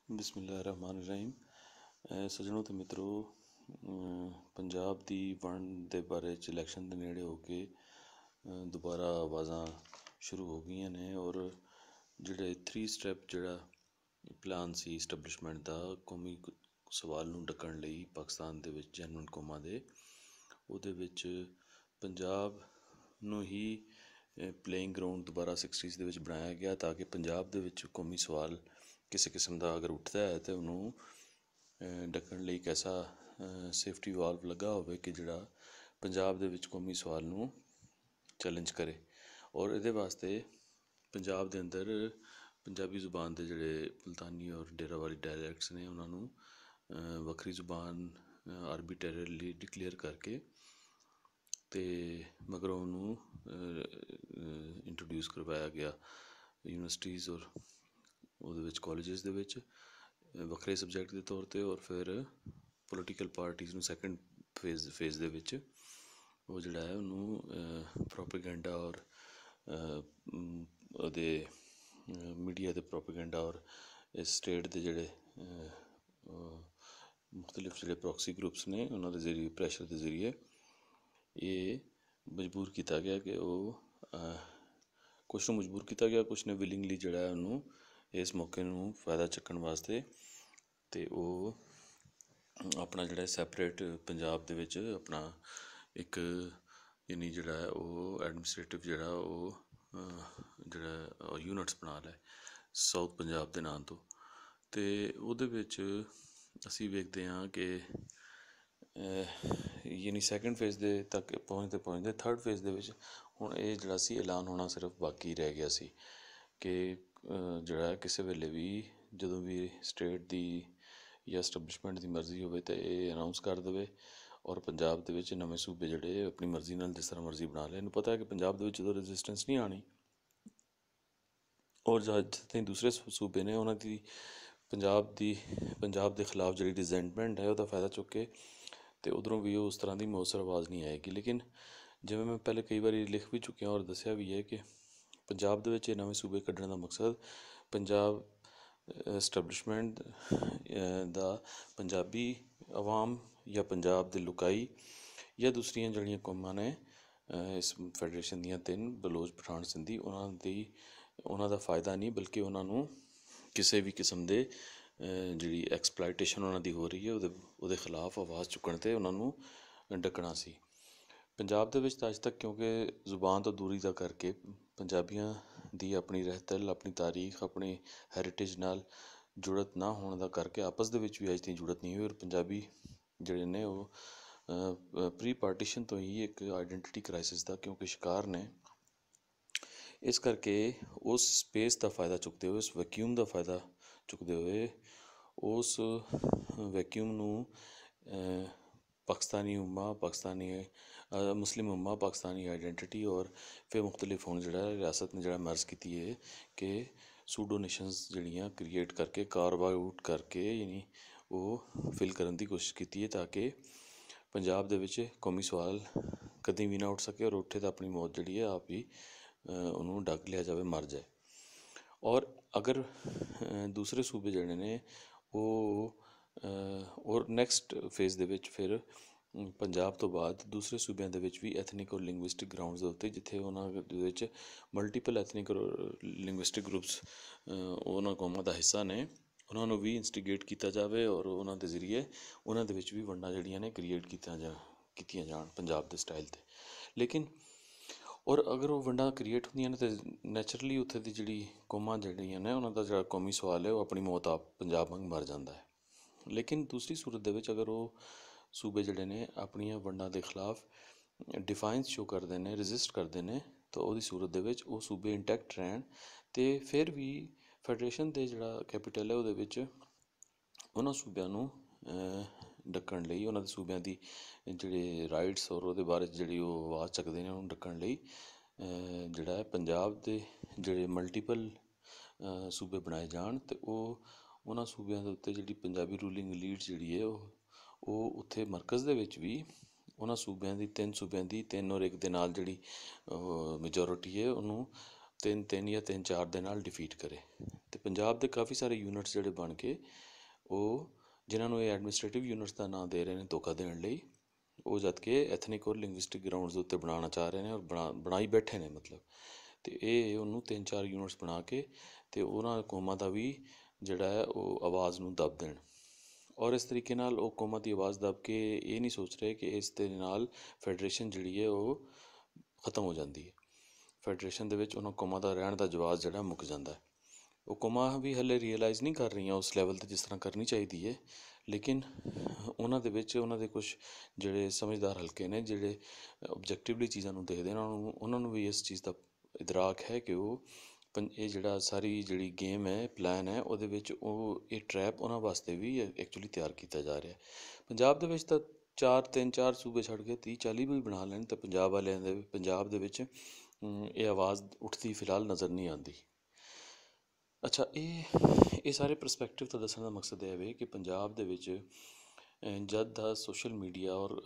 ਬਿਸਮਿਲ੍ਲਾਹਿਰਰਹਿਮਾਨਿਰਰਹੀਮ। ਸੱਜਣੋ ਤੇ ਮਿੱਤਰੋ, ਪੰਜਾਬ ਦੀ ਵੰਡ ਦੇ ਬਾਰੇ 'ਚ ਇਲੈਕਸ਼ਨ ਦੇ ਨੇੜੇ ਹੋ ਕੇ ਦੁਬਾਰਾ ਆਵਾਜ਼ਾਂ ਸ਼ੁਰੂ ਹੋ ਗਈਆਂ ਨੇ ਔਰ ਜਿਹੜੇ 3 ਸਟੈਪ ਜਿਹੜਾ ਪਲਾਨ ਸੀ ਇਸਟੈਬਲਿਸ਼ਮੈਂਟ ਦਾ ਕੌਮੀ ਸਵਾਲ ਨੂੰ ਢੱਕਣ ਲਈ ਪਾਕਿਸਤਾਨ ਦੇ ਵਿੱਚ ਜੈਨੂਅਨ ਕੌਮਾਂ ਦੇ, ਉਹਦੇ ਵਿੱਚ ਪੰਜਾਬ ਨੂੰ ਹੀ ਪਲੇਇੰਗ ਗਰਾਊਂਡ ਦੁਬਾਰਾ 60s ਦੇ ਵਿੱਚ ਬਣਾਇਆ ਗਿਆ ਤਾਂ ਕਿ ਪੰਜਾਬ ਦੇ ਵਿੱਚ ਕੌਮੀ ਸਵਾਲ ਕਿਸੇ ਕਿਸਮ ਦਾ ਅਗਰ ਉੱਠਦਾ ਹੈ ਤਾਂ ਉਹਨੂੰ ਢੱਕਣ ਲਈ ਇੱਕ ਐਸਾ ਸੇਫਟੀ ਵਾਲਵ ਲੱਗਾ ਹੋਵੇ ਕਿ ਜਿਹੜਾ ਪੰਜਾਬ ਦੇ ਵਿੱਚ ਕੌਮੀ ਸਵਾਲ ਨੂੰ ਚੈਲੰਜ ਕਰੇ। ਔਰ ਇਹਦੇ ਵਾਸਤੇ ਪੰਜਾਬ ਦੇ ਅੰਦਰ ਪੰਜਾਬੀ ਜ਼ੁਬਾਨ ਦੇ ਜਿਹੜੇ ਮੁਲਤਾਨੀ ਔਰ ਡੇਰਾਵਾਲੀ ਡਾਇਲੈਕਟਸ ਨੇ ਉਹਨਾਂ ਨੂੰ ਵੱਖਰੀ ਜ਼ੁਬਾਨ ਆਰਬੀਟਰਲੀ ਡਿਕਲੇਅਰ ਕਰਕੇ ਅਤੇ ਮਗਰੋਂ ਉਹਨੂੰ ਇੰਟਰੋਡਿਊਸ ਕਰਵਾਇਆ ਗਿਆ ਯੂਨੀਵਰਸਿਟੀਜ਼ ਔਰ ਉਹਦੇ ਵਿੱਚ ਕਾਲਜਿਸ ਦੇ ਵਿੱਚ ਵੱਖਰੇ ਸਬਜੈਕਟ ਦੇ ਤੌਰ 'ਤੇ। ਔਰ ਫਿਰ ਪੋਲੀਟੀਕਲ ਪਾਰਟੀਜ਼ ਨੂੰ ਸੈਕਿੰਡ ਫੇਜ਼ ਦੇ ਵਿੱਚ ਉਹ ਜਿਹੜਾ ਹੈ ਉਹਨੂੰ ਪ੍ਰੋਪੇਗੈਂਡਾ ਔਰ ਉਹਦੇ ਮੀਡੀਆ ਦੇ ਪ੍ਰੋਪੇਗੈਂਡਾ ਔਰ ਇਸ ਸਟੇਟ ਦੇ ਜਿਹੜੇ ਮੁਖਤਲਿਫ ਜਿਹੜੇ ਪ੍ਰੋਕਸੀ ਗਰੁੱਪਸ ਨੇ ਉਹਨਾਂ ਦੇ ਜ਼ਰੀਏ ਪ੍ਰੈਸ਼ਰ ਦੇ ਜ਼ਰੀਏ ਇਹ ਮਜਬੂਰ ਕੀਤਾ ਗਿਆ ਕਿ ਉਹ ਕੁਛ ਨੂੰ ਮਜਬੂਰ ਕੀਤਾ ਗਿਆ, ਕੁਛ ਨੇ ਵਿਲਿੰਗਲੀ ਜਿਹੜਾ ਉਹਨੂੰ ਇਸ ਮੌਕੇ ਨੂੰ ਫਾਇਦਾ ਚੱਕਣ ਵਾਸਤੇ ਅਤੇ ਉਹ ਆਪਣਾ ਜਿਹੜਾ ਸੈਪਰੇਟ ਪੰਜਾਬ ਦੇ ਵਿੱਚ ਆਪਣਾ ਇੱਕ ਯਾਨੀ ਜਿਹੜਾ ਹੈ ਉਹ ਐਡਮਿਨਿਸਟ੍ਰੇਟਿਵ ਜਿਹੜਾ ਉਹ ਜਿਹੜਾ ਯੂਨਿਟਸ ਬਣਾ ਲਏ ਸਾਊਥ ਪੰਜਾਬ ਦੇ ਨਾਂ ਤੋਂ। ਅਤੇ ਉਹਦੇ ਵਿੱਚ ਅਸੀਂ ਵੇਖਦੇ ਹਾਂ ਕਿ ਯਾਨੀ ਸੈਕਿੰਡ ਫੇਜ਼ ਦੇ ਤੱਕ ਪਹੁੰਚਦੇ ਥਰਡ ਫੇਜ਼ ਦੇ ਵਿੱਚ ਹੁਣ ਇਹ ਜਿਹੜਾ ਸੀ ਐਲਾਨ ਹੋਣਾ ਸਿਰਫ ਬਾਕੀ ਰਹਿ ਗਿਆ ਸੀ ਕਿ ਜਿਹੜਾ ਕਿਸੇ ਵੇਲੇ ਵੀ ਜਦੋਂ ਵੀ ਸਟੇਟ ਦੀ ਜਾਂ ਐਸਟੈਬਲਿਸ਼ਮੈਂਟ ਦੀ ਮਰਜ਼ੀ ਹੋਵੇ ਤਾਂ ਇਹ ਅਨਾਊਂਸ ਕਰ ਦੇਵੇ ਔਰ ਪੰਜਾਬ ਦੇ ਵਿੱਚ ਨਵੇਂ ਸੂਬੇ ਜਿਹੜੇ ਆਪਣੀ ਮਰਜ਼ੀ ਨਾਲ ਜਿਸ ਤਰ੍ਹਾਂ ਮਰਜ਼ੀ ਬਣਾ ਲਏ। ਇਹਨੂੰ ਪਤਾ ਹੈ ਕਿ ਪੰਜਾਬ ਦੇ ਵਿੱਚ ਜਦੋਂ ਰੈਜ਼ਿਸਟੈਂਸ ਨਹੀਂ ਆਉਣੀ ਔਰ ਜਿੱਥੇ ਦੂਸਰੇ ਸੂਬੇ ਨੇ ਉਹਨਾਂ ਦੀ ਪੰਜਾਬ ਦੇ ਖਿਲਾਫ ਜਿਹੜੀ ਰਿਜ਼ੈਂਟਮੈਂਟ ਹੈ ਉਹਦਾ ਫਾਇਦਾ ਚੁੱਕ ਕੇ ਅਤੇ ਉੱਧਰੋਂ ਵੀ ਉਸ ਤਰ੍ਹਾਂ ਦੀ ਮੌਸਰ ਆਵਾਜ਼ ਨਹੀਂ ਆਏਗੀ। ਲੇਕਿਨ ਜਿਵੇਂ ਮੈਂ ਪਹਿਲੇ ਕਈ ਵਾਰੀ ਲਿਖ ਵੀ ਚੁੱਕਿਆ ਔਰ ਦੱਸਿਆ ਵੀ ਹੈ ਕਿ ਪੰਜਾਬ ਦੇ ਵਿੱਚ ਇਹ ਨਵੇਂ ਸੂਬੇ ਕੱਢਣ ਦਾ ਮਕਸਦ ਪੰਜਾਬ ਐਸਟੈਬਲਿਸ਼ਮੈਂਟ ਦਾ ਪੰਜਾਬੀ ਆਵਾਮ ਜਾਂ ਪੰਜਾਬ ਦੇ ਲੁਕਾਈ ਜਾਂ ਦੂਸਰੀਆਂ ਜਿਹੜੀਆਂ ਕੌਮਾਂ ਨੇ ਇਸ ਫੈਡਰੇਸ਼ਨ ਦੀਆਂ 3 ਬਲੋਚ ਪਠਾਨ ਸਿੰਧੀ ਉਹਨਾਂ ਦਾ ਫਾਇਦਾ ਨਹੀਂ ਬਲਕਿ ਉਹਨਾਂ ਨੂੰ ਕਿਸੇ ਵੀ ਕਿਸਮ ਦੇ ਜਿਹੜੀ ਐਕਸਪਲਾਈਟੇਸ਼ਨ ਉਹਨਾਂ ਦੀ ਹੋ ਰਹੀ ਹੈ ਉਹਦੇ ਖਿਲਾਫ ਆਵਾਜ਼ ਚੁੱਕਣ 'ਤੇ ਉਹਨਾਂ ਨੂੰ ਢੱਕਣਾ ਸੀ। ਪੰਜਾਬ ਦੇ ਵਿੱਚ ਤਾਂ ਅੱਜ ਤੱਕ ਕਿਉਂਕਿ ਜ਼ੁਬਾਨ ਤੋਂ ਦੂਰੀ ਦਾ ਕਰਕੇ ਪੰਜਾਬੀਆਂ ਦੀ ਆਪਣੀ ਰਹਿਤਲ ਆਪਣੀ ਤਾਰੀਖ ਆਪਣੀ ਹੈਰੀਟੇਜ ਨਾਲ ਜੁੜਤ ਨਾ ਹੋਣ ਦਾ ਕਰਕੇ ਆਪਸ ਦੇ ਵਿੱਚ ਵੀ ਅੱਜ ਤੱਕ ਜੁੜਤ ਨਹੀਂ ਹੋਈ ਔਰ ਪੰਜਾਬੀ ਜਿਹੜੇ ਨੇ ਉਹ ਪ੍ਰੀ ਪਾਰਟੀਸ਼ਨ ਤੋਂ ਹੀ ਇੱਕ ਆਈਡੈਂਟੀਟੀ ਕ੍ਰਾਈਸਿਸ ਦਾ ਕਿਉਂਕਿ ਸ਼ਿਕਾਰ ਨੇ। ਇਸ ਕਰਕੇ ਉਸ ਸਪੇਸ ਦਾ ਫਾਇਦਾ ਚੁੱਕਦੇ ਹੋਏ ਉਸ ਵੈਕਿਊਮ ਦਾ ਫਾਇਦਾ ਚੁੱਕਦੇ ਹੋਏ ਉਸ ਵੈਕਿਊਮ ਨੂੰ ਮੁਸਲਿਮ ਉਮਾ ਪਾਕਿਸਤਾਨੀ ਆਈਡੈਂਟੀਟੀ ਔਰ ਫਿਰ ਮੁਖਤਲਿਫ ਹੁਣ ਜਿਹੜਾ ਰਿਆਸਤ ਨੇ ਜਿਹੜਾ ਮਰਜ਼ ਕੀਤੀ ਹੈ ਕਿ ਸੂਡੋ ਨੇਸ਼ਨਸ ਜਿਹੜੀਆਂ ਕ੍ਰੀਏਟ ਕਰਕੇ ਕਾਰਵ ਆਊਟ ਕਰਕੇ ਯਾਨੀ ਉਹ ਫਿਲ ਕਰਨ ਦੀ ਕੋਸ਼ਿਸ਼ ਕੀਤੀ ਹੈ ਤਾਂ ਕਿ ਪੰਜਾਬ ਦੇ ਵਿੱਚ ਕੌਮੀ ਸਵਾਲ ਕਦੇ ਵੀ ਨਾ ਉੱਠ ਸਕੇ ਔਰ ਉੱਠੇ ਤਾਂ ਆਪਣੀ ਮੌਤ ਜਿਹੜੀ ਹੈ ਆਪ ਹੀ ਉਹਨੂੰ ਢੱਕ ਲਿਆ ਜਾਵੇ, ਮਰ ਜਾਏ। ਔਰ ਅਗਰ ਦੂਸਰੇ ਸੂਬੇ ਜਿਹੜੇ ਨੇ ਉਹ ਔਰ ਨੈਕਸਟ ਫੇਜ਼ ਦੇ ਵਿੱਚ ਫਿਰ ਪੰਜਾਬ ਤੋਂ ਬਾਅਦ ਦੂਸਰੇ ਸੂਬਿਆਂ ਦੇ ਵਿੱਚ ਵੀ ਐਥਨਿਕ ਔਰ ਲਿੰਗੁਇਸਟਿਕ ਗਰਾਊਂਡਸ ਦੇ ਉੱਤੇ ਜਿੱਥੇ ਉਹਨਾਂ ਦੇ ਵਿੱਚ ਮਲਟੀਪਲ ਐਥਨਿਕ ਔਰ ਲਿੰਗੁਇਸਟਿਕ ਗਰੁੱਪਸ ਉਹਨਾਂ ਕੌਮਾਂ ਦਾ ਹਿੱਸਾ ਨੇ ਉਹਨਾਂ ਨੂੰ ਵੀ ਇੰਸਟੀਗੇਟ ਕੀਤਾ ਜਾਵੇ ਔਰ ਉਹਨਾਂ ਦੇ ਜ਼ਰੀਏ ਉਹਨਾਂ ਦੇ ਵਿੱਚ ਵੀ ਵੰਡਾਂ ਜਿਹੜੀਆਂ ਨੇ ਕ੍ਰੀਏਟ ਕੀਤੀਆਂ ਜਾਣ ਪੰਜਾਬ ਦੇ ਸਟਾਈਲ 'ਤੇ। ਲੇਕਿਨ ਔਰ ਅਗਰ ਉਹ ਵੰਡਾਂ ਕ੍ਰੀਏਟ ਹੁੰਦੀਆਂ ਨੇ ਤਾਂ ਨੈਚੁਰਲੀ ਉੱਥੇ ਦੀ ਜਿਹੜੀ ਕੌਮਾਂ ਜਿਹੜੀਆਂ ਨੇ ਉਹਨਾਂ ਦਾ ਜਿਹੜਾ ਕੌਮੀ ਸਵਾਲ ਹੈ ਉਹ ਆਪਣੀ ਮੌਤ ਆਪ ਪੰਜਾਬ ਵਾਂਗ ਮਰ ਜਾਂਦਾ ਹੈ। ਲੇਕਿਨ ਦੂਸਰੀ ਸੂਰਤ ਦੇ ਵਿੱਚ ਅਗਰ ਉਹ ਸੂਬੇ ਜਿਹੜੇ ਨੇ ਆਪਣੀਆਂ ਵੰਡਾਂ ਦੇ ਖਿਲਾਫ ਡਿਫਾਈਨਸ ਸ਼ੋ ਕਰਦੇ ਨੇ ਰਜਿਸਟ ਕਰਦੇ ਨੇ ਤਾਂ ਉਹਦੀ ਸੂਰਤ ਦੇ ਵਿੱਚ ਉਹ ਸੂਬੇ ਇੰਟੈਕਟ ਰਹਿਣ ਅਤੇ ਫਿਰ ਵੀ ਫੈਡਰੇਸ਼ਨ ਦੇ ਜਿਹੜਾ ਕੈਪੀਟਲ ਹੈ ਉਹਦੇ ਵਿੱਚ ਉਹਨਾਂ ਸੂਬਿਆਂ ਨੂੰ ਢੱਕਣ ਲਈ ਉਹਨਾਂ ਦੇ ਸੂਬਿਆਂ ਦੀ ਜਿਹੜੇ ਰਾਈਟਸ ਔਰ ਉਹਦੇ ਬਾਰੇ ਜਿਹੜੀ ਉਹ ਆਵਾਜ਼ ਚੱਕਦੇ ਨੇ ਉਹਨੂੰ ਢੱਕਣ ਲਈ ਜਿਹੜਾ ਹੈ ਪੰਜਾਬ ਦੇ ਜਿਹੜੇ ਮਲਟੀਪਲ ਸੂਬੇ ਬਣਾਏ ਜਾਣ ਅਤੇ ਉਹਨਾਂ ਸੂਬਿਆਂ ਦੇ ਉੱਤੇ ਜਿਹੜੀ ਪੰਜਾਬੀ ਰੂਲਿੰਗ ਲੀਡ ਜਿਹੜੀ ਹੈ ਉਹ ਉੱਥੇ ਮਰਕਜ਼ ਦੇ ਵਿੱਚ ਵੀ ਉਹਨਾਂ ਸੂਬਿਆਂ ਦੀ 3 ਸੂਬਿਆਂ ਦੀ 3 ਔਰ 1 ਦੇ ਨਾਲ ਜਿਹੜੀ ਮੈਜੋਰਿਟੀ ਹੈ ਉਹਨੂੰ ਤਿੰਨ ਜਾਂ 3-4 ਦੇ ਨਾਲ ਡਿਫੀਟ ਕਰੇ। ਅਤੇ ਪੰਜਾਬ ਦੇ ਕਾਫੀ ਸਾਰੇ ਯੂਨਿਟਸ ਜਿਹੜੇ ਬਣ ਕੇ ਉਹ, ਜਿਨ੍ਹਾਂ ਨੂੰ ਇਹ ਐਡਮਿਨਿਸਟ੍ਰੇਟਿਵ ਯੂਨਿਟਸ ਦਾ ਨਾਂ ਦੇ ਰਹੇ ਨੇ ਧੋਖਾ ਦੇਣ ਲਈ, ਉਹ ਜਦ ਕਿ ਐਥਨਿਕ ਔਰ ਲਿੰਗੁਇਸਟਿਕ ਗਰਾਊਂਡਸ ਦੇ ਉੱਤੇ ਬਣਾਉਣਾ ਚਾਹ ਰਹੇ ਨੇ ਔਰ ਬਣਾਈ ਬੈਠੇ ਨੇ ਮਤਲਬ। ਅਤੇ ਇਹ ਉਹਨੂੰ 3-4 ਯੂਨਿਟਸ ਬਣਾ ਕੇ ਅਤੇ ਉਹਨਾਂ ਕੌਮਾਂ ਦਾ ਵੀ ਜਿਹੜਾ ਹੈ ਉਹ ਆਵਾਜ਼ ਨੂੰ ਦੱਬ ਦੇਣ। ਔਰ ਇਸ ਤਰੀਕੇ ਨਾਲ ਉਹ ਕੌਮਾਂ ਦੀ ਆਵਾਜ਼ ਦੱਬ ਕੇ ਇਹ ਨਹੀਂ ਸੋਚ ਰਹੇ ਕਿ ਇਸ ਦੇ ਨਾਲ ਫੈਡਰੇਸ਼ਨ ਜਿਹੜੀ ਹੈ ਉਹ ਖ਼ਤਮ ਹੋ ਜਾਂਦੀ ਹੈ। ਫੈਡਰੇਸ਼ਨ ਦੇ ਵਿੱਚ ਉਹਨਾਂ ਕੌਮਾਂ ਦਾ ਰਹਿਣ ਦਾ ਜਵਾਜ਼ ਜਿਹੜਾ ਮੁੱਕ ਜਾਂਦਾ ਹੈ। ਉਹ ਕੌਮਾਂ ਵੀ ਹਲੇ ਰੀਅਲਾਈਜ਼ ਨਹੀਂ ਕਰ ਰਹੀਆਂ ਉਸ ਲੈਵਲ 'ਤੇ ਜਿਸ ਤਰ੍ਹਾਂ ਕਰਨੀ ਚਾਹੀਦੀ ਹੈ, ਲੇਕਿਨ ਉਹਨਾਂ ਦੇ ਵਿੱਚ ਉਹਨਾਂ ਦੇ ਕੁਛ ਜਿਹੜੇ ਸਮਝਦਾਰ ਹਲਕੇ ਨੇ, ਜਿਹੜੇ ਓਬਜੈਕਟਿਵਲੀ ਚੀਜ਼ਾਂ ਨੂੰ ਦੇਖਦੇ ਨੇ, ਉਹਨਾਂ ਨੂੰ ਵੀ ਇਸ ਚੀਜ਼ ਦਾ ਇਦਰਾਕ ਹੈ ਕਿ ਉਹ ਇਹ ਜਿਹੜਾ ਸਾਰੀ ਜਿਹੜੀ ਗੇਮ ਹੈ, ਪਲਾਨ ਹੈ, ਉਹਦੇ ਵਿੱਚ ਉਹ ਇਹ ਟਰੈਪ ਉਹਨਾਂ ਵਾਸਤੇ ਵੀ ਐਕਚੁਅਲੀ ਤਿਆਰ ਕੀਤਾ ਜਾ ਰਿਹਾ। ਪੰਜਾਬ ਦੇ ਵਿੱਚ ਤਾਂ 3-4 ਸੂਬੇ ਛੱਡ ਕੇ 30-40 ਵੀ ਬਣਾ ਲੈਣ ਤਾਂ ਪੰਜਾਬ ਵਾਲਿਆਂ ਦੇ, ਪੰਜਾਬ ਦੇ ਵਿੱਚ ਇਹ ਆਵਾਜ਼ ਉੱਠਦੀ ਫਿਲਹਾਲ ਨਜ਼ਰ ਨਹੀਂ ਆਉਂਦੀ। ਅੱਛਾ, ਇਹ ਸਾਰੇ ਪਰਸਪੈਕਟਿਵ ਤੋਂ ਦੱਸਣ ਦਾ ਮਕਸਦ ਇਹ ਹੈ ਕਿ ਪੰਜਾਬ ਦੇ ਵਿੱਚ ਜਦ ਦਾ ਸੋਸ਼ਲ ਮੀਡੀਆ ਔਰ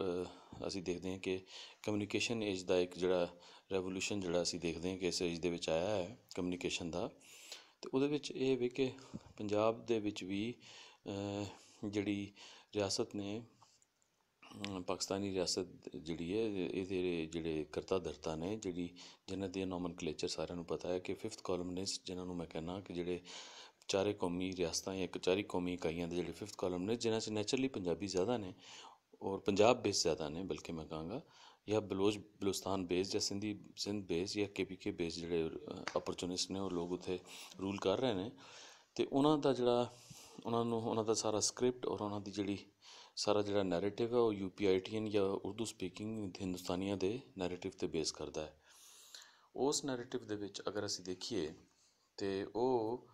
ਅਸੀਂ ਦੇਖਦੇ ਹਾਂ ਕਿ ਕਮਿਊਨੀਕੇਸ਼ਨ ਏਜ ਦਾ ਇੱਕ ਜਿਹੜਾ ਰੈਵੋਲੂਸ਼ਨ ਜਿਹੜਾ ਅਸੀਂ ਦੇਖਦੇ ਹਾਂ ਕਿ ਇਸ ਏਜ ਦੇ ਵਿੱਚ ਆਇਆ ਹੈ ਕਮਿਊਨੀਕੇਸ਼ਨ ਦਾ, ਅਤੇ ਉਹਦੇ ਵਿੱਚ ਇਹ ਵੀ ਕਿ ਪੰਜਾਬ ਦੇ ਵਿੱਚ ਵੀ ਜਿਹੜੀ ਰਿਆਸਤ ਨੇ, ਪਾਕਿਸਤਾਨੀ ਰਿਆਸਤ ਜਿਹੜੀ ਹੈ, ਇਹਦੇ ਜਿਹੜੇ ਕਰਤਾ ਧਰਤਾ ਨੇ, ਜਿਨ੍ਹਾਂ ਦੀ ਨੋਮਨਕਲੇਚਰ ਸਾਰਿਆਂ ਨੂੰ ਪਤਾ ਹੈ ਕਿ 5th ਕਾਲਮਨਿਸਟ, ਜਿਨ੍ਹਾਂ ਨੂੰ ਮੈਂ ਕਹਿੰਦਾ ਕਿ ਜਿਹੜੇ ਚਾਰੇ ਕੌਮੀ ਰਿਆਸਤਾਂ ਜਾਂ ਚਾਰੇ ਕੌਮੀ ਇਕਾਈਆਂ ਦੇ ਜਿਹੜੇ 5th ਕਾਲਮਨਿਸਟ, ਜਿਨ੍ਹਾਂ 'ਚ ਨੈਚੁਰਲੀ ਪੰਜਾਬੀ ਜ਼ਿਆਦਾ ਨੇ ਔਰ ਪੰਜਾਬ ਬੇਸ ਜ਼ਿਆਦਾ ਨੇ, ਬਲਕਿ ਮੈਂ ਕਹਾਂਗਾ, ਜਾਂ ਬਲੋਚਿਸਤਾਨ ਬੇਸ ਜਾਂ ਸਿੰਧ ਬੇਸ ਜਾਂ KPK ਬੇਸ ਜਿਹੜੇ ਅਪਰਚੂਨਿਸਟ ਨੇ, ਉਹ ਲੋਕ ਉੱਥੇ ਰੂਲ ਕਰ ਰਹੇ ਨੇ। ਅਤੇ ਉਹਨਾਂ ਦਾ ਜਿਹੜਾ ਉਹਨਾਂ ਦਾ ਸਾਰਾ ਸਕ੍ਰਿਪਟ ਔਰ ਉਹਨਾਂ ਦੀ ਜਿਹੜੀ ਸਾਰਾ ਜਿਹੜਾ ਨੈਰੇਟਿਵ ਹੈ ਉਹ UPITN ਜਾਂ ਉਰਦੂ ਸਪੀਕਿੰਗ ਹਿੰਦੁਸਤਾਨੀਆਂ ਦੇ ਨੈਰੇਟਿਵ 'ਤੇ ਬੇਸ ਕਰਦਾ ਹੈ। ਉਸ ਨੈਰੇਟਿਵ ਦੇ ਵਿੱਚ ਅਗਰ ਅਸੀਂ ਦੇਖੀਏ ਤਾਂ ਉਹ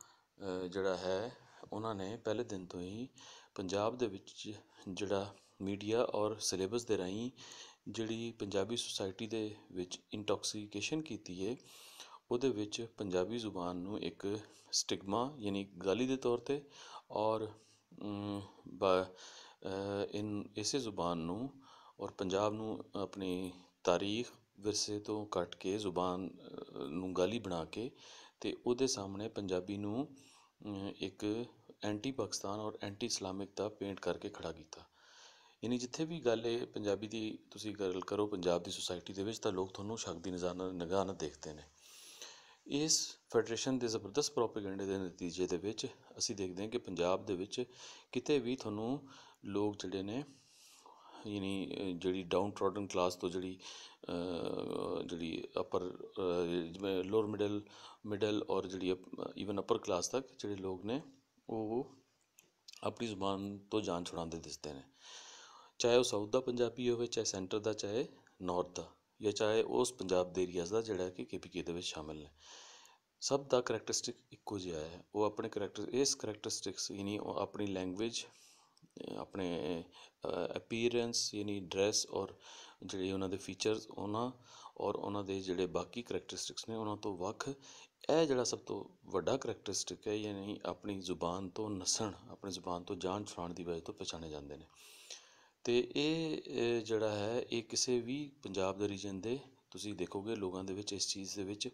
ਜਿਹੜਾ ਹੈ, ਉਹਨਾਂ ਨੇ ਪਹਿਲੇ ਦਿਨ ਤੋਂ ਹੀ ਪੰਜਾਬ ਦੇ ਵਿੱਚ ਜਿਹੜਾ ਮੀਡੀਆ ਔਰ ਸਿਲੇਬਸ ਦੇ ਰਾਹੀਂ ਜਿਹੜੀ ਪੰਜਾਬੀ ਸੁਸਾਇਟੀ ਦੇ ਵਿੱਚ ਇੰਟੋਕਸੀਕੇਸ਼ਨ ਕੀਤੀ ਹੈ, ਉਹਦੇ ਵਿੱਚ ਪੰਜਾਬੀ ਜ਼ੁਬਾਨ ਨੂੰ ਇੱਕ ਸਟਿਗਮਾ ਯਾਨੀ ਗਾਲੀ ਦੇ ਤੌਰ 'ਤੇ ਔਰ ਇਸੇ ਜ਼ੁਬਾਨ ਨੂੰ ਔਰ ਪੰਜਾਬ ਨੂੰ ਆਪਣੀ ਤਾਰੀਖ ਵਿਰਸੇ ਤੋਂ ਕੱਟ ਕੇ ਜ਼ੁਬਾਨ ਨੂੰ ਗਾਲੀ ਬਣਾ ਕੇ ਅਤੇ ਉਹਦੇ ਸਾਹਮਣੇ ਪੰਜਾਬੀ ਨੂੰ ਇੱਕ ਐਂਟੀ ਪਾਕਿਸਤਾਨ ਔਰ ਐਂਟੀ ਇਸਲਾਮਿਕ ਦਾ ਪੇਂਟ ਕਰਕੇ ਖੜ੍ਹਾ ਕੀਤਾ। ਯਾਨੀ ਜਿੱਥੇ ਵੀ ਗੱਲ ਇਹ ਪੰਜਾਬੀ ਦੀ ਤੁਸੀਂ ਗੱਲ ਕਰੋ ਪੰਜਾਬ ਦੀ ਸੁਸਾਇਟੀ ਦੇ ਵਿੱਚ, ਤਾਂ ਲੋਕ ਤੁਹਾਨੂੰ ਸ਼ੱਕ ਦੀ ਨਿਗਾਹ ਨਾਲ ਦੇਖਦੇ ਨੇ। ਇਸ ਫੈਡਰੇਸ਼ਨ ਦੇ ਜ਼ਬਰਦਸਤ ਪ੍ਰੋਪੇਗੈਂਡੇ ਦੇ ਨਤੀਜੇ ਦੇ ਵਿੱਚ ਅਸੀਂ ਦੇਖਦੇ ਹਾਂ ਕਿ ਪੰਜਾਬ ਦੇ ਵਿੱਚ ਕਿਤੇ ਵੀ ਤੁਹਾਨੂੰ ਲੋਕ ਜਿਹੜੇ ਨੇ, ਯਾਨੀ ਜਿਹੜੀ ਡਾਊਨ ਟਰੋਡਨ ਕਲਾਸ ਤੋਂ ਜਿਹੜੀ ਅਪਰ ਜਿਵੇਂ ਲੋਅਰ ਮਿਡਲ ਔਰ ਜਿਹੜੀ ਈਵਨ ਅਪਰ ਕਲਾਸ ਤੱਕ ਜਿਹੜੇ ਲੋਕ ਨੇ, ਉਹ ਆਪਣੀ ਜ਼ੁਬਾਨ ਤੋਂ ਜਾਨ ਛੁਡਾਉਂਦੇ ਦਿਸਦੇ ਨੇ। ਚਾਹੇ ਉਹ ਸਾਊਥ ਦਾ ਪੰਜਾਬੀ ਹੋਵੇ, ਚਾਹੇ ਸੈਂਟਰ ਦਾ, ਚਾਹੇ ਨੌਰਥ ਦਾ, ਜਾਂ ਚਾਹੇ ਉਸ ਪੰਜਾਬ ਦੇ ਏਰੀਆਜ਼ ਦਾ ਜਿਹੜਾ ਕਿ KPK ਦੇ ਵਿੱਚ ਸ਼ਾਮਿਲ ਨੇ, ਸਭ ਦਾ ਕਰੈਕਟਰਿਸਟਿਕ ਇੱਕੋ ਜਿਹਾ ਹੈ। ਉਹ ਆਪਣੇ ਇਸ ਕਰੈਕਟਰਿਸਟਿਕਸ ਯਾਨੀ ਉਹ ਆਪਣੀ ਲੈਂਗੁਏਜ, ਆਪਣੇ ਅਪੀਅਰੈਂਸ ਯਾਨੀ ਡਰੈਸ ਔਰ ਜਿਹੜੇ ਉਹਨਾਂ ਦੇ ਫੀਚਰਸ, ਉਹਨਾਂ ਦੇ ਜਿਹੜੇ ਬਾਕੀ ਕਰੈਕਟਰਿਸਟਿਕਸ ਨੇ ਉਹਨਾਂ ਤੋਂ ਵੱਖ, ਇਹ ਜਿਹੜਾ ਸਭ ਤੋਂ ਵੱਡਾ ਕਰੈਕਟਰਿਸਟਿਕ ਹੈ, ਯਾਨੀ ਆਪਣੀ ਜ਼ੁਬਾਨ ਤੋਂ ਨੱਸਣ, ਆਪਣੀ ਜ਼ੁਬਾਨ ਤੋਂ ਜਾਨ ਛੁਡਾਉਣ ਦੀ ਵਜ੍ਹਾ ਤੋਂ ਪਛਾਣੇ ਜਾਂਦੇ ਨੇ। ਅਤੇ ਇਹ ਜਿਹੜਾ ਹੈ, ਇਹ ਕਿਸੇ ਵੀ ਪੰਜਾਬ ਦੇ ਰੀਜਨ ਦੇ ਤੁਸੀਂ ਦੇਖੋਗੇ ਲੋਕਾਂ ਦੇ ਵਿੱਚ ਇਸ ਚੀਜ਼ ਦੇ ਵਿੱਚ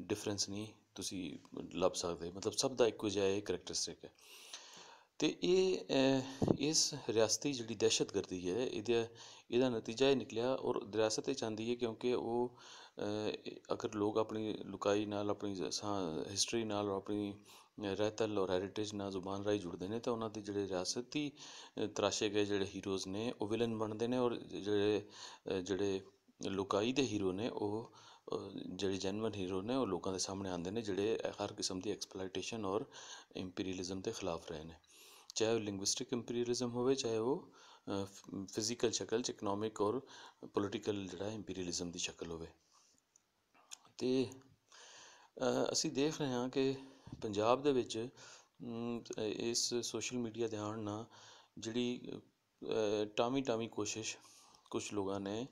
ਡਿਫਰੈਂਸ ਨਹੀਂ ਤੁਸੀਂ ਲੱਭ ਸਕਦੇ, ਮਤਲਬ ਸਭ ਦਾ ਇੱਕੋ ਜਿਹਾ ਇਹ ਕਰੈਕਟਰਿਸਟਿਕ ਹੈ। ਅਤੇ ਇਸ ਰਿਆਸਤੀ ਜਿਹੜੀ ਦਹਿਸ਼ਤਗਰਦੀ ਹੈ, ਇਹਦਾ ਨਤੀਜਾ ਇਹ ਨਿਕਲਿਆ ਔਰ ਰਿਆਸਤ ਇਹ ਚਾਹੁੰਦੀ ਹੈ ਕਿਉਂਕਿ ਉਹ ਅਗਰ ਲੋਕ ਆਪਣੀ ਲੁਕਾਈ ਨਾਲ, ਆਪਣੀ ਹਿਸਟਰੀ ਨਾਲ, ਆਪਣੀ ਰਹਿਤਲ ਔਰ ਹੈਰੀਟੇਜ ਨਾਲ ਜ਼ੁਬਾਨ ਰਾਹੀਂ ਜੁੜਦੇ ਨੇ, ਤਾਂ ਉਹਨਾਂ ਦੇ ਜਿਹੜੇ ਰਿਆਸਤੀ ਤਰਾਸ਼ੇ ਗਏ ਜਿਹੜੇ ਹੀਰੋਜ਼ ਨੇ ਉਹ ਵਿਲਨ ਬਣਦੇ ਨੇ, ਔਰ ਜਿਹੜੇ ਲੁਕਾਈ ਦੇ ਹੀਰੋ ਨੇ, ਉਹ ਜਿਹੜੇ ਜੈਨੂਅਨ ਹੀਰੋ ਨੇ, ਉਹ ਲੋਕਾਂ ਦੇ ਸਾਹਮਣੇ ਆਉਂਦੇ ਨੇ, ਜਿਹੜੇ ਹਰ ਕਿਸਮ ਦੀ ਐਕਸਪਲਾਈਟੇਸ਼ਨ ਔਰ ਇੰਪੀਰੀਅਲਿਜ਼ਮ ਦੇ ਖਿਲਾਫ ਰਹੇ ਨੇ, ਚਾਹੇ ਉਹ ਲਿੰਗੁਇਸਟਿਕ ਇੰਪੀਰੀਅਲਿਜ਼ਮ ਹੋਵੇ, ਚਾਹੇ ਉਹ ਫਿਜ਼ੀਕਲ ਸ਼ਕਲ 'ਚ ਇਕਨੋਮਿਕ ਔਰ ਪੋਲੀਟੀਕਲ ਜਿਹੜਾ ਇੰਪੀਰੀਅਲਿਜ਼ਮ ਦੀ ਸ਼ਕਲ ਹੋਵੇ। ਅਤੇ ਅਸੀਂ ਦੇਖ ਰਹੇ ਹਾਂ ਕਿ ਪੰਜਾਬ ਦੇ ਵਿੱਚ ਇਸ ਸੋਸ਼ਲ ਮੀਡੀਆ ਦੇ ਆਉਣ ਨਾਲ ਜਿਹੜੀ ਟਾਵੀਂ ਕੋਸ਼ਿਸ਼ ਕੁਛ ਲੋਕਾਂ ਨੇ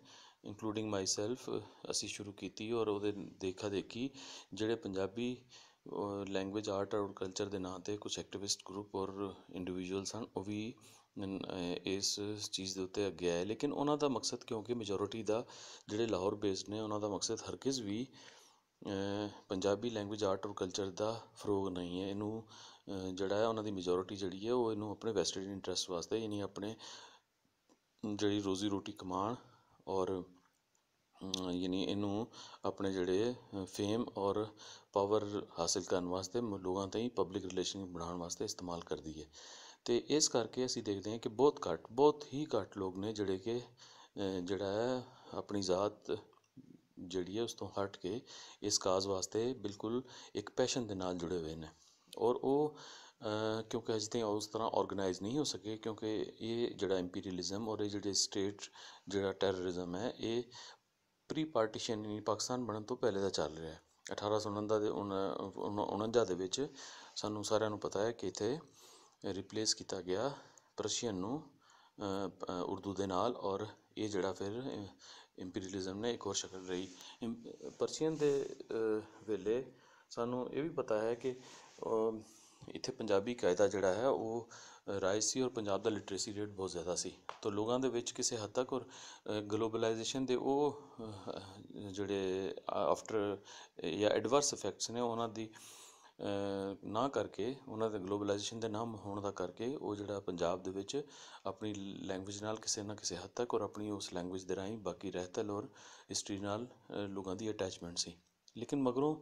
ਇੰਕਲੂਡਿੰਗ ਮਾਈ ਸੈਲਫ ਅਸੀਂ ਸ਼ੁਰੂ ਕੀਤੀ, ਔਰ ਉਹਦੇ ਦੇਖਾ ਦੇਖੀ ਜਿਹੜੇ ਪੰਜਾਬੀ ਲੈਂਗੁਏਜ, ਆਰਟ ਔਰ ਕਲਚਰ ਦੇ ਨਾਂ 'ਤੇ ਕੁਛ ਐਕਟੀਵਿਸਟ ਗਰੁੱਪ ਔਰ ਇੰਡੀਵਿਜੂਅਲਸ ਹਨ, ਉਹ ਵੀ ਇਸ ਚੀਜ਼ ਦੇ ਉੱਤੇ ਅੱਗੇ ਆਏ। ਲੇਕਿਨ ਉਹਨਾਂ ਦਾ ਮਕਸਦ, ਕਿਉਂਕਿ ਮੈਜੋਰਿਟੀ ਦਾ ਜਿਹੜੇ ਲਾਹੌਰ ਬੇਸਡ ਨੇ, ਉਹਨਾਂ ਦਾ ਮਕਸਦ ਹਰਗਿਜ਼ ਵੀ ਪੰਜਾਬੀ ਲੈਂਗੁਏਜ ਆਰਟ ਔਰ ਕਲਚਰ ਦਾ ਫਰੋਗ ਨਹੀਂ ਹੈ। ਇਹਨੂੰ ਜਿਹੜਾ ਹੈ ਉਹਨਾਂ ਦੀ ਮੈਜੋਰਿਟੀ ਜਿਹੜੀ ਹੈ ਉਹ ਇਹਨੂੰ ਆਪਣੇ ਵੈਸਟਡ ਇੰਟਰਸਟ ਵਾਸਤੇ, ਯਾਨੀ ਆਪਣੇ ਜਿਹੜੀ ਰੋਜ਼ੀ ਰੋਟੀ ਕਮਾਉਣ ਔਰ ਯਾਨੀ ਇਹਨੂੰ ਆਪਣੇ ਜਿਹੜੇ ਫੇਮ ਔਰ ਪਾਵਰ ਹਾਸਿਲ ਕਰਨ ਵਾਸਤੇ ਲੋਕਾਂ ਤਾਈਂ ਪਬਲਿਕ ਰਿਲੇਸ਼ਨ ਬਣਾਉਣ ਵਾਸਤੇ ਇਸਤੇਮਾਲ ਕਰਦੀ ਹੈ। ਅਤੇ ਇਸ ਕਰਕੇ ਅਸੀਂ ਦੇਖਦੇ ਹਾਂ ਕਿ ਬਹੁਤ ਹੀ ਘੱਟ ਲੋਕ ਨੇ ਜਿਹੜੇ ਕਿ ਜਿਹੜਾ ਹੈ ਆਪਣੀ ਜ਼ਾਤ ਜਿਹੜੀ ਹੈ ਉਸ ਤੋਂ ਹਟ ਕੇ ਇਸ ਕਾਜ਼ ਵਾਸਤੇ ਬਿਲਕੁਲ ਇੱਕ ਪੈਸ਼ਨ ਦੇ ਨਾਲ ਜੁੜੇ ਹੋਏ ਨੇ। ਔਰ ਉਹ ਕਿਉਂਕਿ ਅਜੇ ਤਾਈਂ ਉਸ ਤਰ੍ਹਾਂ ਔਰਗਨਾਈਜ਼ ਨਹੀਂ ਹੋ ਸਕੇ, ਕਿਉਂਕਿ ਇਹ ਜਿਹੜਾ ਇੰਪੀਰੀਅਲਿਜ਼ਮ ਔਰ ਇਹ ਜਿਹੜੇ ਸਟੇਟ ਜਿਹੜਾ ਟੈਰਰਿਜ਼ਮ ਹੈ ਇਹ ਪ੍ਰੀ ਪਾਰਟੀਸ਼ਨ ਯਾਨੀ ਪਾਕਿਸਤਾਨ ਬਣਨ ਤੋਂ ਪਹਿਲੇ ਦਾ ਚੱਲ ਰਿਹਾ ਹੈ। 1849 ਦੇ ਵਿੱਚ ਸਾਨੂੰ ਸਾਰਿਆਂ ਨੂੰ ਪਤਾ ਹੈ ਕਿ ਇੱਥੇ ਰਿਪਲੇਸ ਕੀਤਾ ਗਿਆ ਪਰਸ਼ੀਅਨ ਨੂੰ ਉਰਦੂ ਦੇ ਨਾਲ, ਔਰ ਇਹ ਜਿਹੜਾ ਫਿਰ ਇੰਪੀਰੀਅਲਿਜ਼ਮ ਨੇ ਇੱਕ ਹੋਰ ਸ਼ਕਲ ਰਹੀ। ਪਰਸ਼ੀਅਨ ਦੇ ਵੇਲੇ ਸਾਨੂੰ ਇਹ ਵੀ ਪਤਾ ਹੈ ਕਿ ਇੱਥੇ ਪੰਜਾਬੀ ਕਾਇਦਾ ਜਿਹੜਾ ਹੈ ਉਹ ਰਾਈਜ ਸੀ, ਔਰ ਪੰਜਾਬ ਦਾ ਲਿਟਰੇਸੀ ਰੇਟ ਬਹੁਤ ਜ਼ਿਆਦਾ ਸੀ। ਤਾਂ ਲੋਕਾਂ ਦੇ ਵਿੱਚ ਕਿਸੇ ਹੱਦ ਤੱਕ ਔਰ ਗਲੋਬਲਾਈਜੇਸ਼ਨ ਦੇ ਉਹ ਜਿਹੜੇ ਆਫਟਰ ਜਾਂ ਐਡਵਰਸ ਇਫੈਕਟਸ ਨੇ ਉਹਨਾਂ ਦੀ ਨਾ ਕਰਕੇ, ਉਹਨਾਂ ਦੇ ਗਲੋਬਲਾਈਜੇਸ਼ਨ ਦੇ ਨਾ ਹੋਣ ਦਾ ਕਰਕੇ ਉਹ ਜਿਹੜਾ ਪੰਜਾਬ ਦੇ ਵਿੱਚ ਆਪਣੀ ਲੈਂਗੁਏਜ ਨਾਲ ਕਿਸੇ ਨਾ ਕਿਸੇ ਹੱਦ ਤੱਕ ਔਰ ਆਪਣੀ ਉਸ ਲੈਂਗੁਏਜ ਦੇ ਰਾਹੀਂ ਬਾਕੀ ਰਹਿਤਲ ਔਰ ਹਿਸਟਰੀ ਨਾਲ ਲੋਕਾਂ ਦੀ ਅਟੈਚਮੈਂਟ ਸੀ। ਲੇਕਿਨ ਮਗਰੋਂ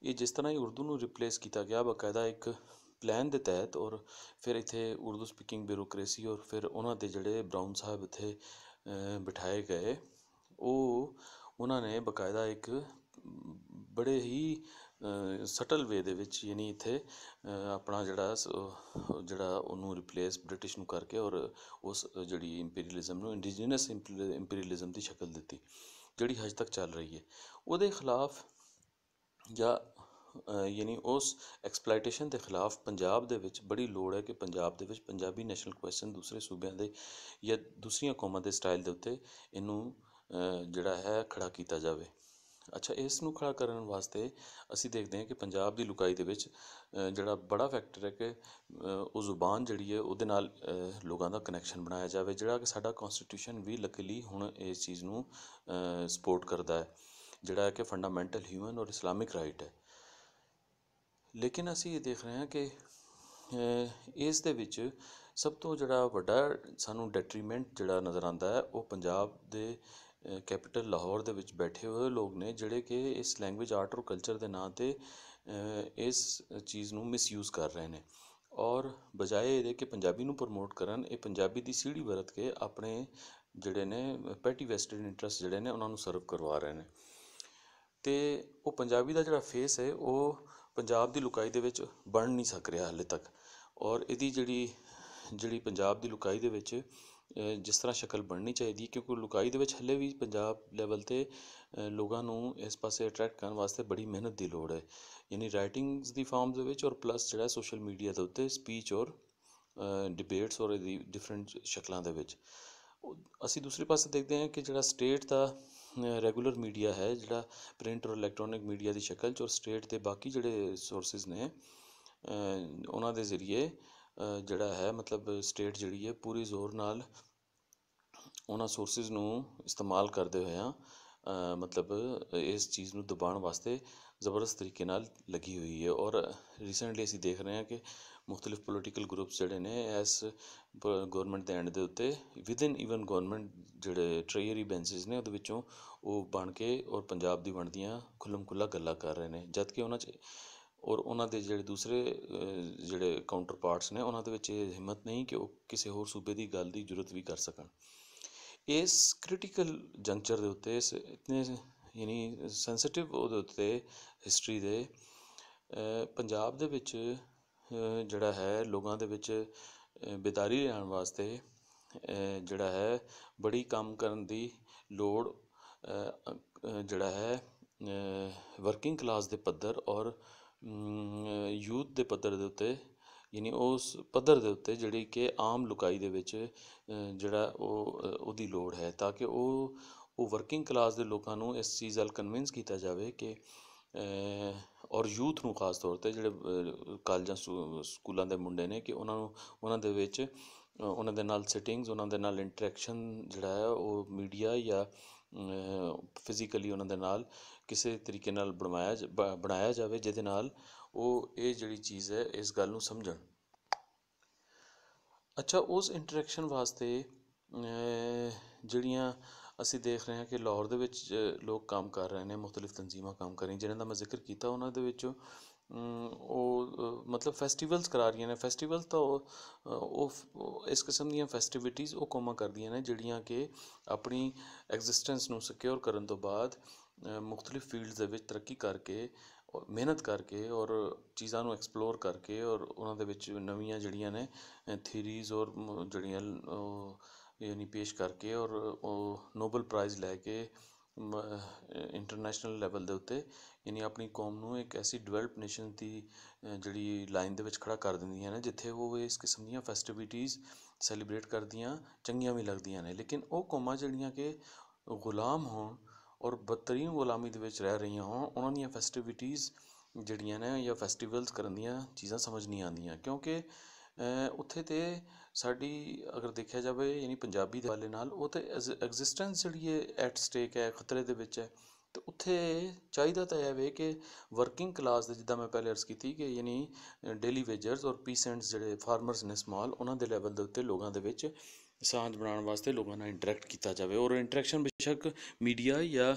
ਇਹ ਜਿਸ ਤਰ੍ਹਾਂ ਹੀ ਉਰਦੂ ਨੂੰ ਰਿਪਲੇਸ ਕੀਤਾ ਗਿਆ ਬਾਕਾਇਦਾ ਇੱਕ ਪਲਾਨ ਦੇ ਤਹਿਤ, ਔਰ ਫਿਰ ਇੱਥੇ ਉਰਦੂ ਸਪੀਕਿੰਗ ਬਿਊਰੋਕਰੇਸੀ ਔਰ ਫਿਰ ਉਹਨਾਂ ਦੇ ਜਿਹੜੇ ਬਰਾਊਨ ਸਾਹਿਬ ਇੱਥੇ ਬਿਠਾਏ ਗਏ, ਉਹਨਾਂ ਨੇ ਬਾਕਾਇਦਾ ਇੱਕ ਬੜੇ ਹੀ ਸਟਲ ਵੇ ਦੇ ਵਿੱਚ ਯਾਨੀ ਇੱਥੇ ਆਪਣਾ ਜਿਹੜਾ ਉਹਨੂੰ ਰਿਪਲੇਸ ਬ੍ਰਿਟਿਸ਼ ਨੂੰ ਕਰਕੇ ਔਰ ਉਸ ਜਿਹੜੀ ਇੰਪੀਰੀਅਲਿਜ਼ਮ ਨੂੰ ਇੰਡੀਜੀਨਸ ਇੰਪੀਰੀਅਲਿਜ਼ਮ ਦੀ ਸ਼ਕਲ ਦਿੱਤੀ, ਜਿਹੜੀ ਹਜੇ ਤੱਕ ਚੱਲ ਰਹੀ ਹੈ। ਉਹਦੇ ਖਿਲਾਫ ਜਾਂ ਯਾਨੀ ਉਸ ਐਕਸਪਲਾਈਟੇਸ਼ਨ ਦੇ ਖਿਲਾਫ ਪੰਜਾਬ ਦੇ ਵਿੱਚ ਬੜੀ ਲੋੜ ਹੈ ਕਿ ਪੰਜਾਬ ਦੇ ਵਿੱਚ ਪੰਜਾਬੀ ਨੈਸ਼ਨਲ ਕੁਐਸਚਨ ਦੂਸਰੇ ਸੂਬਿਆਂ ਦੇ ਜਾਂ ਦੂਸਰੀਆਂ ਕੌਮਾਂ ਦੇ ਸਟਾਈਲ ਦੇ ਉੱਤੇ ਇਹਨੂੰ ਜਿਹੜਾ ਹੈ ਖੜਾ ਕੀਤਾ ਜਾਵੇ। ਅੱਛਾ, ਇਸ ਨੂੰ ਖੜਾ ਕਰਨ ਵਾਸਤੇ ਅਸੀਂ ਦੇਖਦੇ ਹਾਂ ਕਿ ਪੰਜਾਬ ਦੀ ਲੁਕਾਈ ਦੇ ਵਿੱਚ ਜਿਹੜਾ ਬੜਾ ਫੈਕਟਰ ਹੈ ਕਿ ਉਹ ਜ਼ੁਬਾਨ ਜਿਹੜੀ ਹੈ ਉਹਦੇ ਨਾਲ ਲੋਕਾਂ ਦਾ ਕਨੈਕਸ਼ਨ ਬਣਾਇਆ ਜਾਵੇ, ਜਿਹੜਾ ਕਿ ਸਾਡਾ ਕੌਨਸਟੀਟਿਊਸ਼ਨ ਵੀ ਲੱਕੀਲੀ ਹੁਣ ਇਸ ਚੀਜ਼ ਨੂੰ ਸਪੋਰਟ ਕਰਦਾ ਹੈ, ਜਿਹੜਾ ਹੈ ਕਿ ਫੰਡਾਮੈਂਟਲ ਹਿਊਮਨ ਔਰ ਇਸਲਾਮਿਕ ਰਾਈਟ ਹੈ। ਲੇਕਿਨ ਅਸੀਂ ਇਹ ਦੇਖ ਰਹੇ ਹਾਂ ਕਿ ਇਸ ਦੇ ਵਿੱਚ ਸਭ ਤੋਂ ਜਿਹੜਾ ਵੱਡਾ ਸਾਨੂੰ ਡੈਟਰੀਮੈਂਟ ਜਿਹੜਾ ਨਜ਼ਰ ਆਉਂਦਾ ਹੈ ਉਹ ਪੰਜਾਬ ਦੇ ਕੈਪੀਟਲ ਲਾਹੌਰ ਦੇ ਵਿੱਚ ਬੈਠੇ ਹੋਏ ਲੋਕ ਨੇ, ਜਿਹੜੇ ਕਿ ਇਸ ਲੈਂਗੁਏਜ ਆਰਟ ਔਰ ਕਲਚਰ ਦੇ ਨਾਂ 'ਤੇ ਇਸ ਚੀਜ਼ ਨੂੰ ਮਿਸਯੂਜ਼ ਕਰ ਰਹੇ ਨੇ, ਔਰ ਬਜਾਏ ਇਹਦੇ ਕਿ ਪੰਜਾਬੀ ਨੂੰ ਪ੍ਰਮੋਟ ਕਰਨ, ਇਹ ਪੰਜਾਬੀ ਦੀ ਸੀੜੀ ਵਰਤ ਕੇ ਆਪਣੇ ਜਿਹੜੇ ਨੇ ਪੈਟੀ ਵੈਸਟਡ ਇੰਟਰਸਟ ਜਿਹੜੇ ਨੇ ਉਹਨਾਂ ਨੂੰ ਸਰਵ ਕਰਵਾ ਰਹੇ ਨੇ। ਅਤੇ ਉਹ ਪੰਜਾਬੀ ਦਾ ਜਿਹੜਾ ਫੇਸ ਹੈ ਉਹ ਪੰਜਾਬ ਦੀ ਲੁਕਾਈ ਦੇ ਵਿੱਚ ਬਣ ਨਹੀਂ ਸਕ ਰਿਹਾ ਹਾਲੇ ਤੱਕ, ਔਰ ਇਹਦੀ ਜਿਹੜੀ ਪੰਜਾਬ ਦੀ ਲੁਕਾਈ ਦੇ ਵਿੱਚ ਜਿਸ ਤਰ੍ਹਾਂ ਸ਼ਕਲ ਬਣਨੀ ਚਾਹੀਦੀ, ਕਿਉਂਕਿ ਲੁਕਾਈ ਦੇ ਵਿੱਚ ਹਲੇ ਵੀ ਪੰਜਾਬ ਲੈਵਲ 'ਤੇ ਲੋਕਾਂ ਨੂੰ ਇਸ ਪਾਸੇ ਅਟਰੈਕਟ ਕਰਨ ਵਾਸਤੇ ਬੜੀ ਮਿਹਨਤ ਦੀ ਲੋੜ ਹੈ, ਯਾਨੀ ਰਾਈਟਿੰਗਸ ਦੀ ਫਾਰਮ ਦੇ ਵਿੱਚ ਔਰ ਪਲੱਸ ਜਿਹੜਾ ਸੋਸ਼ਲ ਮੀਡੀਆ ਦੇ ਉੱਤੇ ਸਪੀਚ ਔਰ ਡਿਬੇਟਸ ਔਰ ਇਹਦੀ ਡਿਫਰੈਂਟ ਸ਼ਕਲਾਂ ਦੇ ਵਿੱਚ। ਅਸੀਂ ਦੂਸਰੇ ਪਾਸੇ ਦੇਖਦੇ ਹਾਂ ਕਿ ਜਿਹੜਾ ਸਟੇਟ ਦਾ ਰੈਗੂਲਰ ਮੀਡੀਆ ਹੈ, ਜਿਹੜਾ ਪ੍ਰਿੰਟ ਔਰ ਇਲੈਕਟ੍ਰੋਨਿਕ ਮੀਡੀਆ ਦੀ ਸ਼ਕਲ 'ਚ, ਔਰ ਸਟੇਟ ਦੇ ਬਾਕੀ ਜਿਹੜੇ ਸੋਰਸਿਸ ਨੇ ਉਹਨਾਂ ਦੇ ਜ਼ਰੀਏ ਜਿਹੜਾ ਹੈ ਮਤਲਬ ਸਟੇਟ ਜਿਹੜੀ ਹੈ ਪੂਰੀ ਜ਼ੋਰ ਨਾਲ ਉਹਨਾਂ ਸੋਰਸਿਸ ਨੂੰ ਇਸਤੇਮਾਲ ਕਰਦੇ ਹੋਇਆ ਮਤਲਬ ਇਸ ਚੀਜ਼ ਨੂੰ ਦਬਾਉਣ ਵਾਸਤੇ ਜ਼ਬਰਦਸਤ ਤਰੀਕੇ ਨਾਲ ਲੱਗੀ ਹੋਈ ਹੈ। ਔਰ ਰੀਸੈਂਟਲੀ ਅਸੀਂ ਦੇਖ ਰਹੇ ਹਾਂ ਕਿ ਮੁਖਤਲਿਫ ਪੋਲੀਟੀਕਲ ਗਰੁੱਪਸ ਜਿਹੜੇ ਨੇ ਇਸ ਗੌਰਮੈਂਟ ਦੇ ਐਂਡ ਦੇ ਉੱਤੇ ਵਿਦਇਨ ਈਵਨ ਗੌਰਮੈਂਟ ਜਿਹੜੇ ਟ੍ਰੇਅਰੀ ਬੈਂਸਿਸ ਨੇ ਉਹਦੇ ਵਿੱਚੋਂ ਉਹ ਬਣ ਕੇ ਔਰ ਪੰਜਾਬ ਦੀ ਬਣਦੀਆਂ ਖੁੱਲ੍ਹਮ ਖੁੱਲ੍ਹਾ ਗੱਲਾਂ ਕਰ ਰਹੇ ਨੇ, ਜਦ ਕਿ ਉਹਨਾਂ 'ਚ ਔਰ ਉਹਨਾਂ ਦੇ ਜਿਹੜੇ ਦੂਸਰੇ ਜਿਹੜੇ ਕਾਊਂਟਰ ਪਾਰਟਸ ਨੇ ਉਹਨਾਂ ਦੇ ਵਿੱਚ ਇਹ ਹਿੰਮਤ ਨਹੀਂ ਕਿ ਉਹ ਕਿਸੇ ਹੋਰ ਸੂਬੇ ਦੀ ਗੱਲ ਦੀ ਜੁਰਤ ਵੀ ਕਰ ਸਕਣ। ਇਸ ਕ੍ਰਿਟੀਕਲ ਜੰਕਚਰ ਦੇ ਉੱਤੇ ਇਸ ਇਤਨੇ ਯਾਨੀ ਸੈਂਸਿਟਿਵ ਉਹਦੇ ਉੱਤੇ ਹਿਸਟਰੀ ਦੇ ਪੰਜਾਬ ਦੇ ਵਿੱਚ ਜਿਹੜਾ ਹੈ ਲੋਕਾਂ ਦੇ ਵਿੱਚ ਬੇਦਾਰੀ ਲਿਆਉਣ ਵਾਸਤੇ ਜਿਹੜਾ ਹੈ ਬੜੀ ਕੰਮ ਕਰਨ ਦੀ ਲੋੜ ਜਿਹੜਾ ਹੈ ਵਰਕਿੰਗ ਕਲਾਸ ਦੇ ਪੱਧਰ ਔਰ ਯੂਥ ਦੇ ਪੱਧਰ ਦੇ ਉੱਤੇ, ਯਾਨੀ ਉਸ ਪੱਧਰ ਦੇ ਉੱਤੇ ਜਿਹੜੀ ਕਿ ਆਮ ਲੁਕਾਈ ਦੇ ਵਿੱਚ ਜਿਹੜਾ ਉਹਦੀ ਲੋੜ ਹੈ, ਤਾਂ ਕਿ ਉਹ ਵਰਕਿੰਗ ਕਲਾਸ ਦੇ ਲੋਕਾਂ ਨੂੰ ਇਸ ਚੀਜ਼ ਵੱਲ ਕਨਵਿੰਸ ਕੀਤਾ ਜਾਵੇ ਕਿ ਔਰ ਯੂਥ ਨੂੰ ਖਾਸ ਤੌਰ 'ਤੇ ਜਿਹੜੇ ਕਾਲਜਾਂ ਸਕੂਲਾਂ ਦੇ ਮੁੰਡੇ ਨੇ ਕਿ ਉਹਨਾਂ ਦੇ ਵਿੱਚ ਉਹਨਾਂ ਦੇ ਨਾਲ ਸਿਟਿੰਗਸ, ਉਹਨਾਂ ਦੇ ਨਾਲ ਇੰਟਰੈਕਸ਼ਨ ਜਿਹੜਾ ਹੈ ਉਹ ਮੀਡੀਆ ਜਾਂ ਫਿਜ਼ੀਕਲੀ ਉਹਨਾਂ ਦੇ ਨਾਲ ਕਿਸੇ ਤਰੀਕੇ ਨਾਲ ਬਣਾਇਆ ਜਾਵੇ, ਜਿਹਦੇ ਨਾਲ ਉਹ ਇਹ ਜਿਹੜੀ ਚੀਜ਼ ਹੈ ਇਸ ਗੱਲ ਨੂੰ ਸਮਝਣ। ਅੱਛਾ, ਉਸ ਇੰਟਰੈਕਸ਼ਨ ਵਾਸਤੇ ਜਿਹੜੀਆਂ ਅਸੀਂ ਦੇਖ ਰਹੇ ਹਾਂ ਕਿ ਲਾਹੌਰ ਦੇ ਵਿੱਚ ਲੋਕ ਕੰਮ ਕਰ ਰਹੇ ਨੇ, ਮੁਖਤਲਿਫ ਤਨਜ਼ੀਮਾਂ ਕੰਮ ਕਰ ਰਹੀਆਂ, ਜਿਨ੍ਹਾਂ ਦਾ ਮੈਂ ਜ਼ਿਕਰ ਕੀਤਾ, ਉਹਨਾਂ ਦੇ ਵਿੱਚੋਂ ਉਹ ਮਤਲਬ ਫੈਸਟੀਵਲਸ ਕਰਾ ਰਹੀਆਂ ਨੇ। ਫੈਸਟੀਵਲ ਤਾਂ ਉਹ ਇਸ ਕਿਸਮ ਦੀਆਂ ਫੈਸਟੀਵਿਟੀਜ਼ ਉਹ ਕੌਮਾਂ ਕਰਦੀਆਂ ਨੇ ਜਿਹੜੀਆਂ ਕਿ ਆਪਣੀ ਐਗਜ਼ਿਸਟੈਂਸ ਨੂੰ ਸਿਕਿਉਰ ਕਰਨ ਤੋਂ ਬਾਅਦ ਮੁਖਤਲਿਫ ਫੀਲਡਸ ਦੇ ਵਿੱਚ ਤਰੱਕੀ ਕਰਕੇ, ਮਿਹਨਤ ਕਰਕੇ ਔਰ ਚੀਜ਼ਾਂ ਨੂੰ ਐਕਸਪਲੋਰ ਕਰਕੇ ਔਰ ਉਹਨਾਂ ਦੇ ਵਿੱਚ ਨਵੀਆਂ ਜਿਹੜੀਆਂ ਨੇ ਥੀਰੀਜ਼ ਔਰ ਜਿਹੜੀਆਂ ਯਾਨੀ ਪੇਸ਼ ਕਰਕੇ ਔਰ ਉਹ ਨੋਬਲ ਪ੍ਰਾਈਜ਼ ਲੈ ਕੇ ਇੰਟਰਨੈਸ਼ਨਲ ਲੈਵਲ ਦੇ ਉੱਤੇ ਯਾਨੀ ਆਪਣੀ ਕੌਮ ਨੂੰ ਇੱਕ ਐਸੀ ਡਿਵੈਲਪ ਨੇਸ਼ਨ ਦੀ ਜਿਹੜੀ ਲਾਈਨ ਦੇ ਵਿੱਚ ਖੜ੍ਹਾ ਕਰ ਦਿੰਦੀਆਂ ਨੇ, ਜਿੱਥੇ ਉਹ ਇਸ ਕਿਸਮ ਦੀਆਂ ਫੈਸਟੀਵਿਟੀਜ਼ ਸੈਲੀਬ੍ਰੇਟ ਕਰਦੀਆਂ, ਚੰਗੀਆਂ ਵੀ ਲੱਗਦੀਆਂ ਨੇ। ਲੇਕਿਨ ਉਹ ਕੌਮਾਂ ਜਿਹੜੀਆਂ ਕਿ ਗੁਲਾਮ ਹੋਣ ਔਰ ਬਦਤਰੀਨ ਗੁਲਾਮੀ ਦੇ ਵਿੱਚ ਰਹਿ ਰਹੀਆਂ ਹੋਣ, ਉਹਨਾਂ ਦੀਆਂ ਫੈਸਟੀਵਿਟੀਜ਼ ਜਿਹੜੀਆਂ ਨੇ ਜਾਂ ਫੈਸਟੀਵਲਸ ਕਰਨ ਦੀਆਂ ਚੀਜ਼ਾਂ ਸਮਝ ਨਹੀਂ ਆਉਂਦੀਆਂ, ਕਿਉਂਕਿ ਉੱਥੇ ਤਾਂ ਸਾਡੀ ਅਗਰ ਦੇਖਿਆ ਜਾਵੇ ਯਾਨੀ ਪੰਜਾਬੀ ਦੇ ਹਵਾਲੇ ਨਾਲ ਉਹ ਤਾਂ ਐਗਜ਼ਿਸਟੈਂਸ ਜਿਹੜੀ ਹੈ ਐਟ ਸਟੇਕ ਹੈ, ਖਤਰੇ ਦੇ ਵਿੱਚ ਹੈ। ਅਤੇ ਉੱਥੇ ਚਾਹੀਦਾ ਤਾਂ ਇਹ ਵੇ ਕਿ ਵਰਕਿੰਗ ਕਲਾਸ ਦੇ, ਜਿੱਦਾਂ ਮੈਂ ਪਹਿਲੇ ਅਰਜ਼ ਕੀਤੀ ਕਿ ਯਾਨੀ ਡੇਲੀ ਵੇਜਰਸ ਔਰ ਪੀਸੈਂਟਸ ਜਿਹੜੇ ਫਾਰਮਰਸ ਨੇ ਸਮਾਲ, ਉਹਨਾਂ ਦੇ ਲੈਵਲ ਦੇ ਉੱਤੇ ਲੋਕਾਂ ਦੇ ਵਿੱਚ ਸਾਂਝ ਬਣਾਉਣ ਵਾਸਤੇ ਲੋਕਾਂ ਨਾਲ ਇੰਟਰੈਕਟ ਕੀਤਾ ਜਾਵੇ। ਔਰ ਇੰਟਰੈਕਸ਼ਨ ਬੇਸ਼ੱਕ ਮੀਡੀਆ ਜਾਂ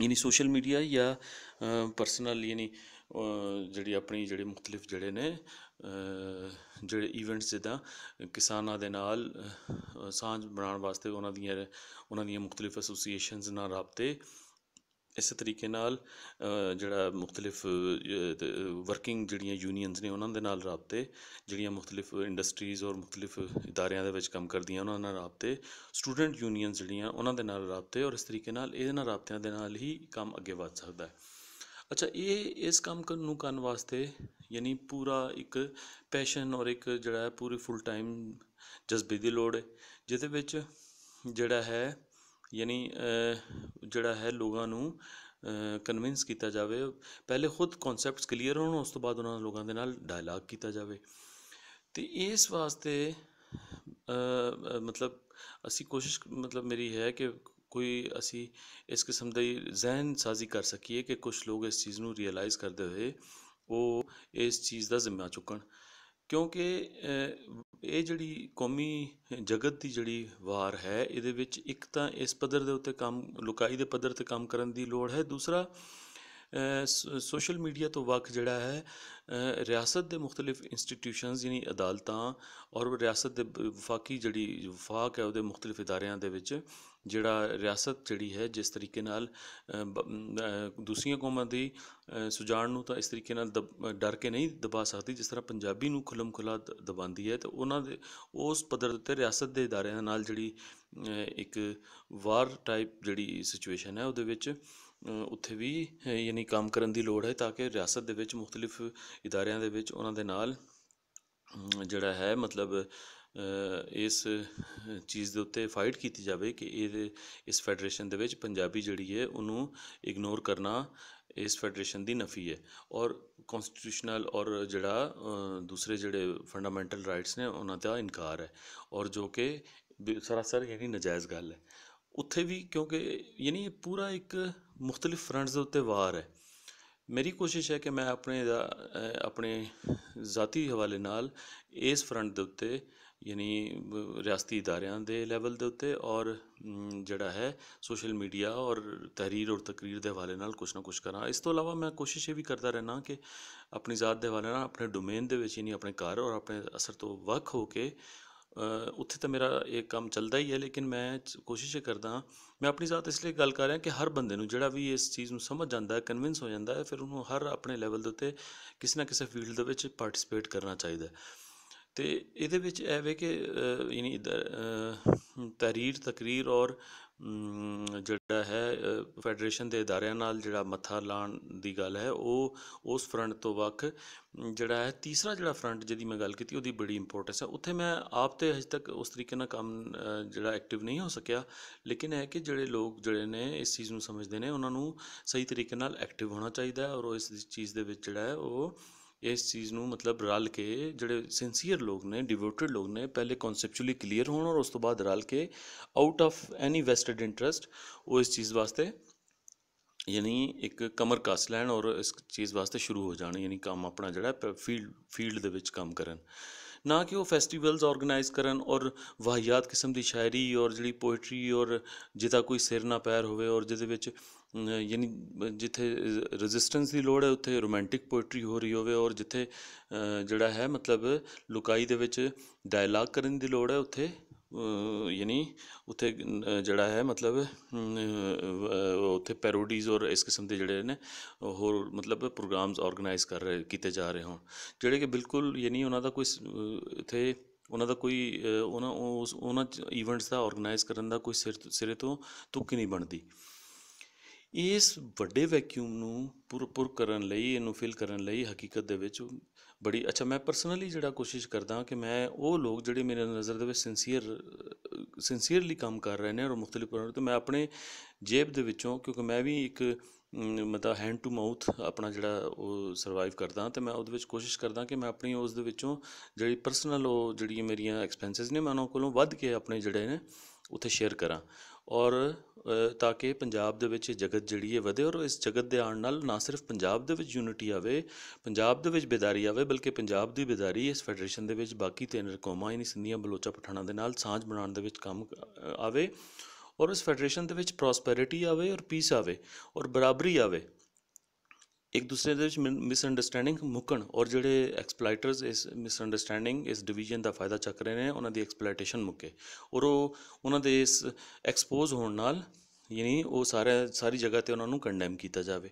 ਯਾਨੀ ਸੋਸ਼ਲ ਮੀਡੀਆ ਜਾਂ ਪਰਸਨਲ ਯਾਨੀ ਜਿਹੜੀ ਮੁਖਤਲਿਫ ਜਿਹੜੇ ਨੇ ਜਿਹੜੇ ਈਵੈਂਟਸ, ਜਿੱਦਾਂ ਕਿਸਾਨਾਂ ਦੇ ਨਾਲ ਸਾਂਝ ਬਣਾਉਣ ਵਾਸਤੇ ਉਹਨਾਂ ਦੀਆਂ ਮੁਖਤਲਿਫ ਐਸੋਸੀਏਸ਼ਨਸ ਨਾਲ ਰਾਬਤੇ, ਇਸੇ ਤਰੀਕੇ ਨਾਲ ਜਿਹੜਾ ਮੁਖਤਲਿਫ ਵਰਕਿੰਗ ਜਿਹੜੀਆਂ ਯੂਨੀਅਨਸ ਨੇ ਉਹਨਾਂ ਦੇ ਨਾਲ ਰਾਬਤੇ, ਜਿਹੜੀਆਂ ਮੁਖਤਲਿਫ ਇੰਡਸਟਰੀਜ਼ ਔਰ ਮੁਖਤਲਿਫ ਇਦਾਰਿਆਂ ਦੇ ਵਿੱਚ ਕੰਮ ਕਰਦੀਆਂ ਉਹਨਾਂ ਨਾਲ ਰਾਬਤੇ, ਸਟੂਡੈਂਟ ਯੂਨੀਅਨਸ ਜਿਹੜੀਆਂ ਉਹਨਾਂ ਦੇ ਨਾਲ ਰਾਬਤੇ, ਔਰ ਇਸ ਤਰੀਕੇ ਨਾਲ ਇਹਦੇ ਨਾਲ ਰਾਬਤਿਆਂ ਦੇ ਨਾਲ ਹੀ ਕੰਮ ਅੱਗੇ ਵੱਧ ਸਕਦਾ ਹੈ। ਅੱਛਾ, ਇਸ ਕੰਮ ਨੂੰ ਕਰਨ ਵਾਸਤੇ ਯਾਨੀ ਪੂਰਾ ਇੱਕ ਪੈਸ਼ਨ ਔਰ ਇੱਕ ਜਿਹੜਾ ਹੈ ਪੂਰੀ ਫੁੱਲ ਟਾਈਮ ਜਜ਼ਬੇ ਦੀ ਲੋੜ ਹੈ, ਜਿਹਦੇ ਵਿੱਚ ਜਿਹੜਾ ਹੈ ਯਾਨੀ ਜਿਹੜਾ ਹੈ ਲੋਕਾਂ ਨੂੰ ਕਨਵਿੰਸ ਕੀਤਾ ਜਾਵੇ। ਪਹਿਲੇ ਖੁਦ ਕਨਸੈਪਟਸ ਕਲੀਅਰ ਹੋਣ, ਉਸ ਤੋਂ ਬਾਅਦ ਉਹਨਾਂ ਲੋਕਾਂ ਦੇ ਨਾਲ ਡਾਇਲਾਗ ਕੀਤਾ ਜਾਵੇ। ਅਤੇ ਇਸ ਵਾਸਤੇ ਮਤਲਬ ਅਸੀਂ ਕੋਸ਼ਿਸ਼ ਮੇਰੀ ਹੈ ਕਿ ਕੋਈ ਅਸੀਂ ਇਸ ਕਿਸਮ ਦੀ ਜ਼ਹਿਨ ਸਾਜ਼ੀ ਕਰ ਸਕੀਏ ਕਿ ਕੁਛ ਲੋਕ ਇਸ ਚੀਜ਼ ਨੂੰ ਰੀਅਲਾਈਜ਼ ਕਰਦੇ ਹੋਏ ਉਹ ਇਸ ਚੀਜ਼ ਦਾ ਜ਼ਿੰਮਾ ਚੁੱਕਣ, ਕਿਉਂਕਿ ਇਹ ਜਿਹੜੀ ਕੌਮੀ ਜਗਤ ਦੀ ਜਿਹੜੀ ਵਾਰ ਹੈ, ਇਹਦੇ ਵਿੱਚ ਇੱਕ ਤਾਂ ਇਸ ਪੱਧਰ ਦੇ ਉੱਤੇ ਕੰਮ, ਲੁਕਾਈ ਦੇ ਪੱਧਰ 'ਤੇ ਕੰਮ ਕਰਨ ਦੀ ਲੋੜ ਹੈ। ਦੂਸਰਾ, ਸੋਸ਼ਲ ਮੀਡੀਆ ਤੋਂ ਵੱਖ ਜਿਹੜਾ ਹੈ ਰਿਆਸਤ ਦੇ ਮੁਖਤਲਿਫ ਇੰਸਟੀਟਿਊਸ਼ਨਸ ਯਾਨੀ ਅਦਾਲਤਾਂ ਔਰ ਰਿਆਸਤ ਦੇ ਵਫਾਕ ਹੈ ਉਹਦੇ ਮੁਖਤਲਿਫ ਇਦਾਰਿਆਂ ਦੇ ਵਿੱਚ ਜਿਹੜਾ ਰਿਆਸਤ ਜਿਹੜੀ ਹੈ ਜਿਸ ਤਰੀਕੇ ਨਾਲ ਦੂਸਰੀਆਂ ਕੌਮਾਂ ਦੀ ਸੁਜਾਨ ਨੂੰ ਤਾਂ ਇਸ ਤਰੀਕੇ ਨਾਲ ਡਰ ਕੇ ਨਹੀਂ ਦਬਾ ਸਕਦੀ ਜਿਸ ਤਰ੍ਹਾਂ ਪੰਜਾਬੀ ਨੂੰ ਖੁੱਲ੍ਹਮ ਖੁੱਲ੍ਹਾ ਦਬਾਉਂਦੀ ਹੈ। ਅਤੇ ਉਹਨਾਂ ਦੇ ਉਸ ਪੱਧਰ ਉੱਤੇ ਰਿਆਸਤ ਦੇ ਇਦਾਰਿਆਂ ਨਾਲ ਜਿਹੜੀ ਇੱਕ ਵਾਰ ਟਾਈਪ ਜਿਹੜੀ ਸਿਚੁਏਸ਼ਨ ਹੈ ਉਹਦੇ ਵਿੱਚ ਉੱਥੇ ਵੀ ਯਾਨੀ ਕੰਮ ਕਰਨ ਦੀ ਲੋੜ ਹੈ, ਤਾਂ ਕਿ ਰਿਆਸਤ ਦੇ ਵਿੱਚ ਮੁਖਤਲਿਫ ਇਦਾਰਿਆਂ ਦੇ ਵਿੱਚ ਉਹਨਾਂ ਦੇ ਨਾਲ ਜਿਹੜਾ ਹੈ ਇਸ ਚੀਜ਼ ਦੇ ਉੱਤੇ ਫਾਈਟ ਕੀਤੀ ਜਾਵੇ ਕਿ ਇਸ ਫੈਡਰੇਸ਼ਨ ਦੇ ਵਿੱਚ ਪੰਜਾਬੀ ਜਿਹੜੀ ਹੈ ਉਹਨੂੰ ਇਗਨੋਰ ਕਰਨਾ ਇਸ ਫੈਡਰੇਸ਼ਨ ਦੀ ਨਫੀ ਹੈ, ਔਰ ਕੌਂਸਟੀਟਿਊਸ਼ਨਲ ਔਰ ਜਿਹੜਾ ਦੂਸਰੇ ਜਿਹੜੇ ਫੰਡਾਮੈਂਟਲ ਰਾਈਟਸ ਨੇ ਉਹਨਾਂ ਦਾ ਇਨਕਾਰ ਹੈ, ਔਰ ਜੋ ਕਿ ਸਰਾਸਰ ਯਾਨੀ ਨਜਾਇਜ਼ ਗੱਲ ਹੈ ਉੱਥੇ ਵੀ, ਕਿਉਂਕਿ ਯਾਨੀ ਪੂਰਾ ਇੱਕ ਮੁਖਤਲਿਫ ਫਰੰਟਸ ਦੇ ਉੱਤੇ ਵਾਰ ਹੈ। ਮੇਰੀ ਕੋਸ਼ਿਸ਼ ਹੈ ਕਿ ਮੈਂ ਆਪਣੇ ਜ਼ਾਤੀ ਹਵਾਲੇ ਨਾਲ ਇਸ ਫਰੰਟ ਦੇ ਉੱਤੇ ਯਾਨੀ ਰਿਆਸਤੀ ਇਦਾਰਿਆਂ ਦੇ ਲੈਵਲ ਦੇ ਉੱਤੇ ਔਰ ਜਿਹੜਾ ਹੈ ਸੋਸ਼ਲ ਮੀਡੀਆ ਔਰ ਤਹਿਰੀਰ ਔਰ ਤਕਰੀਰ ਦੇ ਹਵਾਲੇ ਨਾਲ ਕੁਛ ਨਾ ਕੁਛ ਕਰਾਂ। ਇਸ ਤੋਂ ਇਲਾਵਾ ਮੈਂ ਕੋਸ਼ਿਸ਼ ਇਹ ਵੀ ਕਰਦਾ ਰਹਿਣਾ ਕਿ ਆਪਣੀ ਜ਼ਾਤ ਦੇ ਹਵਾਲੇ ਨਾਲ ਆਪਣੇ ਡੋਮੇਨ ਦੇ ਵਿੱਚ ਯਾਨੀ ਆਪਣੇ ਘਰ ਔਰ ਆਪਣੇ ਅਸਰ ਤੋਂ ਵੱਖ ਹੋ ਕੇ ਉੱਥੇ ਤਾਂ ਮੇਰਾ ਇਹ ਕੰਮ ਚੱਲਦਾ ਹੀ ਹੈ, ਲੇਕਿਨ ਮੈਂ ਕੋਸ਼ਿਸ਼ ਇਹ ਕਰਦਾ, ਮੈਂ ਆਪਣੀ ਜ਼ਾਤ ਇਸ ਲਈ ਗੱਲ ਕਰ ਰਿਹਾ ਕਿ ਹਰ ਬੰਦੇ ਨੂੰ ਜਿਹੜਾ ਵੀ ਇਸ ਚੀਜ਼ ਨੂੰ ਸਮਝ ਜਾਂਦਾ ਹੈ, ਕਨਵਿੰਸ ਹੋ ਜਾਂਦਾ ਹੈ, ਫਿਰ ਉਹਨੂੰ ਹਰ ਆਪਣੇ ਲੈਵਲ ਦੇ ਉੱਤੇ ਕਿਸੇ ਨਾ ਕਿਸੇ ਫੀਲਡ ਦੇ ਵਿੱਚ ਪਾਰਟੀਸਪੇਟ ਕਰਨਾ ਚਾਹੀਦਾ। ਅਤੇ ਇਹਦੇ ਵਿੱਚ ਇਹ ਵੇ ਕਿ ਯਾਨੀ ਤਹਿਰੀਰ ਤਕਰੀਰ ਔਰ ਜਿਹੜਾ ਹੈ ਫੈਡਰੇਸ਼ਨ ਦੇ ਇਦਾਰਿਆਂ ਨਾਲ ਜਿਹੜਾ ਮੱਥਾ ਲਾਉਣ ਦੀ ਗੱਲ ਹੈ ਉਹ ਉਸ ਫਰੰਟ ਤੋਂ ਵੱਖ ਜਿਹੜਾ ਹੈ ਤੀਸਰਾ ਜਿਹੜਾ ਫਰੰਟ ਜਿਹਦੀ ਮੈਂ ਗੱਲ ਕੀਤੀ ਉਹਦੀ ਬੜੀ ਇੰਪੋਰਟੈਂਸ ਹੈ। ਉੱਥੇ ਮੈਂ ਆਪ ਤਾਂ ਹਜੇ ਤੱਕ ਉਸ ਤਰੀਕੇ ਨਾਲ ਕੰਮ ਜਿਹੜਾ ਐਕਟਿਵ ਨਹੀਂ ਹੋ ਸਕਿਆ, ਲੇਕਿਨ ਇਹ ਕਿ ਜਿਹੜੇ ਲੋਕ ਜਿਹੜੇ ਨੇ ਇਸ ਚੀਜ਼ ਨੂੰ ਸਮਝਦੇ ਨੇ ਉਹਨਾਂ ਨੂੰ ਸਹੀ ਤਰੀਕੇ ਨਾਲ ਐਕਟਿਵ ਹੋਣਾ ਚਾਹੀਦਾ ਹੈ, ਔਰ ਉਹ ਇਸ ਚੀਜ਼ ਦੇ ਵਿੱਚ ਜਿਹੜਾ ਹੈ ਉਹ ਇਸ ਚੀਜ਼ ਨੂੰ ਮਤਲਬ ਰਲ ਕੇ ਜਿਹੜੇ ਸਿੰਸੀਅਰ ਲੋਕ ਨੇ, ਡਿਵੋਟਡ ਲੋਕ ਨੇ, ਪਹਿਲੇ ਕਨਸੈਪਚੁਅਲੀ ਕਲੀਅਰ ਹੋਣ ਔਰ ਉਸ ਤੋਂ ਬਾਅਦ ਰਲ ਕੇ out of any vested interest ਉਹ ਇਸ ਚੀਜ਼ ਵਾਸਤੇ ਯਾਨੀ ਇੱਕ ਕਮਰ ਕੱਸ ਲੈਣ ਔਰ ਇਸ ਚੀਜ਼ ਵਾਸਤੇ ਸ਼ੁਰੂ ਹੋ ਜਾਣ, ਯਾਨੀ ਕੰਮ ਆਪਣਾ ਜਿਹੜਾ ਫੀਲਡ ਦੇ ਵਿੱਚ ਕੰਮ ਕਰਨ। ਨਾ ਕਿ ਉਹ ਫੈਸਟੀਵਲਸ ਔਰਗਨਾਈਜ਼ ਕਰਨ ਔਰ ਵਾਹੀਆਤ ਕਿਸਮ ਦੀ ਸ਼ਾਇਰੀ ਔਰ ਜਿਹੜੀ ਪੋਇਟਰੀ ਔਰ ਜਿਹਦਾ ਕੋਈ ਸਿਰ ਨਾ ਪੈਰ ਹੋਵੇ ਔਰ ਜਿਹਦੇ ਵਿੱਚ ਯਾਨੀ ਜਿੱਥੇ ਰੈਜ਼ਿਸਟੈਂਸ ਦੀ ਲੋੜ ਹੈ ਉੱਥੇ ਰੋਮਾਂਟਿਕ ਪੋਇਟਰੀ ਹੋ ਰਹੀ ਹੋਵੇ, ਔਰ ਜਿੱਥੇ ਜਿਹੜਾ ਹੈ ਮਤਲਬ ਲੁਕਾਈ ਦੇ ਵਿੱਚ ਡਾਇਲਾਗ ਕਰਨ ਦੀ ਲੋੜ ਹੈ ਉੱਥੇ ਯਾਨੀ ਉੱਥੇ ਜਿਹੜਾ ਹੈ ਮਤਲਬ ਉੱਥੇ ਪੈਰੋਡੀਜ਼ ਔਰ ਇਸ ਕਿਸਮ ਦੇ ਜਿਹੜੇ ਨੇ ਹੋਰ ਮਤਲਬ ਪ੍ਰੋਗਰਾਮਸ ਔਰਗਨਾਈਜ਼ ਕੀਤੇ ਜਾ ਰਹੇ ਹੋਣ, ਜਿਹੜੇ ਕਿ ਬਿਲਕੁਲ ਯਾਨੀ ਉਹਨਾਂ ਦਾ ਕੋਈ ਇੱਥੇ ਉਹਨਾਂ ਦਾ ਕੋਈ ਉਹਨਾਂ ਈਵੈਂਟਸ ਦਾ ਔਰਗਨਾਈਜ਼ ਕਰਨ ਦਾ ਕੋਈ ਸਿਰੇ ਤੋਂ ਤੁੱਕ ਹੀ ਨਹੀਂ ਬਣਦੀ। ਇਸ ਵੱਡੇ ਵੈਕਿਊਮ ਨੂੰ ਪੁਰ ਕਰਨ ਲਈ, ਇਹਨੂੰ ਫਿਲ ਕਰਨ ਲਈ ਹਕੀਕਤ ਦੇ ਵਿੱਚ ਬੜੀ ਅੱਛਾ ਮੈਂ ਪਰਸਨਲੀ ਜਿਹੜਾ ਕੋਸ਼ਿਸ਼ ਕਰਦਾ ਕਿ ਮੈਂ ਉਹ ਲੋਕ ਜਿਹੜੇ ਮੇਰੇ ਨਜ਼ਰ ਦੇ ਵਿੱਚ ਸਿੰਸੀਅਰਲੀ ਕੰਮ ਕਰ ਰਹੇ ਨੇ ਔਰ ਮੁਖਤਲਿਫ ਪ੍ਰੋਗਰਾਮ, ਅਤੇ ਮੈਂ ਆਪਣੇ ਜੇਬ ਦੇ ਵਿੱਚੋਂ, ਕਿਉਂਕਿ ਮੈਂ ਵੀ ਇੱਕ ਮਤਲਬ ਹੈਂਡ ਟੂ ਮਾਊਥ ਆਪਣਾ ਜਿਹੜਾ ਉਹ ਸਰਵਾਈਵ ਕਰਦਾ, ਅਤੇ ਮੈਂ ਉਹਦੇ ਵਿੱਚ ਕੋਸ਼ਿਸ਼ ਕਰਦਾ ਕਿ ਮੈਂ ਆਪਣੀ ਉਸ ਦੇ ਵਿੱਚੋਂ ਜਿਹੜੀ ਪਰਸਨਲ ਉਹ ਜਿਹੜੀਆਂ ਮੇਰੀਆਂ ਐਕਸਪੈਂਸਿਸ ਨੇ ਮੈਂ ਉਹਨਾਂ ਕੋਲੋਂ ਵੱਧ ਕੇ ਆਪਣੇ ਜਿਹੜੇ ਨੇ ਉੱਥੇ ਸ਼ੇਅਰ ਕਰਾਂ, ਔਰ ਤਾਂ ਕਿ ਪੰਜਾਬ ਦੇ ਵਿੱਚ ਜਗਤ ਜਿਹੜੀ ਹੈ ਵਧੇ, ਔਰ ਇਸ ਜਗਤ ਦੇ ਆਉਣ ਨਾਲ ਨਾ ਸਿਰਫ ਪੰਜਾਬ ਦੇ ਵਿੱਚ ਯੂਨਿਟੀ ਆਵੇ, ਪੰਜਾਬ ਦੇ ਵਿੱਚ ਬੇਦਾਰੀ ਆਵੇ, ਬਲਕਿ ਪੰਜਾਬ ਦੀ ਬੇਦਾਰੀ ਇਸ ਫੈਡਰੇਸ਼ਨ ਦੇ ਵਿੱਚ ਬਾਕੀ 3 ਕੌਮਾਂ ਯਾਨੀ ਸਿੰਧੀਆਂ, ਬਲੋਚਾਂ, ਪਠਾਣਾਂ ਦੇ ਨਾਲ ਸਾਂਝ ਬਣਾਉਣ ਦੇ ਵਿੱਚ ਕੰਮ ਆਵੇ, ਔਰ ਇਸ ਫੈਡਰੇਸ਼ਨ ਦੇ ਵਿੱਚ ਪ੍ਰੋਸਪੈਰਿਟੀ ਆਵੇ ਔਰ ਪੀਸ ਆਵੇ ਔਰ ਬਰਾਬਰੀ ਆਵੇ, ਇੱਕ ਦੂਸਰੇ ਦੇ ਵਿੱਚ ਮਿਸਅੰਡਰਸਟੈਂਡਿੰਗ ਮੁੱਕਣ, ਔਰ ਜਿਹੜੇ ਐਕਸਪਲਾਈਟਰਸ ਇਸ ਮਿਸਅੰਡਰਸਟੈਂਡਿੰਗ ਇਸ ਡਿਵੀਜ਼ਨ ਦਾ ਫਾਇਦਾ ਚੱਕ ਰਹੇ ਨੇ ਉਹਨਾਂ ਦੀ ਐਕਸਪਲਾਈਟੇਸ਼ਨ ਮੁੱਕੇ, ਔਰ ਉਹ ਉਹਨਾਂ ਦੇ ਇਸ ਐਕਸਪੋਜ਼ ਹੋਣ ਨਾਲ ਯਾਨੀ ਉਹ ਸਾਰੀ ਜਗ੍ਹਾ 'ਤੇ ਉਹਨਾਂ ਨੂੰ ਕੰਡੈਮ ਕੀਤਾ ਜਾਵੇ।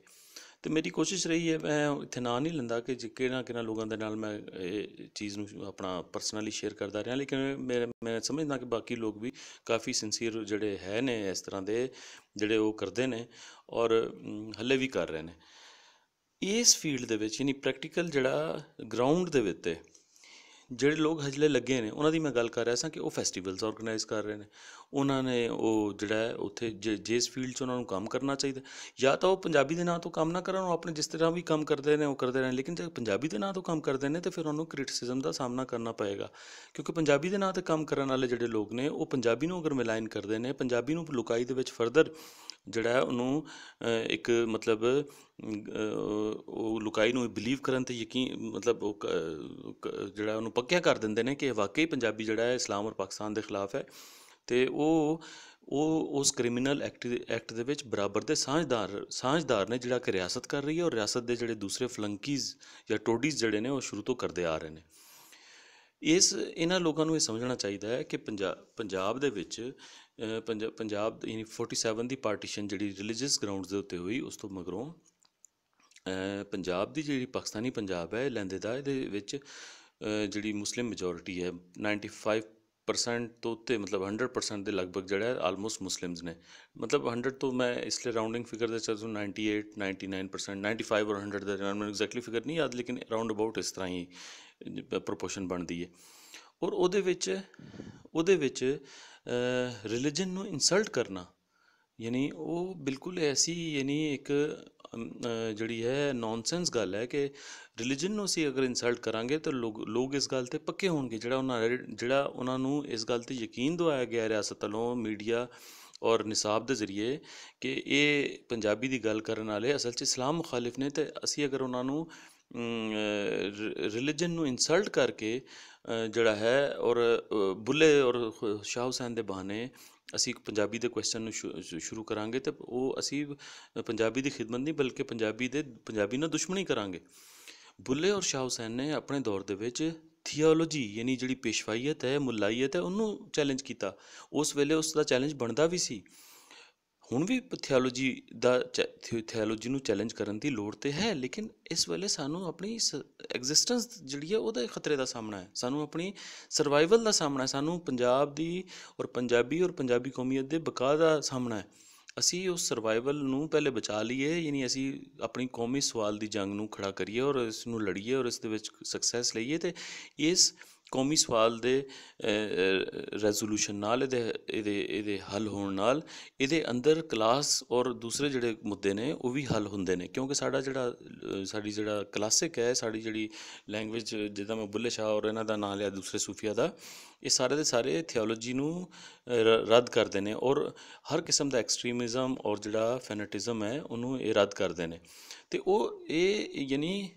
ਅਤੇ ਮੇਰੀ ਕੋਸ਼ਿਸ਼ ਰਹੀ ਹੈ, ਮੈਂ ਇੱਥੇ ਨਾਂ ਨਹੀਂ ਲੈਂਦਾ ਕਿ ਕਿਹਨਾਂ ਲੋਕਾਂ ਦੇ ਨਾਲ ਮੈਂ ਇਹ ਚੀਜ਼ ਨੂੰ ਆਪਣਾ ਪਰਸਨਲੀ ਸ਼ੇਅਰ ਕਰਦਾ ਰਿਹਾ, ਲੇਕਿਨ ਮੈਂ ਸਮਝਦਾ ਕਿ ਬਾਕੀ ਲੋਕ ਵੀ ਕਾਫੀ ਸਿੰਸੀਅਰ ਜਿਹੜੇ ਹੈ ਨੇ ਇਸ ਤਰ੍ਹਾਂ ਦੇ ਜਿਹੜੇ ਉਹ ਕਰਦੇ ਨੇ ਔਰ ਹੱਲੇ ਵੀ ਕਰ ਰਹੇ ਨੇ ਇਸ ਫੀਲਡ ਦੇ ਵਿੱਚ, ਯਾਨੀ ਪ੍ਰੈਕਟੀਕਲ ਜਿਹੜਾ ਗਰਾਊਂਡ ਦੇ ਉੱਤੇ ਜਿਹੜੇ ਲੋਕ ਹਜਲੇ ਲੱਗੇ ਨੇ ਉਹਨਾਂ ਦੀ ਮੈਂ ਗੱਲ ਕਰ ਰਿਹਾ ਸਾਂ ਕਿ ਉਹ ਫੈਸਟੀਵਲਸ ਔਰਗਨਾਈਜ਼ ਕਰ ਰਹੇ ਨੇ, ਉਹਨਾਂ ਨੇ ਉਹ ਜਿਹੜਾ ਹੈ ਉੱਥੇ ਜਿਸ ਫੀਲਡ 'ਚ ਉਹਨਾਂ ਨੂੰ ਕੰਮ ਕਰਨਾ ਚਾਹੀਦਾ, ਜਾਂ ਤਾਂ ਉਹ ਪੰਜਾਬੀ ਦੇ ਨਾਂ ਤੋਂ ਕੰਮ ਨਾ ਕਰਨ, ਉਹ ਆਪਣੇ ਜਿਸ ਤਰ੍ਹਾਂ ਵੀ ਕੰਮ ਕਰਦੇ ਨੇ ਉਹ ਕਰਦੇ ਰਹਿਣ, ਲੇਕਿਨ ਜੇ ਪੰਜਾਬੀ ਦੇ ਨਾਂ ਤੋਂ ਕੰਮ ਕਰਦੇ ਨੇ ਤਾਂ ਫਿਰ ਉਹਨਾਂ ਨੂੰ ਕ੍ਰਿਟਿਸਿਜ਼ਮ ਦਾ ਸਾਹਮਣਾ ਕਰਨਾ ਪਏਗਾ, ਕਿਉਂਕਿ ਪੰਜਾਬੀ ਦੇ ਨਾਂ 'ਤੇ ਕੰਮ ਕਰਨ ਵਾਲੇ ਜਿਹੜੇ ਲੋਕ ਨੇ ਉਹ ਪੰਜਾਬੀ ਨੂੰ ਅਗਰ ਮਿਲਾਇਨ ਕਰਦੇ ਨੇ, ਪੰਜਾਬੀ ਨੂੰ ਲੁਕਾਈ ਦੇ ਵਿੱਚ ਫਰਦਰ ਜਿਹੜਾ ਹੈ ਉਹਨੂੰ ਇੱਕ ਮਤਲਬ ਉਹ ਲੁਕਾਈ ਨੂੰ ਬਿਲੀਵ ਕਰਨ 'ਤੇ ਯਕੀਨ ਮਤਲਬ ਉਹ ਜਿਹੜਾ ਉਹਨੂੰ ਪੱਕਿਆ ਕਰ ਦਿੰਦੇ ਨੇ ਕਿ ਵਾਕਈ ਪੰਜਾਬੀ ਜਿਹੜਾ ਹੈ ਇਸਲਾਮ ਔਰ ਪਾਕਿਸਤਾਨ ਦੇ ਖਿਲਾਫ ਹੈ, ਅਤੇ ਉਹ ਉਸ ਕ੍ਰਿਮੀਨਲ ਐਕਟ ਦੇ ਵਿੱਚ ਬਰਾਬਰ ਦੇ ਸਾਂਝਦਾਰ ਨੇ, ਜਿਹੜਾ ਕਿ ਰਿਆਸਤ ਕਰ ਰਹੀ ਹੈ, ਔਰ ਰਿਆਸਤ ਦੇ ਜਿਹੜੇ ਦੂਸਰੇ ਫਲੰਕੀਜ਼ ਜਾਂ ਟੋਡੀਜ਼ ਜਿਹੜੇ ਨੇ ਉਹ ਸ਼ੁਰੂ ਤੋਂ ਕਰਦੇ ਆ ਰਹੇ ਨੇ। ਇਹਨਾਂ ਲੋਕਾਂ ਨੂੰ ਇਹ ਸਮਝਣਾ ਚਾਹੀਦਾ ਹੈ ਕਿ ਪੰਜਾਬ ਦੇ ਵਿੱਚ ਪੰਜਾਬ ਯਾਨੀ 47 ਦੀ ਪਾਰਟੀਸ਼ਨ ਜਿਹੜੀ ਰਿਲੀਜੀਅਸ ਗਰਾਊਂਡਸ ਦੇ ਉੱਤੇ ਹੋਈ, ਉਸ ਤੋਂ ਮਗਰੋਂ ਪੰਜਾਬ ਦੀ ਜਿਹੜੀ ਪਾਕਿਸਤਾਨੀ ਪੰਜਾਬ ਹੈ ਲਹਿੰਦੇਦਾ, ਇਹਦੇ ਵਿੱਚ ਜਿਹੜੀ ਮੁਸਲਿਮ ਮੈਜੋਰਿਟੀ ਹੈ 95% ਤੋਂ ਉੱਤੇ, ਮਤਲਬ 100% ਦੇ ਲਗਭਗ ਜਿਹੜਾ ਹੈ ਆਲਮੋਸਟ ਮੁਸਲਿਮਸ ਨੇ, ਮਤਲਬ 100 ਤੋਂ ਮੈਂ ਇਸ ਲਈ ਰਾਊਂਡਿੰਗ ਫਿਗਰ ਦੇ ਚੱਲ 98 99% 95 ਔਰ 100 ਦੇ ਮੈਨੂੰ ਐਗਜ਼ੈਕਟਲੀ ਫਿਗਰ ਨਹੀਂ ਯਾਦ, ਲੇਕਿਨ ਰਾਊਂਡ ਅਬਾਊਟ ਇਸ ਤਰ੍ਹਾਂ ਹੀ ਪ੍ਰੋਪੋਰਸ਼ਨ ਬਣਦੀ ਹੈ। ਔਰ ਉਹਦੇ ਵਿੱਚ ਰਿਲੀਜਨ ਨੂੰ ਇਨਸਲਟ ਕਰਨਾ ਯਾਨੀ ਉਹ ਬਿਲਕੁਲ ਐਸੀ ਯਾਨੀ ਇੱਕ ਜਿਹੜੀ ਹੈ ਨੌਨਸੈਂਸ ਗੱਲ ਹੈ ਕਿ ਰਿਲੀਜਨ ਨੂੰ ਅਸੀਂ ਅਗਰ ਇਨਸਲਟ ਕਰਾਂਗੇ ਤਾਂ ਲੋਕ ਇਸ ਗੱਲ 'ਤੇ ਪੱਕੇ ਹੋਣਗੇ, ਜਿਹੜਾ ਉਹਨਾਂ ਨੂੰ ਇਸ ਗੱਲ 'ਤੇ ਯਕੀਨ ਦਿਵਾਇਆ ਗਿਆ ਰਿਆਸਤ ਵੱਲੋਂ, ਮੀਡੀਆ ਔਰ ਨਿਸਾਬ ਦੇ ਜ਼ਰੀਏ ਕਿ ਇਹ ਪੰਜਾਬੀ ਦੀ ਗੱਲ ਕਰਨ ਵਾਲੇ ਅਸਲ 'ਚ ਇਸਲਾਮ ਮੁਖਾਲਿਫ ਨੇ, ਅਤੇ ਅਸੀਂ ਅਗਰ ਉਹਨਾਂ ਨੂੰ ਰਿਲੀਜਨ ਨੂੰ ਇਨਸਲਟ ਕਰਕੇ ਜਿਹੜਾ ਹੈ ਔਰ ਬੁੱਲੇ ਔਰ ਸ਼ਾਹ ਹੁਸੈਨ ਦੇ ਬਹਾਨੇ ਅਸੀਂ ਪੰਜਾਬੀ ਦੇ ਕੁਐਸਚਨ ਨੂੰ ਸ਼ੁਰੂ ਕਰਾਂਗੇ, ਅਤੇ ਉਹ ਅਸੀਂ ਪੰਜਾਬੀ ਦੀ ਖਿਦਮਤ ਨਹੀਂ ਬਲਕਿ ਪੰਜਾਬੀ ਨਾਲ ਦੁਸ਼ਮਣੀ ਕਰਾਂਗੇ। ਬੁੱਲੇ ਔਰ ਸ਼ਾਹ ਹੁਸੈਨ ਨੇ ਆਪਣੇ ਦੌਰ ਦੇ ਵਿੱਚ ਥੀਓਲੋਜੀ ਯਾਨੀ ਜਿਹੜੀ ਪੇਸ਼ਵਾਈਅਤ ਹੈ, ਮੁਲਾਈਅਤ ਹੈ, ਉਹਨੂੰ ਚੈਲੰਜ ਕੀਤਾ, ਉਸ ਵੇਲੇ ਉਸ ਦਾ ਚੈਲੰਜ ਬਣਦਾ ਵੀ ਸੀ। ਹੁਣ ਵੀ ਥਿਓਲੋਜੀ ਨੂੰ ਚੈਲੰਜ ਕਰਨ ਦੀ ਲੋੜ ਤਾਂ ਹੈ, ਲੇਕਿਨ ਇਸ ਵੇਲੇ ਸਾਨੂੰ ਆਪਣੀ ਐਗਜ਼ਿਸਟੈਂਸ ਜਿਹੜੀ ਹੈ ਉਹਦੇ ਖਤਰੇ ਦਾ ਸਾਹਮਣਾ ਹੈ, ਸਾਨੂੰ ਆਪਣੀ ਸਰਵਾਈਵਲ ਦਾ ਸਾਹਮਣਾ ਹੈ, ਸਾਨੂੰ ਪੰਜਾਬ ਦੀ ਔਰ ਪੰਜਾਬੀ ਕੌਮੀਅਤ ਦੇ ਬਕਾ ਦਾ ਸਾਹਮਣਾ ਹੈ। ਅਸੀਂ ਉਸ ਸਰਵਾਈਵਲ ਨੂੰ ਪਹਿਲੇ ਬਚਾ ਲਈਏ, ਯਾਨੀ ਅਸੀਂ ਆਪਣੀ ਕੌਮੀ ਸਵਾਲ ਦੀ ਜੰਗ ਨੂੰ ਖੜਾ ਕਰੀਏ ਔਰ ਇਸ ਨੂੰ ਲੜੀਏ ਔਰ ਇਸ ਦੇ ਵਿੱਚ ਸਕਸੈਸ ਲਈਏ, ਅਤੇ ਇਸ ਕੌਮੀ ਸਵਾਲ ਦੇ ਰੈਜ਼ੋਲੂਸ਼ਨ ਨਾਲ ਇਹਦੇ ਹੱਲ ਹੋਣ ਨਾਲ ਇਹਦੇ ਅੰਦਰ ਕਲਾਸ ਔਰ ਦੂਸਰੇ ਜਿਹੜੇ ਮੁੱਦੇ ਨੇ ਉਹ ਵੀ ਹੱਲ ਹੁੰਦੇ ਨੇ, ਕਿਉਂਕਿ ਸਾਡੀ ਜਿਹੜਾ ਕਲਾਸਿਕ ਹੈ, ਸਾਡੀ ਜਿਹੜੀ ਲੈਂਗੁਏਜ, ਜਿੱਦਾਂ ਮੈਂ ਬੁੱਲੇ ਸ਼ਾਹ ਔਰ ਇਹਨਾਂ ਦਾ ਨਾਂ ਲਿਆ, ਦੂਸਰੇ ਸੂਫੀਆ ਦਾ, ਇਹ ਸਾਰੇ ਦੇ ਸਾਰੇ ਥਿਓਲੋਜੀ ਨੂੰ ਰੱਦ ਕਰਦੇ ਨੇ ਔਰ ਹਰ ਕਿਸਮ ਦਾ ਐਕਸਟ੍ਰੀਮਿਜ਼ਮ ਔਰ ਜਿਹੜਾ ਫੈਨੇਟਿਜ਼ਮ ਹੈ ਉਹਨੂੰ ਇਹ ਰੱਦ ਕਰਦੇ ਨੇ। ਅਤੇ ਯਾਨੀ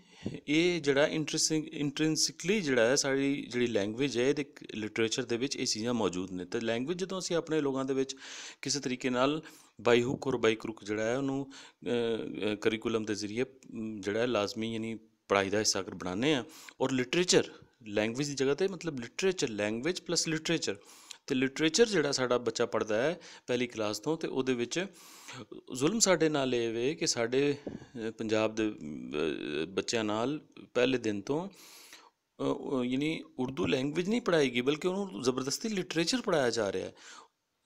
ਇਹ ਜਿਹੜਾ ਇੰਟਰਿੰਸਿਕਲੀ ਜਿਹੜਾ ਹੈ, ਸਾਡੀ ਜਿਹੜੀ ਲੈਂਗੁਏਜ ਹੈ, ਇਹਦੇ ਲਿਟਰੇਚਰ ਦੇ ਵਿੱਚ ਇਹ ਚੀਜ਼ਾਂ ਮੌਜੂਦ ਨੇ। ਅਤੇ ਲੈਂਗੁਏਜ ਜਦੋਂ ਅਸੀਂ ਆਪਣੇ ਲੋਕਾਂ ਦੇ ਵਿੱਚ ਕਿਸੇ ਤਰੀਕੇ ਨਾਲ ਬਾਈ ਹੁੱਕ ਔਰ ਬਾਈ ਕਰੁੱਕ ਜਿਹੜਾ ਹੈ ਉਹਨੂੰ ਕਰੀਕੂਲਮ ਦੇ ਜ਼ਰੀਏ ਜਿਹੜਾ ਹੈ ਲਾਜ਼ਮੀ ਯਾਨੀ ਪੜ੍ਹਾਈ ਦਾ ਹਿੱਸਾ ਅਗਰ ਬਣਾਉਂਦੇ ਹਾਂ, ਔਰ ਲਿਟਰੇਚਰ ਲੈਂਗੁਏਜ ਦੀ ਜਗ੍ਹਾ 'ਤੇ ਮਤਲਬ ਲਿਟਰੇਚਰ, ਲੈਂਗੁਏਜ ਪਲੱਸ ਲਿਟਰੇਚਰ, ਅਤੇ ਲਿਟਰੇਚਰ ਜਿਹੜਾ ਸਾਡਾ ਬੱਚਾ ਪੜ੍ਹਦਾ ਹੈ ਪਹਿਲੀ ਕਲਾਸ ਤੋਂ, ਅਤੇ ਉਹਦੇ ਵਿੱਚ ਜ਼ੁਲਮ ਸਾਡੇ ਨਾਲ ਇਹ ਵੇ ਕਿ ਸਾਡੇ ਪੰਜਾਬ ਦੇ ਬੱਚਿਆਂ ਨਾਲ ਪਹਿਲੇ ਦਿਨ ਤੋਂ ਯਾਨੀ ਉਰਦੂ ਲੈਂਗੁਏਜ ਨਹੀਂ ਪੜ੍ਹਾਈ ਗਈ, ਬਲਕਿ ਉਹਨੂੰ ਜ਼ਬਰਦਸਤੀ ਲਿਟਰੇਚਰ ਪੜ੍ਹਾਇਆ ਜਾ ਰਿਹਾ ਹੈ।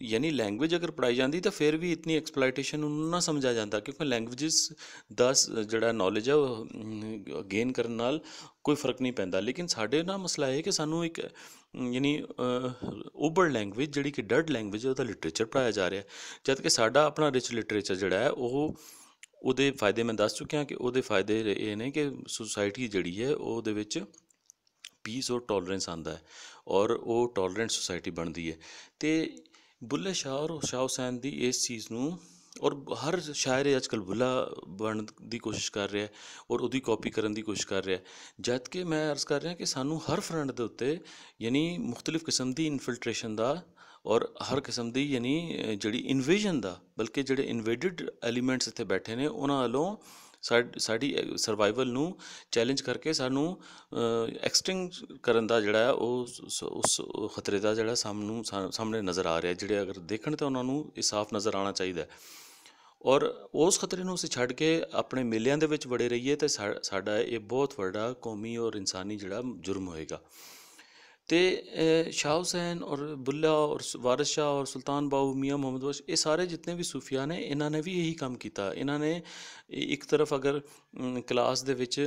ਯਾਨੀ ਲੈਂਗੁਏਜ ਅਗਰ ਪੜ੍ਹਾਈ ਜਾਂਦੀ ਤਾਂ ਫਿਰ ਵੀ ਇਤਨੀ ਐਕਸਪਲਾਈਟੇਸ਼ਨ ਉਹਨੂੰ ਨਾ ਸਮਝਿਆ ਜਾਂਦਾ, ਕਿਉਂਕਿ ਲੈਂਗੁਏਜਿਸ ਦਾ ਜਿਹੜਾ ਨੌਲੇਜ ਹੈ ਉਹ ਗੇਨ ਕਰਨ ਨਾਲ ਕੋਈ ਫਰਕ ਨਹੀਂ ਪੈਂਦਾ। ਲੇਕਿਨ ਸਾਡੇ ਨਾਲ ਮਸਲਾ ਇਹ ਕਿ ਸਾਨੂੰ ਇੱਕ ਯਾਨੀ ਓਬਰ ਲੈਂਗੁਏਜ ਜਿਹੜੀ ਕਿ ਡਰਡ ਲੈਂਗੁਏਜ ਹੈ ਉਹਦਾ ਲਿਟਰੇਚਰ ਪੜ੍ਹਾਇਆ ਜਾ ਰਿਹਾ, ਜਦ ਕਿ ਸਾਡਾ ਆਪਣਾ ਰਿਚ ਲਿਟਰੇਚਰ ਜਿਹੜਾ ਹੈ ਉਹਦੇ ਫਾਇਦੇ ਮੈਂ ਦੱਸ ਚੁੱਕਿਆ ਕਿ ਉਹਦੇ ਫਾਇਦੇ ਇਹ ਨੇ ਕਿ ਸੁਸਾਇਟੀ ਜਿਹੜੀ ਹੈ ਉਹਦੇ ਵਿੱਚ ਪੀਸ ਔਰ ਟੋਲਰੈਂਸ ਆਉਂਦਾ ਹੈ ਔਰ ਉਹ ਟੋਲਰੈਂਟ ਸੁਸਾਇਟੀ ਬਣਦੀ ਹੈ। ਅਤੇ ਬੁੱਲੇ ਸ਼ਾਹ ਔਰ ਸ਼ਾਹ ਹੁਸੈਨ ਦੀ ਇਸ ਚੀਜ਼ ਨੂੰ, ਔਰ ਹਰ ਸ਼ਾਇਰ ਅੱਜ ਕੱਲ੍ਹ ਬੁੱਲਾ ਬਣਨ ਦੀ ਕੋਸ਼ਿਸ਼ ਕਰ ਰਿਹਾ ਔਰ ਉਹਦੀ ਕਾਪੀ ਕਰਨ ਦੀ ਕੋਸ਼ਿਸ਼ ਕਰ ਰਿਹਾ, ਜਦ ਕਿ ਮੈਂ ਅਰਜ਼ ਕਰ ਰਿਹਾ ਕਿ ਸਾਨੂੰ ਹਰ ਫਰੰਟ ਦੇ ਉੱਤੇ ਯਾਨੀ ਮੁਖਤਲਿਫ ਕਿਸਮ ਦੀ ਇਨਫਿਲਟਰੇਸ਼ਨ ਦਾ ਔਰ ਹਰ ਕਿਸਮ ਦੀ ਯਾਨੀ ਜਿਹੜੀ ਇਨਵੇਜਨ ਦਾ, ਬਲਕਿ ਜਿਹੜੇ ਇਨਵੇਡਡ ਐਲੀਮੈਂਟਸ ਇੱਥੇ ਬੈਠੇ ਨੇ ਉਹਨਾਂ ਵੱਲੋਂ ਸਾਡੀ ਸਰਵਾਈਵਲ ਨੂੰ ਚੈਲੰਜ ਕਰਕੇ ਸਾਨੂੰ ਐਕਸਟਿੰਕਟ ਕਰਨ ਦਾ ਜਿਹੜਾ ਹੈ ਉਸ ਖਤਰੇ ਦਾ ਜਿਹੜਾ ਸਾਹਮਣੇ ਨਜ਼ਰ ਆ ਰਿਹਾ, ਜਿਹੜੇ ਅਗਰ ਦੇਖਣ ਤਾਂ ਉਹਨਾਂ ਨੂੰ ਇਹ ਸਾਫ਼ ਨਜ਼ਰ ਆਉਣਾ ਚਾਹੀਦਾ। ਔਰ ਉਸ ਖਤਰੇ ਨੂੰ ਅਸੀਂ ਛੱਡ ਕੇ ਆਪਣੇ ਮੇਲਿਆਂ ਦੇ ਵਿੱਚ ਵੜੇ ਰਹੀਏ ਤਾਂ ਸਾਡਾ ਇਹ ਬਹੁਤ ਵੱਡਾ ਕੌਮੀ ਔਰ ਇਨਸਾਨੀ ਜਿਹੜਾ ਜੁਰਮ ਹੋਏਗਾ। ਅਤੇ ਸ਼ਾਹ ਹੁਸੈਨ ਔਰ ਬੁੱਲਾ ਔਰ ਵਾਰਿਸ ਸ਼ਾਹ ਔਰ ਸੁਲਤਾਨ ਬਾਹੂ, ਮੀਆਂ ਮੁਹੰਮਦ ਬਖਸ਼, ਇਹ ਸਾਰੇ ਜਿਤਨੇ ਵੀ ਸੂਫੀਆ ਨੇ ਇਹਨਾਂ ਨੇ ਵੀ ਇਹੀ ਕੰਮ ਕੀਤਾ। ਇਹਨਾਂ ਨੇ ਇੱਕ ਤਰਫ ਅਗਰ ਕਲਾਸ ਦੇ ਵਿੱਚ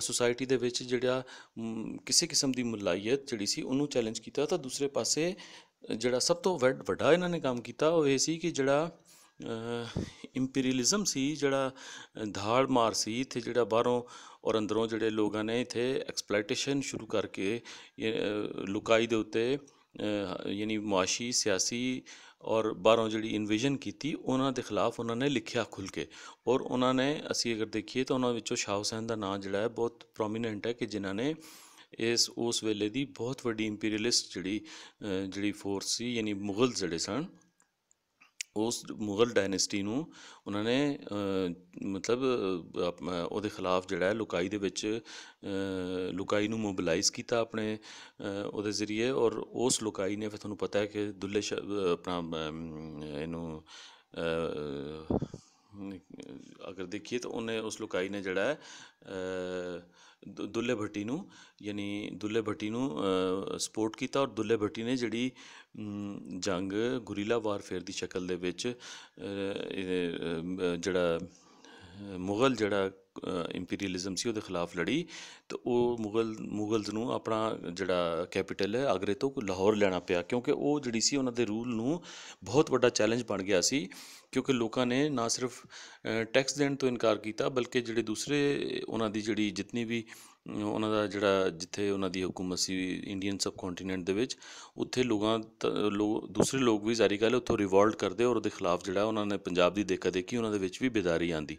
ਸੁਸਾਇਟੀ ਦੇ ਵਿੱਚ ਜਿਹੜਾ ਕਿਸੇ ਕਿਸਮ ਦੀ ਮੁਲਾਈਅਤ ਜਿਹੜੀ ਸੀ ਉਹਨੂੰ ਚੈਲੰਜ ਕੀਤਾ, ਤਾਂ ਦੂਸਰੇ ਪਾਸੇ ਜਿਹੜਾ ਸਭ ਤੋਂ ਵੱਡਾ ਇਹਨਾਂ ਨੇ ਕੰਮ ਕੀਤਾ ਉਹ ਇਹ ਸੀ ਕਿ ਜਿਹੜਾ ਇੰਪੀਰੀਅਲਿਜ਼ਮ ਸੀ, ਜਿਹੜਾ ਧਾੜ ਮਾਰ ਸੀ ਇੱਥੇ, ਜਿਹੜਾ ਬਾਹਰੋਂ ਔਰ ਅੰਦਰੋਂ ਜਿਹੜੇ ਲੋਕਾਂ ਨੇ ਇੱਥੇ ਐਕਸਪਲਾਈਟੇਸ਼ਨ ਸ਼ੁਰੂ ਕਰਕੇ ਲੁਕਾਈ ਦੇ ਉੱਤੇ ਯਾਨੀ ਮੁਆਸ਼ੀ, ਸਿਆਸੀ ਔਰ ਬਾਹਰੋਂ ਜਿਹੜੀ ਇਨਵੇਜਨ ਕੀਤੀ, ਉਹਨਾਂ ਦੇ ਖਿਲਾਫ ਉਹਨਾਂ ਨੇ ਲਿਖਿਆ ਖੁੱਲ੍ਹ ਕੇ। ਔਰ ਉਹਨਾਂ ਨੇ ਅਸੀਂ ਅਗਰ ਦੇਖੀਏ ਤਾਂ ਉਹਨਾਂ ਵਿੱਚੋਂ ਸ਼ਾਹ ਹੁਸੈਨ ਦਾ ਨਾਂ ਜਿਹੜਾ ਹੈ ਬਹੁਤ ਪ੍ਰੋਮੀਨੈਂਟ ਹੈ, ਕਿ ਜਿਨ੍ਹਾਂ ਨੇ ਉਸ ਵੇਲੇ ਦੀ ਬਹੁਤ ਵੱਡੀ ਇੰਪੀਰੀਅਲਿਸਟ ਜਿਹੜੀ ਫੋਰਸ ਸੀ, ਯਾਨੀ ਮੁਗਲ ਜਿਹੜੇ ਸਨ, ਉਸ ਮੁਗਲ ਡਾਇਨੈਸਟੀ ਨੂੰ ਉਹਨਾਂ ਨੇ ਮਤਲਬ ਉਹਦੇ ਖਿਲਾਫ ਜਿਹੜਾ ਹੈ ਲੁਕਾਈ ਦੇ ਵਿੱਚ ਲੁਕਾਈ ਨੂੰ ਮੋਬਿਲਾਈਜ਼ ਕੀਤਾ ਆਪਣੇ ਉਹਦੇ ਜ਼ਰੀਏ। ਔਰ ਉਸ ਲੁਕਾਈ ਨੇ, ਫਿਰ ਤੁਹਾਨੂੰ ਪਤਾ ਹੈ ਕਿ ਦੁੱਲੇ ਸ਼ਾਹ ਆਪਣਾ ਇਹਨੂੰ ਅਗਰ ਦੇਖੀਏ ਤਾਂ ਉਹਨੇ ਉਸ ਲੁਕਾਈ ਨੇ ਜਿਹੜਾ ਹੈ ਦੁੱਲੇ ਭੱਟੀ ਨੂੰ ਸਪੋਰਟ ਕੀਤਾ। ਔਰ ਦੁੱਲੇ ਭੱਟੀ ਨੇ ਜਿਹੜੀ ਜੰਗ ਗੁਰੀਲਾ ਵਾਰਫੇਅਰ ਦੀ ਸ਼ਕਲ ਦੇ ਵਿੱਚ ਜਿਹੜਾ ਮੁਗਲ ਜਿਹੜਾ ਇੰਪੀਰੀਅਲਿਜ਼ਮ ਸੀ ਉਹਦੇ ਖਿਲਾਫ ਲੜੀ, ਅਤੇ ਉਹ ਮੁਗਲਜ਼ ਨੂੰ ਆਪਣਾ ਜਿਹੜਾ ਕੈਪੀਟਲ ਹੈ ਆਗਰੇ ਤੋਂ ਲਾਹੌਰ ਲੈਣਾ ਪਿਆ, ਕਿਉਂਕਿ ਉਹ ਜਿਹੜੀ ਸੀ ਉਹਨਾਂ ਦੇ ਰੂਲ ਨੂੰ ਬਹੁਤ ਵੱਡਾ ਚੈਲੰਜ ਬਣ ਗਿਆ ਸੀ। ਕਿਉਂਕਿ ਲੋਕਾਂ ਨੇ ਨਾ ਸਿਰਫ ਟੈਕਸ ਦੇਣ ਤੋਂ ਇਨਕਾਰ ਕੀਤਾ, ਬਲਕਿ ਜਿਹੜੇ ਦੂਸਰੇ ਉਹਨਾਂ ਦੀ ਜਿਹੜੀ ਜਿਤਨੀ ਵੀ ਉਹਨਾਂ ਦਾ ਜਿਹੜਾ ਜਿੱਥੇ ਉਹਨਾਂ ਦੀ ਹਕੂਮਤ ਸੀ ਇੰਡੀਅਨ ਸਬ ਕੰਟੀਨੈਂਟ ਦੇ ਵਿੱਚ, ਉੱਥੇ ਦੂਸਰੇ ਲੋਕ ਵੀ ਜ਼ਾਰੀ ਗੱਲ ਉੱਥੋਂ ਰਿਵੋਲਟ ਕਰਦੇ ਔਰ ਉਹਦੇ ਖਿਲਾਫ ਜਿਹੜਾ ਉਹਨਾਂ ਨੇ ਪੰਜਾਬ ਦੀ ਦੇਖਾ ਦੇਖੀ ਉਹਨਾਂ ਦੇ ਵਿੱਚ ਵੀ ਬੇਦਾਰੀ ਆਉਂਦੀ।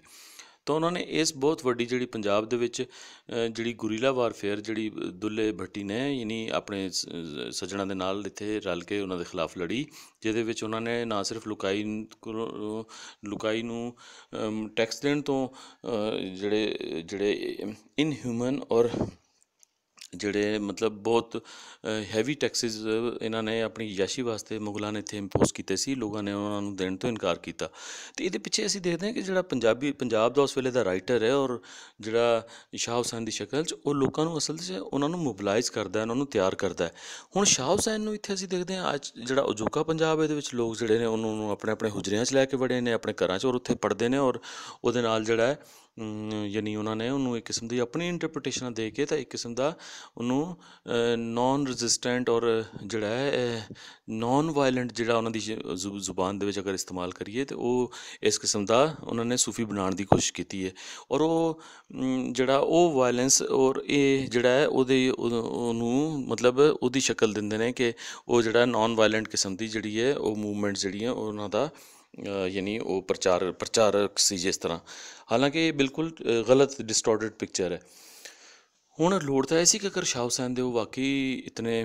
ਤਾਂ ਉਹਨਾਂ ਨੇ ਇਸ ਬਹੁਤ ਵੱਡੀ ਜਿਹੜੀ ਪੰਜਾਬ ਦੇ ਵਿੱਚ ਜਿਹੜੀ ਗੁਰੀਲਾ ਵਾਰਫੇਅਰ ਜਿਹੜੀ ਦੁੱਲੇ ਭੱਟੀ ਨੇ ਯਾਨੀ ਆਪਣੇ ਸੱਜਣਾਂ ਦੇ ਨਾਲ ਇੱਥੇ ਰਲ ਕੇ ਉਹਨਾਂ ਦੇ ਖਿਲਾਫ ਲੜੀ, ਜਿਹਦੇ ਵਿੱਚ ਉਹਨਾਂ ਨੇ ਨਾ ਸਿਰਫ ਲੁਕਾਈ ਨੂੰ ਟੈਕਸ ਦੇਣ ਤੋਂ ਜਿਹੜੇ ਇਨਹਿਊਮਨ ਔਰ ਜਿਹੜੇ ਮਤਲਬ ਬਹੁਤ ਹੈਵੀ ਟੈਕਸਿਸ ਇਹਨਾਂ ਨੇ ਆਪਣੀ ਯਾਸ਼ੀ ਵਾਸਤੇ ਮੁਗਲਾਂ ਨੇ ਇੱਥੇ ਇੰਪੋਜ਼ ਕੀਤੇ ਸੀ, ਲੋਕਾਂ ਨੇ ਉਹਨਾਂ ਨੂੰ ਦੇਣ ਤੋਂ ਇਨਕਾਰ ਕੀਤਾ। ਅਤੇ ਇਹਦੇ ਪਿੱਛੇ ਅਸੀਂ ਦੇਖਦੇ ਹਾਂ ਕਿ ਜਿਹੜਾ ਪੰਜਾਬ ਦਾ ਉਸ ਵੇਲੇ ਦਾ ਰਾਈਟਰ ਹੈ ਔਰ ਜਿਹੜਾ ਸ਼ਾਹ ਹੁਸੈਨ ਦੀ ਸ਼ਕਲ 'ਚ ਉਹ ਲੋਕਾਂ ਨੂੰ ਅਸਲ 'ਚ ਉਹਨਾਂ ਨੂੰ ਮੋਬਿਲਾਈਜ਼ ਕਰਦਾ, ਉਹਨਾਂ ਨੂੰ ਤਿਆਰ ਕਰਦਾ। ਹੁਣ ਸ਼ਾਹ ਹੁਸੈਨ ਨੂੰ ਇੱਥੇ ਅਸੀਂ ਦੇਖਦੇ ਹਾਂ ਅੱਜ ਜਿਹੜਾ ਅਜੋਕਾ ਪੰਜਾਬ ਇਹਦੇ ਵਿੱਚ ਲੋਕ ਜਿਹੜੇ ਨੇ ਉਹਨੂੰ ਆਪਣੇ ਹੁਜਰਿਆਂ 'ਚ ਲੈ ਕੇ ਵੜੇ ਨੇ ਆਪਣੇ ਘਰਾਂ 'ਚ, ਔਰ ਉੱਥੇ ਪੜ੍ਹਦੇ ਨੇ ਔਰ ਉਹਦੇ ਨਾਲ ਜਿਹੜਾ ਹੈ ਯਾਨੀ ਉਹਨਾਂ ਨੇ ਉਹਨੂੰ ਇੱਕ ਕਿਸਮ ਦੀ ਆਪਣੀ ਇੰਟਰਪ੍ਰੀਟੇਸ਼ਨਾਂ ਦੇ ਕੇ ਤਾਂ ਇੱਕ ਕਿਸਮ ਦਾ ਉਹਨੂੰ ਨੋਨ ਰਜਿਸਟੈਂਟ ਔਰ ਜਿਹੜਾ ਹੈ ਨੋਨ ਵਾਇਲੈਂਟ ਜਿਹੜਾ ਉਹਨਾਂ ਦੀ ਜ਼ੁਬਾਨ ਦੇ ਵਿੱਚ ਅਗਰ ਇਸਤੇਮਾਲ ਕਰੀਏ ਤਾਂ ਉਹ ਇਸ ਕਿਸਮ ਦਾ ਉਹਨਾਂ ਨੇ ਸੂਫੀ ਬਣਾਉਣ ਦੀ ਕੋਸ਼ਿਸ਼ ਕੀਤੀ ਹੈ। ਔਰ ਉਹ ਜਿਹੜਾ ਉਹ ਵਾਇਲੈਂਸ ਔਰ ਇਹ ਜਿਹੜਾ ਹੈ ਉਹਨੂੰ ਮਤਲਬ ਉਹਦੀ ਸ਼ਕਲ ਦਿੰਦੇ ਨੇ ਕਿ ਉਹ ਜਿਹੜਾ ਨੋਨ ਵਾਇਲੈਂਟ ਕਿਸਮ ਦੀ ਜਿਹੜੀ ਹੈ ਉਹ ਮੂਵਮੈਂਟ ਜਿਹੜੀ ਹੈ ਉਹਨਾਂ ਦਾ ਯਾਨੀ ਉਹ ਪ੍ਰਚਾਰਕ ਸੀ ਜਿਸ ਤਰ੍ਹਾਂ। ਹਾਲਾਂਕਿ ਇਹ ਬਿਲਕੁਲ ਗਲਤ ਡਿਸਟੋਰਟਡ ਪਿਕਚਰ ਹੈ। ਹੁਣ ਲੋੜ ਤਾਂ ਇਹ ਸੀ ਕਿ ਅਗਰ ਸ਼ਾਹ ਹੁਸੈਨ ਦੇ ਉਹ ਵਾਕਈ ਇਤਨੇ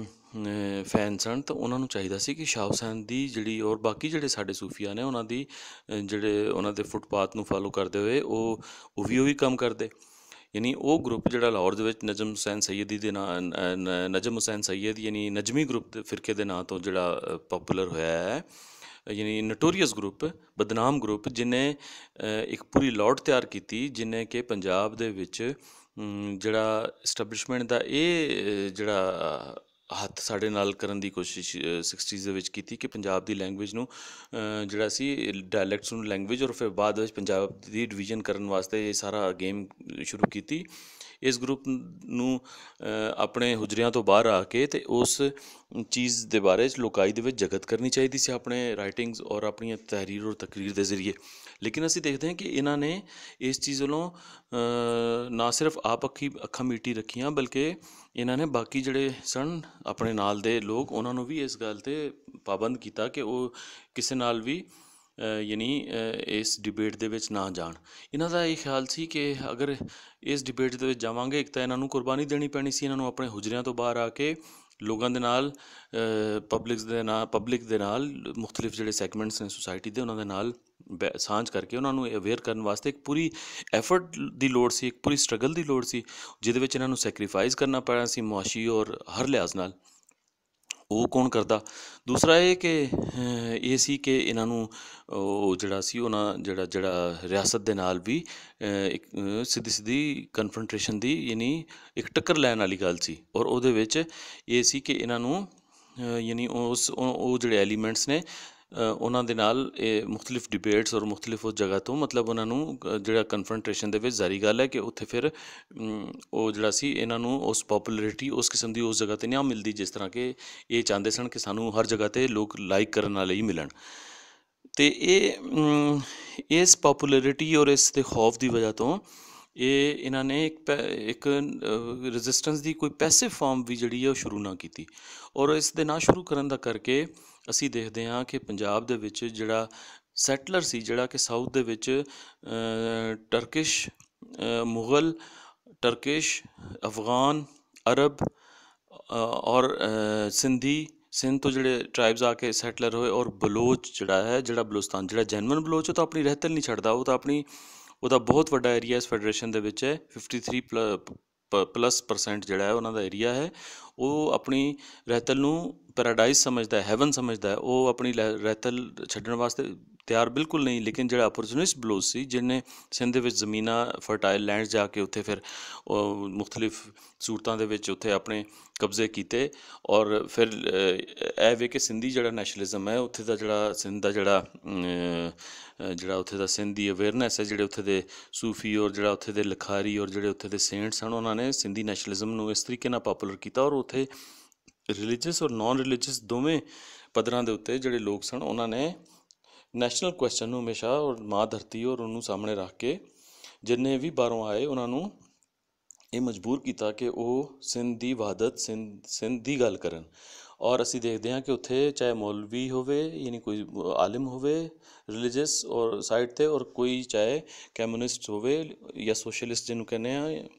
ਫੈਨ ਸਨ ਤਾਂ ਉਹਨਾਂ ਨੂੰ ਚਾਹੀਦਾ ਸੀ ਕਿ ਸ਼ਾਹ ਹੁਸੈਨ ਦੀ ਜਿਹੜੀ ਔਰ ਬਾਕੀ ਜਿਹੜੇ ਸਾਡੇ ਸੂਫੀਆ ਨੇ ਉਹਨਾਂ ਦੀ ਜਿਹੜੇ ਉਹਨਾਂ ਦੇ ਫੁੱਟਪਾਥ ਨੂੰ ਫਾਲੋ ਕਰਦੇ ਹੋਏ ਉਹ ਵੀ ਉਹੀ ਕੰਮ ਕਰਦੇ। ਯਾਨੀ ਉਹ ਗਰੁੱਪ ਜਿਹੜਾ ਲਾਹੌਰ ਦੇ ਵਿੱਚ ਨਜਮ ਹੁਸੈਨ ਸੈਯਦੀ ਦੇ ਨਾਂ ਨਜਮ ਹੁਸੈਨ ਸੈਯਦ ਯਾਨੀ ਨਜਮੀ ਗਰੁੱਪ ਦੇ ਫਿਰਕੇ ਦੇ ਨਾਂ ਤੋਂ ਜਿਹੜਾ ਪਾਪੂਲਰ ਹੋਇਆ ਹੈ, ਯਾਨੀ ਨਟੋਰੀਅਸ ਗਰੁੱਪ, ਬਦਨਾਮ ਗਰੁੱਪ, ਜਿਹਨੇ ਇੱਕ ਪੂਰੀ ਲੌਟ ਤਿਆਰ ਕੀਤੀ, ਜਿਹਨੇ ਕਿ ਪੰਜਾਬ ਦੇ ਵਿੱਚ ਜਿਹੜਾ ਇਸਟੈਬਲਿਸ਼ਮੈਂਟ ਦਾ ਇਹ ਜਿਹੜਾ ਹੱਥ ਸਾਡੇ ਨਾਲ ਕਰਨ ਦੀ ਕੋਸ਼ਿਸ਼ 60s ਦੇ ਵਿੱਚ ਕੀਤੀ ਕਿ ਪੰਜਾਬ ਦੀ ਲੈਂਗੁਏਜ ਨੂੰ ਜਿਹੜਾ ਸੀ ਡਾਇਲੈਕਟਸ ਨੂੰ ਲੈਂਗੁਏਜ ਔਰ ਫਿਰ ਬਾਅਦ ਵਿੱਚ ਪੰਜਾਬ ਦੀ ਡਿਵੀਜ਼ਨ ਕਰਨ ਵਾਸਤੇ ਇਹ ਸਾਰਾ ਗੇਮ ਸ਼ੁਰੂ ਕੀਤੀ। ਇਸ ਗਰੁੱਪ ਨੂੰ ਆਪਣੇ ਹੁਜਰਿਆਂ ਤੋਂ ਬਾਹਰ ਆ ਕੇ ਅਤੇ ਉਸ ਚੀਜ਼ ਦੇ ਬਾਰੇ ਲੋਕਾਈ ਦੇ ਵਿੱਚ ਜਗਤ ਕਰਨੀ ਚਾਹੀਦੀ ਸੀ ਆਪਣੇ ਰਾਈਟਿੰਗਸ ਔਰ ਆਪਣੀਆਂ ਤਹਿਰੀਰ ਔਰ ਤਕਰੀਰ ਦੇ ਜ਼ਰੀਏ। ਲੇਕਿਨ ਅਸੀਂ ਦੇਖਦੇ ਹਾਂ ਕਿ ਇਹਨਾਂ ਨੇ ਇਸ ਚੀਜ਼ ਵੱਲੋਂ ਨਾ ਸਿਰਫ ਆਪ ਅੱਖਾਂ ਮੀਟੀ ਰੱਖੀਆਂ ਬਲਕਿ ਇਹਨਾਂ ਨੇ ਬਾਕੀ ਜਿਹੜੇ ਸਨ ਆਪਣੇ ਨਾਲ ਦੇ ਲੋਕ ਉਹਨਾਂ ਨੂੰ ਵੀ ਇਸ ਗੱਲ 'ਤੇ ਪਾਬੰਦ ਕੀਤਾ ਕਿ ਉਹ ਕਿਸੇ ਨਾਲ ਵੀ ਯਾਨੀ ਇਸ ਡਿਬੇਟ ਦੇ ਵਿੱਚ ਨਾ ਜਾਣ। ਇਹਨਾਂ ਦਾ ਇਹ ਖਿਆਲ ਸੀ ਕਿ ਅਗਰ ਇਸ ਡਿਬੇਟ ਦੇ ਵਿੱਚ ਜਾਵਾਂਗੇ ਇੱਕ ਤਾਂ ਇਹਨਾਂ ਨੂੰ ਕੁਰਬਾਨੀ ਦੇਣੀ ਪੈਣੀ ਸੀ, ਇਹਨਾਂ ਨੂੰ ਆਪਣੇ ਹੁਜਰਿਆਂ ਤੋਂ ਬਾਹਰ ਆ ਕੇ ਲੋਕਾਂ ਦੇ ਨਾਲ ਪਬਲਿਕ ਦੇ ਨਾਲ ਮੁਖਤਲਿਫ ਜਿਹੜੇ ਸੈਗਮੈਂਟਸ ਨੇ ਸੁਸਾਇਟੀ ਦੇ ਉਹਨਾਂ ਦੇ ਨਾਲ ਸਾਂਝ ਕਰਕੇ ਉਹਨਾਂ ਨੂੰ ਅਵੇਅਰ ਕਰਨ ਵਾਸਤੇ ਇੱਕ ਪੂਰੀ ਐਫਰਟ ਦੀ ਲੋੜ ਸੀ, ਇੱਕ ਪੂਰੀ ਸਟਰਗਲ ਦੀ ਲੋੜ ਸੀ, ਜਿਹਦੇ ਵਿੱਚ ਇਹਨਾਂ ਨੂੰ ਸੈਕਰੀਫਾਈਸ ਕਰਨਾ ਪੈਣਾ ਸੀ ਮੁਆਸ਼ੀ ਔਰ ਹਰ ਲਿਹਾਜ਼ ਨਾਲ। ਉਹ ਕੌਣ ਕਰਦਾ? ਦੂਸਰਾ ਇਹ ਕਿ ਇਹ ਸੀ ਕਿ ਇਹਨਾਂ ਨੂੰ ਉਹ ਜਿਹੜਾ ਸੀ ਉਹਨਾਂ ਜਿਹੜਾ ਰਿਆਸਤ ਦੇ ਨਾਲ ਵੀ ਇੱਕ ਸਿੱਧੀ ਕਨਫਰੰਟੇਸ਼ਨ ਦੀ ਯਾਨੀ ਇੱਕ ਟੱਕਰ ਲੈਣ ਵਾਲੀ ਗੱਲ ਸੀ। ਔਰ ਉਹਦੇ ਵਿੱਚ ਇਹ ਸੀ ਕਿ ਇਹਨਾਂ ਨੂੰ ਯਾਨੀ ਉਹ ਜਿਹੜੇ ਐਲੀਮੈਂਟਸ ਨੇ ਉਹਨਾਂ ਦੇ ਨਾਲ ਇਹ ਮੁਖਤਲਿਫ ਡਿਬੇਟਸ ਔਰ ਮੁਖਤਲਿਫ ਉਸ ਜਗ੍ਹਾ ਤੋਂ ਮਤਲਬ ਉਹਨਾਂ ਨੂੰ ਜਿਹੜਾ ਕਨਫਰੰਟੇਸ਼ਨ ਦੇ ਵਿੱਚ ਜ਼ਾਰੀ ਗੱਲ ਹੈ ਕਿ ਉੱਥੇ ਫਿਰ ਉਹ ਜਿਹੜਾ ਸੀ ਇਹਨਾਂ ਨੂੰ ਉਸ ਪੋਪੂਲੈਰਿਟੀ ਉਸ ਕਿਸਮ ਦੀ ਉਸ ਜਗ੍ਹਾ 'ਤੇ ਨਹੀਂ ਮਿਲਦੀ ਜਿਸ ਤਰ੍ਹਾਂ ਕਿ ਇਹ ਚਾਹੁੰਦੇ ਸਨ ਕਿ ਸਾਨੂੰ ਹਰ ਜਗ੍ਹਾ 'ਤੇ ਲੋਕ ਲਾਈਕ ਕਰਨ ਵਾਲੇ ਹੀ ਮਿਲਣ। ਅਤੇ ਇਸ ਪੋਪੂਲੈਰਿਟੀ ਔਰ ਇਸ ਦੇ ਖੌਫ ਦੀ ਵਜ੍ਹਾ ਤੋਂ ਇਹਨਾਂ ਨੇ ਇੱਕ ਰੈਜ਼ਿਸਟੈਂਸ ਦੀ ਕੋਈ ਪੈਸਿਵ ਫਾਰਮ ਵੀ ਜਿਹੜੀ ਹੈ ਉਹ ਸ਼ੁਰੂ ਨਾ ਕੀਤੀ। ਔਰ ਇਸ ਦੇ ਨਾ ਸ਼ੁਰੂ ਕਰਨ ਦਾ ਕਰਕੇ ਅਸੀਂ ਦੇਖਦੇ ਹਾਂ ਕਿ ਪੰਜਾਬ ਦੇ ਵਿੱਚ ਜਿਹੜਾ ਸੈਟਲਰ ਸੀ, ਜਿਹੜਾ ਕਿ ਸਾਊਥ ਦੇ ਵਿੱਚ ਟਰਕਿਸ਼, ਮੁਗਲ, ਟਰਕਿਸ਼, ਅਫਗਾਨ, ਅਰਬ ਔਰ ਸਿੰਧ ਤੋਂ ਜਿਹੜੇ ਟਰਾਈਬਸ ਆ ਕੇ ਸੈਟਲਰ ਹੋਏ ਔਰ ਬਲੋਚ ਜਿਹੜਾ ਬਲੋਚਿਸਤਾਨ ਜਿਹੜਾ ਜੈਨੂਅਨ ਬਲੋਚ ਉਹ ਤਾਂ ਆਪਣੀ ਰਹਿਤਲ ਨਹੀਂ ਛੱਡਦਾ, ਉਹਦਾ ਬਹੁਤ ਵੱਡਾ ਏਰੀਆ ਇਸ ਫੈਡਰੇਸ਼ਨ ਦੇ ਵਿੱਚ ਹੈ। 53+% ਜਿਹੜਾ ਹੈ ਉਹਨਾਂ ਦਾ ਏਰੀਆ ਹੈ ਉਹ ਆਪਣੀ ਰਹਿਤਲ ਨੂੰ ਪੈਰਾਡਾਈਜ਼ ਸਮਝਦਾ, ਹੈਵਨ ਸਮਝਦਾ। ਉਹ ਆਪਣੀ ਰਹਿਤਲ ਛੱਡਣ ਵਾਸਤੇ ਤਿਆਰ ਬਿਲਕੁਲ ਨਹੀਂ। ਲੇਕਿਨ ਜਿਹੜਾ ਅਪੋਰਚੁਨਿਸਟ ਬਲੋਚ ਸੀ ਜਿਹਨੇ ਸਿੰਧ ਦੇ ਵਿੱਚ ਜ਼ਮੀਨਾਂ ਫਰਟਾਈਲ ਲੈਂਡ ਜਾ ਕੇ ਉੱਥੇ ਫਿਰ ਮੁਖਤਲਿਫ ਸੂਰਤਾਂ ਦੇ ਵਿੱਚ ਉੱਥੇ ਆਪਣੇ ਕਬਜ਼ੇ ਕੀਤੇ ਔਰ ਫਿਰ ਇਹ ਵੇ ਕਿ ਸਿੰਧੀ ਜਿਹੜਾ ਨੈਸ਼ਨਲਿਜ਼ਮ ਹੈ ਉੱਥੇ ਦਾ ਜਿਹੜਾ ਸਿੰਧ ਦਾ ਜਿਹੜਾ ਉੱਥੇ ਦਾ ਸਿੰਧ ਦੀ ਅਵੇਅਰਨੈਸ ਹੈ, ਜਿਹੜੇ ਉੱਥੇ ਦੇ ਸੂਫੀ ਔਰ ਜਿਹੜਾ ਉੱਥੇ ਦੇ ਲਿਖਾਰੀ ਔਰ ਜਿਹੜੇ ਉੱਥੇ ਦੇ ਸੇਂਟਸ ਹਨ ਉਹਨਾਂ ਨੇ ਸਿੰਧੀ ਨੈਸ਼ਨਲਿਜ਼ਮ ਨੂੰ ਇਸ ਤਰੀਕੇ ਨਾਲ ਪਾਪੂਲਰ ਕੀਤਾ। ਔਰ ਉੱਥੇ ਰਿਲੀਜੀਅਸ ਔਰ ਨਾਨ ਰਿਲੀਜੀਅਸ ਦੋਵੇਂ ਪੱਧਰਾਂ ਦੇ ਉੱਤੇ ਜਿਹੜੇ ਲੋਕ ਸਨ ਉਹਨਾਂ ਨੇ ਨੈਸ਼ਨਲ ਕੁਐਸਚਨ ਨੂੰ ਹਮੇਸ਼ਾ ਔਰ ਮਾਂ ਧਰਤੀ ਔਰ ਉਹਨੂੰ ਸਾਹਮਣੇ ਰੱਖ ਕੇ ਜਿੰਨੇ ਵੀ ਬਾਹਰੋਂ ਆਏ ਉਹਨਾਂ ਨੂੰ ਇਹ ਮਜਬੂਰ ਕੀਤਾ ਕਿ ਉਹ ਸਿੰਧ ਦੀ ਵਹਾਦਤ, ਸਿੰਧ ਦੀ ਗੱਲ ਕਰਨ। ਔਰ ਅਸੀਂ ਦੇਖਦੇ ਹਾਂ ਕਿ ਉੱਥੇ ਚਾਹੇ ਮੌਲਵੀ ਹੋਵੇ ਯਾਨੀ ਕੋਈ ਆਲਿਮ ਹੋਵੇ ਰਿਲੀਜੀਅਸ ਔਰ ਸਾਈਡ 'ਤੇ ਔਰ ਕੋਈ ਚਾਹੇ ਕਮਿਊਨਿਸਟ ਹੋਵੇ ਜਾਂ ਸੋਸ਼ਲਿਸਟ ਜਿਹਨੂੰ ਕਹਿੰਦੇ ਹਾਂ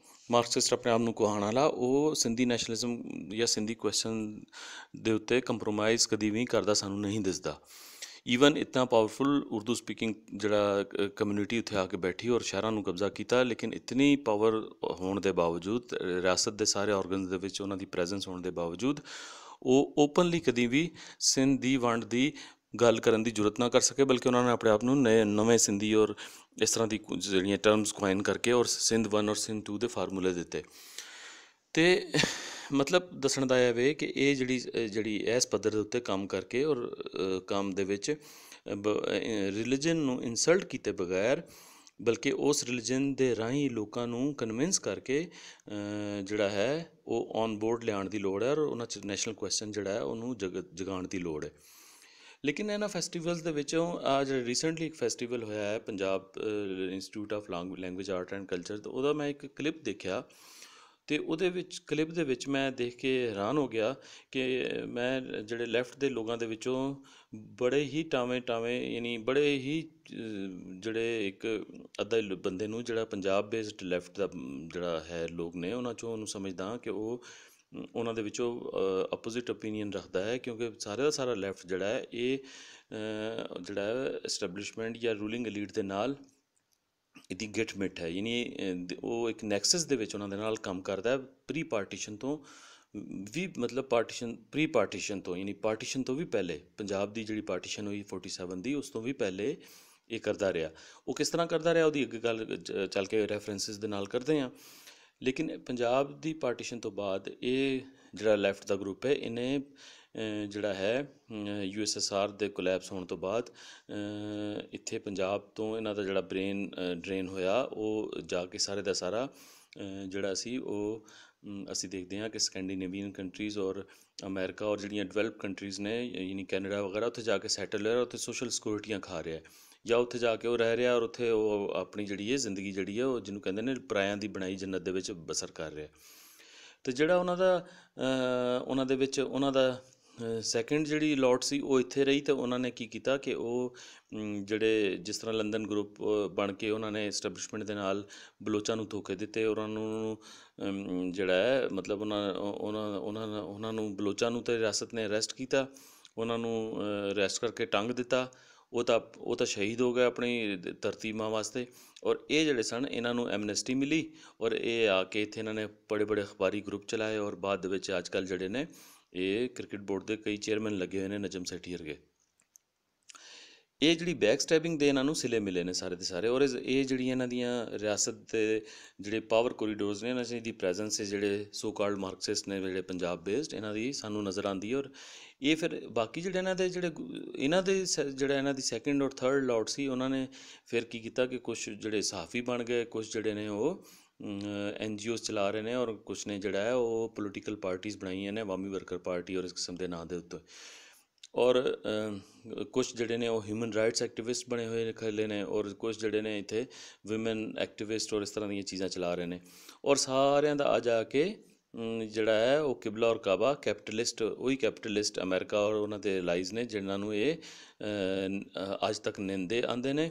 ਮਾਰਕਸਿਸਟ ਆਪਣੇ ਆਪ ਨੂੰ ਕਹਾਉਣ ਵਾਲਾ, ਉਹ ਸਿੰਧੀ ਨੈਸ਼ਨਲਿਜ਼ਮ ਜਾਂ ਸਿੰਧੀ ਕੁਐਸਚਨ ਦੇ ਉੱਤੇ ਕੰਪਰੋਮਾਈਜ਼ ਕਦੀ ਵੀ ਕਰਦਾ ਸਾਨੂੰ ਨਹੀਂ ਦਿਸਦਾ। ਈਵਨ ਇਤਨਾ ਪਾਵਰਫੁਲ ਉਰਦੂ ਸਪੀਕਿੰਗ ਜਿਹੜਾ ਕਮਿਊਨਿਟੀ ਉੱਥੇ ਆ ਕੇ ਬੈਠੀ ਔਰ ਸ਼ਹਿਰਾਂ ਨੂੰ ਕਬਜ਼ਾ ਕੀਤਾ, ਲੇਕਿਨ ਇਤਨੀ ਪਾਵਰ ਹੋਣ ਦੇ ਬਾਵਜੂਦ ਰਿਆਸਤ ਦੇ ਸਾਰੇ ਔਰਗਨਸ ਦੇ ਵਿੱਚ ਉਹਨਾਂ ਦੀ ਪ੍ਰੈਜ਼ੈਂਸ ਹੋਣ ਦੇ ਬਾਵਜੂਦ ਉਹ ਓਪਨਲੀ ਕਦੀ ਵੀ ਸਿੰਧ ਦੀ ਵੰਡ ਦੀ ਗੱਲ ਕਰਨ ਦੀ ਜ਼ਰੂਰਤ ਨਾ ਕਰ ਸਕੇ, ਬਲਕਿ ਉਹਨਾਂ ਨੇ ਆਪਣੇ ਆਪ ਨੂੰ ਨਵੇਂ ਸਿੰਧੀ ਔਰ ਇਸ ਤਰ੍ਹਾਂ ਦੀ ਜਿਹੜੀਆਂ ਟਰਮਸ ਕੁਆਇਨ ਕਰਕੇ ਔਰ ਸਿੰਧ 1 ਔਰ ਸਿੰਧ 2 ਦੇ ਫਾਰਮੂਲੇ ਦਿੱਤੇ। ਅਤੇ ਮਤਲਬ ਦੱਸਣ ਦਾ ਇਹ ਵੇ ਕਿ ਇਹ ਜਿਹੜੀ ਇਸ ਪੱਧਰ ਦੇ ਉੱਤੇ ਕੰਮ ਕਰਕੇ ਔਰ ਕੰਮ ਦੇ ਵਿੱਚ ਰਿਲੀਜਨ ਨੂੰ ਇਨਸਲਟ ਕੀਤੇ ਬਗੈਰ ਬਲਕਿ ਉਸ ਰਿਲੀਜਨ ਦੇ ਰਾਹੀਂ ਲੋਕਾਂ ਨੂੰ ਕਨਵਿੰਸ ਕਰਕੇ ਜਿਹੜਾ ਹੈ ਉਹ ਔਨ ਬੋਰਡ ਲਿਆਉਣ ਦੀ ਲੋੜ ਹੈ, ਔਰ ਉਹਨਾਂ 'ਚ ਨੈਸ਼ਨਲ ਕੁਐਸਚਨ ਜਿਹੜਾ ਹੈ ਉਹਨੂੰ ਜਗਾਉਣ ਦੀ ਲੋੜ ਹੈ। ਲੇਕਿਨ ਇਹਨਾਂ ਫੈਸਟੀਵਲਸ ਦੇ ਵਿੱਚੋਂ ਆ ਜਿਹੜਾ ਰੀਸੈਂਟਲੀ ਇੱਕ ਫੈਸਟੀਵਲ ਹੋਇਆ ਹੈ Punjab institute of language art and culture, ਤਾਂ ਉਹਦਾ ਮੈਂ ਇੱਕ ਕਲਿੱਪ ਦੇਖਿਆ, ਅਤੇ ਉਹਦੇ ਵਿੱਚ ਕਲਿੱਪ ਦੇ ਵਿੱਚ ਮੈਂ ਦੇਖ ਕੇ ਹੈਰਾਨ ਹੋ ਗਿਆ ਕਿ ਮੈਂ ਜਿਹੜੇ ਲੈਫਟ ਦੇ ਲੋਕਾਂ ਦੇ ਵਿੱਚੋਂ ਬੜੇ ਹੀ ਟਾਵੇਂ ਯਾਨੀ ਬੜੇ ਹੀ ਜਿਹੜੇ ਇੱਕ ਅੱਧਾ ਬੰਦੇ ਨੂੰ ਜਿਹੜਾ ਪੰਜਾਬ ਬੇਸਡ ਲੈਫਟ ਦਾ ਜਿਹੜਾ ਹੈ ਲੋਕ ਨੇ, ਉਹਨਾਂ 'ਚੋਂ ਉਹਨੂੰ ਸਮਝਦਾ ਕਿ ਉਹ ਉਹਨਾਂ ਦੇ ਵਿੱਚੋਂ ਅਪੋਜ਼ਿਟ ਓਪੀਨੀਅਨ ਰੱਖਦਾ ਹੈ, ਕਿਉਂਕਿ ਸਾਰਾ ਦਾ ਸਾਰਾ ਲੈਫਟ ਜਿਹੜਾ ਹੈ ਇਹ ਜਿਹੜਾ ਹੈ ਐਸਟੈਬਲਿਸ਼ਮੈਂਟ ਜਾਂ ਰੂਲਿੰਗ ਐਲੀਟ ਦੇ ਨਾਲ ਇਹਦੀ ਗਿੱਠ ਮਿੱਠ ਹੈ, ਯਾਨੀ ਉਹ ਇੱਕ ਨੈਕਸਸ ਦੇ ਵਿੱਚ ਉਹਨਾਂ ਦੇ ਨਾਲ ਕੰਮ ਕਰਦਾ ਪ੍ਰੀ ਪਾਰਟੀਸ਼ਨ ਤੋਂ ਵੀ, ਮਤਲਬ ਪ੍ਰੀ ਪਾਰਟੀਸ਼ਨ ਤੋਂ, ਯਾਨੀ ਪਾਰਟੀਸ਼ਨ ਤੋਂ ਵੀ ਪਹਿਲੇ, ਪੰਜਾਬ ਦੀ ਜਿਹੜੀ ਪਾਰਟੀਸ਼ਨ ਹੋਈ 47 ਦੀ, ਉਸ ਤੋਂ ਵੀ ਪਹਿਲੇ ਇਹ ਕਰਦਾ ਰਿਹਾ। ਉਹ ਕਿਸ ਤਰ੍ਹਾਂ ਕਰਦਾ ਰਿਹਾ ਉਹਦੀ ਅੱਗੇ ਗੱਲ ਚੱਲ ਕੇ ਰੈਫਰੈਂਸਿਸ ਦੇ ਨਾਲ ਕਰਦੇ ਹਾਂ। ਲੇਕਿਨ ਪੰਜਾਬ ਦੀ ਪਾਰਟੀਸ਼ਨ ਤੋਂ ਬਾਅਦ ਇਹ ਜਿਹੜਾ ਲੈਫਟ ਦਾ ਗਰੁੱਪ ਹੈ, ਇਹਨੇ ਜਿਹੜਾ ਹੈ USSR ਦੇ ਕੋਲੈਪਸ ਹੋਣ ਤੋਂ ਬਾਅਦ ਇੱਥੇ ਪੰਜਾਬ ਤੋਂ ਇਹਨਾਂ ਦਾ ਜਿਹੜਾ ਬ੍ਰੇਨ ਡਰੇਨ ਹੋਇਆ, ਉਹ ਜਾ ਕੇ ਸਾਰੇ ਦਾ ਸਾਰਾ ਜਿਹੜਾ ਸੀ ਉਹ ਅਸੀਂ ਦੇਖਦੇ ਹਾਂ ਕਿ ਸਕੈਂਡੀਨੇਵੀਅਨ ਕੰਟਰੀਜ਼ ਔਰ ਅਮਰੀਕਾ ਔਰ ਜਿਹੜੀਆਂ ਡਿਵੈਲਪ ਕੰਟਰੀਜ਼ ਨੇ ਯਾਨੀ ਕੈਨੇਡਾ ਵਗੈਰਾ, ਉੱਥੇ ਜਾ ਕੇ ਸੈਟਲ ਹੋਇਆ, ਉੱਥੇ ਸੋਸ਼ਲ ਸਿਕਿਉਰਿਟੀਆਂ ਖਾ ਰਿਹਾ, ਜਾਂ ਉੱਥੇ ਜਾ ਕੇ ਉਹ ਰਹਿ ਰਿਹਾ ਔਰ ਉੱਥੇ ਉਹ ਆਪਣੀ ਜਿਹੜੀ ਹੈ ਜ਼ਿੰਦਗੀ ਜਿਹੜੀ ਹੈ ਉਹ ਜਿਹਨੂੰ ਕਹਿੰਦੇ ਨੇ ਪਰਾਇਆਂ ਦੀ ਬਣਾਈ ਜੰਨਤ ਦੇ ਵਿੱਚ ਬਸਰ ਕਰ ਰਿਹਾ। ਅਤੇ ਜਿਹੜਾ ਉਹਨਾਂ ਦੇ ਵਿੱਚ ਉਹਨਾਂ ਦਾ ਸੈਕਿੰਡ ਜਿਹੜੀ ਲੋਟ ਸੀ ਉਹ ਇੱਥੇ ਰਹੀ, ਅਤੇ ਉਹਨਾਂ ਨੇ ਕੀ ਕੀਤਾ ਕਿ ਉਹ ਜਿਹੜੇ ਜਿਸ ਤਰ੍ਹਾਂ ਲੰਦਨ ਗਰੁੱਪ ਬਣ ਕੇ ਉਹਨਾਂ ਨੇ ਐਸਟੈਬਲਿਸ਼ਮੈਂਟ ਦੇ ਨਾਲ ਬਲੋਚਾਂ ਨੂੰ ਧੋਖੇ ਦਿੱਤੇ, ਉਹਨਾਂ ਨੂੰ ਜਿਹੜਾ ਹੈ ਮਤਲਬ ਉਹਨਾਂ ਨੂੰ ਬਲੋਚਾਂ ਨੂੰ ਤਾਂ ਰਿਆਸਤ ਨੇ ਅਰੈਸਟ ਕੀਤਾ, ਉਹਨਾਂ ਨੂੰ ਅਰੈਸਟ ਕਰਕੇ ਟੰਗ ਦਿੱਤਾ, ਉਹ ਤਾਂ ਸ਼ਹੀਦ ਹੋ ਗਏ ਆਪਣੀ ਧਰਤੀ ਮਾਂ ਵਾਸਤੇ। ਔਰ ਇਹ ਜਿਹੜੇ ਸਨ ਇਹਨਾਂ ਨੂੰ ਐਮਨੈਸਟੀ ਮਿਲੀ, ਔਰ ਇਹ ਆ ਕੇ ਇੱਥੇ ਇਹਨਾਂ ਨੇ ਬੜੇ ਅਖਬਾਰੀ ਗਰੁੱਪ ਚਲਾਏ, ਔਰ ਬਾਅਦ ਦੇ ਵਿੱਚ ਅੱਜ ਕੱਲ੍ਹ ਜਿਹੜੇ ਨੇ ਇਹ ਕ੍ਰਿਕਟ ਬੋਰਡ ਦੇ ਕਈ ਚੇਅਰਮੈਨ ਲੱਗੇ ਹੋਏ ਨੇ, ਨਜਮ ਸੈਠੀ ਵਰਗੇ। ਇਹ ਜਿਹੜੀ ਬੈਕ ਸਟੈਬਿੰਗ ਦੇ ਇਹਨਾਂ ਨੂੰ ਸਿਲੇ ਮਿਲੇ ਨੇ ਸਾਰੇ ਦੇ ਸਾਰੇ, ਔਰ ਇਹ ਜਿਹੜੀਆਂ ਇਹਨਾਂ ਦੀਆਂ ਰਿਆਸਤ ਦੇ ਜਿਹੜੇ ਪਾਵਰ ਕੋਰੀਡੋਰਸ ਨੇ, ਇਹਨਾਂ 'ਚ ਇਹਦੀ ਪ੍ਰੈਜ਼ੈਂਸ ਹੈ, ਜਿਹੜੇ ਸੋ ਕਾਲਡ ਮਾਰਕਸਿਸਟ ਨੇ ਜਿਹੜੇ ਪੰਜਾਬ ਬੇਸਡ, ਇਹਨਾਂ ਦੀ ਸਾਨੂੰ ਨਜ਼ਰ ਆਉਂਦੀ ਹੈ। ਔਰ ਇਹ ਫਿਰ ਬਾਕੀ ਜਿਹੜੇ ਇਹਨਾਂ ਦੇ ਜਿਹੜਾ ਇਹਨਾਂ ਦੀ ਸੈਕਿੰਡ ਔਰ ਥਰਡ ਲੋਟ ਸੀ, ਉਹਨਾਂ ਨੇ ਫਿਰ ਕੀ ਕੀਤਾ ਕਿ ਕੁਛ ਜਿਹੜੇ ਸਹਾਫੀ ਬਣ ਗਏ, ਕੁਛ ਜਿਹੜੇ ਨੇ ਉਹ NGOs ਚਲਾ ਰਹੇ ਨੇ, ਔਰ ਕੁਛ ਨੇ ਜਿਹੜਾ ਹੈ ਉਹ ਪੋਲੀਟੀਕਲ ਪਾਰਟੀਜ਼ ਬਣਾਈਆਂ ਨੇ, ਅਵਾਮੀ ਵਰਕਰ ਪਾਰਟੀ ਔਰ ਇਸ ਕਿਸਮ ਦੇ ਨਾਂ ਦੇ ਉੱਤੇ, ਔਰ ਕੁਛ ਜਿਹੜੇ ਨੇ ਉਹ ਹਿਊਮਨ ਰਾਈਟਸ ਐਕਟੀਵਿਸਟ ਬਣੇ ਹੋਏ ਖੇਲੇ ਨੇ, ਔਰ ਕੁਛ ਜਿਹੜੇ ਨੇ ਇੱਥੇ ਵਿਮਨ ਐਕਟੀਵਿਸਟ ਔਰ ਇਸ ਤਰ੍ਹਾਂ ਦੀਆਂ ਚੀਜ਼ਾਂ ਚਲਾ ਰਹੇ ਨੇ। ਔਰ ਸਾਰਿਆਂ ਦਾ ਆ ਜਾ ਕੇ ਜਿਹੜਾ ਹੈ ਉਹ ਕਿਬਲਾ ਔਰ ਕਾਬਾ ਕੈਪੀਟਲਿਸਟ, ਉਹੀ ਕੈਪੀਟਲਿਸਟ ਅਮਰੀਕਾ ਔਰ ਉਹਨਾਂ ਦੇ ਅਲਾਈਜ਼ ਨੇ, ਜਿਨ੍ਹਾਂ ਨੂੰ ਇਹ ਅੱਜ ਤੱਕ ਨਿੰਦੇ ਆਉਂਦੇ ਨੇ,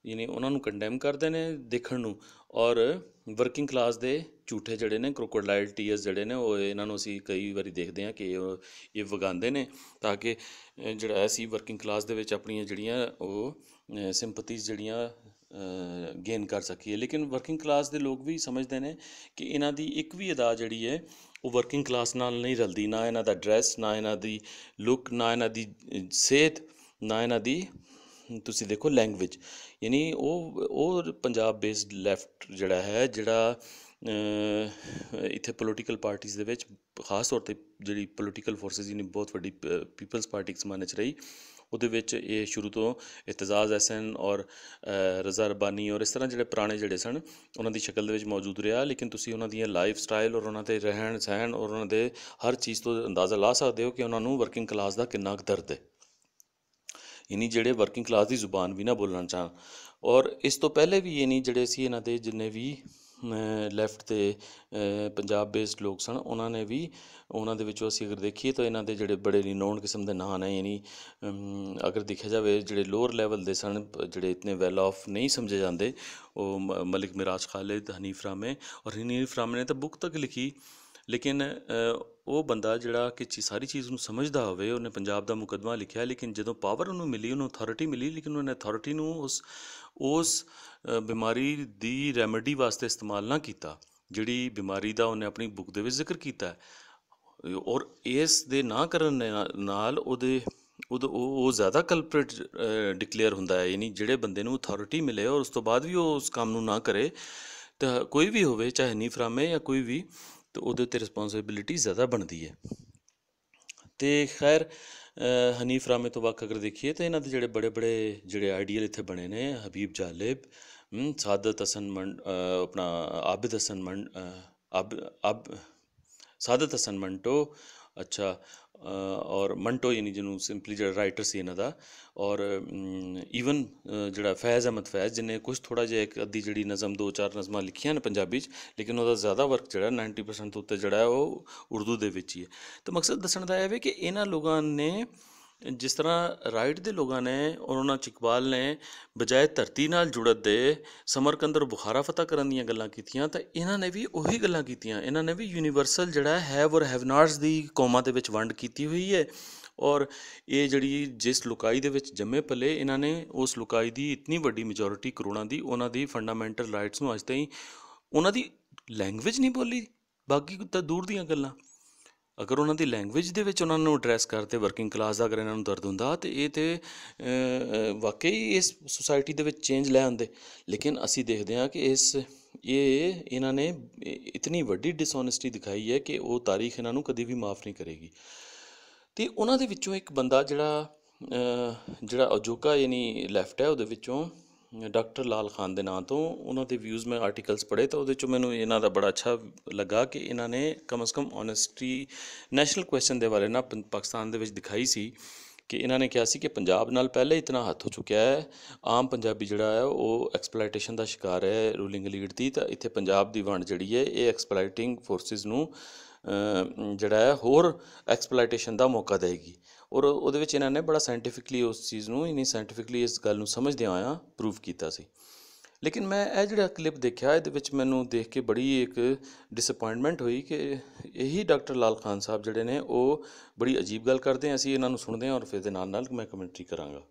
ਯਾਨੀ ਉਹਨਾਂ ਨੂੰ ਕੰਡੈਮ ਕਰਦੇ ਨੇ ਦੇਖਣ ਨੂੰ। ਔਰ ਵਰਕਿੰਗ ਕਲਾਸ ਦੇ ਝੂਠੇ ਜਿਹੜੇ ਨੇ ਕ੍ਰੋਕੋਡਾਈਲ ਟੀਅਰਸ ਜਿਹੜੇ ਨੇ, ਉਹ ਇਹਨਾਂ ਨੂੰ ਅਸੀਂ ਕਈ ਵਾਰੀ ਦੇਖਦੇ ਹਾਂ ਕਿ ਇਹ ਵਗਾਉਂਦੇ ਨੇ, ਤਾਂ ਕਿ ਜਿਹੜਾ ਅਸੀਂ ਵਰਕਿੰਗ ਕਲਾਸ ਦੇ ਵਿੱਚ ਆਪਣੀਆਂ ਜਿਹੜੀਆਂ ਉਹ ਸਿੰਪਥੀਜ਼ ਜਿਹੜੀਆਂ ਗੇਨ ਕਰ ਸਕੀਏ। ਲੇਕਿਨ ਵਰਕਿੰਗ ਕਲਾਸ ਦੇ ਲੋਕ ਵੀ ਸਮਝਦੇ ਨੇ ਕਿ ਇਹਨਾਂ ਦੀ ਇੱਕ ਵੀ ਅਦਾ ਜਿਹੜੀ ਹੈ ਉਹ ਵਰਕਿੰਗ ਕਲਾਸ ਨਾਲ ਨਹੀਂ ਰਲਦੀ, ਨਾ ਇਹਨਾਂ ਦਾ ਡਰੈਸ, ਨਾ ਇਹਨਾਂ ਦੀ ਲੁੱਕ, ਨਾ ਇਹਨਾਂ ਦੀ ਸਿਹਤ, ਨਾ ਇਹਨਾਂ ਦੀ ਤੁਸੀਂ ਦੇਖੋ ਲੈਂਗੁਏਜ, ਯਾਨੀ ਉਹ ਪੰਜਾਬ ਬੇਸਡ ਲੈਫਟ ਜਿਹੜਾ ਹੈ, ਜਿਹੜਾ ਇੱਥੇ ਪੋਲੀਟੀਕਲ ਪਾਰਟੀਜ਼ ਦੇ ਵਿੱਚ ਖਾਸ ਤੌਰ 'ਤੇ ਜਿਹੜੀ ਪੋਲੀਟੀਕਲ ਫੋਰਸਿਸ ਯਾਨੀ ਬਹੁਤ ਵੱਡੀ ਪੀਪਲਸ ਪਾਰਟੀ ਜ਼ਮਾਨੇ 'ਚ ਰਹੀ, ਉਹਦੇ ਵਿੱਚ ਇਹ ਸ਼ੁਰੂ ਤੋਂ ਇਤਜ਼ਾਜ਼ ਅਹਿਸਨ ਔਰ ਰਜ਼ਾ ਰਬਾਨੀ ਔਰ ਇਸ ਤਰ੍ਹਾਂ ਜਿਹੜੇ ਪੁਰਾਣੇ ਜਿਹੜੇ ਸਨ ਉਹਨਾਂ ਦੀ ਸ਼ਕਲ ਦੇ ਵਿੱਚ ਮੌਜੂਦ ਰਿਹਾ। ਲੇਕਿਨ ਤੁਸੀਂ ਉਹਨਾਂ ਦੀਆਂ ਲਾਈਫ ਸਟਾਈਲ ਔਰ ਉਹਨਾਂ ਦੇ ਰਹਿਣ ਸਹਿਣ ਔਰ ਉਹਨਾਂ ਦੇ ਹਰ ਚੀਜ਼ ਤੋਂ ਅੰਦਾਜ਼ਾ ਲਾ ਸਕਦੇ ਹੋ ਕਿ ਉਹਨਾਂ ਨੂੰ ਵਰਕਿੰਗ ਕਲਾਸ ਦਾ ਕਿੰਨਾ ਕੁ ਦਰਦ ਹੈ, ਯਾਨੀ ਜਿਹੜੇ ਵਰਕਿੰਗ ਕਲਾਸ ਦੀ ਜ਼ੁਬਾਨ ਵੀ ਨਾ ਬੋਲਣਾ ਚਾਹਣ। ਔਰ ਇਸ ਤੋਂ ਪਹਿਲੇ ਵੀ ਯਾਨੀ ਜਿਹੜੇ ਸੀ ਇਹਨਾਂ ਦੇ ਜਿੰਨੇ ਵੀ ਲੈਫਟ ਦੇ ਪੰਜਾਬ ਬੇਸਡ ਲੋਕ ਸਨ, ਉਹਨਾਂ ਦੇ ਵਿੱਚੋਂ ਅਸੀਂ ਅਗਰ ਦੇਖੀਏ ਤਾਂ ਇਹਨਾਂ ਦੇ ਜਿਹੜੇ ਬੜੇ ਰਿਨੋਨ ਕਿਸਮ ਦੇ ਨਾਂ ਨੇ, ਯਾਨੀ ਅਗਰ ਦੇਖਿਆ ਜਾਵੇ ਜਿਹੜੇ ਲੋਅਰ ਲੈਵਲ ਦੇ ਸਨ, ਜਿਹੜੇ ਇਤਨੇ ਵੈਲ ਆਫ ਨਹੀਂ ਸਮਝੇ ਜਾਂਦੇ, ਉਹ ਮਲਿਕ ਮਿਰਾਜ ਖਾਲਿਦ, ਹਨੀਫ ਰਾਮੇ, ਔਰ ਹਨੀਫ ਰਾਮੇ ਨੇ ਤਾਂ ਬੁੱਕ ਤੱਕ ਲਿਖੀ। ਲੇਕਿਨ ਉਹ ਬੰਦਾ ਜਿਹੜਾ ਕਿ ਸਾਰੀ ਚੀਜ਼ ਨੂੰ ਸਮਝਦਾ ਹੋਵੇ, ਉਹਨੇ ਪੰਜਾਬ ਦਾ ਮੁਕੱਦਮਾ ਲਿਖਿਆ, ਲੇਕਿਨ ਜਦੋਂ ਪਾਵਰ ਉਹਨੂੰ ਮਿਲੀ, ਉਹਨੂੰ ਅਥਾਰਟੀ ਮਿਲੀ, ਲੇਕਿਨ ਉਹਨੇ ਅਥਾਰਟੀ ਨੂੰ ਉਸ ਬਿਮਾਰੀ ਦੀ ਰੈਮੇਡੀ ਵਾਸਤੇ ਇਸਤੇਮਾਲ ਨਾ ਕੀਤਾ ਜਿਹੜੀ ਬਿਮਾਰੀ ਦਾ ਉਹਨੇ ਆਪਣੀ ਬੁੱਕ ਦੇ ਵਿੱਚ ਜ਼ਿਕਰ ਕੀਤਾ। ਔਰ ਇਸ ਦੇ ਨਾ ਕਰਨ ਨਾਲ ਉਹ ਜ਼ਿਆਦਾ ਕਲਪਰੇਟ ਡਿਕਲੇਅਰ ਹੁੰਦਾ ਹੈ, ਯਾਨੀ ਜਿਹੜੇ ਬੰਦੇ ਨੂੰ ਅਥਾਰਟੀ ਮਿਲੇ ਔਰ ਉਸ ਤੋਂ ਬਾਅਦ ਵੀ ਉਹ ਉਸ ਕੰਮ ਨੂੰ ਨਾ ਕਰੇ, ਤਾਂ ਕੋਈ ਵੀ ਹੋਵੇ, ਚਾਹੇ ਹਨੀਫ ਰਾਮੇ ਜਾਂ ਕੋਈ ਵੀ, ਤਾਂ ਉਹਦੇ ਉੱਤੇ ਰਿਸਪੋਂਸਿਬਿਲਿਟੀ ਜ਼ਿਆਦਾ ਬਣਦੀ ਹੈ। ਅਤੇ ਖੈਰ ਹਨੀਫ ਰਾਮੇ ਤੋਂ ਵੱਖ ਅਗਰ ਦੇਖੀਏ ਤਾਂ ਇਹਨਾਂ ਦੇ ਜਿਹੜੇ ਬੜੇ ਜਿਹੜੇ ਆਈਡੀਅਲ ਇੱਥੇ ਬਣੇ ਨੇ, ਹਬੀਬ ਜਾਲਿਬ, सादत हसन अपना आबिद हसन सादत हसन मंटो, अच्छा, और मंटो यानी ਜਿਹਨੂੰ ਸਿੰਪਲੀ ਜਿਹੜਾ ਰਾਈਟਰ ਸੀ ਇਹਨਾਂ ਦਾ, ਔਰ ਈਵਨ ਜਿਹੜਾ ਫੈਜ਼ ਅਹਿਮਦ ਫੈਜ਼ ਜਿਹਨੇ ਕੁਛ ਥੋੜ੍ਹਾ ਜਿਹਾ ਇੱਕ ਅੱਧੀ ਜਿਹੜੀ ਨਜ਼ਮ 2-4 ਨਜ਼ਮਾਂ ਲਿਖੀਆਂ ਨੇ ਪੰਜਾਬੀ 'ਚ, ਲੇਕਿਨ ਉਹਦਾ ਜ਼ਿਆਦਾ ਵਰਕ ਜਿਹੜਾ 90% ਤੋਂ ਉੱਤੇ ਜਿਹੜਾ ਉਹ ਉਰਦੂ ਦੇ ਵਿੱਚ ਹੀ ਹੈ। ਤਾਂ ਮਕਸਦ ਦੱਸਣ ਦਾ ਇਹ ਹੈ ਕਿ ਇਹਨਾਂ ਲੋਕਾਂ ਨੇ, ਜਿਸ ਤਰ੍ਹਾਂ ਰਾਈਟ ਦੇ ਲੋਕਾਂ ਨੇ ਔਰ ਉਹਨਾਂ 'ਚ ਇਕਬਾਲ ਨੇ ਬਜਾਏ ਧਰਤੀ ਨਾਲ ਜੁੜਨ ਦੇ ਸਮਰਕੰਦ ਔਰ ਬੁਖਾਰਾ ਫਤਿਹ ਕਰਨ ਦੀਆਂ ਗੱਲਾਂ ਕੀਤੀਆਂ, ਤਾਂ ਇਹਨਾਂ ਨੇ ਵੀ ਉਹੀ ਗੱਲਾਂ ਕੀਤੀਆਂ। ਇਹਨਾਂ ਨੇ ਵੀ ਯੂਨੀਵਰਸਲ ਜਿਹੜਾ ਹੈਵ ਔਰ ਹੈਵ ਨਾਟਸ ਦੀ ਕੌਮਾਂ ਦੇ ਵਿੱਚ ਵੰਡ ਕੀਤੀ ਹੋਈ ਹੈ, ਔਰ ਇਹ ਜਿਹੜੀ ਜਿਸ ਲੁਕਾਈ ਦੇ ਵਿੱਚ ਜੰਮੇ ਪਲੇ, ਇਹਨਾਂ ਨੇ ਉਸ ਲੁਕਾਈ ਦੀ ਇਤਨੀ ਵੱਡੀ ਮੈਜੋਰਿਟੀ ਕਰੋੜਾਂ ਦੀ, ਉਹਨਾਂ ਦੀ ਫੰਡਾਮੈਂਟਲ ਰਾਈਟਸ ਨੂੰ ਅੱਜ ਤਾਈਂ ਉਹਨਾਂ ਦੀ ਲੈਂਗੁਏਜ ਨਹੀਂ ਬੋਲੀ। ਬਾਕੀ ਤਾਂ ਦੂਰ ਦੀਆਂ ਗੱਲਾਂ, ਅਗਰ ਉਹਨਾਂ ਦੀ ਲੈਂਗੁਏਜ ਦੇ ਵਿੱਚ ਉਹਨਾਂ ਨੂੰ ਐਡਰੈਸ ਕਰਦੇ ਵਰਕਿੰਗ ਕਲਾਸ ਦਾ, ਅਗਰ ਇਹਨਾਂ ਨੂੰ ਦਰਦ ਹੁੰਦਾ, ਤਾਂ ਇਹ ਤਾਂ ਵਾਕਈ ਇਸ ਸੁਸਾਇਟੀ ਦੇ ਵਿੱਚ ਚੇਂਜ ਲੈ ਆਉਂਦੇ। ਲੇਕਿਨ ਅਸੀਂ ਦੇਖਦੇ ਹਾਂ ਕਿ ਇਹਨਾਂ ਨੇ ਇਤਨੀ ਵੱਡੀ ਡਿਸਓਨੈਸਟੀ ਦਿਖਾਈ ਹੈ ਕਿ ਉਹ ਤਾਰੀਖ ਇਹਨਾਂ ਨੂੰ ਕਦੇ ਵੀ ਮਾफ़ ਨਹੀਂ ਕਰੇਗੀ। ਅਤੇ ਉਹਨਾਂ ਦੇ ਵਿੱਚੋਂ ਇੱਕ ਬੰਦਾ ਜਿਹੜਾ ਅਜੋਕਾ ਯਾਨੀ ਲੈਫਟ ਹੈ, ਉਹਦੇ ਵਿੱਚੋਂ ਡਾਕਟਰ ਲਾਲ ਖਾਨ ਦੇ ਨਾਂ ਤੋਂ, ਉਹਨਾਂ ਦੇ ਵਿਊਜ਼ ਮੈਂ ਆਰਟੀਕਲਸ ਪੜ੍ਹੇ, ਤਾਂ ਉਹਦੇ 'ਚੋਂ ਮੈਨੂੰ ਇਹਨਾਂ ਦਾ ਬੜਾ ਅੱਛਾ ਲੱਗਾ ਕਿ ਇਹਨਾਂ ਨੇ ਕਮ ਅਜ਼ ਕਮ ਓਨੈਸਟੀ ਨੈਸ਼ਨਲ ਕੁਐਸਚਨ ਦੇ ਬਾਰੇ ਨਾ ਪਾਕਿਸਤਾਨ ਦੇ ਵਿੱਚ ਦਿਖਾਈ ਸੀ, ਕਿ ਇਹਨਾਂ ਨੇ ਕਿਹਾ ਸੀ ਕਿ ਪੰਜਾਬ ਨਾਲ ਪਹਿਲੇ ਇਤਨਾ ਹੱਥ ਹੋ ਚੁੱਕਿਆ ਹੈ, ਆਮ ਪੰਜਾਬੀ ਜਿਹੜਾ ਹੈ ਉਹ ਐਕਸਪਲਾਈਟੇਸ਼ਨ ਦਾ ਸ਼ਿਕਾਰ ਹੈ ਰੂਲਿੰਗ ਲੀਡ ਦੀ, ਤਾਂ ਇੱਥੇ ਪੰਜਾਬ ਦੀ ਵੰਡ ਜਿਹੜੀ ਹੈ ਇਹ ਐਕਸਪਲਾਈਟਿੰਗ ਫੋਰਸਿਸ ਨੂੰ ਜਿਹੜਾ ਹੈ ਹੋਰ ਐਕਸਪਲਾਈਟੇਸ਼ਨ ਦਾ ਮੌਕਾ ਦੇਵੇਗੀ। ਔਰ ਉਹਦੇ ਵਿੱਚ ਇਹਨਾਂ ਨੇ ਬੜਾ ਸਾਇੰਟੀਫਿਕਲੀ ਉਸ ਚੀਜ਼ ਨੂੰ, ਇਨੀ ਸਾਇੰਟੀਫਿਕਲੀ ਇਸ ਗੱਲ ਨੂੰ ਸਮਝਦਿਆਂ ਹੋਇਆਂ ਪ੍ਰੂਵ ਕੀਤਾ ਸੀ। ਲੇਕਿਨ ਮੈਂ ਇਹ ਜਿਹੜਾ ਕਲਿੱਪ ਦੇਖਿਆ, ਇਹਦੇ ਵਿੱਚ ਮੈਨੂੰ ਦੇਖ ਕੇ ਬੜੀ ਇੱਕ ਡਿਸਅਪੁਆਇੰਟਮੈਂਟ ਹੋਈ ਕਿ ਇਹੀ ਡਾਕਟਰ ਲਾਲ ਖਾਨ ਸਾਹਿਬ ਜਿਹੜੇ ਨੇ ਉਹ ਬੜੀ ਅਜੀਬ ਗੱਲ ਕਰਦੇ ਹਾਂ। ਅਸੀਂ ਇਹਨਾਂ ਨੂੰ ਸੁਣਦੇ ਹਾਂ ਔਰ ਫਿਰ ਦੇ ਨਾਲ ਨਾਲ ਮੈਂ ਕਮੈਂਟਰੀ ਕਰਾਂਗਾ।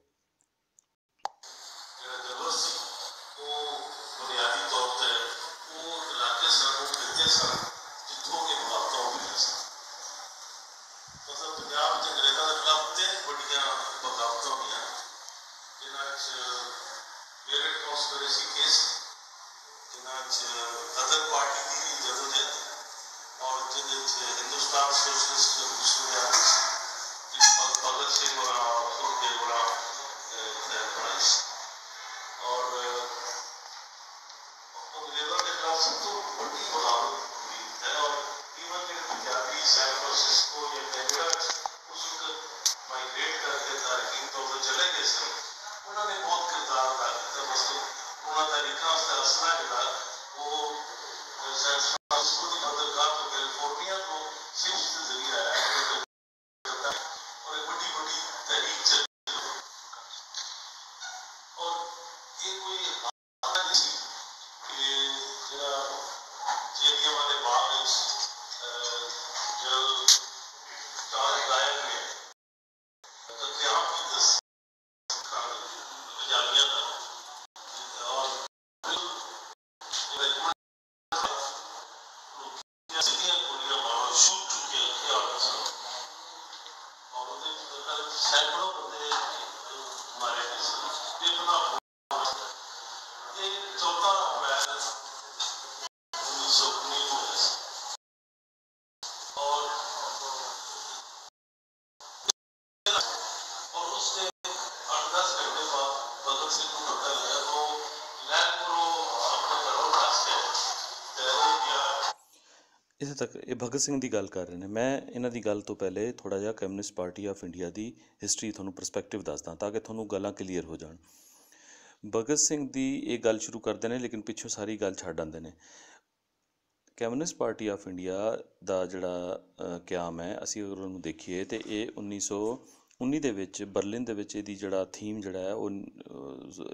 ਇੱਥੇ ਤੱਕ ਇਹ ਭਗਤ ਸਿੰਘ ਦੀ ਗੱਲ ਕਰ ਰਹੇ ਨੇ। ਮੈਂ ਇਹਨਾਂ ਦੀ ਗੱਲ ਤੋਂ ਪਹਿਲੇ ਥੋੜ੍ਹਾ ਜਿਹਾ communist Party of India the history ਤੁਹਾਨੂੰ ਪਰਸਪੈਕਟਿਵ ਦੱਸਦਾ, ਤਾਂ ਕਿ ਤੁਹਾਨੂੰ ਗੱਲਾਂ ਕਲੀਅਰ ਹੋ ਜਾਣ। ਭਗਤ ਸਿੰਘ ਦੀ ਇਹ ਗੱਲ ਸ਼ੁਰੂ ਕਰਦੇ ਨੇ, ਲੇਕਿਨ ਪਿੱਛੋਂ ਸਾਰੀ ਗੱਲ ਛੱਡ ਆਉਂਦੇ ਨੇ। ਕਮਿਊਨਿਸਟ ਪਾਰਟੀ ਆਫ ਇੰਡੀਆ ਦਾ ਜਿਹੜਾ ਕਿਆਮ ਹੈ, ਅਸੀਂ ਅਗਰ ਉਹਨੂੰ ਦੇਖੀਏ ਤਾਂ ਇਹ 1919 ਦੇ ਵਿੱਚ ਬਰਲਿਨ ਦੇ ਵਿੱਚ ਇਹਦੀ ਜਿਹੜਾ ਥੀਮ ਜਿਹੜਾ ਹੈ ਉਹ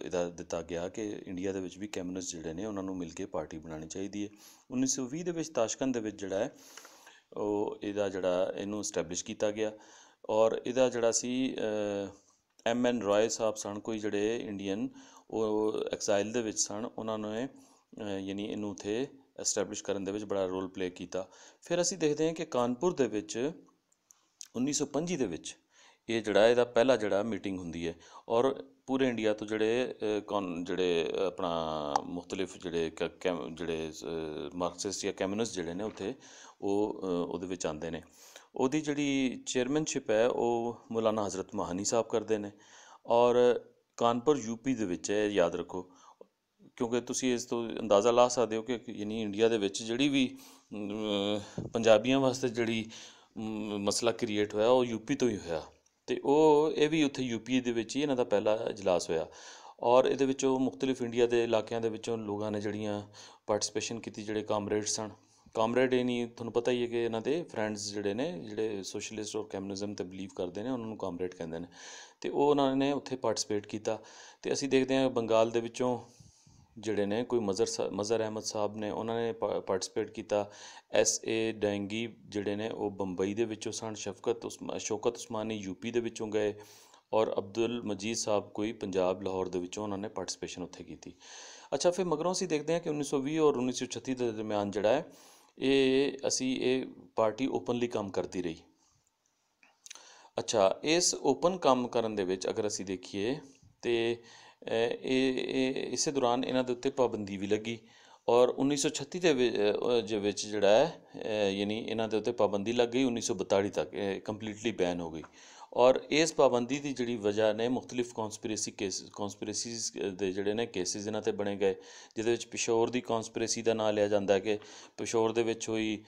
ਇਹਦਾ ਦਿੱਤਾ ਗਿਆ ਕਿ ਇੰਡੀਆ ਦੇ ਵਿੱਚ ਵੀ ਕਮਿਊਨਿਸਟ ਜਿਹੜੇ ਨੇ ਉਹਨਾਂ ਨੂੰ ਮਿਲ ਕੇ ਪਾਰਟੀ ਬਣਾਉਣੀ ਚਾਹੀਦੀ ਹੈ। 1920 ਦੇ ਵਿੱਚ ਤਾਸ਼ਕੰਦ ਦੇ ਵਿੱਚ ਜਿਹੜਾ ਹੈ ਉਹ ਇਹਨੂੰ ਇਸਟੈਬਲਿਸ਼ ਕੀਤਾ ਗਿਆ, ਔਰ ਇਹਦਾ ਜਿਹੜਾ ਸੀ MN ਰਾਏ ਸਾਹਿਬ ਸਨ, ਕੋਈ ਜਿਹੜੇ ਇੰਡੀਅਨ ਉਹ ਐਕਸਾਈਲ ਦੇ ਵਿੱਚ ਸਨ, ਉਹਨਾਂ ਨੇ ਯਾਨੀ ਇਹਨੂੰ ਉੱਥੇ ਐਸਟੈਬਲਿਸ਼ ਕਰਨ ਦੇ ਵਿੱਚ ਬੜਾ ਰੋਲ ਪਲੇ ਕੀਤਾ। ਫਿਰ ਅਸੀਂ ਦੇਖਦੇ ਹਾਂ ਕਿ ਕਾਨਪੁਰ ਦੇ ਵਿੱਚ 1925 ਦੇ ਵਿੱਚ ਇਹ ਇਹਦਾ ਪਹਿਲਾ ਜਿਹੜਾ ਮੀਟਿੰਗ ਹੁੰਦੀ ਹੈ, ਔਰ ਪੂਰੇ ਇੰਡੀਆ ਤੋਂ ਜਿਹੜੇ ਆਪਣਾ ਮੁਖਤਲਿਫ ਜਿਹੜੇ ਮਾਰਕਸਿਸਟ ਜਾਂ ਕਮਿਊਨਿਸਟ ਜਿਹੜੇ ਨੇ ਉੱਥੇ ਉਹਦੇ ਵਿੱਚ ਆਉਂਦੇ ਨੇ। ਉਹਦੀ ਜਿਹੜੀ ਚੇਅਰਮੈਨਸ਼ਿਪ ਹੈ ਉਹ ਮੌਲਾਨਾ ਹਜ਼ਰਤ ਮਾਹਨੀ ਸਾਹਿਬ ਕਰਦੇ ਨੇ, ਔਰ ਕਾਨਪੁਰ UP ਦੇ ਵਿੱਚ ਹੈ, ਯਾਦ ਰੱਖੋ, ਕਿਉਂਕਿ ਤੁਸੀਂ ਇਸ ਤੋਂ ਅੰਦਾਜ਼ਾ ਲਾ ਸਕਦੇ ਹੋ ਕਿ ਯਾਨੀ ਇੰਡੀਆ ਦੇ ਵਿੱਚ ਜਿਹੜੀ ਵੀ ਪੰਜਾਬੀਆਂ ਵਾਸਤੇ ਜਿਹੜੀ ਮਸਲਾ ਕ੍ਰੀਏਟ ਹੋਇਆ ਉਹ ਯੂਪੀ ਤੋਂ ਹੀ ਹੋਇਆ, ਅਤੇ ਇਹ ਵੀ ਉੱਥੇ ਯੂਪੀ ਦੇ ਵਿੱਚ ਹੀ ਇਹਨਾਂ ਦਾ ਪਹਿਲਾ ਇਜਲਾਸ ਹੋਇਆ। ਔਰ ਇਹਦੇ ਵਿੱਚੋਂ ਮੁਖਤਲਿਫ ਇੰਡੀਆ ਦੇ ਇਲਾਕਿਆਂ ਦੇ ਵਿੱਚੋਂ ਲੋਕਾਂ ਨੇ ਜਿਹੜੀਆਂ ਪਾਰਟੀਸਪੇਸ਼ਨ ਕੀਤੀ, ਜਿਹੜੇ ਕਾਮਰੇਡ ਸਨ। ਕਾਮਰੇਡ ਇਹ ਨਹੀਂ, ਤੁਹਾਨੂੰ ਪਤਾ ਹੀ ਹੈ ਕਿ ਇਹਨਾਂ ਦੇ ਫਰੈਂਡਸ ਜਿਹੜੇ ਨੇ, ਜਿਹੜੇ ਸੋਸ਼ਲਿਸਟ ਔਰ ਕਮਿਊਨਿਜ਼ਮ 'ਤੇ ਬਿਲੀਵ ਕਰਦੇ ਨੇ, ਉਹਨਾਂ ਨੂੰ ਕਾਮਰੇਡ ਕਹਿੰਦੇ ਨੇ। ਅਤੇ ਉਹਨਾਂ ਨੇ ਉੱਥੇ ਪਾਰਟੀਸਪੇਟ ਕੀਤਾ। ਅਤੇ ਅਸੀਂ ਦੇਖਦੇ ਹਾਂ ਬੰਗਾਲ ਦੇ ਵਿੱਚੋਂ ਜਿਹੜੇ ਨੇ ਕੋਈ ਮਜ਼ਹਰ ਅਹਿਮਦ ਸਾਹਿਬ ਨੇ, ਉਹਨਾਂ ਨੇ ਪਾਰਟੀਸਪੇਟ ਕੀਤਾ। S.A. ਡੈਂਗੀ ਜਿਹੜੇ ਨੇ ਉਹ ਬੰਬਈ ਦੇ ਵਿੱਚੋਂ ਸਨ। ਸ਼ੌਕਤ ਉਸਮਾਨੀ ਯੂਪੀ ਦੇ ਵਿੱਚੋਂ ਗਏ, ਔਰ ਅਬਦੁਲ ਮਜੀਦ ਸਾਹਿਬ ਕੋਈ ਪੰਜਾਬ ਲਾਹੌਰ ਦੇ ਵਿੱਚੋਂ ਉਹਨਾਂ ਨੇ ਪਾਰਟੀਸਪੇਸ਼ਨ ਉੱਥੇ ਕੀਤੀ। ਅੱਛਾ, ਫਿਰ ਮਗਰੋਂ ਅਸੀਂ ਦੇਖਦੇ ਹਾਂ ਕਿ 1920 ਔਰ 1936 ਦੇ ਦਰਮਿਆਨ ਜਿਹੜਾ ਹੈ ਇਹ ਪਾਰਟੀ ਓਪਨਲੀ ਕੰਮ ਕਰਦੀ ਰਹੀ। ਅੱਛਾ, ਇਸ ਓਪਨ ਕੰਮ ਕਰਨ ਦੇ ਵਿੱਚ ਅਗਰ ਅਸੀਂ ਦੇਖੀਏ ਤਾਂ ਇਸੇ ਦੌਰਾਨ ਇਹਨਾਂ ਦੇ ਉੱਤੇ ਪਾਬੰਦੀ ਵੀ ਲੱਗੀ, ਔਰ 1936 ਦੇ ਵਿੱਚ ਜਿਹੜਾ ਹੈ ਯਾਨੀ ਇਹਨਾਂ ਦੇ ਉੱਤੇ ਪਾਬੰਦੀ ਲੱਗ ਗਈ। 1942 ਤੱਕ ਕੰਪਲੀਟਲੀ ਬੈਨ ਹੋ ਗਈ। ਔਰ ਇਸ ਪਾਬੰਦੀ ਦੀ ਜਿਹੜੀ ਵਜ੍ਹਾ ਨੇ ਮੁਖਤਲਿਫ ਕੌਂਸਪੀਰੇਸੀਜ਼ ਦੇ ਜਿਹੜੇ ਨੇ ਕੇਸਿਸ ਇਹਨਾਂ 'ਤੇ ਬਣੇ ਗਏ, ਜਿਹਦੇ ਵਿੱਚ ਪਿਸ਼ੌਰ ਦੀ ਕੌਂਸਪੀਰੇਸੀ ਦਾ ਨਾਂ ਲਿਆ ਜਾਂਦਾ ਕਿ ਪਿਸ਼ੌਰ ਦੇ ਵਿੱਚ ਹੋਈ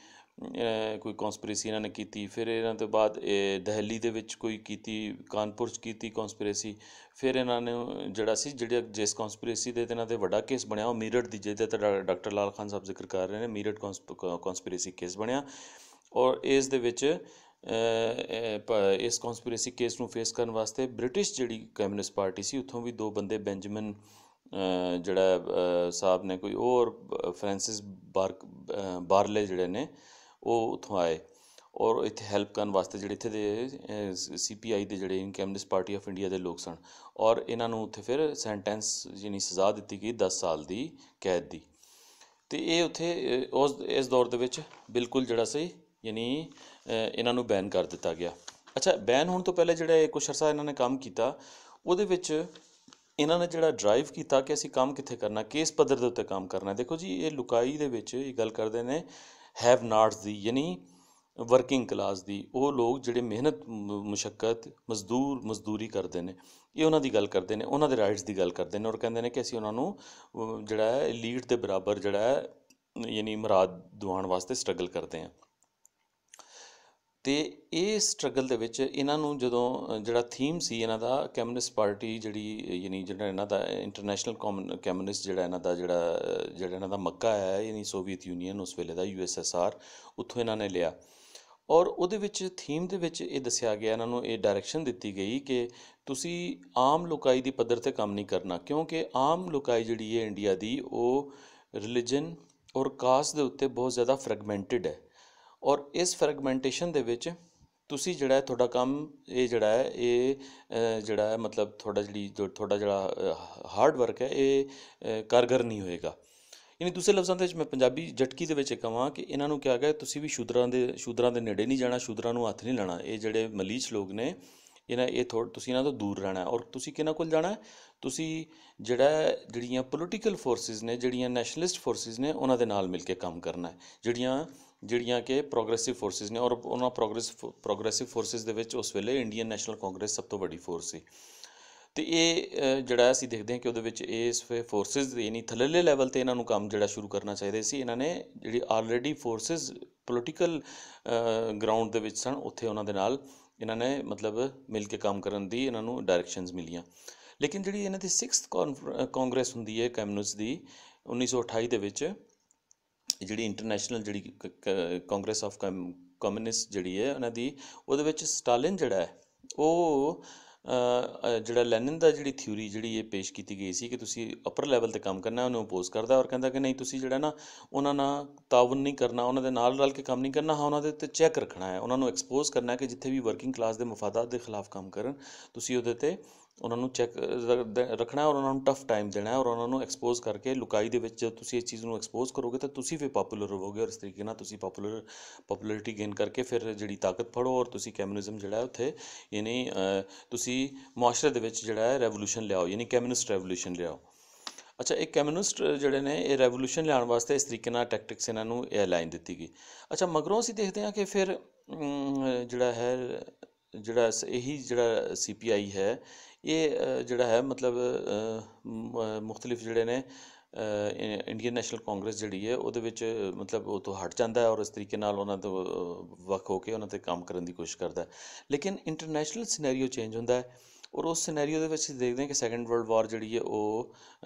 ਕੋਈ ਕੌਂਸਪੀਰੇਸੀ ਇਹਨਾਂ ਨੇ ਕੀਤੀ। ਫਿਰ ਇਹਨਾਂ ਤੋਂ ਬਾਅਦ ਦਹਿਲੀ ਦੇ ਵਿੱਚ ਕੋਈ ਕੀਤੀ, ਕਾਨਪੁਰ 'ਚ ਕੀਤੀ ਕੌਂਸਪੀਰੇਸੀ। ਫਿਰ ਇਹਨਾਂ ਨੇ ਜਿਹੜਾ ਸੀ ਜਿਸ ਕੌਂਸਪੀਰੇਸੀ ਦੇ ਇਹਨਾਂ 'ਤੇ ਵੱਡਾ ਕੇਸ ਬਣਿਆ ਉਹ ਮੀਰਠ ਦੀ, ਜਿਹਦੇ 'ਤੇ ਡਾਕਟਰ ਲਾਲ ਖਾਨ ਸਾਹਿਬ ਜ਼ਿਕਰ ਕਰ ਰਹੇ ਨੇ, ਮੀਰਠ ਕੌਂਸਪੀਰੇਸੀ ਕੇਸ ਬਣਿਆ। ਔਰ ਇਸ ਦੇ ਵਿੱਚ ਇਸ ਕੌਂਸਪੀਰੇਸੀ ਕੇਸ ਨੂੰ ਫੇਸ ਕਰਨ ਵਾਸਤੇ ਬ੍ਰਿਟਿਸ਼ ਜਿਹੜੀ ਕਮਿਊਨਿਸਟ ਪਾਰਟੀ ਸੀ ਉੱਥੋਂ ਵੀ ਦੋ ਬੰਦੇ, ਬੈਂਜਾਮਿਨ ਜਿਹੜਾ ਸਾਹਿਬ ਨੇ ਕੋਈ, ਔਰ ਫਰੈਂਸਿਸ ਬਾਰਲੇ ਜਿਹੜੇ ਨੇ ਉਹ ਉੱਥੋਂ ਆਏ, ਔਰ ਇੱਥੇ ਹੈਲਪ ਕਰਨ ਵਾਸਤੇ ਜਿਹੜੇ ਇੱਥੇ ਦੇ CPI ਦੇ ਜਿਹੜੇ ਕਮਿਊਨਿਸਟ ਪਾਰਟੀ ਆਫ ਇੰਡੀਆ ਦੇ ਲੋਕ ਸਨ। ਔਰ ਇਹਨਾਂ ਨੂੰ ਉੱਥੇ ਫਿਰ ਸੈਂਟੈਂਸ ਯਾਨੀ ਸਜ਼ਾ ਦਿੱਤੀ ਗਈ 10 ਸਾਲ ਦੀ ਕੈਦ ਦੀ। ਅਤੇ ਇਹ ਉੱਥੇ ਇਸ ਦੌਰ ਦੇ ਵਿੱਚ ਬਿਲਕੁਲ ਜਿਹੜਾ ਸੀ ਯਾਨੀ ਇਹਨਾਂ ਨੂੰ ਬੈਨ ਕਰ ਦਿੱਤਾ ਗਿਆ। ਅੱਛਾ, ਬੈਨ ਹੋਣ ਤੋਂ ਪਹਿਲੇ ਜਿਹੜਾ ਕੁਛ ਅਰਸਾ ਇਹਨਾਂ ਨੇ ਕੰਮ ਕੀਤਾ, ਉਹਦੇ ਵਿੱਚ ਇਹਨਾਂ ਨੇ ਜਿਹੜਾ ਡਰਾਈਵ ਕੀਤਾ ਕਿ ਅਸੀਂ ਕੰਮ ਕਿੱਥੇ ਕਰਨਾ, ਕਿਸ ਪੱਧਰ ਦੇ ਉੱਤੇ ਕੰਮ ਕਰਨਾ। ਦੇਖੋ ਜੀ, ਇਹ ਲੁਕਾਈ ਦੇ ਵਿੱਚ ਇਹ ਗੱਲ ਕਰਦੇ ਨੇ ਹੈਵ ਨਾਟਸ ਦੀ, ਯਾਨੀ ਵਰਕਿੰਗ ਕਲਾਸ ਦੀ। ਉਹ ਲੋਕ ਜਿਹੜੇ ਮਿਹਨਤ ਮੁਸ਼ੱਕਤ ਮਜ਼ਦੂਰੀ ਕਰਦੇ ਨੇ, ਇਹ ਉਹਨਾਂ ਦੀ ਗੱਲ ਕਰਦੇ ਨੇ, ਉਹਨਾਂ ਦੇ ਰਾਈਟਸ ਦੀ ਗੱਲ ਕਰਦੇ ਨੇ, ਔਰ ਕਹਿੰਦੇ ਨੇ ਕਿ ਅਸੀਂ ਉਹਨਾਂ ਨੂੰ ਜਿਹੜਾ ਹੈ ਲੀਡ ਦੇ ਬਰਾਬਰ ਜਿਹੜਾ ਹੈ ਯਾਨੀ ਮੁਰਾਦ ਦਿਵਾਉਣ ਵਾਸਤੇ ਸਟਰਗਲ ਕਰਦੇ ਹਾਂ। ਅਤੇ ਇਹ ਸਟਰਗਲ ਦੇ ਵਿੱਚ ਇਹਨਾਂ ਨੂੰ ਜਦੋਂ ਜਿਹੜਾ ਥੀਮ ਸੀ ਇਹਨਾਂ ਦਾ, ਕਮਿਊਨਿਸਟ ਪਾਰਟੀ ਜਿਹੜੀ ਯਾਨੀ ਜਿਹੜਾ ਇਹਨਾਂ ਦਾ ਇੰਟਰਨੈਸ਼ਨਲ ਕਮਿਊਨਿਸਟ ਜਿਹੜਾ ਇਹਨਾਂ ਦਾ ਮੱਕਾ ਹੈ, ਯਾਨੀ ਸੋਵੀਅਤ ਯੂਨੀਅਨ ਉਸ ਵੇਲੇ ਦਾ, USSR, ਉੱਥੋਂ ਇਹਨਾਂ ਨੇ ਲਿਆ। ਔਰ ਉਹਦੇ ਵਿੱਚ ਥੀਮ ਦੇ ਵਿੱਚ ਇਹ ਦੱਸਿਆ ਗਿਆ, ਇਹਨਾਂ ਨੂੰ ਇਹ ਡਾਇਰੈਕਸ਼ਨ ਦਿੱਤੀ ਗਈ ਕਿ ਤੁਸੀਂ ਆਮ ਲੋਕਾਈ ਦੀ ਪੱਧਰ 'ਤੇ ਕੰਮ ਨਹੀਂ ਕਰਨਾ, ਕਿਉਂਕਿ ਆਮ ਲੋਕਾਈ ਜਿਹੜੀ ਹੈ ਇੰਡੀਆ ਦੀ, ਉਹ ਰਿਲੀਜਨ ਔਰ ਕਾਸਟ ਦੇ ਉੱਤੇ ਬਹੁਤ ਜ਼ਿਆਦਾ ਫਰੈਗਮੈਂਟਡ ਹੈ। ਔਰ ਇਸ ਫਰੈਗਮੈਂਟੇਸ਼ਨ ਦੇ ਵਿੱਚ ਤੁਸੀਂ ਜਿਹੜਾ ਤੁਹਾਡਾ ਕੰਮ ਇਹ ਜਿਹੜਾ ਹੈ ਮਤਲਬ ਤੁਹਾਡਾ ਜਿਹੜਾ ਹਾਰਡ ਵਰਕ ਹੈ ਇਹ ਕਾਰਗਰ ਨਹੀਂ ਹੋਏਗਾ। ਯਾਨੀ ਦੂਸਰੇ ਲਫ਼ਜ਼ਾਂ ਦੇ ਵਿੱਚ ਮੈਂ ਪੰਜਾਬੀ ਝਟਕੀ ਦੇ ਵਿੱਚ ਕਹਾਂ ਕਿ ਇਹਨਾਂ ਨੂੰ ਕਿਹਾ ਗਿਆ ਤੁਸੀਂ ਵੀ ਸ਼ੂਦਰਾਂ ਦੇ ਨੇੜੇ ਨਹੀਂ ਜਾਣਾ, ਸ਼ੂਦਰਾਂ ਨੂੰ ਹੱਥ ਨਹੀਂ ਲਾਉਣਾ। ਇਹ ਜਿਹੜੇ ਮਲੀਚ ਲੋਕ ਨੇ ਤੁਸੀਂ ਇਹਨਾਂ ਤੋਂ ਦੂਰ ਰਹਿਣਾ। ਔਰ ਤੁਸੀਂ ਕਿਹਨਾਂ ਕੋਲ ਜਾਣਾ, ਤੁਸੀਂ ਜਿਹੜੀਆਂ ਪੋਲੀਟੀਕਲ ਫੋਰਸਿਸ ਨੇ, ਜਿਹੜੀਆਂ ਨੈਸ਼ਨਲਿਸਟ ਫੋਰਸਿਸ ਨੇ, ਉਹਨਾਂ ਦੇ ਨਾਲ ਮਿਲ ਕੇ ਕੰਮ ਕਰਨਾ ਹੈ, ਜਿਹੜੀਆਂ ਕਿ ਪ੍ਰੋਗਰੈਸਿਵ ਫੋਰਸਿਸ ਨੇ। ਔਰ ਉਹਨਾਂ ਪ੍ਰੋਗਰੈਸਿਵ ਫੋਰਸਿਸ ਦੇ ਵਿੱਚ ਉਸ ਵੇਲੇ ਇੰਡੀਅਨ ਨੈਸ਼ਨਲ ਕਾਂਗਰਸ ਸਭ ਤੋਂ ਵੱਡੀ ਫੋਰਸ ਸੀ। ਅਤੇ ਇਹ ਜਿਹੜਾ ਅਸੀਂ ਦੇਖਦੇ ਹਾਂ ਕਿ ਉਹਦੇ ਵਿੱਚ ਇਸ ਫੋਰਸਿਸ ਯਾਨੀ ਥੱਲੇਲੇ ਲੈਵਲ 'ਤੇ ਇਹਨਾਂ ਨੂੰ ਕੰਮ ਜਿਹੜਾ ਸ਼ੁਰੂ ਕਰਨਾ ਚਾਹੀਦਾ ਸੀ। ਇਹਨਾਂ ਨੇ ਜਿਹੜੀ ਆਲਰੇਡੀ ਫੋਰਸਿਸ ਪੋਲੀਟੀਕਲ ਗਰਾਊਂਡ ਦੇ ਵਿੱਚ ਸਨ, ਉੱਥੇ ਉਹਨਾਂ ਦੇ ਨਾਲ ਇਹਨਾਂ ਨੇ ਮਤਲਬ ਮਿਲ ਕੇ ਕੰਮ ਕਰਨ ਦੀ ਇਹਨਾਂ ਨੂੰ ਡਾਇਰੈਕਸ਼ਨਸ ਮਿਲੀਆਂ। ਲੇਕਿਨ ਜਿਹੜੀ ਇਹਨਾਂ ਦੀ 6th ਕਾਂਗਰਸ ਹੁੰਦੀ ਹੈ ਕਮਿਊਨਿਸਟ ਦੀ 1928 ਦੇ ਵਿੱਚ, ਜਿਹੜੀ ਇੰਟਰਨੈਸ਼ਨਲ ਜਿਹੜੀ ਕਾਂਗਰਸ ਆਫ ਕਮਿਊਨਿਸਟ ਜਿਹੜੀ ਹੈ ਉਹਨਾਂ ਦੀ, ਉਹਦੇ ਵਿੱਚ ਸਟਾਲਿਨ ਜਿਹੜਾ ਹੈ ਉਹ ਜਿਹੜਾ ਲੈਨਿਨ ਦਾ ਜਿਹੜੀ ਥਿਊਰੀ ਜਿਹੜੀ ਇਹ ਪੇਸ਼ ਕੀਤੀ ਗਈ ਸੀ ਕਿ ਤੁਸੀਂ ਅਪਰ ਲੈਵਲ 'ਤੇ ਕੰਮ ਕਰਨਾ, ਉਹਨੂੰ ਅਪੋਜ਼ ਕਰਦਾ ਔਰ ਕਹਿੰਦਾ ਕਿ ਨਹੀਂ, ਤੁਸੀਂ ਜਿਹੜਾ ਨਾ ਉਹਨਾਂ ਨਾਲ ਤਾਵਨ ਨਹੀਂ ਕਰਨਾ, ਉਹਨਾਂ ਦੇ ਨਾਲ ਰਲ ਕੇ ਕੰਮ ਨਹੀਂ ਕਰਨਾ, ਹਾਂ ਉਹਨਾਂ ਦੇ ਉੱਤੇ ਚੈੱਕ ਰੱਖਣਾ ਹੈ, ਉਹਨਾਂ ਨੂੰ ਐਕਸਪੋਜ਼ ਕਰਨਾ ਹੈ ਕਿ ਜਿੱਥੇ ਵੀ ਵਰਕਿੰਗ ਕਲਾਸ ਦੇ ਮਫਾਦਾਤ ਦੇ ਖਿਲਾਫ ਕੰਮ ਕਰਨ, ਤੁਸੀਂ ਉਹਦੇ 'ਤੇ ਉਹਨਾਂ ਨੂੰ ਚੈੱਕ ਰੱਖਣਾ ਔਰ ਉਹਨਾਂ ਨੂੰ ਟਫ ਟਾਈਮ ਦੇਣਾ ਔਰ ਉਹਨਾਂ ਨੂੰ ਐਕਸਪੋਜ਼ ਕਰਕੇ ਲੁਕਾਈ ਦੇ ਵਿੱਚ ਜਦੋਂ ਤੁਸੀਂ ਇਸ ਚੀਜ਼ ਨੂੰ ਐਕਸਪੋਜ਼ ਕਰੋਗੇ ਤਾਂ ਤੁਸੀਂ ਫਿਰ ਪਾਪੂਲਰ ਹੋਵੋਗੇ। ਔਰ ਇਸ ਤਰੀਕੇ ਨਾਲ ਤੁਸੀਂ ਪਾਪੂਲਰਿਟੀ ਗੇਨ ਕਰਕੇ ਫਿਰ ਜਿਹੜੀ ਤਾਕਤ ਫੜੋ ਔਰ ਤੁਸੀਂ ਕਮਿਊਨਿਜ਼ਮ ਜਿਹੜਾ ਉੱਥੇ ਯਾਨੀ ਤੁਸੀਂ ਮੁਆਸ਼ਰੇ ਦੇ ਵਿੱਚ ਜਿਹੜਾ ਹੈ ਰੈਵੋਲੂਸ਼ਨ ਲਿਆਓ, ਯਾਨੀ ਕਮਿਊਨਿਸਟ ਰੈਵੋਲੂਸ਼ਨ ਲਿਆਓ। ਅੱਛਾ, ਇਹ ਕਮਿਊਨਿਸਟ ਜਿਹੜੇ ਨੇ ਇਹ ਰੈਵੋਲੂਸ਼ਨ ਲਿਆਉਣ ਵਾਸਤੇ ਇਸ ਤਰੀਕੇ ਨਾਲ ਟੈਕਟਿਕਸ ਇਹਨਾਂ ਨੂੰ ਇਹ ਲਾਈਨ ਦਿੱਤੀ ਗਈ। ਅੱਛਾ, ਮਗਰੋਂ ਅਸੀਂ ਦੇਖਦੇ ਹਾਂ ਕਿ ਫਿਰ ਇਹੀ ਜਿਹੜਾ CPI ਹੈ ਇਹ ਜਿਹੜਾ ਹੈ ਮਤਲਬ ਮੁਖਤਲਿਫ ਜਿਹੜੇ ਨੇ ਇੰਡੀਅਨ ਨੈਸ਼ਨਲ ਕਾਂਗਰਸ ਜਿਹੜੀ ਹੈ ਉਹਦੇ ਵਿੱਚ ਮਤਲਬ ਉਹ ਤੋਂ ਹਟ ਜਾਂਦਾ ਹੈ ਔਰ ਇਸ ਤਰੀਕੇ ਨਾਲ ਉਹਨਾਂ ਤੋਂ ਵੱਖ ਹੋ ਕੇ ਉਹਨਾਂ 'ਤੇ ਕੰਮ ਕਰਨ ਦੀ ਕੋਸ਼ਿਸ਼ ਕਰਦਾ ਹੈ। ਲੇਕਿਨ ਇੰਟਰਨੈਸ਼ਨਲ ਸਿਨੈਰੀਓ ਚੇਂਜ ਹੁੰਦਾ ਹੈ ਔਰ ਉਸ ਸਿਨੈਰੀਓ ਦੇ ਵਿੱਚ ਅਸੀਂ ਦੇਖਦੇ ਹਾਂ ਕਿ ਸੈਕੰਡ ਵਰਲਡ ਵਾਰ ਜਿਹੜੀ ਹੈ ਉਹ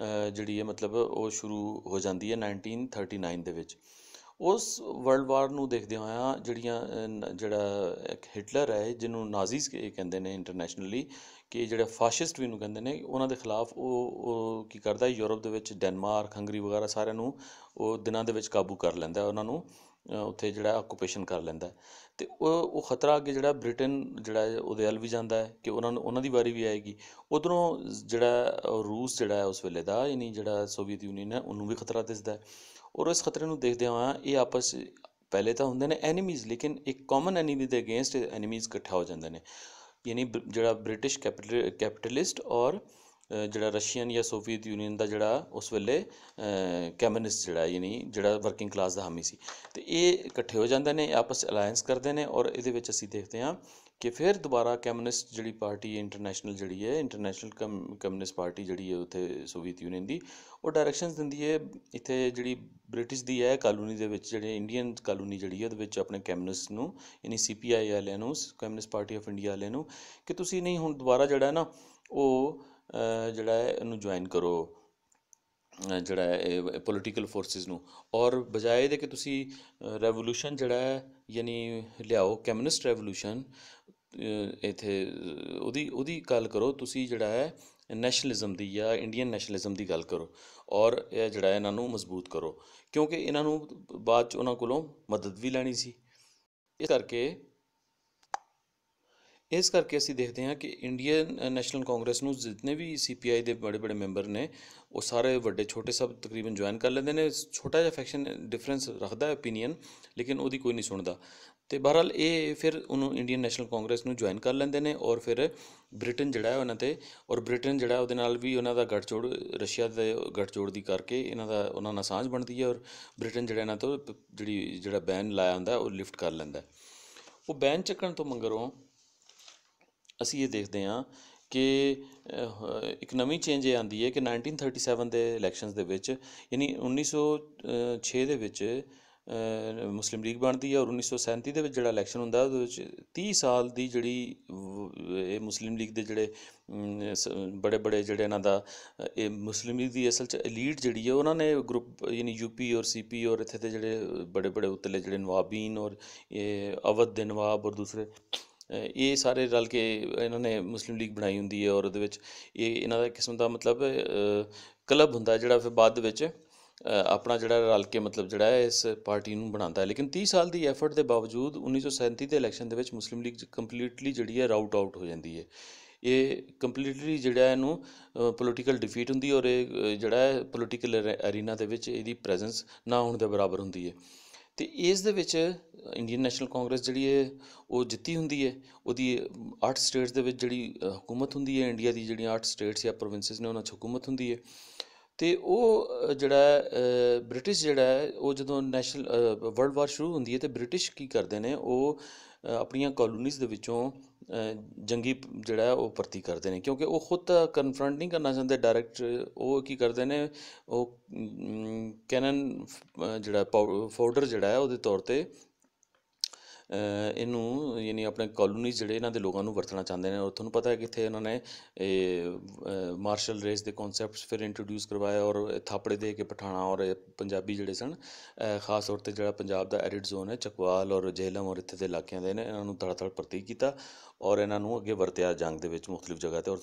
ਜਿਹੜੀ ਹੈ ਮਤਲਬ ਉਹ ਸ਼ੁਰੂ ਹੋ ਜਾਂਦੀ ਹੈ 1939 ਦੇ ਵਿੱਚ। ਉਸ ਵਰਲਡ ਵਾਰ ਨੂੰ ਦੇਖਦਿਆਂ ਹੋਇਆਂ ਜਿਹੜਾ ਇੱਕ ਹਿਟਲਰ ਹੈ ਜਿਹਨੂੰ ਨਾਜ਼ੀਜ਼ ਕਹਿੰਦੇ ਨੇ ਇੰਟਰਨੈਸ਼ਨਲੀ, ਕਿ ਜਿਹੜਾ ਫਾਸ਼ਿਸਟ ਵੀ ਇਹਨੂੰ ਕਹਿੰਦੇ ਨੇ, ਉਹਨਾਂ ਦੇ ਖਿਲਾਫ ਉਹ ਕੀ ਕਰਦਾ ਯੂਰਪ ਦੇ ਵਿੱਚ ਡੈਨਮਾਰਕ, ਹੰਗਰੀ ਵਗੈਰਾ ਸਾਰਿਆਂ ਨੂੰ ਉਹ ਦਿਨਾਂ ਦੇ ਵਿੱਚ ਕਾਬੂ ਕਰ ਲੈਂਦਾ, ਉਹਨਾਂ ਨੂੰ ਉੱਥੇ ਜਿਹੜਾ ਆਕੂਪੇਸ਼ਨ ਕਰ ਲੈਂਦਾ। ਅਤੇ ਉਹ ਖਤਰਾ ਅੱਗੇ ਜਿਹੜਾ ਬ੍ਰਿਟੇਨ ਜਿਹੜਾ ਹੈ ਉਹਦੇ ਵੱਲ ਵੀ ਜਾਂਦਾ ਹੈ ਕਿ ਉਹਨਾਂ ਦੀ ਵਾਰੀ ਵੀ ਆਏਗੀ। ਉੱਧਰੋਂ ਜਿਹੜਾ ਰੂਸ ਜਿਹੜਾ ਹੈ ਉਸ ਵੇਲੇ ਦਾ, ਯਾਨੀ ਜਿਹੜਾ ਸੋਵੀਅਤ ਯੂਨੀਅਨ ਹੈ, ਉਹਨੂੰ ਵੀ ਖਤਰਾ ਦਿਸਦਾ। ਔਰ ਇਸ ਖਤਰੇ ਨੂੰ ਦੇਖਦਿਆਂ ਹੋਇਆਂ ਇਹ ਆਪਸ ਪਹਿਲੇ ਤਾਂ ਹੁੰਦੇ ਨੇ ਐਨੀਮੀਜ਼, ਲੇਕਿਨ ਇੱਕ ਕਾਮਨ ਐਨੀਮੀ ਦੇ ਅਗੇਂਸਟ ਐਨੀਮੀਜ਼ ਇਕੱਠਾ ਹੋ ਜਾਂਦੇ ਨੇ। ਯਾਨੀ ਜਿਹੜਾ ਬ੍ਰਿਟਿਸ਼ ਕੈਪੀਟਲਿਸਟ ਔਰ ਜਿਹੜਾ ਰਸ਼ੀਅਨ ਜਾਂ ਸੋਵੀਅਤ ਯੂਨੀਅਨ ਦਾ ਜਿਹੜਾ ਉਸ ਵੇਲੇ ਕੈਮਿਨਿਸਟ ਜਿਹੜਾ ਯਾਨੀ ਜਿਹੜਾ ਵਰਕਿੰਗ ਕਲਾਸ ਦਾ ਹਾਮੀ ਸੀ, ਅਤੇ ਇਹ ਇਕੱਠੇ ਹੋ ਜਾਂਦੇ ਨੇ, ਆਪਸ ਅਲਾਇੰਸ ਕਰਦੇ ਨੇ। ਔਰ ਇਹਦੇ ਵਿੱਚ ਅਸੀਂ ਦੇਖਦੇ ਹਾਂ ਕਿ ਫਿਰ ਦੁਬਾਰਾ ਕੈਮਿਨਿਸਟ ਜਿਹੜੀ ਪਾਰਟੀ ਹੈ ਇੰਟਰਨੈਸ਼ਨਲ ਜਿਹੜੀ ਹੈ, ਇੰਟਰਨੈਸ਼ਨਲ ਕਮਿਊਨਿਸਟ ਪਾਰਟੀ ਜਿਹੜੀ ਹੈ ਉੱਥੇ ਸੋਵੀਅਤ ਯੂਨੀਅਨ ਦੀ, ਉਹ ਡਾਇਰੈਕਸ਼ਨਸ ਦਿੰਦੀ ਹੈ ਇੱਥੇ ਜਿਹੜੀ ਬ੍ਰਿਟਿਸ਼ ਦੀ ਹੈ ਕਾਲੋਨੀ ਦੇ ਵਿੱਚ, ਜਿਹੜੇ ਇੰਡੀਅਨ ਕਾਲੋਨੀ ਜਿਹੜੀ ਹੈ ਉਹਦੇ ਵਿੱਚ ਆਪਣੇ ਕੈਮਿਨਿਸਟ ਨੂੰ, ਯਾਨੀ CPI ਵਾਲਿਆਂ ਨੂੰ, ਕਮਿਊਨਿਸਟ ਪਾਰਟੀ ਆਫ ਇੰਡੀਆ ਵਾਲਿਆਂ ਨੂੰ, ਕਿ ਤੁਸੀਂ ਨਹੀਂ ਹੁਣ ਦੁਬਾਰਾ ਜਿਹੜਾ ਨਾ ਉਹ ਜਿਹੜਾ ਹੈ ਇਹਨੂੰ ਜੁਆਇਨ ਕਰੋ, ਜਿਹੜਾ ਹੈ ਪੋਲੀਟੀਕਲ ਫੋਰਸਿਸ ਨੂੰ, ਔਰ ਬਜਾਏ ਇਹਦੇ ਕਿ ਤੁਸੀਂ ਰੈਵੋਲੂਸ਼ਨ ਜਿਹੜਾ ਹੈ ਯਾਨੀ ਲਿਆਓ ਕੈਮਿਨਿਸਟ ਰੈਵੋਲੂਸ਼ਨ ਇੱਥੇ, ਉਹਦੀ ਗੱਲ ਕਰੋ ਤੁਸੀਂ, ਜਿਹੜਾ ਹੈ ਨੈਸ਼ਨਲਿਜ਼ਮ ਦੀ ਜਾਂ ਇੰਡੀਅਨ ਨੈਸ਼ਨਲਿਜ਼ਮ ਦੀ ਗੱਲ ਕਰੋ, ਔਰ ਇਹ ਜਿਹੜਾ ਇਹਨਾਂ ਨੂੰ ਮਜ਼ਬੂਤ ਕਰੋ, ਕਿਉਂਕਿ ਇਹਨਾਂ ਨੂੰ ਬਾਅਦ 'ਚ ਉਹਨਾਂ ਕੋਲੋਂ ਮਦਦ ਵੀ ਲੈਣੀ ਸੀ। ਇਸ ਕਰਕੇ ਅਸੀਂ ਦੇਖਦੇ ਹਾਂ ਕਿ ਇੰਡੀਅਨ ਨੈਸ਼ਨਲ ਕਾਂਗਰਸ ਨੂੰ ਜਿਤਨੇ ਵੀ CPI ਦੇ ਬੜੇ ਬੜੇ ਮੈਂਬਰ ਨੇ, ਉਹ ਸਾਰੇ ਵੱਡੇ ਛੋਟੇ ਸਭ ਤਕਰੀਬਨ ਜੁਆਇਨ ਕਰ ਲੈਂਦੇ ਨੇ। ਛੋਟਾ ਜਿਹਾ ਫੈਕਸ਼ਨ ਡਿਫਰੈਂਸ ਰੱਖਦਾ ਓਪੀਨੀਅਨ, ਲੇਕਿਨ ਉਹਦੀ ਕੋਈ ਨਹੀਂ ਸੁਣਦਾ। ਅਤੇ ਬਹਰਹਾਲ ਇਹ ਫਿਰ ਉਹਨੂੰ ਇੰਡੀਅਨ ਨੈਸ਼ਨਲ ਕਾਂਗਰਸ ਨੂੰ ਜੁਆਇਨ ਕਰ ਲੈਂਦੇ ਨੇ, ਔਰ ਫਿਰ ਬ੍ਰਿਟੇਨ ਜਿਹੜਾ ਹੈ ਉਹਨਾਂ 'ਤੇ, ਔਰ ਬ੍ਰਿਟੇਨ ਜਿਹੜਾ ਉਹਦੇ ਨਾਲ ਵੀ ਉਹਨਾਂ ਦਾ ਗੱਠਜੋੜ, ਰਸ਼ੀਆ ਦੇ ਗੱਠਜੋੜ ਦੀ ਕਰਕੇ ਉਹਨਾਂ ਨਾਲ ਸਾਂਝ ਬਣਦੀ ਹੈ, ਔਰ ਬ੍ਰਿਟੇਨ ਜਿਹੜਾ ਇਹਨਾਂ ਤੋਂ ਜਿਹੜਾ ਬੈਨ ਲਾਇਆ ਹੁੰਦਾ ਉਹ ਲਿਫਟ ਕਰ ਲੈਂਦਾ। ਉਹ ਬੈਨ ਚੱਕਣ ਤੋਂ ਮਗਰੋਂ ਅਸੀਂ ਇਹ ਦੇਖਦੇ ਹਾਂ ਕਿ ਇੱਕ ਨਵੀਂ ਚੇਂਜ ਇਹ ਆਉਂਦੀ ਹੈ ਕਿ 1937 ਦੇ ਇਲੈਕਸ਼ਨਸ ਦੇ ਵਿੱਚ, ਯਾਨੀ 1906 ਦੇ ਵਿੱਚ ਮੁਸਲਿਮ ਲੀਗ ਬਣਦੀ ਹੈ, ਔਰ 1937 ਦੇ ਵਿੱਚ ਜਿਹੜਾ ਇਲੈਕਸ਼ਨ ਹੁੰਦਾ ਉਹਦੇ ਵਿੱਚ 30 ਸਾਲ ਦੀ ਜਿਹੜੀ ਇਹ ਮੁਸਲਿਮ ਲੀਗ ਦੇ ਜਿਹੜੇ ਬੜੇ ਬੜੇ ਜਿਹੜੇ ਇਹਨਾਂ ਦਾ ਇਹ ਮੁਸਲਿਮ ਲੀਗ ਦੀ ਅਸਲ 'ਚ ਐਲੀਟ ਜਿਹੜੀ ਹੈ, ਉਹਨਾਂ ਨੇ ਗਰੁੱਪ ਯਾਨੀ UP ਔਰ CP ਔਰ ਇੱਥੇ ਦੇ ਜਿਹੜੇ ਬੜੇ ਬੜੇ ਉਤਲੇ ਜਿਹੜੇ ਨਵਾਬੀਨ ਔਰ ਇਹ ਅਵਧ ਦੇ ਨਵਾਬ ਔਰ ਦੂਸਰੇ, ਇਹ ਸਾਰੇ ਰਲ ਕੇ ਇਹਨਾਂ ਨੇ ਮੁਸਲਿਮ ਲੀਗ ਬਣਾਈ ਹੁੰਦੀ ਹੈ। ਔਰ ਉਹਦੇ ਵਿੱਚ ਇਹਨਾਂ ਦਾ ਕਿਸਮ ਦਾ ਮਤਲਬ ਕਲੱਬ ਹੁੰਦਾ ਜਿਹੜਾ ਫਿਰ ਬਾਅਦ ਦੇ ਵਿੱਚ ਆਪਣਾ ਜਿਹੜਾ ਰਲ ਕੇ ਮਤਲਬ ਜਿਹੜਾ ਹੈ ਇਸ ਪਾਰਟੀ ਨੂੰ ਬਣਾਉਂਦਾ ਹੈ। ਲੇਕਿਨ 30 ਸਾਲ ਦੀ ਐਫਰਟ ਦੇ ਬਾਵਜੂਦ 1937 ਦੇ ਇਲੈਕਸ਼ਨ ਦੇ ਵਿੱਚ ਮੁਸਲਿਮ ਲੀਗ ਕੰਪਲੀਟਲੀ ਜਿਹੜੀ ਹੈ ਰਾਊਟ ਆਊਟ ਹੋ ਜਾਂਦੀ ਹੈ। ਇਹ ਕੰਪਲੀਟਲੀ ਜਿਹੜਾ ਇਹਨੂੰ ਪੋਲੀਟੀਕਲ ਡਿਫੀਟ ਹੁੰਦੀ, ਔਰ ਇਹ ਜਿਹੜਾ ਹੈ ਪੋਲੀਟੀਕਲ ਅਰੀਨਾ ਦੇ ਵਿੱਚ ਇਹਦੀ ਪ੍ਰੈਜ਼ੈਂਸ ਨਾ ਹੋਣ ਦੇ ਬਰਾਬਰ ਹੁੰਦੀ ਹੈ। ਅਤੇ ਇਸ ਦੇ ਵਿੱਚ ਇੰਡੀਅਨ ਨੈਸ਼ਨਲ ਕਾਂਗਰਸ ਜਿਹੜੀ ਹੈ ਉਹ ਜਿੱਤੀ ਹੁੰਦੀ ਹੈ। ਉਹਦੀ 8 ਸਟੇਟਸ ਦੇ ਵਿੱਚ ਜਿਹੜੀ ਹਕੂਮਤ ਹੁੰਦੀ ਹੈ, ਇੰਡੀਆ ਦੀ ਜਿਹੜੀਆਂ 8 ਸਟੇਟਸ ਜਾਂ ਪ੍ਰੋਵਿੰਸਿਸ ਨੇ ਉਹਨਾਂ 'ਚ ਹਕੂਮਤ ਹੁੰਦੀ ਹੈ। ਅਤੇ ਉਹ ਜਿਹੜਾ ਬ੍ਰਿਟਿਸ਼ ਜਿਹੜਾ ਹੈ ਉਹ ਜਦੋਂ ਵਰਲਡ ਵਾਰ ਸ਼ੁਰੂ ਹੁੰਦੀ ਹੈ, ਅਤੇ ਬ੍ਰਿਟਿਸ਼ ਕੀ ਕਰਦੇ ਨੇ, ਉਹ ਆਪਣੀਆਂ ਕਲੋਨੀਜ਼ ਦੇ ਵਿੱਚੋਂ ਜੰਗੀ ਜਿਹੜਾ ਹੈ ਉਹ ਭਰਤੀ ਕਰਦੇ ਨੇ, ਕਿਉਂਕਿ ਉਹ ਖੁਦ ਤਾਂ ਕਨਫਰੰਟ ਨਹੀਂ ਕਰਨਾ ਚਾਹੁੰਦੇ ਡਾਇਰੈਕਟ। ਉਹ ਕੀ ਕਰਦੇ ਨੇ, ਉਹ ਕੈਨਨ ਜਿਹੜਾ ਫੋਡਰ ਜਿਹੜਾ ਹੈ ਉਹਦੇ ਤੌਰ 'ਤੇ ਇਹਨੂੰ ਯਾਨੀ ਆਪਣੇ ਕਲੋਨੀਜ਼ ਜਿਹੜੇ ਇਹਨਾਂ ਦੇ ਲੋਕਾਂ ਨੂੰ ਵਰਤਣਾ ਚਾਹੁੰਦੇ ਨੇ। ਔਰ ਤੁਹਾਨੂੰ ਪਤਾ ਹੈ ਕਿ ਇੱਥੇ ਇਹਨਾਂ ਨੇ ਮਾਰਸ਼ਲ ਰੇਸ ਦੇ ਕੌਨਸੈਪਟਸ ਫਿਰ ਇੰਟਰੋਡਿਊਸ ਕਰਵਾਏ, ਔਰ ਥਾਪੜੇ ਦੇ ਕੇ ਪਠਾਣਾ ਔਰ ਪੰਜਾਬੀ ਜਿਹੜੇ ਸਨ, ਖਾਸ ਤੌਰ 'ਤੇ ਜਿਹੜਾ ਪੰਜਾਬ ਦਾ ਐਰਿਡ ਜ਼ੋਨ ਹੈ, ਚਕਵਾਲ ਔਰ ਜੇਹਲਮ ਔਰ ਇੱਥੇ ਦੇ ਇਲਾਕਿਆਂ ਦੇ ਨੇ, ਇਹਨਾਂ ਨੂੰ ਧੜ ਭਰਤੀ ਕੀਤਾ ਔਰ ਇਹਨਾਂ ਨੂੰ ਅੱਗੇ ਵਰਤਿਆ ਜੰਗ ਦੇ ਵਿੱਚ ਮੁਖਤਲਿਫ ਜਗ੍ਹਾ 'ਤੇ। ਔਰ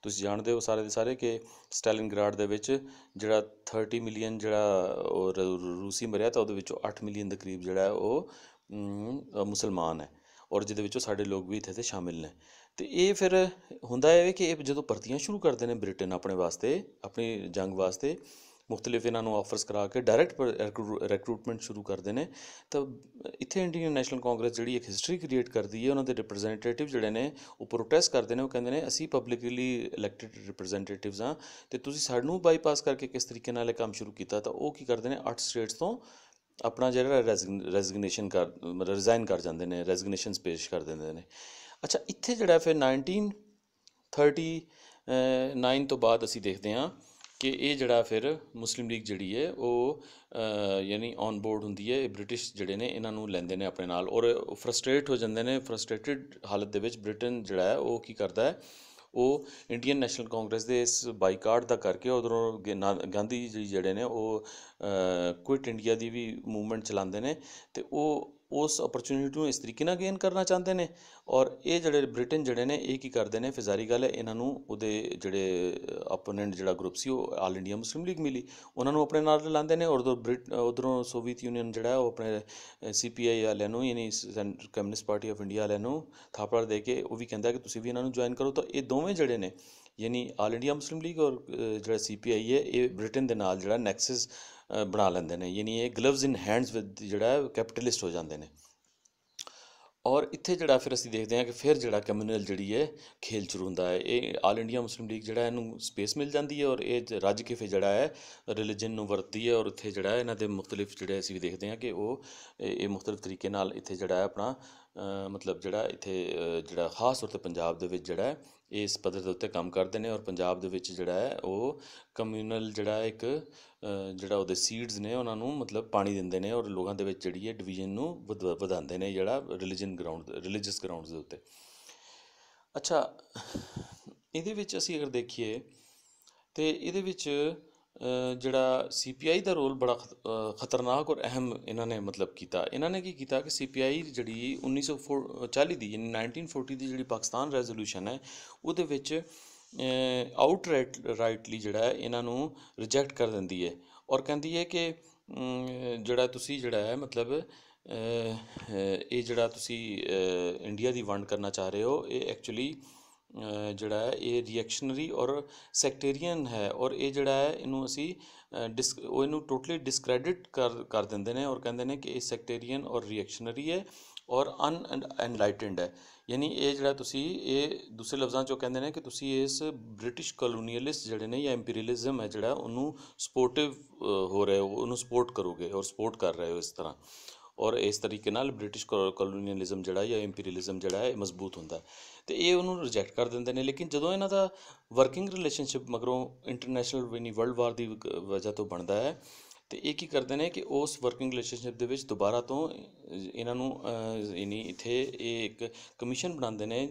ਤੁਸੀਂ ਜਾਣਦੇ ਹੋ ਸਾਰੇ ਦੇ ਸਾਰੇ ਕਿ ਸਟੈਲਿਨਗਰਾਡ ਦੇ ਵਿੱਚ ਜਿਹੜਾ 30 ਮਿਲੀਅਨ ਜਿਹੜਾ ਉਹ ਰੂਸੀ ਮਰਿਆ, ਤਾਂ ਉਹਦੇ ਵਿੱਚੋਂ 8 ਮਿਲੀਅਨ ਦੇ ਕਰੀਬ ਜਿਹੜਾ ਉਹ ਮੁਸਲਮਾਨ ਹੈ, ਔਰ ਜਿਹਦੇ ਵਿੱਚੋਂ ਸਾਡੇ ਲੋਕ ਵੀ ਇੱਥੇ ਸ਼ਾਮਿਲ ਨੇ। ਅਤੇ ਇਹ ਫਿਰ ਹੁੰਦਾ ਹੈ ਕਿ ਇਹ ਜਦੋਂ ਭਰਤੀਆਂ ਸ਼ੁਰੂ ਕਰਦੇ ਨੇ ਬ੍ਰਿਟੇਨ ਆਪਣੇ ਵਾਸਤੇ, ਆਪਣੀ ਜੰਗ ਵਾਸਤੇ ਮੁਖਤਲਿਫ ਇਹਨਾਂ ਨੂੰ ਆਫਰਸ ਕਰਾ ਕੇ ਡਾਇਰੈਕਟ ਰਿਕਰੂਟਮੈਂਟ ਸ਼ੁਰੂ ਕਰਦੇ ਨੇ। ਤਾਂ ਇੱਥੇ ਇੰਡੀਅਨ ਨੈਸ਼ਨਲ ਕਾਂਗਰਸ ਜਿਹੜੀ ਇੱਕ ਹਿਸਟਰੀ ਕ੍ਰੀਏਟ ਕਰਦੀ ਹੈ। ਉਹਨਾਂ ਦੇ ਰਿਪਰੈਜ਼ੈਂਟੇਟਿਵ ਜਿਹੜੇ ਨੇ ਉਹ ਪ੍ਰੋਟੈਸਟ ਕਰਦੇ ਨੇ, ਉਹ ਕਹਿੰਦੇ ਨੇ ਅਸੀਂ ਪਬਲਿਕਲੀ ਇਲੈਕਟਿਡ ਰਿਪਰੈਜ਼ੈਂਟੇਟਿਵਸ ਹਾਂ, ਅਤੇ ਤੁਸੀਂ ਸਾਨੂੰ ਬਾਈਪਾਸ ਕਰਕੇ ਕਿਸ ਤਰੀਕੇ ਨਾਲ ਇਹ ਕੰਮ ਸ਼ੁਰੂ ਕੀਤਾ। ਤਾਂ ਉਹ ਕੀ ਕਰਦੇ ਨੇ, 8 ਸਟੇਟਸ ਤੋਂ ਆਪਣਾ ਜਿਹੜਾ ਰਿਜ਼ਾਈਨ ਕਰ ਜਾਂਦੇ ਨੇ, ਰੈਜ਼ੀਗਨੇਸ਼ਨਸ ਪੇਸ਼ ਕਰ ਦਿੰਦੇ ਨੇ। ਅੱਛਾ, ਇੱਥੇ ਜਿਹੜਾ ਫਿਰ 1939 ਤੋਂ ਬਾਅਦ ਅਸੀਂ ਦੇਖਦੇ ਹਾਂ ਕਿ ਇਹ ਜਿਹੜਾ ਫਿਰ ਮੁਸਲਿਮ ਲੀਗ ਜਿਹੜੀ ਹੈ ਉਹ ਯਾਨੀ ਔਨ ਬੋਰਡ ਹੁੰਦੀ ਹੈ। ਬ੍ਰਿਟਿਸ਼ ਜਿਹੜੇ ਨੇ ਇਹਨਾਂ ਨੂੰ ਲੈਂਦੇ ਨੇ ਆਪਣੇ ਨਾਲ ਔਰ ਫਰਸਟ੍ਰੇਟ ਹੋ ਜਾਂਦੇ ਨੇ। ਫਰਸਟ੍ਰੇਟਡ ਹਾਲਤ ਦੇ ਵਿੱਚ ਬ੍ਰਿਟਨ ਜਿਹੜਾ ਹੈ ਉਹ ਕੀ ਕਰਦਾ ਹੈ, ਉਹ ਇੰਡੀਅਨ ਨੈਸ਼ਨਲ ਕਾਂਗਰਸ ਦੇ ਇਸ ਬਾਈਕਾਟ ਦਾ ਕਰਕੇ ਉਧਰੋਂ ਗਾਂਧੀ ਜੀ ਜਿਹੜੇ ਨੇ ਉਹ ਕੁਇਟ ਇੰਡੀਆ ਦੀ ਵੀ ਮੂਵਮੈਂਟ ਚਲਾਉਂਦੇ ਨੇ ਅਤੇ ਉਹ ਉਸ ਓਪਰਚੁਨਿਟੀ ਨੂੰ ਇਸ ਤਰੀਕੇ ਨਾਲ ਗੇਨ ਕਰਨਾ ਚਾਹੁੰਦੇ ਨੇ। ਔਰ ਇਹ ਜਿਹੜੇ ਬ੍ਰਿਟਨ ਜਿਹੜੇ ਨੇ ਇਹ ਕੀ ਕਰਦੇ ਨੇ, ਫਿਰ ਜ਼ਾਹਰੀ ਗੱਲ ਹੈ ਇਹਨਾਂ ਨੂੰ ਉਹਦੇ ਜਿਹੜੇ ਆਪੋਨੈਂਟ ਜਿਹੜਾ ਗਰੁੱਪ ਸੀ ਉਹ ਆਲ ਇੰਡੀਆ ਮੁਸਲਿਮ ਲੀਗ ਮਿਲੀ, ਉਹਨਾਂ ਨੂੰ ਆਪਣੇ ਨਾਲ ਲਾਉਂਦੇ ਨੇ। ਔਰ ਉਧਰੋਂ ਸੋਵੀਅਤ ਯੂਨੀਅਨ ਜਿਹੜਾ ਉਹ ਆਪਣੇ CPI ਵਾਲਿਆਂ ਨੂੰ ਯਾਨੀ ਕਮਿਊਨਿਸਟ ਪਾਰਟੀ ਆਫ ਇੰਡੀਆ ਵਾਲਿਆਂ ਨੂੰ ਥਾਪੜ ਦੇ ਕੇ ਉਹ ਵੀ ਕਹਿੰਦਾ ਕਿ ਤੁਸੀਂ ਵੀ ਇਹਨਾਂ ਨੂੰ ਜੁਆਇਨ ਕਰੋ। ਤਾਂ ਇਹ ਦੋਵੇਂ ਜਿਹੜੇ ਨੇ ਯਾਨੀ ਆਲ ਇੰਡੀਆ ਮੁਸਲਿਮ ਲੀਗ ਔਰ ਜਿਹੜਾ CPI ਹੈ ਇਹ ਬ੍ਰਿਟਨ ਦੇ ਨਾਲ ਜਿਹੜਾ ਨੈਕਸਸ ਬਣਾ ਲੈਂਦੇ ਨੇ, ਯਾਨੀ ਇਹ ਗਲਵਜ਼ ਇਨ ਹੈਂਡਸ ਵਿਦ ਜਿਹੜਾ ਕੈਪੀਟਲਿਸਟ ਹੋ ਜਾਂਦੇ ਨੇ। ਔਰ ਇੱਥੇ ਜਿਹੜਾ ਫਿਰ ਅਸੀਂ ਦੇਖਦੇ ਹਾਂ ਕਿ ਫਿਰ ਜਿਹੜਾ ਕਮਿਊਨਲ ਜਿਹੜੀ ਹੈ ਖੇਲ ਸ਼ੁਰੂ ਹੁੰਦਾ ਹੈ। ਇਹ ਆਲ ਇੰਡੀਆ ਮੁਸਲਿਮ ਲੀਗ ਜਿਹੜਾ ਇਹਨੂੰ ਸਪੇਸ ਮਿਲ ਜਾਂਦੀ ਹੈ ਔਰ ਇਹ ਰੱਜ ਕੇ ਫਿਰ ਜਿਹੜਾ ਹੈ ਰਿਲੀਜਨ ਨੂੰ ਵਰਤਦੀ ਹੈ। ਔਰ ਇੱਥੇ ਜਿਹੜਾ ਇਹਨਾਂ ਦੇ ਮੁਖਤਲਿਫ ਜਿਹੜੇ ਅਸੀਂ ਵੀ ਦੇਖਦੇ ਹਾਂ ਕਿ ਉਹ ਇਹ ਮੁਖਤਲਿਫ ਤਰੀਕੇ ਨਾਲ ਇੱਥੇ ਜਿਹੜਾ ਹੈ ਆਪਣਾ ਮਤਲਬ ਜਿਹੜਾ ਇੱਥੇ ਜਿਹੜਾ ਖਾਸ ਤੌਰ 'ਤੇ ਪੰਜਾਬ ਦੇ ਵਿੱਚ ਜਿਹੜਾ ਹੈ ਇਸ ਪੱਧਰ ਦੇ ਉੱਤੇ ਕੰਮ ਕਰਦੇ ਨੇ। ਔਰ ਪੰਜਾਬ ਦੇ ਵਿੱਚ ਜਿਹੜਾ ਹੈ ਉਹ ਕਮਿਊਨਲ ਜਿਹੜਾ ਇੱਕ ਜਿਹੜਾ ਉਹਦੇ ਸੀਡਸ ਨੇ ਉਹਨਾਂ ਨੂੰ ਮਤਲਬ ਪਾਣੀ ਦਿੰਦੇ ਨੇ ਔਰ ਲੋਕਾਂ ਦੇ ਵਿੱਚ ਜਿਹੜੀ ਹੈ ਡਿਵੀਜ਼ਨ ਨੂੰ ਵਧਾਉਂਦੇ ਨੇ ਜਿਹੜਾ ਰਿਲੀਜੀਅਸ ਗਰਾਊਂਡਸ ਦੇ ਉੱਤੇ। ਅੱਛਾ, ਇਹਦੇ ਵਿੱਚ ਅਸੀਂ ਅਗਰ ਦੇਖੀਏ ਤਾਂ ਇਹਦੇ ਵਿੱਚ ਜਿਹੜਾ CPI ਦਾ ਰੋਲ ਬੜਾ ਖਤਰਨਾਕ ਔਰ ਅਹਿਮ ਇਹਨਾਂ ਨੇ ਮਤਲਬ ਕੀਤਾ। ਇਹਨਾਂ ਨੇ ਕੀ ਕੀਤਾ ਕਿ CPI ਜਿਹੜੀ 1940 ਦੀ ਯਾਨੀ 1940 ਦੀ ਜਿਹੜੀ ਪਾਕਿਸਤਾਨ ਰੈਜ਼ੋਲੂਸ਼ਨ ਹੈ ਉਹਦੇ ਵਿੱਚ ਰਾਈਟਲੀ ਜਿਹੜਾ ਹੈ ਇਹਨਾਂ ਨੂੰ ਰਿਜੈਕਟ ਕਰ ਦਿੰਦੀ ਹੈ ਔਰ ਕਹਿੰਦੀ ਹੈ ਕਿ ਜਿਹੜਾ ਤੁਸੀਂ ਜਿਹੜਾ ਹੈ ਮਤਲਬ ਇਹ ਜਿਹੜਾ ਤੁਸੀਂ ਇੰਡੀਆ ਦੀ ਵੰਡ ਕਰਨਾ ਚਾਹ ਰਹੇ ਹੋ ਇਹ ਐਕਚੁਅਲੀ ਜਿਹੜਾ ਹੈ ਇਹ ਰਿਐਕਸ਼ਨਰੀ ਔਰ ਸੈਕਟੇਰੀਅਨ ਹੈ। ਔਰ ਇਹ ਜਿਹੜਾ ਹੈ ਇਹਨੂੰ ਅਸੀਂ ਇਹਨੂੰ ਟੋਟਲੀ ਡਿਸਕ੍ਰੈਡਿਟ ਕਰ ਦਿੰਦੇ ਨੇ ਔਰ ਕਹਿੰਦੇ ਨੇ ਕਿ ਇਹ ਸੈਕਟੇਰੀਅਨ ਔਰ ਰਿਐਕਸ਼ਨਰੀ ਹੈ ਔਰ ਅਨਐਨਲਾਈਟਨਡ ਹੈ। ਯਾਨੀ ਇਹ ਜਿਹੜਾ ਤੁਸੀਂ ਇਹ ਦੂਸਰੇ ਲਫ਼ਜ਼ਾਂ 'ਚੋਂ ਕਹਿੰਦੇ ਨੇ ਕਿ ਤੁਸੀਂ ਇਸ ਬ੍ਰਿਟਿਸ਼ ਕਲੋਨੀਅਲਿਸਟ ਜਿਹੜੇ ਨੇ ਜਾਂ ਇੰਪੀਰੀਅਲਿਜ਼ਮ ਹੈ ਜਿਹੜਾ ਉਹਨੂੰ ਸਪੋਰਟਿਵ ਹੋ ਰਹੇ ਹੋ, ਉਹਨੂੰ ਸਪੋਰਟ ਕਰੋਗੇ ਔਰ ਸਪੋਰਟ ਕਰ ਰਹੇ ਹੋ ਇਸ ਤਰ੍ਹਾਂ। ਔਰ ਇਸ ਤਰੀਕੇ ਨਾਲ ਬ੍ਰਿਟਿਸ਼ ਕਲੋਨੀਅਲਿਜ਼ਮ ਜਿਹੜਾ ਜਾਂ ਇੰਪੀਰੀਅਲਿਜ਼ਮ ਜਿਹੜਾ ਹੈ ਇਹ ਮਜ਼ਬੂਤ ਹੁੰਦਾ ਅਤੇ ਇਹ ਉਹਨੂੰ ਰਿਜੈਕਟ ਕਰ ਦਿੰਦੇ ਨੇ। ਲੇਕਿਨ ਜਦੋਂ ਇਹਨਾਂ ਦਾ ਵਰਕਿੰਗ ਰਿਲੇਸ਼ਨਸ਼ਿਪ ਮਗਰੋਂ ਇੰਟਰਨੈਸ਼ਨਲ ਯਾਨੀ ਵਰਲਡ ਵਾਰ ਦੀ ਵਜ੍ਹਾ ਤੋਂ ਬਣਦਾ ਹੈ ਅਤੇ ਇਹ ਕੀ ਕਰਦੇ ਨੇ ਕਿ ਉਸ ਵਰਕਿੰਗ ਰਿਲੇਸ਼ਨਸ਼ਿਪ ਦੇ ਵਿੱਚ ਦੁਬਾਰਾ ਤੋਂ ਇਹਨਾਂ ਨੂੰ ਯਾਨੀ ਇੱਥੇ ਇਹ ਇੱਕ ਕਮਿਸ਼ਨ ਬਣਾਉਂਦੇ ਨੇ।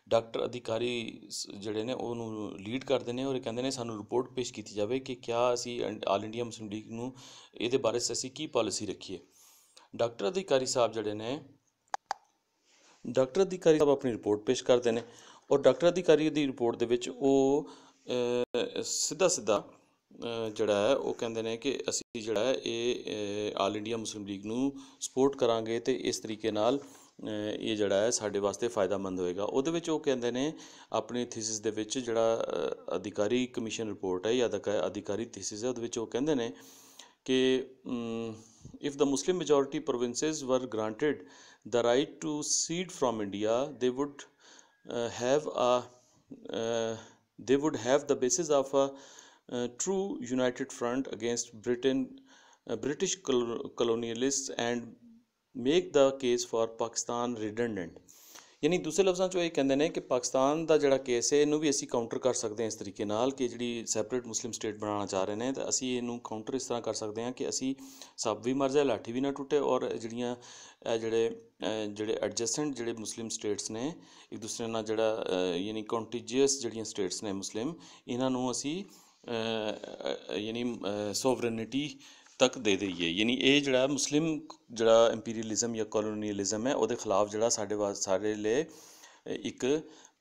ਡਾਕਟਰ ਅਧਿਕਾਰੀ ਜਿਹੜੇ ਨੇ ਉਹਨੂੰ ਲੀਡ ਕਰਦੇ ਨੇ ਔਰ ਇਹ ਕਹਿੰਦੇ ਨੇ ਸਾਨੂੰ ਰਿਪੋਰਟ ਪੇਸ਼ ਕੀਤੀ ਜਾਵੇ ਕਿ ਕਿਆ ਅਸੀਂ ਆਲ ਇੰਡੀਆ ਮੁਸਲਿਮ ਲੀਗ ਨੂੰ ਇਹਦੇ ਬਾਰੇ ਅਸੀਂ ਕੀ ਪਾਲਿਸੀ ਰੱਖੀਏ। ਡਾਕਟਰ ਅਧਿਕਾਰੀ ਸਾਹਿਬ ਜਿਹੜੇ ਨੇ ਆਪਣੀ ਰਿਪੋਰਟ ਪੇਸ਼ ਕਰਦੇ ਨੇ ਔਰ ਡਾਕਟਰ ਅਧਿਕਾਰੀ ਦੀ ਰਿਪੋਰਟ ਦੇ ਵਿੱਚ ਉਹ ਸਿੱਧਾ ਜਿਹੜਾ ਹੈ ਉਹ ਕਹਿੰਦੇ ਨੇ ਕਿ ਅਸੀਂ ਜਿਹੜਾ ਹੈ ਇਹ ਆਲ ਇੰਡੀਆ ਮੁਸਲਿਮ ਲੀਗ ਨੂੰ ਸਪੋਰਟ ਕਰਾਂਗੇ ਅਤੇ ਇਸ ਤਰੀਕੇ ਨਾਲ ਇਹ ਜਿਹੜਾ ਹੈ ਸਾਡੇ ਵਾਸਤੇ ਫਾਇਦਾਮੰਦ ਹੋਏਗਾ। ਉਹਦੇ ਵਿੱਚ ਉਹ ਕਹਿੰਦੇ ਨੇ ਆਪਣੀ ਥੀਸਿਸ ਦੇ ਵਿੱਚ ਜਿਹੜਾ ਅਧਿਕਾਰੀ ਕਮਿਸ਼ਨ ਰਿਪੋਰਟ ਹੈ ਜਾਂ ਅਧਿਕਾਰੀ ਥੀਸਿਸ ਹੈ ਉਹਦੇ ਵਿੱਚ ਉਹ ਕਹਿੰਦੇ ਨੇ ਕਿ if the Muslim majority provinces were granted the right to secede from India, they would have the basis of a true united front against British colonialists and make the case for Pakistan redundant। ਯਾਨੀ ਦੂਸਰੇ ਲਫ਼ਜ਼ਾਂ 'ਚੋਂ ਇਹ ਕਹਿੰਦੇ ਨੇ ਕਿ ਪਾਕਿਸਤਾਨ ਦਾ ਜਿਹੜਾ case ਹੈ ਇਹਨੂੰ ਵੀ ਅਸੀਂ ਕਾਊਂਟਰ ਕਰ ਸਕਦੇ ਹਾਂ ਇਸ ਤਰੀਕੇ ਨਾਲ ਕਿ ਜਿਹੜੀ ਸੈਪਰੇਟ ਮੁਸਲਿਮ ਸਟੇਟ ਬਣਾਉਣਾ ਚਾਹ ਰਹੇ ਨੇ ਤਾਂ ਅਸੀਂ ਇਹਨੂੰ ਕਾਊਂਟਰ ਇਸ ਤਰ੍ਹਾਂ ਕਰ ਸਕਦੇ ਹਾਂ ਕਿ ਅਸੀਂ ਸੱਪ ਵੀ ਮਰ ਜਾਏ ਲਾਠੀ ਵੀ ਨਾ ਟੁੱਟੇ ਔਰ ਜਿਹੜੀਆਂ ਜਿਹੜੇ ਐਡਜਸਟੈਂਟ ਜਿਹੜੇ ਮੁਸਲਿਮ ਸਟੇਟਸ ਨੇ ਇੱਕ ਦੂਸਰੇ ਨਾਲ ਜਿਹੜਾ ਯਾਨੀ ਕੰਟੀਜੀਅਸ ਜਿਹੜੀਆਂ ਸਟੇਟਸ ਨੇ ਮੁਸਲਿਮ ਇਹਨਾਂ ਨੂੰ ਅਸੀਂ ਯਾਨੀ ਸੋਵਰਨਿਟੀ ਤੱਕ ਦੇ ਦਈਏ। ਯਾਨੀ ਇਹ ਜਿਹੜਾ ਮੁਸਲਿਮ ਜਿਹੜਾ ਇੰਪੀਰੀਅਲਿਜ਼ਮ ਜਾਂ ਕਲੋਨੀਅਲਿਜ਼ਮ ਹੈ ਉਹਦੇ ਖਿਲਾਫ ਜਿਹੜਾ ਸਾਡੇ ਲਈ ਇੱਕ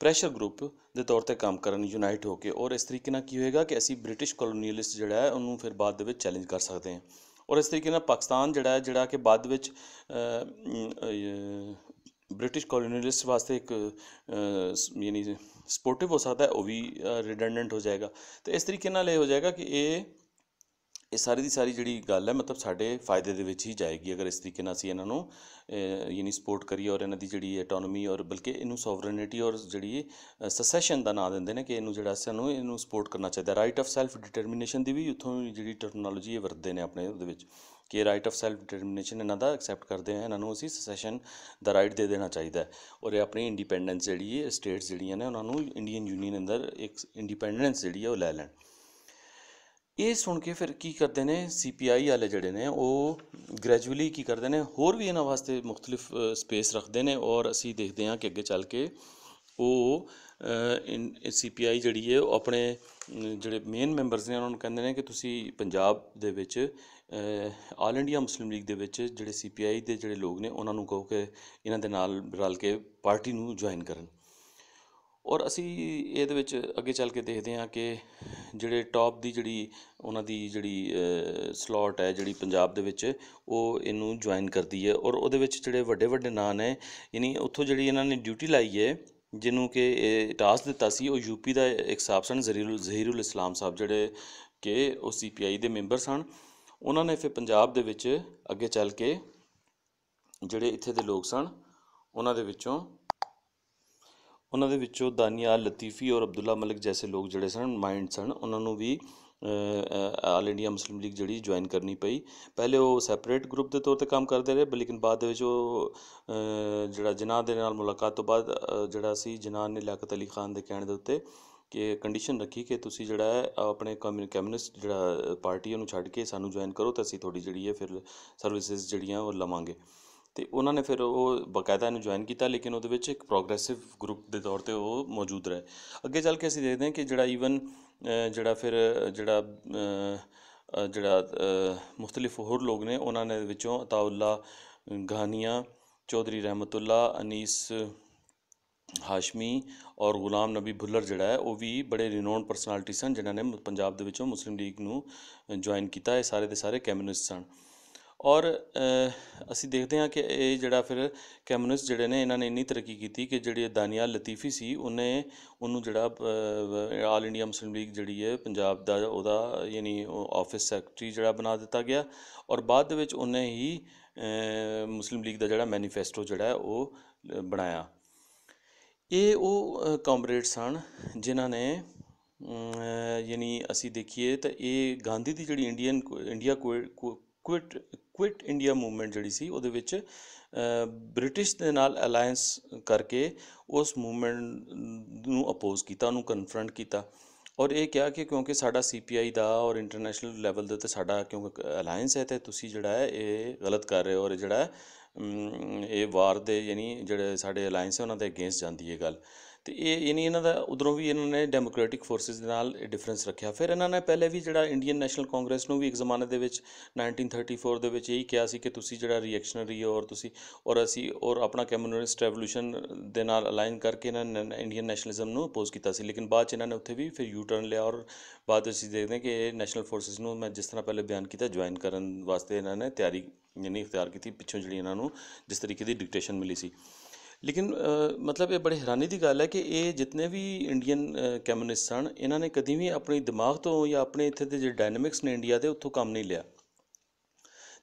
ਪ੍ਰੈਸ਼ਰ ਗਰੁੱਪ ਦੇ ਤੌਰ 'ਤੇ ਕੰਮ ਕਰਨ ਯੂਨਾਈਟ ਹੋ ਕੇ। ਔਰ ਇਸ ਤਰੀਕੇ ਨਾਲ ਕੀ ਹੋਏਗਾ ਕਿ ਅਸੀਂ ਬ੍ਰਿਟਿਸ਼ ਕਲੋਨੀਅਲਿਸਟ ਜਿਹੜਾ ਹੈ ਉਹਨੂੰ ਫਿਰ ਬਾਅਦ ਦੇ ਵਿੱਚ ਚੈਲੰਜ ਕਰ ਸਕਦੇ ਹਾਂ। ਔਰ ਇਸ ਤਰੀਕੇ ਨਾਲ ਪਾਕਿਸਤਾਨ ਜਿਹੜਾ ਕਿ ਬਾਅਦ ਵਿੱਚ ਬ੍ਰਿਟਿਸ਼ ਕਲੋਨੀਅਲਿਸਟ ਵਾਸਤੇ ਇੱਕ ਯਾਨੀ ਸਪੋਰਟਿਵ ਹੋ ਸਕਦਾ ਹੈ, ਉਹ ਵੀ ਰਿਡੰਡੈਂਟ ਹੋ ਜਾਏਗਾ। ਅਤੇ ਇਸ ਤਰੀਕੇ ਨਾਲ ਇਹ ਹੋ ਜਾਏਗਾ ਕਿ ਇਹ ਸਾਰੀ ਦੀ ਸਾਰੀ ਜਿਹੜੀ ਗੱਲ ਹੈ ਮਤਲਬ ਸਾਡੇ ਫਾਇਦੇ ਦੇ ਵਿੱਚ ਹੀ ਜਾਏਗੀ ਅਗਰ ਇਸ ਤਰੀਕੇ ਨਾਲ ਅਸੀਂ ਇਹਨਾਂ ਨੂੰ ਯਾਨੀ ਸਪੋਰਟ ਕਰੀਏ ਔਰ ਇਹਨਾਂ ਦੀ ਜਿਹੜੀ ਆਟੋਨੋਮੀ ਔਰ ਬਲਕਿ ਇਹਨੂੰ ਸੋਵਰਨਿਟੀ ਔਰ ਜਿਹੜੀ ਸਸੈਸ਼ਨ ਦਾ ਨਾਂ ਦਿੰਦੇ ਨੇ ਕਿ ਇਹਨੂੰ ਜਿਹੜਾ ਸਾਨੂੰ ਇਹਨੂੰ ਸਪੋਰਟ ਕਰਨਾ ਚਾਹੀਦਾ। ਰਾਈਟ ਆਫ ਸੈਲਫ ਡਿਟਰਮੀਨੇਸ਼ਨ ਦੀ ਵੀ ਉੱਥੋਂ ਜਿਹੜੀ ਟਰਮੀਨੋਲੋਜੀ ਇਹ ਵਰਤਦੇ ਨੇ ਆਪਣੇ ਉਹਦੇ ਵਿੱਚ ਕਿ ਰਾਈਟ ਆਫ ਸੈਲਫ ਡਿਟਰਮੀਨੇਸ਼ਨ ਇਹਨਾਂ ਦਾ ਐਕਸੈਪਟ ਕਰਦੇ ਹਾਂ, ਇਹਨਾਂ ਨੂੰ ਅਸੀਂ ਸਸੈਸ਼ਨ ਦਾ ਰਾਈਟ ਦੇ ਦੇਣਾ ਚਾਹੀਦਾ ਔਰ ਇਹ ਆਪਣੀ ਇੰਡੀਪੈਂਡੈਂਸ ਜਿਹੜੀ ਹੈ ਸਟੇਟਸ ਜਿਹੜੀਆਂ ਨੇ ਉਹਨਾਂ ਨੂੰ ਇੰਡੀਅਨ ਯੂਨੀਅਨ ਅੰਦਰ ਇੱਕ ਇੰਡੀਪੈਂਡੈਂਸ ਜਿਹੜੀ ਹੈ ਉਹ ਲੈ ਲੈਣ। ਇਹ ਸੁਣ ਕੇ ਫਿਰ ਕੀ ਕਰਦੇ ਨੇ CPI ਵਾਲੇ ਜਿਹੜੇ ਨੇ ਉਹ ਗ੍ਰੈਜੂਅਲੀ ਕੀ ਕਰਦੇ ਨੇ, ਹੋਰ ਵੀ ਇਹਨਾਂ ਵਾਸਤੇ ਮੁਖਤਲਿਫ ਸਪੇਸ ਰੱਖਦੇ ਨੇ। ਔਰ ਅਸੀਂ ਦੇਖਦੇ ਹਾਂ ਕਿ ਅੱਗੇ ਚੱਲ ਕੇ ਉਹ CPI ਜਿਹੜੀ ਹੈ ਉਹ ਆਪਣੇ ਜਿਹੜੇ ਮੇਨ ਮੈਂਬਰਸ ਨੇ ਉਹਨਾਂ ਨੂੰ ਕਹਿੰਦੇ ਨੇ ਕਿ ਤੁਸੀਂ ਪੰਜਾਬ ਦੇ ਵਿੱਚ ਆਲ ਇੰਡੀਆ ਮੁਸਲਿਮ ਲੀਗ ਦੇ ਵਿੱਚ ਜਿਹੜੇ CPI ਦੇ ਜਿਹੜੇ ਲੋਕ ਨੇ ਉਹਨਾਂ ਨੂੰ ਕਹੋ ਕਿ ਇਹਨਾਂ ਦੇ ਨਾਲ ਰਲ ਕੇ ਪਾਰਟੀ ਨੂੰ ਜੁਆਇਨ ਕਰਨ। ਔਰ ਅਸੀਂ ਇਹਦੇ ਵਿੱਚ ਅੱਗੇ ਚੱਲ ਕੇ ਦੇਖਦੇ ਹਾਂ ਕਿ ਜਿਹੜੇ ਟੌਪ ਦੀ ਜਿਹੜੀ ਉਹਨਾਂ ਦੀ ਜਿਹੜੀ ਸਲੋਟ ਹੈ ਜਿਹੜੀ ਪੰਜਾਬ ਦੇ ਵਿੱਚ ਉਹ ਇਹਨੂੰ ਜੁਆਇਨ ਕਰਦੀ ਹੈ। ਔਰ ਉਹਦੇ ਵਿੱਚ ਜਿਹੜੇ ਵੱਡੇ ਵੱਡੇ ਨਾਂ ਨੇ, ਯਾਨੀ ਉੱਥੋਂ ਜਿਹੜੀ ਇਹਨਾਂ ਨੇ ਡਿਊਟੀ ਲਾਈ ਹੈ, ਜਿਹਨੂੰ ਕਿ ਇਹ ਟਾਸਕ ਦਿੱਤਾ ਸੀ, ਉਹ UP ਦਾ ਇੱਕ ਸਾਹਿਬ ਸਨ ਜ਼ਹੀਰੁਲ ਇਸਲਾਮ ਸਾਹਿਬ, ਜਿਹੜੇ ਕਿ ਉਹ CPI ਦੇ ਮੈਂਬਰ ਸਨ। ਉਹਨਾਂ ਨੇ ਫਿਰ ਪੰਜਾਬ ਦੇ ਵਿੱਚ ਅੱਗੇ ਚੱਲ ਕੇ ਜਿਹੜੇ ਇੱਥੇ ਦੇ ਲੋਕ ਸਨ ਉਹਨਾਂ ਦੇ ਵਿੱਚੋਂ ਦਾਨੀਆਲ ਲਤੀਫੀ ਔਰ ਅਬਦੁੱਲਾ ਮਲਿਕ ਜੈਸੇ ਲੋਕ ਜਿਹੜੇ ਸਨ, ਮਾਇੰਡ ਸਨ, ਉਹਨਾਂ ਨੂੰ ਵੀ ਆਲ ਇੰਡੀਆ ਮੁਸਲਿਮ ਲੀਗ ਜਿਹੜੀ ਜੁਆਇਨ ਕਰਨੀ ਪਈ। ਪਹਿਲੇ ਉਹ ਸੈਪਰੇਟ ਗਰੁੱਪ ਦੇ ਤੌਰ 'ਤੇ ਕੰਮ ਕਰਦੇ ਰਹੇ, ਲੇਕਿਨ ਬਾਅਦ ਦੇ ਵਿੱਚ ਉਹ ਜਿਹੜਾ ਜਿਨਾਹ ਦੇ ਨਾਲ ਮੁਲਾਕਾਤ ਤੋਂ ਬਾਅਦ ਜਿਹੜਾ ਸੀ, ਜਿਨਾਹ ਨੇ ਲਿਆਕਤ ਅਲੀ ਖਾਨ ਦੇ ਕਹਿਣ ਦੇ ਉੱਤੇ ਕਿ ਕੰਡੀਸ਼ਨ ਰੱਖੀ ਕਿ ਤੁਸੀਂ ਜਿਹੜਾ ਹੈ ਆਪਣੇ ਕਮਿਊਨਿਸਟ ਜਿਹੜਾ ਪਾਰਟੀ ਉਹਨੂੰ ਛੱਡ ਕੇ ਸਾਨੂੰ ਜੁਆਇਨ ਕਰੋ ਤਾਂ ਅਸੀਂ ਤੁਹਾਡੀ ਜਿਹੜੀ ਹੈ ਫਿਰ ਸਰਵਿਸਿਜ਼ ਜਿਹੜੀਆਂ ਉਹ ਲਵਾਂਗੇ। ਅਤੇ ਉਹਨਾਂ ਨੇ ਫਿਰ ਉਹ ਬਾਕਾਇਦਾ ਇਹਨੂੰ ਜੁਆਇਨ ਕੀਤਾ, ਲੇਕਿਨ ਉਹਦੇ ਵਿੱਚ ਇੱਕ ਪ੍ਰੋਗਰੈਸਿਵ ਗਰੁੱਪ ਦੇ ਤੌਰ 'ਤੇ ਉਹ ਮੌਜੂਦ ਰਹੇ। ਅੱਗੇ ਚੱਲ ਕੇ ਅਸੀਂ ਦੇਖਦੇ ਹਾਂ ਕਿ ਜਿਹੜਾ ਈਵਨ ਜਿਹੜਾ ਮੁਖਤਲਿਫ ਹੋਰ ਲੋਕ ਨੇ, ਉਹਨਾਂ ਨੇ ਵਿੱਚੋਂ ਅਤਾਉੱਲਾ ਗਾਨੀਆ, ਚੌਧਰੀ ਰਹਿਮਤੁੱਲਾ, ਅਨੀਸ ਹਾਸ਼ਮੀ ਔਰ ਗੁਲਾਮ ਨਬੀ ਭੁੱਲਰ ਜਿਹੜਾ ਹੈ ਉਹ ਵੀ ਬੜੇ ਰਿਨੋਨ ਪਰਸਨੈਲਿਟੀ ਸਨ ਜਿਨ੍ਹਾਂ ਨੇ ਪੰਜਾਬ ਦੇ ਵਿੱਚੋਂ ਮੁਸਲਿਮ ਲੀਗ ਨੂੰ ਜੁਆਇਨ ਕੀਤਾ। ਇਹ ਸਾਰੇ ਦੇ ਸਾਰੇ ਕਮਿਊਨਿਸਟ ਸਨ। ਔਰ ਅਸੀਂ ਦੇਖਦੇ ਹਾਂ ਕਿ ਇਹ ਜਿਹੜਾ ਫਿਰ ਕਮਿਊਨਿਸਟ ਜਿਹੜੇ ਨੇ ਇਹਨਾਂ ਨੇ ਇੰਨੀ ਤਰੱਕੀ ਕੀਤੀ ਕਿ ਜਿਹੜੇ ਦਾਨੀਆਲ ਲਤੀਫੀ ਸੀ ਉਹਨੂੰ ਜਿਹੜਾ ਆਲ ਇੰਡੀਆ ਮੁਸਲਿਮ ਲੀਗ ਜਿਹੜੀ ਹੈ ਪੰਜਾਬ ਦਾ ਉਹਦਾ ਯਾਨੀ ਆਫਿਸ ਸੈਕਟਰੀ ਜਿਹੜਾ ਬਣਾ ਦਿੱਤਾ ਗਿਆ। ਔਰ ਬਾਅਦ ਦੇ ਵਿੱਚ ਉਹਨੇ ਹੀ ਮੁਸਲਿਮ ਲੀਗ ਦਾ ਜਿਹੜਾ ਮੈਨੀਫੈਸਟੋ ਜਿਹੜਾ ਹੈ ਉਹ ਬਣਾਇਆ। ਇਹ ਉਹ ਕਾਮਰੇਡ ਸਨ ਜਿਨ੍ਹਾਂ ਨੇ ਯਾਨੀ ਅਸੀਂ ਦੇਖੀਏ ਤਾਂ ਇਹ ਗਾਂਧੀ ਦੀ ਜਿਹੜੀ ਇੰਡੀਆ ਕੁਇਟ ਇੰਡੀਆ ਮੂਵਮੈਂਟ ਜਿਹੜੀ ਸੀ ਉਹਦੇ ਵਿੱਚ ਬ੍ਰਿਟਿਸ਼ ਦੇ ਨਾਲ ਅਲਾਇੰਸ ਕਰਕੇ ਉਸ ਮੂਵਮੈਂਟ ਨੂੰ ਅਪੋਜ਼ ਕੀਤਾ, ਉਹਨੂੰ ਕਨਫਰੰਟ ਕੀਤਾ। ਔਰ ਇਹ ਕਿਹਾ ਕਿ ਕਿਉਂਕਿ ਸਾਡਾ CPI ਦਾ ਔਰ ਇੰਟਰਨੈਸ਼ਨਲ ਲੈਵਲ ਦੇ ਉੱਤੇ ਸਾਡਾ ਕਿਉਂਕਿ ਅਲਾਇੰਸ ਹੈ, ਅਤੇ ਤੁਸੀਂ ਜਿਹੜਾ ਹੈ ਇਹ ਗਲਤ ਕਰ ਰਹੇ ਹੋ। ਔਰ ਜਿਹੜਾ ਇਹ ਵਾਰ ਦੇ ਯਾਨੀ ਜਿਹੜੇ ਸਾਡੇ ਅਲਾਇੰਸ ਹੈ ਉਹਨਾਂ ਦੇ ਅਗੇਂਸਟ ਜਾਂਦੀ ਹੈ ਗੱਲ। ਅਤੇ ਇਹ ਯਾਨੀ ਇਹਨਾਂ ਦਾ ਉਧਰੋਂ ਵੀ ਇਹਨਾਂ ਨੇ ਡੈਮੋਕ੍ਰੈਟਿਕ ਫੋਰਸਿਸ ਦੇ ਨਾਲ ਡਿਫਰੈਂਸ ਰੱਖਿਆ। ਫਿਰ ਇਹਨਾਂ ਨੇ ਪਹਿਲੇ ਵੀ ਜਿਹੜਾ ਇੰਡੀਅਨ ਨੈਸ਼ਨਲ ਕਾਂਗਰਸ ਨੂੰ ਵੀ ਇੱਕ ਜ਼ਮਾਨੇ ਦੇ ਵਿੱਚ 1934 ਦੇ ਵਿੱਚ ਇਹੀ ਕਿਹਾ ਸੀ ਕਿ ਤੁਸੀਂ ਜਿਹੜਾ ਰਿਐਕਸ਼ਨਰੀ ਔਰ ਤੁਸੀਂ ਅਸੀਂ ਆਪਣਾ ਕਮਿਊਨਿਸਟ ਰੈਵੋਲੂਸ਼ਨ ਦੇ ਨਾਲ ਅਲਾਈਨ ਕਰਕੇ ਇਹਨਾਂ ਨੇ ਇੰਡੀਅਨ ਨੈਸ਼ਨਲਿਜ਼ਮ ਨੂੰ ਅਪੋਜ਼ ਕੀਤਾ ਸੀ। ਲੇਕਿਨ ਬਾਅਦ 'ਚ ਇਹਨਾਂ ਨੇ ਉੱਥੇ ਵੀ ਫਿਰ ਯੂ ਟਰਨ ਲਿਆ ਔਰ ਬਾਅਦ ਵਿੱਚ ਅਸੀਂ ਦੇਖਦੇ ਹਾਂ ਕਿ ਇਹ ਨੈਸ਼ਨਲ ਫੋਰਸਿਸ ਨੂੰ ਮੈਂ ਜਿਸ ਤਰ੍ਹਾਂ ਪਹਿਲੇ ਬਿਆਨ ਕੀਤਾ ਜੁਆਇਨ ਕਰਨ ਵਾਸਤੇ ਇਹਨਾਂ ਨੇ ਤਿਆਰੀ ਯਾਨੀ ਇਖਤਿਆਰ ਕੀਤੀ, ਪਿੱਛੋਂ ਜਿਹੜੀ ਇਹਨਾਂ ਨੂੰ ਜਿਸ ਤਰੀਕੇ ਦੀ ਡਿਕਟੇਸ਼ਨ ਮਿਲੀ ਸੀ। ਲੇਕਿਨ ਮਤਲਬ ਇਹ ਬੜੇ ਹੈਰਾਨੀ ਦੀ ਗੱਲ ਹੈ ਕਿ ਇਹ ਜਿਤਨੇ ਵੀ ਇੰਡੀਅਨ ਕਮਿਊਨਿਸਟ ਸਨ ਇਹਨਾਂ ਨੇ ਕਦੀ ਵੀ ਆਪਣੀ ਦਿਮਾਗ ਤੋਂ ਜਾਂ ਆਪਣੇ ਇੱਥੇ ਦੇ ਜਿਹੜੇ ਡਾਇਨਾਮਿਕਸ ਨੇ ਇੰਡੀਆ ਦੇ ਉੱਥੋਂ ਕੰਮ ਨਹੀਂ ਲਿਆ।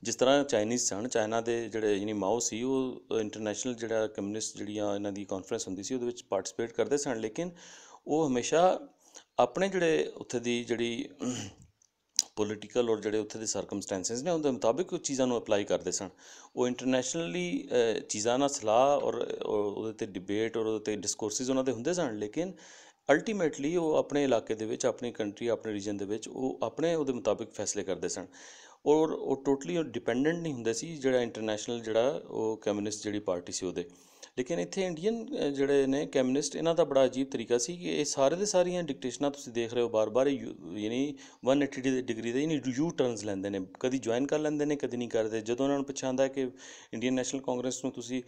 ਜਿਸ ਤਰ੍ਹਾਂ ਚਾਈਨੀਜ਼ ਸਨ, ਚਾਈਨਾ ਦੇ ਜਿਹੜੇ ਯਾਨੀ ਮਾਓ ਸੀ ਉਹ ਇੰਟਰਨੈਸ਼ਨਲ ਜਿਹੜਾ ਕਮਿਊਨਿਸਟ ਜਿਹੜੀਆਂ ਇਹਨਾਂ ਦੀ ਕਾਨਫਰੰਸ ਹੁੰਦੀ ਸੀ ਉਹਦੇ ਵਿੱਚ ਪਾਰਟੀਸਪੇਟ ਕਰਦੇ ਸਨ, ਲੇਕਿਨ ਉਹ ਹਮੇਸ਼ਾ ਆਪਣੇ ਜਿਹੜੇ ਉੱਥੇ ਦੀ ਜਿਹੜੀ ਪੋਲੀਟੀਕਲ ਔਰ ਜਿਹੜੇ ਉੱਥੇ ਦੇ ਸਰਕਮਸਟੈਂਸਿਸ ਨੇ ਉਹਦੇ ਮੁਤਾਬਿਕ ਉਹ ਚੀਜ਼ਾਂ ਨੂੰ ਅਪਲਾਈ ਕਰਦੇ ਸਨ। ਉਹ ਇੰਟਰਨੈਸ਼ਨਲੀ ਚੀਜ਼ਾਂ ਨਾਲ ਸਲਾਹ ਔਰ ਉਹਦੇ 'ਤੇ ਡਿਬੇਟ ਔਰ ਉਹਦੇ 'ਤੇ ਡਿਸਕੋਰਸਿਸ ਉਹਨਾਂ ਦੇ ਹੁੰਦੇ ਸਨ, ਲੇਕਿਨ ਅਲਟੀਮੇਟਲੀ ਉਹ ਆਪਣੇ ਇਲਾਕੇ ਦੇ ਵਿੱਚ, ਆਪਣੀ ਕੰਟਰੀ, ਆਪਣੇ ਰੀਜਨ ਦੇ ਵਿੱਚ ਉਹ ਆਪਣੇ ਉਹਦੇ ਮੁਤਾਬਿਕ ਫੈਸਲੇ ਕਰਦੇ ਸਨ। ਔਰ ਉਹ ਟੋਟਲੀ ਡਿਪੈਂਡੈਂਟ ਨਹੀਂ ਹੁੰਦੇ ਸੀ ਜਿਹੜਾ ਇੰਟਰਨੈਸ਼ਨਲ ਜਿਹੜਾ ਉਹ ਕਮਿਊਨਿਸਟ ਜਿਹੜੀ ਪਾਰਟੀ ਸੀ ਉਹਦੇ। ਲੇਕਿਨ ਇੱਥੇ ਇੰਡੀਅਨ ਜਿਹੜੇ ਨੇ ਕਮਿਊਨਿਸਟ ਇਹਨਾਂ ਦਾ ਬੜਾ ਅਜੀਬ ਤਰੀਕਾ ਸੀ ਕਿ ਇਹ ਸਾਰੇ ਦੇ ਸਾਰੀਆਂ ਡਿਕਟੇਸ਼ਨਾਂ ਤੁਸੀਂ ਦੇਖ ਰਹੇ ਹੋ ਬਾਰ-ਬਾਰ ਯਾਨੀ 180 ਡਿਗਰੀ ਦੇ ਯਾਨੀ ਯੂ ਟਰਨਸ ਲੈਂਦੇ ਨੇ, ਕਦੀ ਜੁਆਇਨ ਕਰ ਲੈਂਦੇ ਨੇ, ਕਦੀ ਨਹੀਂ ਕਰਦੇ। ਜਦੋਂ ਉਹਨਾਂ ਨੂੰ ਪੁੱਛਿਆ ਜਾਂਦਾ ਕਿ ਇੰਡੀਅਨ ਨੈਸ਼ਨਲ ਕਾਂਗਰਸ ਨੂੰ ਤੁਸੀਂ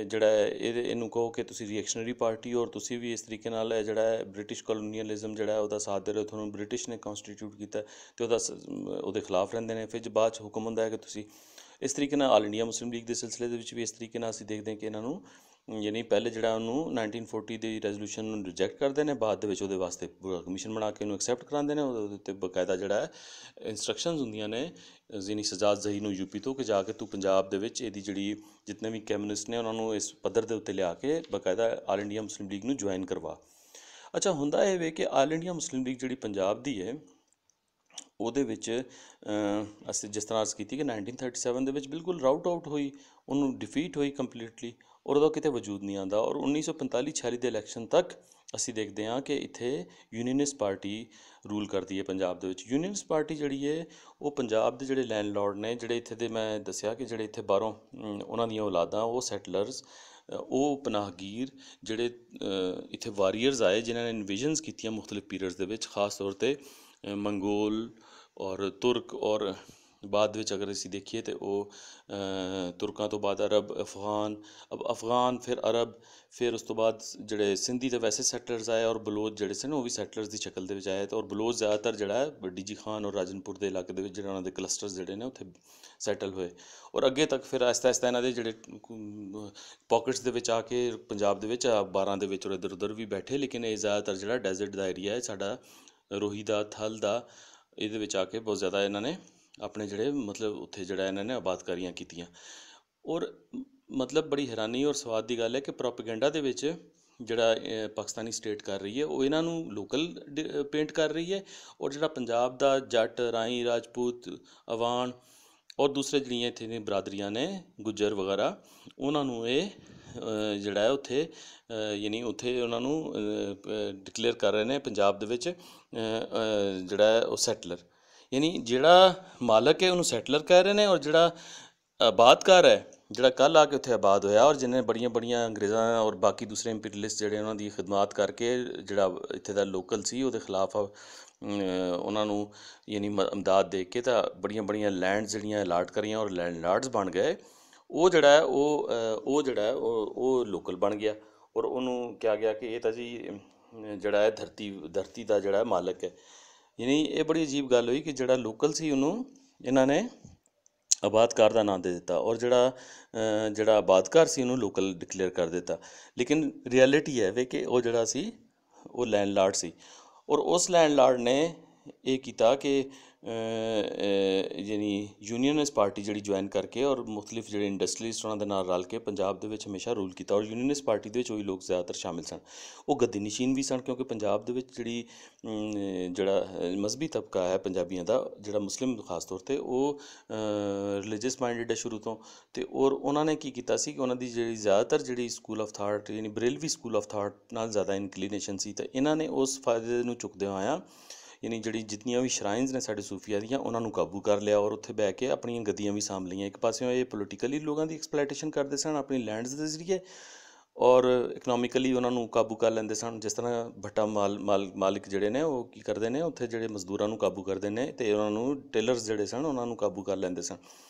ਜਿਹੜਾ ਇਹਨੂੰ ਕਹੋ ਕਿ ਤੁਸੀਂ ਰਿਐਕਸ਼ਨਰੀ ਪਾਰਟੀ ਔਰ ਤੁਸੀਂ ਵੀ ਇਸ ਤਰੀਕੇ ਨਾਲ ਜਿਹੜਾ ਬ੍ਰਿਟਿਸ਼ ਕਲੋਨੀਅਲਿਜ਼ਮ ਜਿਹੜਾ ਉਹਦਾ ਸਾਥ ਦੇ ਰਹੇ ਹੋ, ਤੁਹਾਨੂੰ ਬ੍ਰਿਟਿਸ਼ ਨੇ ਕੌਂਸਟੀਟਿਊਟ ਕੀਤਾ ਅਤੇ ਉਹਦੇ ਖਿਲਾਫ ਰਹਿੰਦੇ ਨੇ। ਫਿਰ ਬਾਅਦ 'ਚ ਹੁਕਮ ਹੁੰਦਾ ਹੈ ਕਿ ਤੁਸੀਂ ਇਸ ਤਰੀਕੇ ਨਾਲ ਆਲ ਇੰਡੀਆ ਮੁਸਲਿਮ ਲੀਗ ਦੇ ਸਿਲਸਿਲੇ ਦੇ ਵਿੱਚ ਵੀ ਇਸ ਤਰੀਕੇ ਨਾਲ ਅਸੀਂ ਦੇਖਦੇ ਹਾਂ ਕਿ ਇਹਨਾਂ ਨੂੰ ਯਾਨੀ ਪਹਿਲੇ ਜਿਹੜਾ ਉਹਨੂੰ 1940 ਦੀ ਰੈਜ਼ੋਲੂਸ਼ਨ ਨੂੰ ਰਿਜੈਕਟ ਕਰਦੇ ਨੇ, ਬਾਅਦ ਦੇ ਵਿੱਚ ਉਹਦੇ ਵਾਸਤੇ ਪੂਰਾ ਕਮਿਸ਼ਨ ਬਣਾ ਕੇ ਉਹਨੂੰ ਐਕਸੈਪਟ ਕਰਾਉਂਦੇ ਨੇ। ਉਹਦੇ ਉੱਤੇ ਬਾਕਾਇਦਾ ਜਿਹੜਾ ਹੈ ਇੰਸਟਰਕਸ਼ਨਸ ਹੁੰਦੀਆਂ ਨੇ ਯਾਨੀ ਸਜਾਦ ਜ਼ਹੀ ਨੂੰ UP ਤੋਂ ਕਿ ਜਾ ਕੇ ਤੂੰ ਪੰਜਾਬ ਦੇ ਵਿੱਚ ਇਹਦੀ ਜਿਹੜੀ ਜਿਤਨੇ ਵੀ ਕਮਿਊਨਿਸਟ ਨੇ ਉਹਨਾਂ ਨੂੰ ਇਸ ਪੱਧਰ ਦੇ ਉੱਤੇ ਲਿਆ ਕੇ ਬਾਕਾਇਦਾ ਆਲ ਇੰਡੀਆ ਮੁਸਲਿਮ ਲੀਗ ਨੂੰ ਜੁਆਇਨ ਕਰਵਾ। ਅੱਛਾ, ਹੁੰਦਾ ਇਹ ਵੇ ਕਿ ਆਲ ਇੰਡੀਆ ਮੁਸਲਿਮ ਲੀਗ ਜਿਹੜੀ ਪੰਜਾਬ ਦੀ ਹੈ ਉਹਦੇ ਵਿੱਚ ਅਸੀਂ ਜਿਸ ਤਰ੍ਹਾਂ ਅਰਜ਼ ਕੀਤੀ ਕਿ 1937 ਦੇ ਵਿੱਚ ਬਿਲਕੁਲ ਰਾਊਟ ਆਊਟ ਹੋਈ, ਉਹਨੂੰ ਡਿਫੀਟ ਹੋਈ ਕੰਪਲੀਟਲੀ। ਔਰ ਉਹਦਾ ਕਿਤੇ ਵਜੂਦ ਨਹੀਂ ਆਉਂਦਾ। ਔਰ 1945-46 ਦੇ ਇਲੈਕਸ਼ਨ ਤੱਕ ਅਸੀਂ ਦੇਖਦੇ ਹਾਂ ਕਿ ਇੱਥੇ ਯੂਨੀਅਨਿਸਟ ਪਾਰਟੀ ਰੂਲ ਕਰਦੀ ਹੈ ਪੰਜਾਬ ਦੇ ਵਿੱਚ। ਯੂਨੀਅਨਿਸਟ ਪਾਰਟੀ ਜਿਹੜੀ ਹੈ ਉਹ ਪੰਜਾਬ ਦੇ ਜਿਹੜੇ ਲੈਂਡਲੋਰਡ ਨੇ, ਜਿਹੜੇ ਇੱਥੇ ਦੇ ਮੈਂ ਦੱਸਿਆ ਕਿ ਜਿਹੜੇ ਇੱਥੇ ਬਾਹਰੋਂ ਉਹਨਾਂ ਦੀਆਂ ਔਲਾਦਾਂ, ਉਹ ਸੈਟਲਰਸ, ਉਹ ਪਨਾਹਗੀਰ ਜਿਹੜੇ ਇੱਥੇ ਵਾਰੀਅਰਸ ਆਏ ਜਿਨ੍ਹਾਂ ਨੇ ਇਨਵੇਜ਼ਨਸ ਕੀਤੀਆਂ ਮੁਖਤਲਿਫ ਪੀਰੀਅਡਸ ਦੇ ਵਿੱਚ, ਖ਼ਾਸ ਤੌਰ 'ਤੇ ਮੰਗੋਲ ਔਰ ਤੁਰਕ, ਔਰ ਬਾਅਦ ਵਿੱਚ ਅਗਰ ਅਸੀਂ ਦੇਖੀਏ ਤਾਂ ਉਹ ਤੁਰਕਾਂ ਤੋਂ ਬਾਅਦ ਅਰਬ, ਅਫਗਾਨ, ਫਿਰ ਅਰਬ, ਫਿਰ ਉਸ ਤੋਂ ਬਾਅਦ ਜਿਹੜੇ ਸਿੰਧੀ ਦੇ ਵੈਸੇ ਸੈਟਲਰਸ ਆਏ, ਔਰ ਬਲੋਚ ਜਿਹੜੇ ਸਨ ਉਹ ਵੀ ਸੈਟਲਰਸ ਦੀ ਸ਼ਕਲ ਦੇ ਵਿੱਚ ਆਏ। ਔਰ ਬਲੋਚ ਜ਼ਿਆਦਾਤਰ ਜਿਹੜਾ ਹੈ ਡੀ ਜੀ ਖਾਨ ਔਰ ਰਾਜਨਪੁਰ ਦੇ ਇਲਾਕੇ ਦੇ ਵਿੱਚ ਜਿਹੜੇ ਉਹਨਾਂ ਦੇ ਕਲਸਟਰਸ ਜਿਹੜੇ ਨੇ ਉੱਥੇ ਸੈਟਲ ਹੋਏ। ਔਰ ਅੱਗੇ ਤੱਕ ਫਿਰ ਆਹਿਸਤਾ ਆਹਿਸਤਾ ਇਹਨਾਂ ਦੇ ਜਿਹੜੇ ਪੋਕਟਸ ਦੇ ਵਿੱਚ ਆ ਕੇ ਪੰਜਾਬ ਦੇ ਵਿੱਚ 12 ਦੇ ਵਿੱਚ ਔਰ ਇੱਧਰ ਉੱਧਰ ਵੀ ਬੈਠੇ, ਲੇਕਿਨ ਇਹ ਜ਼ਿਆਦਾਤਰ ਜਿਹੜਾ ਡੈਜ਼ਰਟ ਦਾ ਏਰੀਆ ਹੈ ਸਾਡਾ, ਰੋਹੀ ਦਾ, ਥਲ ਦਾ, ਇਹਦੇ ਵਿੱਚ ਆ ਕੇ ਬਹੁਤ ਜ਼ਿਆਦਾ ਇਹਨਾਂ ਨੇ ਆਪਣੇ ਜਿਹੜੇ ਮਤਲਬ ਉੱਥੇ ਜਿਹੜਾ ਇਹਨਾਂ ਨੇ ਆਬਾਦਕਾਰੀਆਂ ਕੀਤੀਆਂ। ਔਰ ਮਤਲਬ ਬੜੀ ਹੈਰਾਨੀ ਔਰ ਸਵਾਦ ਦੀ ਗੱਲ ਹੈ ਕਿ ਪ੍ਰੋਪੇਗੈਂਡਾ ਦੇ ਵਿੱਚ ਜਿਹੜਾ ਪਾਕਿਸਤਾਨੀ ਸਟੇਟ ਕਰ ਰਹੀ ਹੈ ਉਹ ਇਹਨਾਂ ਨੂੰ ਲੋਕਲ ਪੇਂਟ ਕਰ ਰਹੀ ਹੈ, ਔਰ ਜਿਹੜਾ ਪੰਜਾਬ ਦਾ ਜੱਟ, ਰਾਈ, ਰਾਜਪੂਤ, ਅਵਾਨ ਔਰ ਦੂਸਰੇ ਜਿਹੜੀਆਂ ਇੱਥੇ ਦੀਆਂ ਬਰਾਦਰੀਆਂ ਨੇ, ਗੁੱਜਰ ਵਗੈਰਾ, ਉਹਨਾਂ ਨੂੰ ਇਹ ਜਿਹੜਾ ਹੈ ਉੱਥੇ ਯਾਨੀ ਉੱਥੇ ਉਹਨਾਂ ਨੂੰ ਡਿਕਲੇਅਰ ਕਰ ਰਹੇ ਨੇ ਪੰਜਾਬ ਦੇ ਵਿੱਚ ਜਿਹੜਾ ਹੈ ਉਹ ਸੈਟਲਰ, ਯਾਨੀ ਜਿਹੜਾ ਮਾਲਕ ਹੈ ਉਹਨੂੰ ਸੈਟਲਰ ਕਹਿ ਰਹੇ ਨੇ, ਔਰ ਜਿਹੜਾ ਆਬਾਦਕਾਰ ਹੈ, ਜਿਹੜਾ ਕੱਲ੍ਹ ਆ ਕੇ ਉੱਥੇ ਆਬਾਦ ਹੋਇਆ ਔਰ ਜਿਹਨੇ ਬੜੀਆਂ ਬੜੀਆਂ ਅੰਗਰੇਜ਼ਾਂ ਔਰ ਬਾਕੀ ਦੂਸਰੇ ਇੰਪੀਰੀਅਲਿਸਟ ਜਿਹੜੇ ਉਹਨਾਂ ਦੀ ਖਿਦਮਤ ਕਰਕੇ ਜਿਹੜਾ ਇੱਥੇ ਦਾ ਲੋਕਲ ਸੀ ਉਹਦੇ ਖਿਲਾਫ ਉਹਨਾਂ ਨੂੰ ਯਾਨੀ ਇਮਦਾਦ ਦੇ ਕੇ ਤਾਂ ਬੜੀਆਂ ਬੜੀਆਂ ਲੈਂਡਸ ਜਿਹੜੀਆਂ ਅਲਾਟ ਕਰੀਆਂ ਔਰ ਲੈਂਡਲਾਰਡਸ ਬਣ ਗਏ, ਉਹ ਜਿਹੜਾ ਹੈ ਉਹ ਜਿਹੜਾ ਹੈ ਉਹ ਲੋਕਲ ਬਣ ਗਿਆ। ਔਰ ਉਹਨੂੰ ਕਿਹਾ ਗਿਆ ਕਿ ਇਹ ਤਾਂ ਜੀ ਜਿਹੜਾ ਹੈ ਧਰਤੀ ਦਾ ਜਿਹੜਾ ਮਾਲਕ ਹੈ। ਯਾਨੀ ਇਹ ਬੜੀ ਅਜੀਬ ਗੱਲ ਹੋਈ ਕਿ ਜਿਹੜਾ ਲੋਕਲ ਸੀ ਉਹਨੂੰ ਇਹਨਾਂ ਨੇ ਆਬਾਦਕਾਰ ਦਾ ਨਾਂ ਦੇ ਦਿੱਤਾ, ਔਰ ਜਿਹੜਾ ਆਬਾਦਕਾਰ ਸੀ ਉਹਨੂੰ ਲੋਕਲ ਡਿਕਲੇਅਰ ਕਰ ਦਿੱਤਾ। ਲੇਕਿਨ ਰਿਐਲਿਟੀ ਹੈ ਵੇ ਕਿ ਉਹ ਜਿਹੜਾ ਸੀ ਉਹ ਲੈਂਡਲਾਰਡ ਸੀ, ਔਰ ਉਸ ਲੈਂਡਲਾਰਡ ਨੇ ਇਹ ਕੀਤਾ ਕਿ ਯਾਨੀ ਯੂਨੀਅਨਿਸਟ ਪਾਰਟੀ ਜਿਹੜੀ ਜੁਆਇਨ ਕਰਕੇ ਔਰ ਮੁਖਤਲਿਫ ਜਿਹੜੇ ਇੰਡਸਟਰੀਲਿਸਟ ਉਹਨਾਂ ਦੇ ਨਾਲ ਰਲ ਕੇ ਪੰਜਾਬ ਦੇ ਵਿੱਚ ਹਮੇਸ਼ਾ ਰੂਲ ਕੀਤਾ। ਔਰ ਯੂਨੀਅਨਿਸਟ ਪਾਰਟੀ ਦੇ ਵਿੱਚ ਉਹੀ ਲੋਕ ਜ਼ਿਆਦਾਤਰ ਸ਼ਾਮਿਲ ਸਨ। ਉਹ ਗੱਦੀ ਨਸ਼ੀਨ ਵੀ ਸਨ, ਕਿਉਂਕਿ ਪੰਜਾਬ ਦੇ ਵਿੱਚ ਜਿਹੜਾ ਮਜ਼ਹਬੀ ਤਬਕਾ ਹੈ ਪੰਜਾਬੀਆਂ ਦਾ, ਜਿਹੜਾ ਮੁਸਲਿਮ ਖਾਸ ਤੌਰ 'ਤੇ, ਉਹ ਰਿਲੀਜੀਅਸ ਮਾਈਂਡਡ ਹੈ ਸ਼ੁਰੂ ਤੋਂ। ਅਤੇ ਔਰ ਉਹਨਾਂ ਨੇ ਕੀ ਕੀਤਾ ਸੀ ਕਿ ਉਹਨਾਂ ਦੀ ਜਿਹੜੀ ਜ਼ਿਆਦਾਤਰ ਜਿਹੜੀ ਸਕੂਲ ਆਫ ਥਾਟ ਯਾਨੀ ਬਰੇਲਵੀ ਸਕੂਲ ਆਫ ਥਾਟ ਨਾਲ ਜ਼ਿਆਦਾ ਇਨਕਲੀਨੇਸ਼ਨ ਸੀ, ਤਾਂ ਇਹਨਾਂ ਨੇ ਉਸ ਫਾਇਦੇ ਨੂੰ ਚੁੱਕਦਿਆਂ ਹੋਇਆਂ ਯਾਨੀ ਜਿੰਨੀਆਂ ਵੀ ਸ਼ਰਾਈਨਸ ਨੇ ਸਾਡੇ ਸੂਫੀਆ ਦੀਆਂ ਉਹਨਾਂ ਨੂੰ ਕਾਬੂ ਕਰ ਲਿਆ, ਔਰ ਉੱਥੇ ਬਹਿ ਕੇ ਆਪਣੀਆਂ ਗੱਦੀਆਂ ਵੀ ਸਾਂਭ ਲਈਆਂ। ਇੱਕ ਪਾਸਿਓਂ ਇਹ ਪੋਲੀਟੀਕਲੀ ਲੋਕਾਂ ਦੀ ਐਕਸਪਲੋਇਟੇਸ਼ਨ ਕਰਦੇ ਸਨ ਆਪਣੀ ਲੈਂਡਸ ਦੇ ਜ਼ਰੀਏ, ਔਰ ਇਕਨੋਮਿਕਲੀ ਉਹਨਾਂ ਨੂੰ ਕਾਬੂ ਕਰ ਲੈਂਦੇ ਸਨ। ਜਿਸ ਤਰ੍ਹਾਂ ਭੱਟਾ ਮਾਲਿਕ ਜਿਹੜੇ ਨੇ ਉਹ ਕੀ ਕਰਦੇ ਨੇ, ਉੱਥੇ ਜਿਹੜੇ ਮਜ਼ਦੂਰਾਂ ਨੂੰ ਕਾਬੂ ਕਰਦੇ ਨੇ ਅਤੇ ਉਹਨਾਂ ਨੂੰ ਟੇਲਰਸ ਜਿਹੜੇ ਸਨ ਉਹਨਾਂ ਨੂੰ ਕਾਬੂ ਕਰ ਲੈਂਦੇ ਸਨ,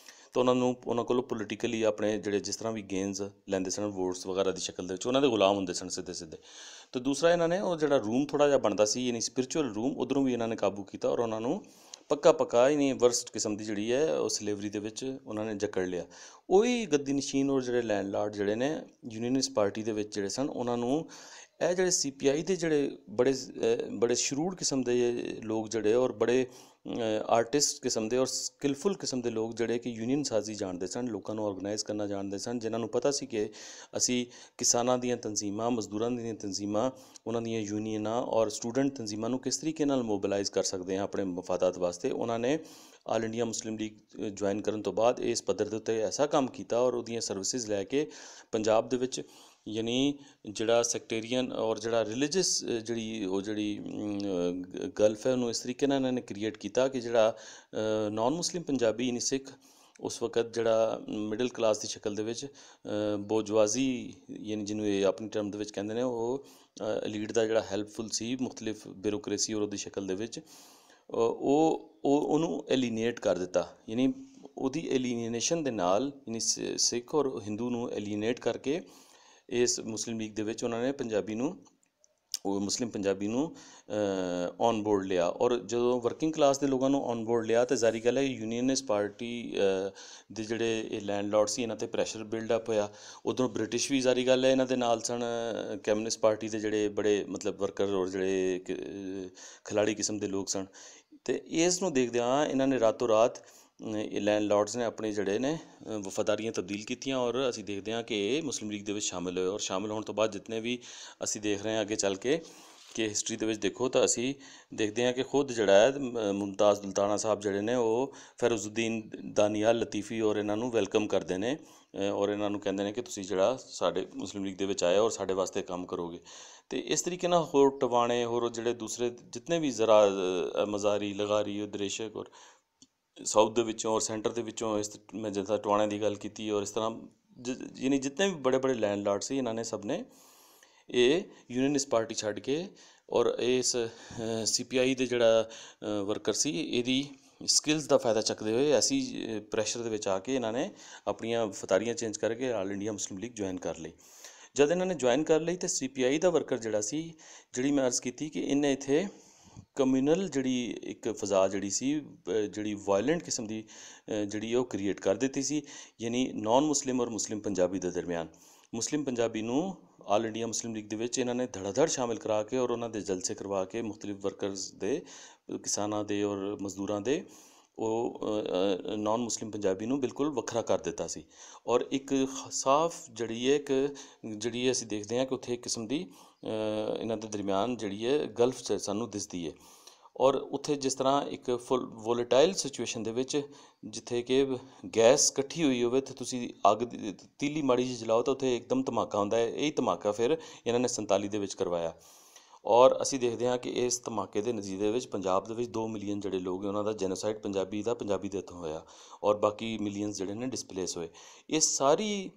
ਤਾਂ ਉਹਨਾਂ ਕੋਲੋਂ ਪੋਲੀਟੀਕਲੀ ਆਪਣੇ ਜਿਹੜੇ ਜਿਸ ਤਰ੍ਹਾਂ ਵੀ ਗੇਨਸ ਲੈਂਦੇ ਸਨ ਵੋਟਸ ਵਗੈਰਾ ਦੀ ਸ਼ਕਲ ਦੇ ਵਿੱਚ, ਉਹਨਾਂ ਦੇ ਗੁਲਾਮ ਹੁੰਦੇ ਸਨ ਸਿੱਧੇ ਸਿੱਧੇ। ਅਤੇ ਦੂਸਰਾ ਇਹਨਾਂ ਨੇ ਉਹ ਜਿਹੜਾ ਰੂਮ ਥੋੜ੍ਹਾ ਜਿਹਾ ਬਣਦਾ ਸੀ ਯਾਨੀ ਸਪਿਰਿਚੁਅਲ ਰੂਮ, ਉੱਧਰੋਂ ਵੀ ਇਹਨਾਂ ਨੇ ਕਾਬੂ ਕੀਤਾ ਔਰ ਉਹਨਾਂ ਨੂੰ ਪੱਕਾ ਯਾਨੀ ਵਰਸਟ ਕਿਸਮ ਦੀ ਜਿਹੜੀ ਹੈ ਉਹ ਸਲੇਵਰੀ ਦੇ ਵਿੱਚ ਉਹਨਾਂ ਨੇ ਜਕੜ ਲਿਆ। ਉਹੀ ਗੱਦੀ ਨਸ਼ੀਨ ਔਰ ਜਿਹੜੇ ਲੈਂਡਲਾਰਡ ਜਿਹੜੇ ਨੇ ਯੂਨੀਅਨਿਸਟ ਪਾਰਟੀ ਦੇ ਵਿੱਚ ਜਿਹੜੇ ਸਨ, ਉਹਨਾਂ ਨੂੰ ਇਹ ਜਿਹੜੇ CPI ਦੇ ਜਿਹੜੇ ਬੜੇ ਸ਼ਰੂੜ ਕਿਸਮ ਦੇ ਲੋਕ ਜਿਹੜੇ ਔਰ ਬੜੇ ਆਰਟਿਸਟ ਕਿਸਮ ਦੇ ਔਰ ਸਕਿਲਫੁਲ ਕਿਸਮ ਦੇ ਲੋਕ ਜਿਹੜੇ ਕਿ ਯੂਨੀਅਨ ਸਾਜ਼ੀ ਜਾਣਦੇ ਸਨ, ਲੋਕਾਂ ਨੂੰ ਔਰਗਨਾਈਜ਼ ਕਰਨਾ ਜਾਣਦੇ ਸਨ, ਜਿਨ੍ਹਾਂ ਨੂੰ ਪਤਾ ਸੀ ਕਿ ਅਸੀਂ ਕਿਸਾਨਾਂ ਦੀਆਂ ਤਨਜ਼ੀਮਾਂ, ਮਜ਼ਦੂਰਾਂ ਦੀਆਂ ਤਨਜ਼ੀਮਾਂ, ਉਹਨਾਂ ਦੀਆਂ ਯੂਨੀਅਨਾਂ ਔਰ ਸਟੂਡੈਂਟ ਤਨਜ਼ੀਮਾਂ ਨੂੰ ਕਿਸ ਤਰੀਕੇ ਨਾਲ ਮੋਬਿਲਾਈਜ਼ ਕਰ ਸਕਦੇ ਹਾਂ ਆਪਣੇ ਮਫਾਦਾਤ ਵਾਸਤੇ। ਉਹਨਾਂ ਨੇ all India Muslim League join ਕਰਨ ਤੋਂ ਬਾਅਦ ਇਸ ਪੱਧਰ ਦੇ ਉੱਤੇ ਐਸਾ ਕੰਮ ਕੀਤਾ ਔਰ ਉਹਦੀਆਂ ਸਰਵਿਸਿਜ਼ ਲੈ ਕੇ ਪੰਜਾਬ ਦੇ ਵਿੱਚ ਯਾਨੀ ਜਿਹੜਾ ਸੈਕਟੇਰੀਅਨ ਔਰ ਜਿਹੜਾ ਰਿਲੀਜੀਅਸ ਜਿਹੜੀ ਗਲਫ ਹੈ ਉਹਨੂੰ ਇਸ ਤਰੀਕੇ ਨਾਲ ਇਹਨਾਂ ਨੇ ਕ੍ਰੀਏਟ ਕੀਤਾ ਕਿ ਜਿਹੜਾ ਨਾਨ ਮੁਸਲਿਮ ਪੰਜਾਬੀ ਯਾਨੀ ਸਿੱਖ ਉਸ ਵਕਤ ਜਿਹੜਾ ਮਿਡਲ ਕਲਾਸ ਦੀ ਸ਼ਕਲ ਦੇ ਵਿੱਚ ਬੋਜਵਾਜ਼ੀ ਯਾਨੀ ਜਿਹਨੂੰ ਇਹ ਆਪਣੀ ਟਰਮ ਦੇ ਵਿੱਚ ਕਹਿੰਦੇ ਨੇ, ਉਹ ਲੀਡ ਦਾ ਜਿਹੜਾ ਹੈਲਪਫੁਲ ਸੀ ਮੁਖਤਲਿਫ ਬਿਊਰੋਕਰੇਸੀ ਔਰ ਉਹਦੀ ਸ਼ਕਲ ਦੇ ਵਿੱਚ, ਉਹਨੂੰ ਐਲੀਨੀਏਟ ਕਰ ਦਿੱਤਾ। ਯਾਨੀ ਉਹਦੀ ਐਲੀਨੀਏਸ਼ਨ ਦੇ ਨਾਲ ਯਾਨੀ ਸਿੱਖ ਔਰ ਹਿੰਦੂ ਨੂੰ ਐਲੀਨੀਏਟ ਕਰਕੇ ਇਸ ਮੁਸਲਿਮ ਲੀਗ ਦੇ ਵਿੱਚ ਉਹਨਾਂ ਨੇ ਮੁਸਲਿਮ ਪੰਜਾਬੀ ਨੂੰ ਔਨ ਬੋਰਡ ਲਿਆ। ਔਰ ਜਦੋਂ ਵਰਕਿੰਗ ਕਲਾਸ ਦੇ ਲੋਕਾਂ ਨੂੰ ਔਨ ਬੋਰਡ ਲਿਆ ਤਾਂ ਜ਼ਾਰੀ ਗੱਲ ਹੈ ਯੂਨੀਅਨਿਸਟ ਪਾਰਟੀ ਦੇ ਜਿਹੜੇ ਇਹ ਲੈਂਡਲੋਰਡ ਸੀ ਇਹਨਾਂ 'ਤੇ ਪ੍ਰੈਸ਼ਰ ਬਿਲਡਅਪ ਹੋਇਆ। ਉੱਧਰੋਂ ਬ੍ਰਿਟਿਸ਼ ਵੀ ਜ਼ਾਰੀ ਗੱਲ ਹੈ ਇਹਨਾਂ ਦੇ ਨਾਲ ਸਨ, ਕਮਿਊਨਿਸਟ ਪਾਰਟੀ ਦੇ ਜਿਹੜੇ ਬੜੇ ਮਤਲਬ ਵਰਕਰ ਔਰ ਜਿਹੜੇ ਖਿਲਾੜੀ ਕਿਸਮ ਦੇ ਲੋਕ ਸਨ। ਅਤੇ ਇਸ ਨੂੰ ਦੇਖਦਿਆਂ ਇਹਨਾਂ ਨੇ ਰਾਤੋਂ ਰਾਤ ਇਹ ਲੈਂਡਲੋਰਡਸ ਨੇ ਆਪਣੇ ਜਿਹੜੇ ਨੇ ਵਫਾਦਾਰੀਆਂ ਤਬਦੀਲ ਕੀਤੀਆਂ ਔਰ ਅਸੀਂ ਦੇਖਦੇ ਹਾਂ ਕਿ ਇਹ ਮੁਸਲਿਮ ਲੀਗ ਦੇ ਵਿੱਚ ਸ਼ਾਮਿਲ ਹੋਏ। ਔਰ ਸ਼ਾਮਿਲ ਹੋਣ ਤੋਂ ਬਾਅਦ ਜਿਤਨੇ ਵੀ ਅਸੀਂ ਦੇਖ ਰਹੇ ਹਾਂ ਅੱਗੇ ਚੱਲ ਕੇ ਕਿ ਹਿਸਟਰੀ ਦੇ ਵਿੱਚ ਦੇਖੋ ਤਾਂ ਅਸੀਂ ਦੇਖਦੇ ਹਾਂ ਕਿ ਖੁਦ ਜਿਹੜਾ ਹੈ ਮੁਮਤਾਜ਼ ਦੁਲਤਾਨਾ ਸਾਹਿਬ ਜਿਹੜੇ ਨੇ ਉਹ ਫੈਰੁਜ਼ੁਦੀਨ ਦਾਨੀਆਲ ਲਤੀਫੀ ਔਰ ਇਹਨਾਂ ਨੂੰ ਵੈਲਕਮ ਕਰਦੇ ਨੇ ਔਰ ਇਹਨਾਂ ਨੂੰ ਕਹਿੰਦੇ ਨੇ ਕਿ ਤੁਸੀਂ ਜਿਹੜਾ ਸਾਡੇ ਮੁਸਲਿਮ ਲੀਗ ਦੇ ਵਿੱਚ ਆਏ ਔਰ ਸਾਡੇ ਵਾਸਤੇ ਕੰਮ ਕਰੋਗੇ। ਅਤੇ ਇਸ ਤਰੀਕੇ ਨਾਲ ਹੋਰ ਟਵਾਣੇ ਹੋਰ ਜਿਹੜੇ ਦੂਸਰੇ ਜਿਤਨੇ ਵੀ ਜ਼ਰਾ ਮਜ਼ਾਰੀ ਲਗਾਰੀ ਦਰੇਸ਼ਕ ਔਰ ਸਾਊਥ ਦੇ ਵਿੱਚੋਂ ਔਰ ਸੈਂਟਰ ਦੇ ਵਿੱਚੋਂ ਮੈਂ ਜਿੱਦਾਂ ਟਵਾਣੇ ਦੀ ਗੱਲ ਕੀਤੀ ਔਰ ਇਸ ਤਰ੍ਹਾਂ ਯਾਨੀ ਜਿਤਨੇ ਵੀ ਬੜੇ ਬੜੇ ਲੈਂਡਲਾਰਡ ਸੀ ਇਹਨਾਂ ਨੇ ਸਭ ਨੇ ਇਹ ਯੂਨੀਅਨਿਸਟ ਪਾਰਟੀ ਛੱਡ ਕੇ ਔਰ ਇਸ CPI ਦੇ ਜਿਹੜਾ ਵਰਕਰ ਸੀ ਇਹਦੀ ਸਕਿੱਲਸ ਦਾ ਫਾਇਦਾ ਚੱਕਦੇ ਹੋਏ ਐਸੀ ਪ੍ਰੈਸ਼ਰ ਦੇ ਵਿੱਚ ਆ ਕੇ ਇਹਨਾਂ ਨੇ ਆਪਣੀਆਂ ਫਤਾਰੀਆਂ ਚੇਂਜ ਕਰਕੇ all India Muslim League join ਕਰ ਲਈ। ਜਦ ਇਹਨਾਂ ਨੇ ਜੁਆਇਨ ਕਰ ਲਈ ਤਾਂ CPI ਦਾ ਵਰਕਰ ਜਿਹੜਾ ਸੀ, ਜਿਹੜੀ ਮੈਂ ਅਰਜ਼ ਕੀਤੀ ਕਿ ਇਹਨੇ ਇੱਥੇ ਕਮਿਊਨਲ ਜਿਹੜੀ ਇੱਕ ਫਜ਼ਾ ਜਿਹੜੀ ਸੀ ਜਿਹੜੀ ਵਾਇਲੈਂਟ ਕਿਸਮ ਦੀ ਜਿਹੜੀ ਉਹ ਕ੍ਰੀਏਟ ਕਰ ਦਿੱਤੀ ਸੀ, ਯਾਨੀ ਨਾਨ ਮੁਸਲਿਮ ਔਰ ਮੁਸਲਿਮ ਪੰਜਾਬੀ ਦੇ ਦਰਮਿਆਨ। ਮੁਸਲਿਮ ਪੰਜਾਬੀ ਨੂੰ ਆਲ ਇੰਡੀਆ ਮੁਸਲਿਮ ਲੀਗ ਦੇ ਵਿੱਚ ਇਹਨਾਂ ਨੇ ਧੜਾਧੜ ਸ਼ਾਮਿਲ ਕਰਾ ਕੇ ਔਰ ਉਹਨਾਂ ਦੇ ਜਲਸੇ ਕਰਵਾ ਕੇ ਮੁਖਤਲਿਫ ਵਰਕਰਸ ਦੇ, ਕਿਸਾਨਾਂ ਦੇ ਔਰ ਮਜ਼ਦੂਰਾਂ ਦੇ ਉਹ ਨਾਨ ਮੁਸਲਿਮ ਪੰਜਾਬੀ ਨੂੰ ਬਿਲਕੁਲ ਵੱਖਰਾ ਕਰ ਦਿੱਤਾ ਸੀ। ਔਰ ਇੱਕ ਸਾਫ਼ ਜਿਹੜੀ ਹੈ ਇੱਕ ਜਿਹੜੀ ਅਸੀਂ ਦੇਖਦੇ ਹਾਂ ਕਿ ਉੱਥੇ ਇੱਕ ਕਿਸਮ ਦੀ ਇਹਨਾਂ ਦੇ ਦਰਮਿਆਨ ਜਿਹੜੀ ਹੈ ਗਲਫ ਸਾਨੂੰ ਦਿਸਦੀ ਹੈ। ਔਰ ਉੱਥੇ ਜਿਸ ਤਰ੍ਹਾਂ ਇੱਕ ਵੋਲੇਟਾਈਲ ਸਿਚੁਏਸ਼ਨ ਦੇ ਵਿੱਚ ਜਿੱਥੇ ਕਿ ਗੈਸ ਇਕੱਠੀ ਹੋਈ ਹੋਵੇ ਅਤੇ ਤੁਸੀਂ ਅੱਗ ਤੀਲੀ ਮਾੜੀ ਜਿਹੀ ਜਲਾਓ ਤਾਂ ਉੱਥੇ ਇੱਕਦਮ ਧਮਾਕਾ ਹੁੰਦਾ ਹੈ। ਇਹੀ ਧਮਾਕਾ ਫਿਰ ਇਹਨਾਂ ਨੇ 47 ਦੇ ਵਿੱਚ ਕਰਵਾਇਆ ਔਰ ਅਸੀਂ ਦੇਖਦੇ ਹਾਂ ਕਿ ਇਸ ਧਮਾਕੇ ਦੇ ਨਤੀਜੇ ਵਿੱਚ ਪੰਜਾਬ ਦੇ ਵਿੱਚ 2 ਮਿਲੀਅਨ ਜਿਹੜੇ ਲੋਕ ਉਹਨਾਂ ਦਾ ਜੈਨੋਸਾਈਡ ਪੰਜਾਬੀ ਦੇ ਹੱਥੋਂ ਹੋਇਆ ਔਰ ਬਾਕੀ ਮਿਲੀਅਨਸ ਜਿਹੜੇ ਨੇ ਡਿਸਪਲੇਸ ਹੋਏ। ਇਹ ਸਾਰੀ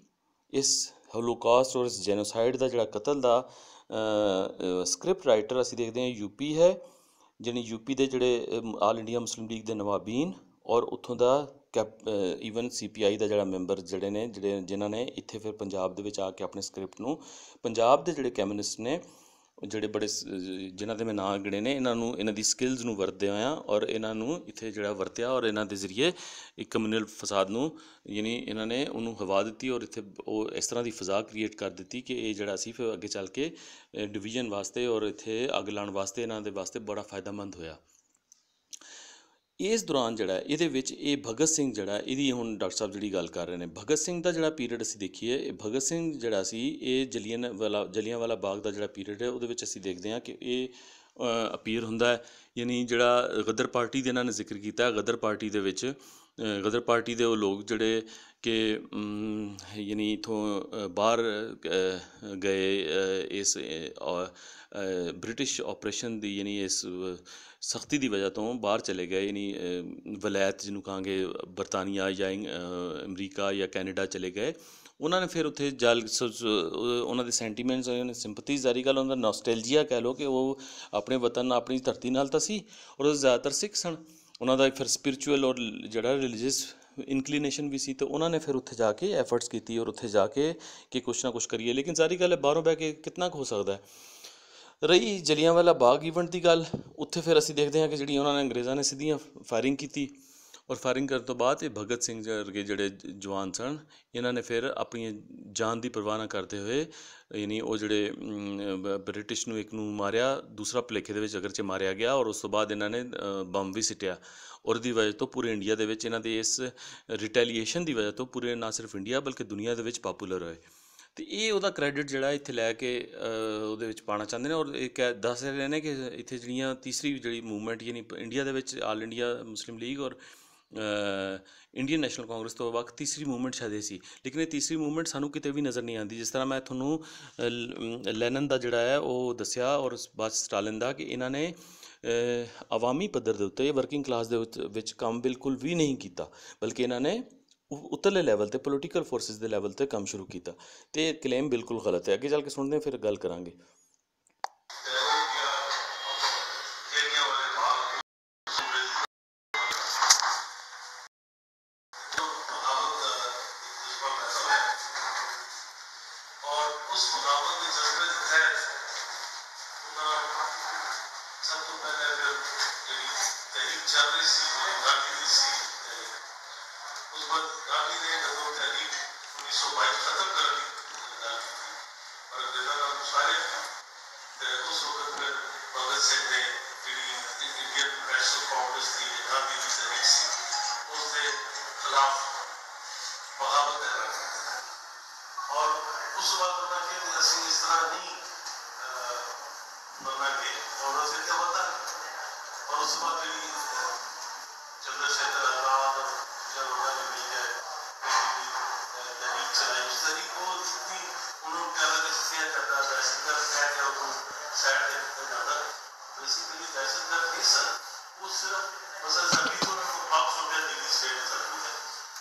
ਇਸ ਹੋਲੋਕਾਸਟ ਔਰ ਇਸ ਜੈਨੋਸਾਈਡ ਦਾ ਜਿਹੜਾ ਕਤਲ ਦਾ ਸਕ੍ਰਿਪਟ ਰਾਈਟਰ ਅਸੀਂ ਦੇਖਦੇ ਹਾਂ UP ਹੈ, ਜਿਹੜੀ UP ਦੇ ਜਿਹੜੇ ਆਲ ਇੰਡੀਆ ਮੁਸਲਿਮ ਲੀਗ ਦੇ ਨਵਾਬੀਨ ਔਰ ਉੱਥੋਂ ਦਾ ਈਵਨ CPI ਦਾ ਜਿਹੜਾ ਮੈਂਬਰ ਜਿਹੜੇ ਨੇ ਜਿਨ੍ਹਾਂ ਨੇ ਇੱਥੇ ਫਿਰ ਪੰਜਾਬ ਦੇ ਵਿੱਚ ਆ ਕੇ ਆਪਣੇ ਸਕ੍ਰਿਪਟ ਨੂੰ ਪੰਜਾਬ ਦੇ ਜਿਹੜੇ ਕੈਮਿਨਿਸਟ ਨੇ ਜਿਹੜੇ ਬੜੇ ਜਿਨ੍ਹਾਂ ਦੇ ਮੈਂ ਨਾਂ ਗਿਣੇ ਨੇ ਇਹਨਾਂ ਦੀ ਸਕਿੱਲਸ ਨੂੰ ਵਰਤਦੇ ਹੋਇਆ ਔਰ ਇਹਨਾਂ ਨੂੰ ਇੱਥੇ ਜਿਹੜਾ ਵਰਤਿਆ ਔਰ ਇਹਨਾਂ ਦੇ ਜ਼ਰੀਏ ਇੱਕ ਕਮਿਊਨਲ ਫਸਾਦ ਨੂੰ ਯਾਨੀ ਇਹਨਾਂ ਨੇ ਉਹਨੂੰ ਹਵਾ ਦਿੱਤੀ ਔਰ ਇੱਥੇ ਉਹ ਇਸ ਤਰ੍ਹਾਂ ਦੀ ਫਜ਼ਾ ਕ੍ਰੀਏਟ ਕਰ ਦਿੱਤੀ ਕਿ ਇਹ ਜਿਹੜਾ ਸੀ ਫਿਰ ਅੱਗੇ ਚੱਲ ਕੇ ਡਿਵੀਜ਼ਨ ਵਾਸਤੇ ਔਰ ਇੱਥੇ ਅੱਗ ਲਾਉਣ ਵਾਸਤੇ ਇਹਨਾਂ ਦੇ ਵਾਸਤੇ ਬੜਾ ਫਾਇਦਾਮੰਦ ਹੋਇਆ। ਇਸ ਦੌਰਾਨ ਜਿਹੜਾ ਇਹਦੇ ਵਿੱਚ ਇਹ ਭਗਤ ਸਿੰਘ ਜਿਹੜਾ ਇਹਦੀ ਹੁਣ ਡਾਕਟਰ ਸਾਹਿਬ ਜਿਹੜੀ ਗੱਲ ਕਰ ਰਹੇ ਨੇ, ਭਗਤ ਸਿੰਘ ਦਾ ਜਿਹੜਾ ਪੀਰੀਅਡ ਅਸੀਂ ਦੇਖੀਏ, ਇਹ ਭਗਤ ਸਿੰਘ ਜਿਹੜਾ ਸੀ ਇਹ ਜਲਿਆਂਵਾਲਾ ਬਾਗ ਦਾ ਜਿਹੜਾ ਪੀਰੀਅਡ ਹੈ ਉਹਦੇ ਵਿੱਚ ਅਸੀਂ ਦੇਖਦੇ ਹਾਂ ਕਿ ਇਹ ਅਪੀਅਰ ਹੁੰਦਾ ਹੈ। ਯਾਨੀ ਜਿਹੜਾ ਗਦਰ ਪਾਰਟੀ ਦੇ ਇਹਨਾਂ ਨੇ ਜ਼ਿਕਰ ਕੀਤਾ, ਗਦਰ ਪਾਰਟੀ ਦੇ ਵਿੱਚ ਗਦਰ ਪਾਰਟੀ ਦੇ ਉਹ ਲੋਕ ਜਿਹੜੇ ਕਿ ਯਾਨੀ ਇੱਥੋਂ ਬਾਹਰ ਗਏ ਇਸ ਬ੍ਰਿਟਿਸ਼ ਆਪਰੇਸ਼ਨ ਦੀ ਯਾਨੀ ਇਸ ਸਖਤੀ ਦੀ ਵਜ੍ਹਾ ਤੋਂ ਬਾਹਰ ਚਲੇ ਗਏ, ਯਾਨੀ ਵਲੈਤ ਜਿਹਨੂੰ ਕਹਾਂਗੇ ਬਰਤਾਨੀਆ ਜਾਂ ਅਮਰੀਕਾ ਜਾਂ ਕੈਨੇਡਾ ਚਲੇ ਗਏ। ਉਹਨਾਂ ਨੇ ਫਿਰ ਉੱਥੇ ਉਹਨਾਂ ਦੇ ਸੈਂਟੀਮੈਂਟਸ ਉਹਨਾਂ ਨੇ ਸਿੰਪਥੀਜ਼ ਜ਼ਾਰੀ ਗੱਲ ਉਹਨਾਂ ਦਾ ਨੋਸਟੈਲਜੀਆ ਕਹਿ ਲਓ ਕਿ ਉਹ ਆਪਣੇ ਵਤਨ ਆਪਣੀ ਧਰਤੀ ਨਾਲ ਤਾਂ ਸੀ ਔਰ ਉਹ ਜ਼ਿਆਦਾਤਰ ਸਿੱਖ ਸਨ। ਉਹਨਾਂ ਦਾ ਫਿਰ ਸਪਿਰਿਚੁਅਲ ਔਰ ਜਿਹੜਾ ਰਿਲੀਜੀਅਸ ਇਨਕਲੀਨੇਸ਼ਨ ਵੀ ਸੀ, ਅਤੇ ਉਹਨਾਂ ਨੇ ਫਿਰ ਉੱਥੇ ਜਾ ਕੇ ਐਫਰਟਸ ਕੀਤੀ ਔਰ ਉੱਥੇ ਜਾ ਕੇ ਕਿ ਕੁਛ ਨਾ ਕੁਛ ਕਰੀਏ। ਲੇਕਿਨ ਸਾਰੀ ਗੱਲ ਹੈ ਬਾਹਰੋਂ ਬਹਿ ਕੇ ਕਿਤਨਾ ਕੁ ਹੋ ਸਕਦਾ ਹੈ। ਰਹੀ ਜਲਿਆਂਵਾਲਾ ਬਾਗ ਈਵੈਂਟ ਦੀ ਗੱਲ, ਉੱਥੇ ਫਿਰ ਅਸੀਂ ਦੇਖਦੇ ਹਾਂ ਕਿ ਜਿਹੜੀ ਉਹਨਾਂ ਨੇ ਅੰਗਰੇਜ਼ਾਂ ਨੇ ਸਿੱਧੀਆਂ ਫਾਇਰਿੰਗ ਕੀਤੀ ਔਰ ਫਾਇਰਿੰਗ ਕਰਨ ਤੋਂ ਬਾਅਦ ਇਹ ਭਗਤ ਸਿੰਘ ਵਰਗੇ ਜਿਹੜੇ ਜਵਾਨ ਸਨ ਇਹਨਾਂ ਨੇ ਫਿਰ ਆਪਣੀ ਜਾਨ ਦੀ ਪਰਵਾਹ ਨਾ ਕਰਦੇ ਹੋਏ ਯਾਨੀ ਉਹ ਜਿਹੜੇ ਬ੍ਰਿਟਿਸ਼ ਨੂੰ ਇੱਕ ਨੂੰ ਮਾਰਿਆ, ਦੂਸਰਾ ਭੁਲੇਖੇ ਦੇ ਵਿੱਚ ਅਗਰਚੇ ਮਾਰਿਆ ਗਿਆ ਔਰ ਉਸ ਤੋਂ ਬਾਅਦ ਇਹਨਾਂ ਨੇ ਬੰਬ ਵੀ ਸਿੱਟਿਆ ਔਰ ਦੀ ਵਜ੍ਹਾ ਤੋਂ ਪੂਰੇ ਇੰਡੀਆ ਦੇ ਵਿੱਚ ਇਹਨਾਂ ਦੇ ਇਸ ਰਿਟੈਲੀਏਸ਼ਨ ਦੀ ਵਜ੍ਹਾ ਤੋਂ ਪੂਰੇ ਨਾ ਸਿਰਫ ਇੰਡੀਆ ਬਲਕਿ ਦੁਨੀਆ ਦੇ ਵਿੱਚ ਪਾਪੂਲਰ ਹੋਏ। ਅਤੇ ਇਹ ਉਹਦਾ ਕ੍ਰੈਡਿਟ ਜਿਹੜਾ ਇੱਥੇ ਲੈ ਕੇ ਉਹਦੇ ਵਿੱਚ ਪਾਉਣਾ ਚਾਹੁੰਦੇ ਨੇ ਔਰ ਇਹ ਦੱਸ ਰਹੇ ਨੇ ਕਿ ਇੱਥੇ ਜਿਹੜੀਆਂ ਤੀਸਰੀ ਜਿਹੜੀ ਮੂਵਮੈਂਟ ਯਾਨੀ ਇੰਡੀਆ ਦੇ ਵਿੱਚ ਆਲ ਇੰਡੀਆ ਮੁਸਲਿਮ ਲੀਗ ਔਰ ਇੰਡੀਅਨ ਨੈਸ਼ਨਲ ਕਾਂਗਰਸ ਤੋਂ ਵਕਤ ਤੀਸਰੀ ਮੂਵਮੈਂਟ ਸ਼ਾਇਦ ਇਹ ਸੀ, ਲੇਕਿਨ ਇਹ ਤੀਸਰੀ ਮੂਵਮੈਂਟ ਸਾਨੂੰ ਕਿਤੇ ਵੀ ਨਜ਼ਰ ਨਹੀਂ ਆਉਂਦੀ। ਜਿਸ ਤਰ੍ਹਾਂ ਮੈਂ ਤੁਹਾਨੂੰ ਲੈਨਨ ਦਾ ਜਿਹੜਾ ਹੈ ਉਹ ਦੱਸਿਆ ਔਰ ਬਾਅਦ ਸਟਾਲਿਨ ਦਾ ਕਿ ਇਹਨਾਂ ਨੇ ਅਵਾਮੀ ਪੱਧਰ ਦੇ ਉੱਤੇ ਵਰਕਿੰਗ ਕਲਾਸ ਦੇ ਵਿੱਚ ਕੰਮ ਬਿਲਕੁਲ ਵੀ ਨਹੀਂ ਕੀਤਾ, ਬਲਕਿ ਇਹਨਾਂ ਨੇ ਉੱਤਰਲੇ ਲੈਵਲ 'ਤੇ ਪੋਲੀਟੀਕਲ ਫੋਰਸਿਸ ਦੇ ਲੈਵਲ 'ਤੇ ਕੰਮ ਸ਼ੁਰੂ ਕੀਤਾ ਅਤੇ ਇਹ ਕਲੇਮ ਬਿਲਕੁਲ ਗਲਤ ਹੈ। ਅੱਗੇ ਚੱਲ ਕੇ ਸੁਣਦੇ ਹਾਂ, ਫਿਰ ਗੱਲ ਕਰਾਂਗੇ। वरना ये और से क्या होता है और उसके बाद चंद्रशेखर आजाद और जब उन्होंने मिल गए तहरीक चलाई उस तहरीक को जितनी उन्होंने क्या लगा किया जाता है दहशत गर्द क्या क्या उनको साइड देखते जाता बेसिकली दहशत गर्द नहीं सर वो सिर्फ मसलन सभी को बम छुट्टिया दिल्ली स्टेट में सर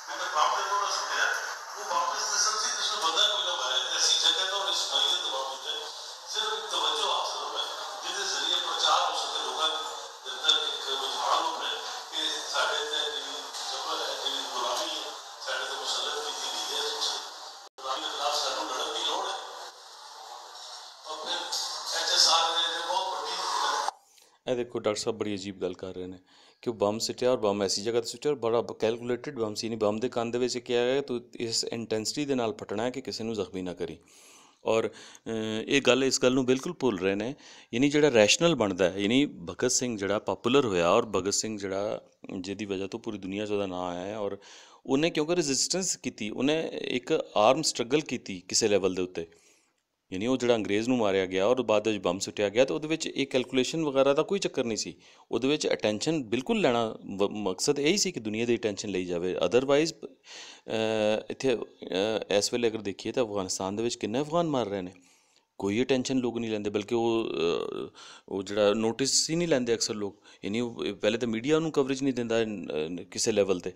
मैंने बम देखो ना छुट्टिया वो वापस से समझी जिसमें बंदा कोई ना मारे ऐसी जगह तो और इस्माइलियत तो वापस जाए सिर्फ एक तवज्जो हासिल हो है जिसके जरिए प्रचार हो सके लोगों के अंदर एक रुझान हो है कि साढ़े ते जबर है जी गुलामी है साढ़े ते मुसलत की जी है गुलामी के खिलाफ सानू लड़न की लोड़ है और फिर ऐसे सारे ने बहुत बड़ी ਇਹ ਦੇਖੋ ਡਾਕਟਰ ਸਾਹਿਬ ਬੜੀ ਅਜੀਬ ਗੱਲ ਕਰ ਰਹੇ ਨੇ ਕਿ ਉਹ ਬੰਬ ਸਿੱਟਿਆ ਔਰ ਬੰਬ ਐਸੀ ਜਗ੍ਹਾ 'ਤੇ ਸੁੱਟਿਆ ਔਰ ਬੜਾ ਕੈਲਕੂਲੇਟਡ ਬੰਬ ਸੀ। ਨਹੀਂ ਬੰਬ ਦੇ ਕੰਨ ਦੇ ਵਿੱਚ ਕਿਹਾ ਹੈ ਤੂੰ ਇਸ ਇੰਟੈਂਸਿਟੀ ਦੇ ਨਾਲ ਫਟਣਾ ਹੈ ਕਿ ਕਿਸੇ ਨੂੰ ਜ਼ਖਮੀ ਨਾ ਕਰੀ। ਔਰ ਇਹ ਗੱਲ ਇਸ ਗੱਲ ਨੂੰ ਬਿਲਕੁਲ ਭੁੱਲ ਰਹੇ ਨੇ। ਯਾਨੀ ਜਿਹੜਾ ਰੈਸ਼ਨਲ ਬਣਦਾ ਹੈ ਯਾਨੀ ਭਗਤ ਸਿੰਘ ਜਿਹੜਾ ਪਾਪੂਲਰ ਹੋਇਆ ਔਰ ਭਗਤ ਸਿੰਘ ਜਿਹੜਾ ਜਿਹਦੀ ਵਜ੍ਹਾ ਤੋਂ ਪੂਰੀ ਦੁਨੀਆ 'ਚ ਉਹਦਾ ਨਾਂ ਆਇਆ ਔਰ ਉਹਨੇ ਕਿਉਂਕਿ ਰੈਜ਼ਿਸਟੈਂਸ ਕੀਤੀ, ਉਹਨੇ ਇੱਕ ਆਰਮ ਸਟਰਗਲ ਕੀਤੀ ਕਿਸੇ ਲੈਵਲ ਦੇ ਉੱਤੇ। ਯਾਨੀ ਉਹ ਜਿਹੜਾ ਅੰਗਰੇਜ਼ ਨੂੰ ਮਾਰਿਆ ਗਿਆ ਔਰ ਬਾਅਦ ਵਿੱਚ ਬੰਬ ਸੁੱਟਿਆ ਗਿਆ ਤਾਂ ਉਹਦੇ ਵਿੱਚ ਇਹ ਕੈਲਕੂਲੇਸ਼ਨ ਵਗੈਰਾ ਦਾ ਕੋਈ ਚੱਕਰ ਨਹੀਂ ਸੀ। ਉਹਦੇ ਵਿੱਚ ਅਟੈਂਸ਼ਨ ਬਿਲਕੁਲ ਲੈਣਾ ਮਕਸਦ ਇਹੀ ਸੀ ਕਿ ਦੁਨੀਆ ਦੀ ਅਟੈਂਸ਼ਨ ਲਈ ਜਾਵੇ। ਅਦਰਵਾਈਜ਼ ਇੱਥੇ ਇਸ ਵੇਲੇ ਅਗਰ ਦੇਖੀਏ ਤਾਂ ਅਫਗਾਨਿਸਤਾਨ ਦੇ ਵਿੱਚ ਕਿੰਨੇ ਅਫਗਾਨ ਮਰ ਰਹੇ ਨੇ, ਕੋਈ ਅਟੈਂਸ਼ਨ ਲੋਕ ਨਹੀਂ ਲੈਂਦੇ, ਬਲਕਿ ਉਹ ਜਿਹੜਾ ਨੋਟਿਸ ਹੀ ਨਹੀਂ ਲੈਂਦੇ ਅਕਸਰ ਲੋਕ। ਯਾਨੀ ਉਹ ਪਹਿਲੇ ਤਾਂ ਮੀਡੀਆ ਉਹਨੂੰ ਕਵਰੇਜ ਨਹੀਂ ਦਿੰਦਾ ਕਿਸੇ ਲੈਵਲ 'ਤੇ,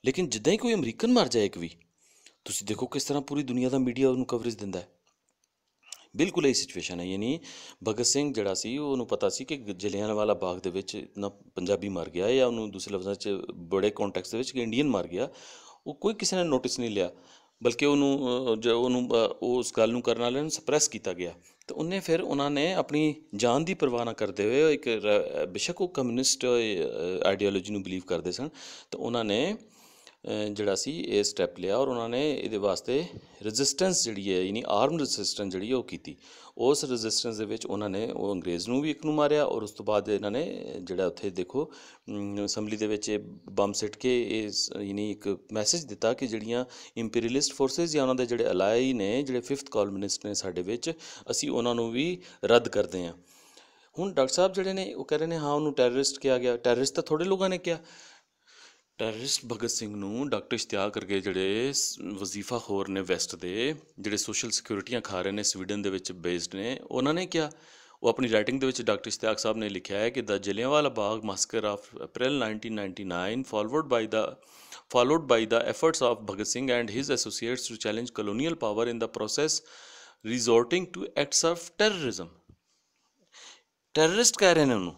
ਲੇਕਿਨ ਜਿੱਦਾਂ ਹੀ ਕੋਈ ਅਮਰੀਕਨ ਮਰ ਜਾਏ ਇੱਕ ਵੀ, ਤੁਸੀਂ ਦੇਖੋ ਕਿਸ ਤਰ੍ਹਾਂ ਪੂਰੀ ਦੁਨੀਆ ਦਾ ਮੀਡੀਆ ਉਹਨੂੰ ਕਵਰੇਜ ਦਿੰਦਾ ਹੈ। ਬਿਲਕੁਲ ਇਹ ਸਿਚੁਏਸ਼ਨ ਹੈ। ਯਾਨੀ ਭਗਤ ਸਿੰਘ ਜਿਹੜਾ ਸੀ ਉਹਨੂੰ ਪਤਾ ਸੀ ਕਿ ਜਲਿਆਂਵਾਲਾ ਬਾਗ ਦੇ ਵਿੱਚ ਨਾ ਪੰਜਾਬੀ ਮਰ ਗਿਆ, ਜਾਂ ਉਹਨੂੰ ਦੂਸਰੇ ਲਫ਼ਜ਼ਾਂ 'ਚ ਬੜੇ ਕੌਂਟੈਕਸਟ ਦੇ ਵਿੱਚ ਕਿ ਇੰਡੀਅਨ ਮਰ ਗਿਆ, ਉਹ ਕੋਈ ਕਿਸੇ ਨੇ ਨੋਟਿਸ ਨਹੀਂ ਲਿਆ, ਬਲਕਿ ਉਹਨੂੰ ਉਸ ਗੱਲ ਨੂੰ ਕਰਨ ਵਾਲਿਆਂ ਨੂੰ ਸਪਰੈਸ ਕੀਤਾ ਗਿਆ। ਅਤੇ ਉਹਨੇ ਫਿਰ ਉਹਨਾਂ ਨੇ ਆਪਣੀ ਜਾਨ ਦੀ ਪਰਵਾਹ ਨਾ ਕਰਦੇ ਹੋਏ ਇੱਕ ਬੇਸ਼ੱਕ ਉਹ ਕਮਿਊਨਿਸਟ ਆਈਡੀਓਲੋਜੀ ਨੂੰ ਬਿਲੀਵ ਕਰਦੇ ਸਨ, ਤਾਂ ਉਹਨਾਂ ਨੇ ਜਿਹੜਾ ਸੀ ਇਹ ਸਟੈਪ ਲਿਆ ਔਰ ਉਹਨਾਂ ਨੇ ਇਹਦੇ ਵਾਸਤੇ ਰੈਜ਼ਿਸਟੈਂਸ ਜਿਹੜੀ ਹੈ ਯਾਨੀ ਆਰਮ ਰੈਜ਼ਿਸਟੈਂਸ ਜਿਹੜੀ ਉਹ ਕੀਤੀ। ਉਸ ਰੈਜ਼ਿਸਟੈਂਸ ਦੇ ਵਿੱਚ ਉਹਨਾਂ ਨੇ ਉਹ ਅੰਗਰੇਜ਼ ਨੂੰ ਵੀ ਇੱਕ ਨੂੰ ਮਾਰਿਆ ਔਰ ਉਸ ਤੋਂ ਬਾਅਦ ਇਹਨਾਂ ਨੇ ਜਿਹੜਾ ਉੱਥੇ ਦੇਖੋ ਅਸੈਂਬਲੀ ਦੇ ਵਿੱਚ ਬੰਬ ਸਿੱਟ ਕੇ ਇਹ ਯਾਨੀ ਇੱਕ ਮੈਸੇਜ ਦਿੱਤਾ ਕਿ ਜਿਹੜੀਆਂ ਇੰਪੀਰੀਅਲਿਸਟ ਫੋਰਸਿਸ ਜਾਂ ਉਹਨਾਂ ਦੇ ਜਿਹੜੇ ਅਲਾਈ ਨੇ, ਜਿਹੜੇ 5th ਕਾਲਮਿਨਿਸਟ ਨੇ ਸਾਡੇ ਵਿੱਚ, ਅਸੀਂ ਉਹਨਾਂ ਨੂੰ ਵੀ ਰੱਦ ਕਰਦੇ ਹਾਂ। ਹੁਣ ਡਾਕਟਰ ਸਾਹਿਬ ਜਿਹੜੇ ਨੇ ਉਹ ਕਹਿ ਰਹੇ ਨੇ ਹਾਂ ਉਹਨੂੰ ਟੈਰਰਿਸਟ ਕਿਹਾ ਗਿਆ। ਟੈਰਰਿਸਟ ਤਾਂ ਥੋੜ੍ਹੇ ਲੋਕਾਂ ਨੇ ਕਿਹਾ। ਟੈਰਰਿਸਟ ਭਗਤ ਸਿੰਘ ਨੂੰ ਡਾਕਟਰ ਇਸ਼ਤਿਆਕ ਕਰਕੇ ਜਿਹੜੇ ਵਜ਼ੀਫਾ ਖੋਰ ਨੇ ਵੈਸਟ ਦੇ, ਜਿਹੜੇ ਸੋਸ਼ਲ ਸਿਕਿਉਰਿਟੀਆਂ ਖਾ ਰਹੇ ਨੇ, ਸਵੀਡਨ ਦੇ ਵਿੱਚ ਬੇਸਡ ਨੇ, ਉਹਨਾਂ ਨੇ ਕਿਹਾ। ਉਹ ਆਪਣੀ ਰਾਈਟਿੰਗ ਦੇ ਵਿੱਚ ਡਾਕਟਰ ਇਸ਼ਤਿਆਕ ਸਾਹਿਬ ਨੇ ਲਿਖਿਆ ਹੈ ਕਿ ਦ Jallianwala Bagh ਮਾਸਕਰ of April 1999 followed by the efforts of Bhagat Singh and his associates to challenge colonial power in the process resorting to acts of terrorism। Terrorist ਕਹਿ ਰਹੇ ਨੇ ਉਹਨੂੰ।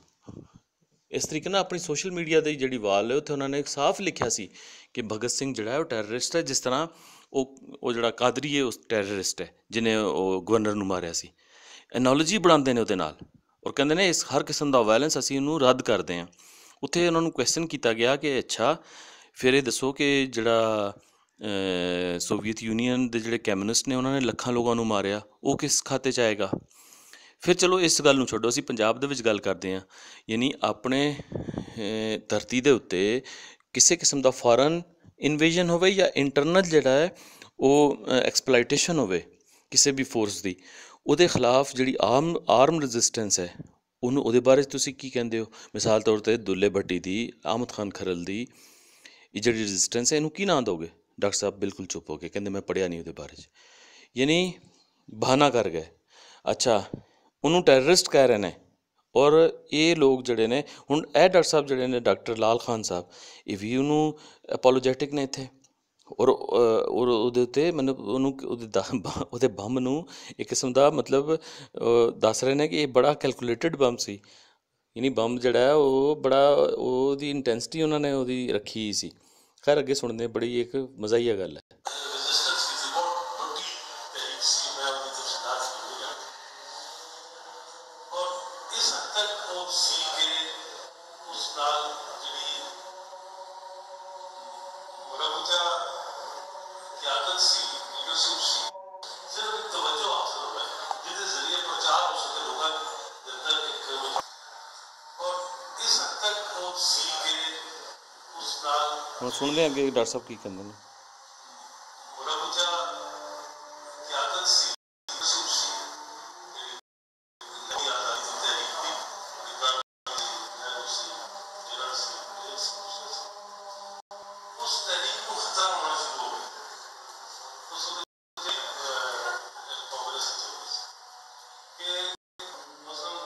ਇਸ ਤਰੀਕੇ ਨਾਲ ਆਪਣੀ ਸੋਸ਼ਲ ਮੀਡੀਆ ਦੀ ਜਿਹੜੀ ਵਾਲ ਹੈ ਉੱਥੇ ਉਹਨਾਂ ਨੇ ਸਾਫ਼ ਲਿਖਿਆ ਸੀ ਕਿ ਭਗਤ ਸਿੰਘ ਜਿਹੜਾ ਹੈ ਉਹ ਟੈਰਰਿਸਟ ਹੈ, ਜਿਸ ਤਰ੍ਹਾਂ ਉਹ ਜਿਹੜਾ ਕਾਦਰੀ ਹੈ ਉਸ ਟੈਰਰਿਸਟ ਹੈ ਜਿਹਨੇ ਉਹ ਗਵਰਨਰ ਨੂੰ ਮਾਰਿਆ ਸੀ। ਐਨੋਲੋਜੀ ਬਣਾਉਂਦੇ ਨੇ ਉਹਦੇ ਨਾਲ ਔਰ ਕਹਿੰਦੇ ਨੇ ਇਸ ਹਰ ਕਿਸਮ ਦਾ ਵਾਇਲੈਂਸ ਅਸੀਂ ਇਹਨੂੰ ਰੱਦ ਕਰਦੇ ਹਾਂ। ਉੱਥੇ ਉਹਨਾਂ ਨੂੰ ਕੁਐਸਚਨ ਕੀਤਾ ਗਿਆ ਕਿ ਅੱਛਾ ਫਿਰ ਇਹ ਦੱਸੋ ਕਿ ਜਿਹੜਾ ਸੋਵੀਅਤ ਯੂਨੀਅਨ ਦੇ ਜਿਹੜੇ ਕਮਿਊਨਿਸਟ ਨੇ ਉਹਨਾਂ ਨੇ ਲੱਖਾਂ ਲੋਕਾਂ ਨੂੰ ਮਾਰਿਆ, ਉਹ ਕਿਸ ਖਾਤੇ 'ਚ ਆਏਗਾ? ਫਿਰ ਚਲੋ ਇਸ ਗੱਲ ਨੂੰ ਛੱਡੋ, ਅਸੀਂ ਪੰਜਾਬ ਦੇ ਵਿੱਚ ਗੱਲ ਕਰਦੇ ਹਾਂ। ਯਾਨੀ ਆਪਣੇ ਧਰਤੀ ਦੇ ਉੱਤੇ ਕਿਸੇ ਕਿਸਮ ਦਾ ਫੋਰਨ ਇਨਵੇਜ਼ਨ ਹੋਵੇ ਜਾਂ ਇੰਟਰਨਲ ਜਿਹੜਾ ਹੈ ਉਹ ਐਕਸਪਲਾਈਟੇਸ਼ਨ ਹੋਵੇ ਕਿਸੇ ਵੀ ਫੋਰਸ ਦੀ, ਉਹਦੇ ਖਿਲਾਫ ਜਿਹੜੀ ਆਰਮ ਰੈਜ਼ਿਸਟੈਂਸ ਹੈ ਉਹਨੂੰ, ਉਹਦੇ ਬਾਰੇ ਤੁਸੀਂ ਕੀ ਕਹਿੰਦੇ ਹੋ? ਮਿਸਾਲ ਤੌਰ 'ਤੇ ਦੁੱਲੇ ਭੱਟੀ ਦੀ, ਆਮਦ ਖਾਨ ਖਰਲ ਦੀ ਇਹ ਜਿਹੜੀ ਰੈਜ਼ਿਸਟੈਂਸ ਹੈ ਇਹਨੂੰ ਕੀ ਨਾਂ ਦੋਗੇ? ਡਾਕਟਰ ਸਾਹਿਬ ਬਿਲਕੁਲ ਚੁੱਪ ਹੋ ਗਏ, ਕਹਿੰਦੇ ਮੈਂ ਪੜ੍ਹਿਆ ਨਹੀਂ ਉਹਦੇ ਬਾਰੇ 'ਚ। ਯਾਨੀ ਬਹਾਨਾ ਕਰ ਗਏ। ਅੱਛਾ ਉਹਨੂੰ ਟੈਰਰਿਸਟ ਕਹਿ ਰਹੇ ਨੇ ਔਰ ਇਹ ਲੋਕ ਜਿਹੜੇ ਨੇ ਹੁਣ ਇਹ ਡਾਕਟਰ ਸਾਹਿਬ ਜਿਹੜੇ ਨੇ ਡਾਕਟਰ ਲਾਲ ਖਾਨ ਸਾਹਿਬ, ਇਹ ਵੀ ਉਹਨੂੰ ਅਪੋਲੋਜੈਟਿਕ ਨੇ ਇੱਥੇ ਔਰ ਉਹਦੇ ਉੱਤੇ ਮਤਲਬ ਉਹਨੂੰ ਉਹਦੇ ਬੰਬ ਨੂੰ ਇੱਕ ਕਿਸਮ ਦਾ ਮਤਲਬ ਦੱਸ ਰਹੇ ਨੇ ਕਿ ਇਹ ਬੜਾ ਕੈਲਕੂਲੇਟਡ ਬੰਬ ਸੀ। ਯਾਨੀ ਬੰਬ ਜਿਹੜਾ ਹੈ ਉਹ ਬੜਾ ਉਹਦੀ ਇੰਟੈਂਸਿਟੀ ਉਹਨਾਂ ਨੇ ਉਹਦੀ ਰੱਖੀ ਸੀ। ਖੈਰ ਅੱਗੇ ਸੁਣਦੇ, ਬੜੀ ਇੱਕ ਮਜ਼ਾਹੀਆ ਗੱਲ ਹੈ। ਹੁਣ ਸੁਣਦੇ ਹਾਂ ਅੱਗੇ ਡਾਕਟਰ ਸਾਹਿਬ ਕੀ ਕਹਿੰਦੇ ਨੇ। कि मसलन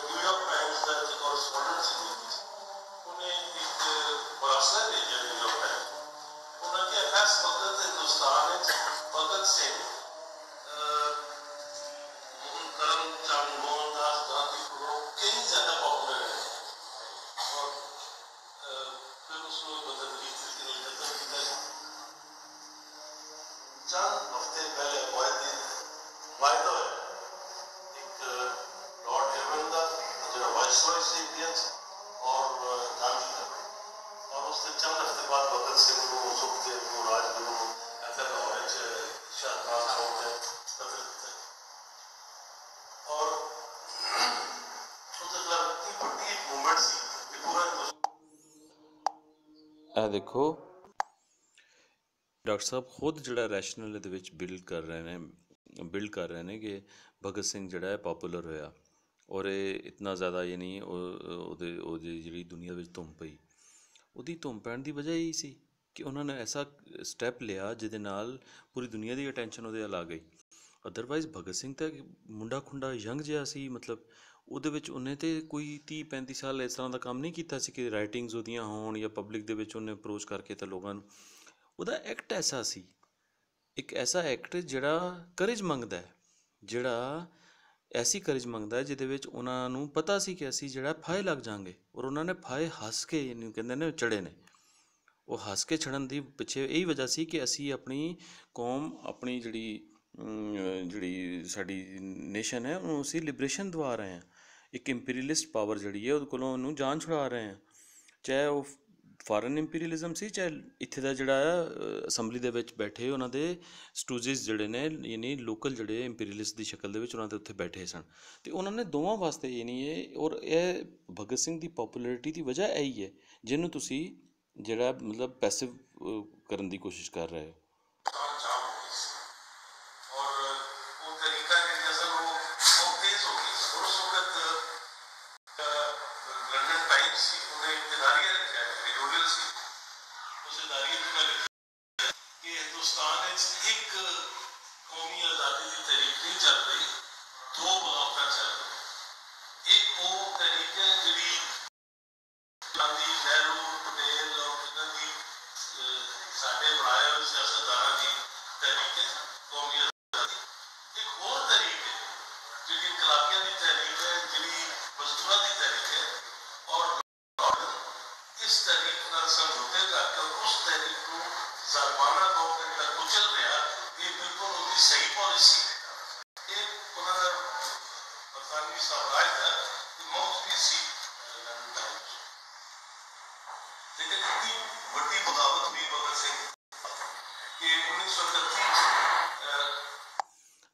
न्यूयॉर्क टाइम्स का एक कॉरेस्पॉन्डेंट सी उन्हें एक मरासला भेजा न्यूयॉर्क टाइम्स उन्होंने कि इस वक्त हिंदुस्तान भगत सिंह करमचंद मोहनदास गांधी को कई ज्यादा पॉपुलर है और फिर उसको बदल चंद हफ्ते पहले वायदा है एक लॉर्ड एवन का जो वाइसरॉय से इंडिया और गांधी का और उसके चंद हफ्ते बाद भगत सिंह को सुखदेव को राजगुरु ऐसा लाहौर शाहबाज चौक में कत्ल किया और उसके खिलाफ इतनी बड़ी मूवमेंट सी कि पूरा ਇਹ ਦੇਖੋ ਡਾਕਟਰ ਸਾਹਿਬ ਖੁਦ ਜਿਹੜਾ ਰੈਸ਼ਨਲ ਇਹਦੇ ਵਿੱਚ ਬਿਲਡ ਕਰ ਰਹੇ ਨੇ ਕਿ ਭਗਤ ਸਿੰਘ ਜਿਹੜਾ ਹੈ ਪੋਪੂਲਰ ਹੋਇਆ ਔਰ ਇਹ ਇਤਨਾ ਜ਼ਿਆਦਾ ਯਾਨੀ ਉਹਦੀ ਜਿਹੜੀ ਦੁਨੀਆ ਵਿੱਚ ਧੁੰਮ ਪਈ ਉਹਦੀ ਧੁੰਮ ਪੈਣ ਦੀ ਵਜ੍ਹਾ ਇਹੀ ਸੀ ਕਿ ਉਹਨਾਂ ਨੇ ਐਸਾ ਸਟੈਪ ਲਿਆ ਜਿਹਦੇ ਨਾਲ ਪੂਰੀ ਦੁਨੀਆ ਦੀ ਅਟੈਂਸ਼ਨ ਉਹਦੇ ਵੱਲ ਆ ਗਈ। ਅਦਰਵਾਈਜ਼ ਭਗਤ ਸਿੰਘ ਤਾਂ ਮੁੰਡਾ ਖੁੰਡਾ ਯੰਗ ਜਿਹਾ ਸੀ, ਮਤਲਬ ਉਹਦੇ ਵਿੱਚ ਉਹਨੇ ਤਾਂ ਕੋਈ 30-35 ਸਾਲ ਇਸ ਤਰ੍ਹਾਂ ਦਾ ਕੰਮ ਨਹੀਂ ਕੀਤਾ ਸੀ ਕਿ ਰਾਈਟਿੰਗਸ ਉਹਦੀਆਂ ਹੋਣ ਜਾਂ ਪਬਲਿਕ ਦੇ ਵਿੱਚ ਉਹਨੇ ਅਪਰੋਚ ਕਰਕੇ ਤਾਂ ਲੋਕਾਂ ਨੂੰ। ਉਹਦਾ ਐਕਟ ਐਸਾ ਸੀ, ਇੱਕ ਐਸਾ ਐਕਟ ਜਿਹੜਾ ਕਰੇਜ ਮੰਗਦਾ ਹੈ, ਜਿਹੜਾ ਐਸੀ ਕਰੇਜ ਮੰਗਦਾ ਹੈ ਜਿਹਦੇ ਵਿੱਚ ਉਹਨਾਂ ਨੂੰ ਪਤਾ ਸੀ ਕਿ ਅਸੀਂ ਜਿਹੜਾ ਫਾਹੇ ਲੱਗ ਜਾਵਾਂਗੇ ਔਰ ਉਹਨਾਂ ਨੇ ਫਾਹੇ ਹੱਸ ਕੇ ਇਹਨੂੰ ਕਹਿੰਦੇ ਨੇ ਚੜੇ ਨੇ। ਉਹ ਹੱਸ ਕੇ ਛੜਨ ਦੀ ਪਿੱਛੇ ਇਹੀ ਵਜ੍ਹਾ ਸੀ ਕਿ ਅਸੀਂ ਆਪਣੀ ਕੌਮ, ਆਪਣੀ ਜਿਹੜੀ ਸਾਡੀ ਨੇਸ਼ਨ ਹੈ ਉਹਨੂੰ ਅਸੀਂ ਲਿਬਰੇਸ਼ਨ ਦਵਾ ਰਹੇ ਹਾਂ। ਇੱਕ ਇੰਪੀਰੀਅਲਿਸਟ ਪਾਵਰ ਜਿਹੜੀ ਹੈ ਉਹਦੇ ਕੋਲੋਂ ਉਹਨੂੰ ਜਾਨ ਛੁਡਾ ਰਹੇ ਹਾਂ, ਚਾਹੇ ਉਹ ਫਾਰਨ ਇੰਪੀਰੀਅਲਿਜ਼ਮ ਸੀ, ਚਾਹੇ ਇੱਥੇ ਦਾ ਜਿਹੜਾ ਹੈ ਅਸੈਂਬਲੀ ਦੇ ਵਿੱਚ ਬੈਠੇ ਉਹਨਾਂ ਦੇ ਸਟੂਜਿਸ ਜਿਹੜੇ ਨੇ ਯਾਨੀ ਲੋਕਲ ਜਿਹੜੇ ਇੰਪੀਰੀਅਲਿਸਟ ਦੀ ਸ਼ਕਲ ਦੇ ਵਿੱਚ ਉਹਨਾਂ ਦੇ ਉੱਥੇ ਬੈਠੇ ਸਨ। ਅਤੇ ਉਹਨਾਂ ਨੇ ਦੋਵਾਂ ਵਾਸਤੇ ਯਾਨੀ ਇਹ ਔਰ ਇਹ ਭਗਤ ਸਿੰਘ ਦੀ ਪੋਪੂਲੈਰਿਟੀ ਦੀ ਵਜ੍ਹਾ ਇਹੀ ਹੈ ਜਿਹਨੂੰ ਤੁਸੀਂ ਜਿਹੜਾ ਮਤਲਬ ਪੈਸਿਵ ਕਰਨ ਦੀ ਕੋਸ਼ਿਸ਼ ਕਰ ਰਹੇ ਹੋ।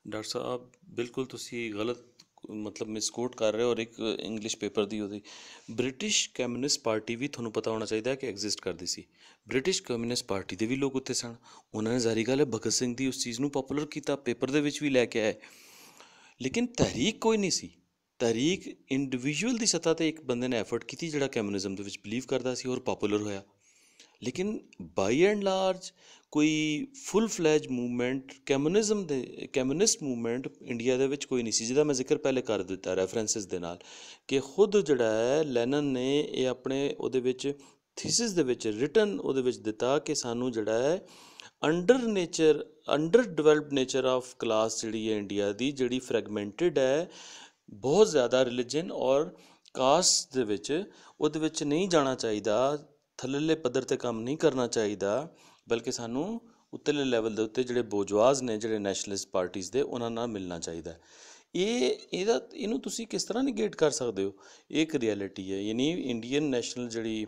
ਡਾਕਟਰ ਸਾਹਿਬ ਬਿਲਕੁਲ ਤੁਸੀਂ ਗਲਤ ਮਤਲਬ ਮਿਸਕੋਟ ਕਰ ਰਹੇ ਹੋ। ਔਰ ਇੱਕ ਇੰਗਲਿਸ਼ ਪੇਪਰ ਦੀ ਉਹਦੀ ਬ੍ਰਿਟਿਸ਼ ਕਮਿਊਨਿਸਟ ਪਾਰਟੀ ਵੀ ਤੁਹਾਨੂੰ ਪਤਾ ਹੋਣਾ ਚਾਹੀਦਾ ਕਿ ਐਗਜ਼ਿਸਟ ਕਰਦੀ ਸੀ। ਬ੍ਰਿਟਿਸ਼ ਕਮਿਊਨਿਸਟ ਪਾਰਟੀ ਦੇ ਵੀ ਲੋਕ ਉੱਥੇ ਸਨ। ਉਹਨਾਂ ਨੇ ਜ਼ਾਹਰੀ ਗੱਲ ਹੈ ਭਗਤ ਸਿੰਘ ਦੀ ਉਸ ਚੀਜ਼ ਨੂੰ ਪੋਪੂਲਰ ਕੀਤਾ, ਪੇਪਰ ਦੇ ਵਿੱਚ ਵੀ ਲੈ ਕੇ ਆਏ, ਲੇਕਿਨ ਤਹਿਰੀਕ ਕੋਈ ਨਹੀਂ ਸੀ। ਤਹਿਰੀਕ ਇੰਡੀਵਿਜੂਅਲ ਦੀ ਸਤ੍ਹਾ 'ਤੇ ਇੱਕ ਬੰਦੇ ਨੇ ਐਫਰਟ ਕੀਤੀ ਜਿਹੜਾ ਕਮਿਊਨਿਜ਼ਮ ਦੇ ਵਿੱਚ ਬਿਲੀਵ ਕਰਦਾ ਸੀ ਔਰ ਪੋਪੂਲਰ ਹੋਇਆ। ਲੇਕਿਨ ਬਾਈ ਐਂਡ ਲਾਰਜ ਕੋਈ ਫੁੱਲ ਫਲੈਜ ਮੂਵਮੈਂਟ ਕਮਿਊਨਿਸਟ ਮੂਵਮੈਂਟ ਇੰਡੀਆ ਦੇ ਵਿੱਚ ਕੋਈ ਨਹੀਂ ਸੀ, ਜਿਹਦਾ ਮੈਂ ਜ਼ਿਕਰ ਪਹਿਲੇ ਕਰ ਦਿੱਤਾ ਰੈਫਰੈਂਸਿਸ ਦੇ ਨਾਲ ਕਿ ਖੁਦ ਜਿਹੜਾ ਹੈ ਲੈਨਨ ਨੇ ਇਹ ਆਪਣੇ ਉਹਦੇ ਵਿੱਚ ਥੀਸਿਸ ਦੇ ਵਿੱਚ ਰਿਟਨ ਉਹਦੇ ਵਿੱਚ ਦਿੱਤਾ ਕਿ ਸਾਨੂੰ ਜਿਹੜਾ ਹੈ under developed nature of class ਜਿਹੜੀ ਹੈ ਇੰਡੀਆ ਦੀ, ਜਿਹੜੀ ਫਰੈਗਮੈਂਟਡ ਹੈ ਬਹੁਤ ਜ਼ਿਆਦਾ ਰਿਲੀਜਨ ਔਰ ਕਾਸਟ ਦੇ ਵਿੱਚ, ਉਹਦੇ ਵਿੱਚ ਨਹੀਂ ਜਾਣਾ ਚਾਹੀਦਾ, ਥੱਲੇਲੇ ਪੱਧਰ 'ਤੇ ਕੰਮ ਨਹੀਂ ਕਰਨਾ ਚਾਹੀਦਾ, ਬਲਕਿ ਸਾਨੂੰ ਉੱਤਲੇ ਲੈਵਲ ਦੇ ਉੱਤੇ ਜਿਹੜੇ ਬੋਜਵਾਜ਼ ਨੇ, ਜਿਹੜੇ ਨੈਸ਼ਨਲਿਸਟ ਪਾਰਟੀਜ਼ ਦੇ, ਉਹਨਾਂ ਨਾਲ ਮਿਲਣਾ ਚਾਹੀਦਾ। ਇਹਨੂੰ ਤੁਸੀਂ ਕਿਸ ਤਰ੍ਹਾਂ ਨਿਗੇਟ ਕਰ ਸਕਦੇ ਹੋ? ਇਹ ਇੱਕ ਰਿਐਲਿਟੀ ਹੈ। ਯਾਨੀ ਇੰਡੀਅਨ ਨੈਸ਼ਨਲ ਜਿਹੜੀ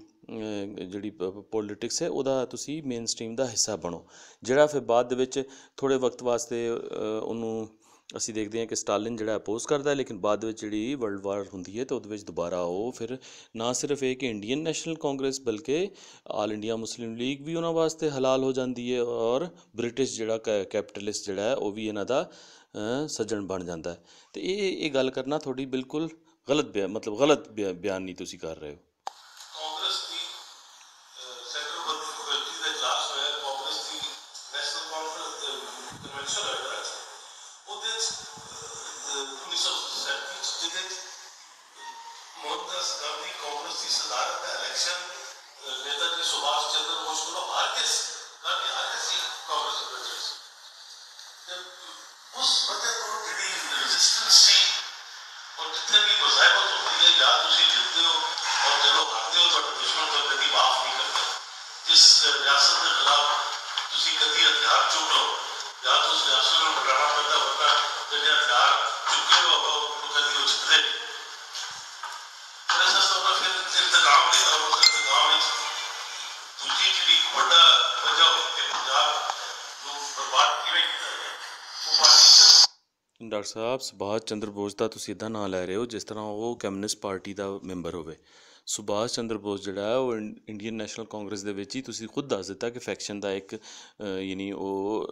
ਪੋਲੀਟਿਕਸ ਹੈ ਉਹਦਾ ਤੁਸੀਂ ਮੇਨ ਸਟਰੀਮ ਦਾ ਹਿੱਸਾ ਬਣੋ, ਜਿਹੜਾ ਫਿਰ ਬਾਅਦ ਦੇ ਵਿੱਚ ਥੋੜ੍ਹੇ ਵਕਤ ਵਾਸਤੇ ਉਹਨੂੰ ਅਸੀਂ ਦੇਖਦੇ ਹਾਂ ਕਿ ਸਟਾਲਿਨ ਜਿਹੜਾ ਅਪੋਜ਼ ਕਰਦਾ, ਲੇਕਿਨ ਬਾਅਦ ਵਿੱਚ ਜਿਹੜੀ ਵਰਲਡ ਵਾਰ ਹੁੰਦੀ ਹੈ ਤਾਂ ਉਹਦੇ ਵਿੱਚ ਦੁਬਾਰਾ ਉਹ ਫਿਰ ਨਾ ਸਿਰਫ ਇਹ ਕਿ ਇੰਡੀਅਨ ਨੈਸ਼ਨਲ ਕਾਂਗਰਸ ਬਲਕਿ ਆਲ ਇੰਡੀਆ ਮੁਸਲਿਮ ਲੀਗ ਵੀ ਉਹਨਾਂ ਵਾਸਤੇ ਹਲਾਲ ਹੋ ਜਾਂਦੀ ਹੈ ਔਰ ਬ੍ਰਿਟਿਸ਼ ਜਿਹੜਾ ਕੈਪੀਟਲਿਸਟ ਜਿਹੜਾ ਹੈ ਉਹ ਵੀ ਇਹਨਾਂ ਦਾ ਸੱਜਣ ਬਣ ਜਾਂਦਾ ਹੈ। ਅਤੇ ਇਹ ਗੱਲ ਕਰਨਾ ਤੁਹਾਡੀ ਬਿਲਕੁਲ ਗਲਤ ਬਿਆਨ ਨਹੀਂ ਤੁਸੀਂ ਕਰ ਰਹੇ ਹੋ। ਤੁਸੀਂ ਸਦਾਰਤ ਦਾ ਇਲੈਕਸ਼ਨ ਨੇਤਾ ਜੀ ਸੁਭਾਸ਼ ਚੰਦਰ ਬੋਸ ਕੋਲੋਂ ਹਾਰ ਕੇ ਸੀ ਕਾਂਗਰਸ ਦੇ ਵਿੱਚ ਉਸ ਵਜ੍ਹਾ ਤੋਂ ਜਿਹੜੀ ਰੈਜ਼ਿਸਟੈਂਸ ਸੀ और जितने भी मज़ाहमत होती है या तुम जितते हो और जब हारते हो तो दुश्मन तो कभी माफ नहीं करते जिस रियासत के खिलाफ तुम कभी हथियार चुक लो या तो उस रियासत में बढ़ाना पैदा होता जब हथियार चुके हो तो कभी वो जितते ऐसा सोना फिर इंतकाम लेता और उस इंतकाम में दूसरी जी बड़ा वजह हो कि पंजाब बर्बाद किए वो पार्टी ਡਾਕਟਰ ਸਾਹਿਬ ਸੁਭਾਸ਼ ਚੰਦਰ ਬੋਸ ਦਾ ਤੁਸੀਂ ਇੱਦਾਂ ਨਾਂ ਲੈ ਰਹੇ ਹੋ ਜਿਸ ਤਰ੍ਹਾਂ ਉਹ ਕਮਿਊਨਿਸਟ ਪਾਰਟੀ ਦਾ ਮੈਂਬਰ ਹੋਵੇ। ਸੁਭਾਸ਼ ਚੰਦਰ ਬੋਸ ਜਿਹੜਾ ਉਹ ਇੰਡੀਅਨ ਨੈਸ਼ਨਲ ਕਾਂਗਰਸ ਦੇ ਵਿੱਚ ਹੀ ਤੁਸੀਂ ਖੁਦ ਦੱਸ ਦਿੱਤਾ ਕਿ ਫੈਕਸ਼ਨ ਦਾ ਇੱਕ ਯਾਨੀ ਉਹ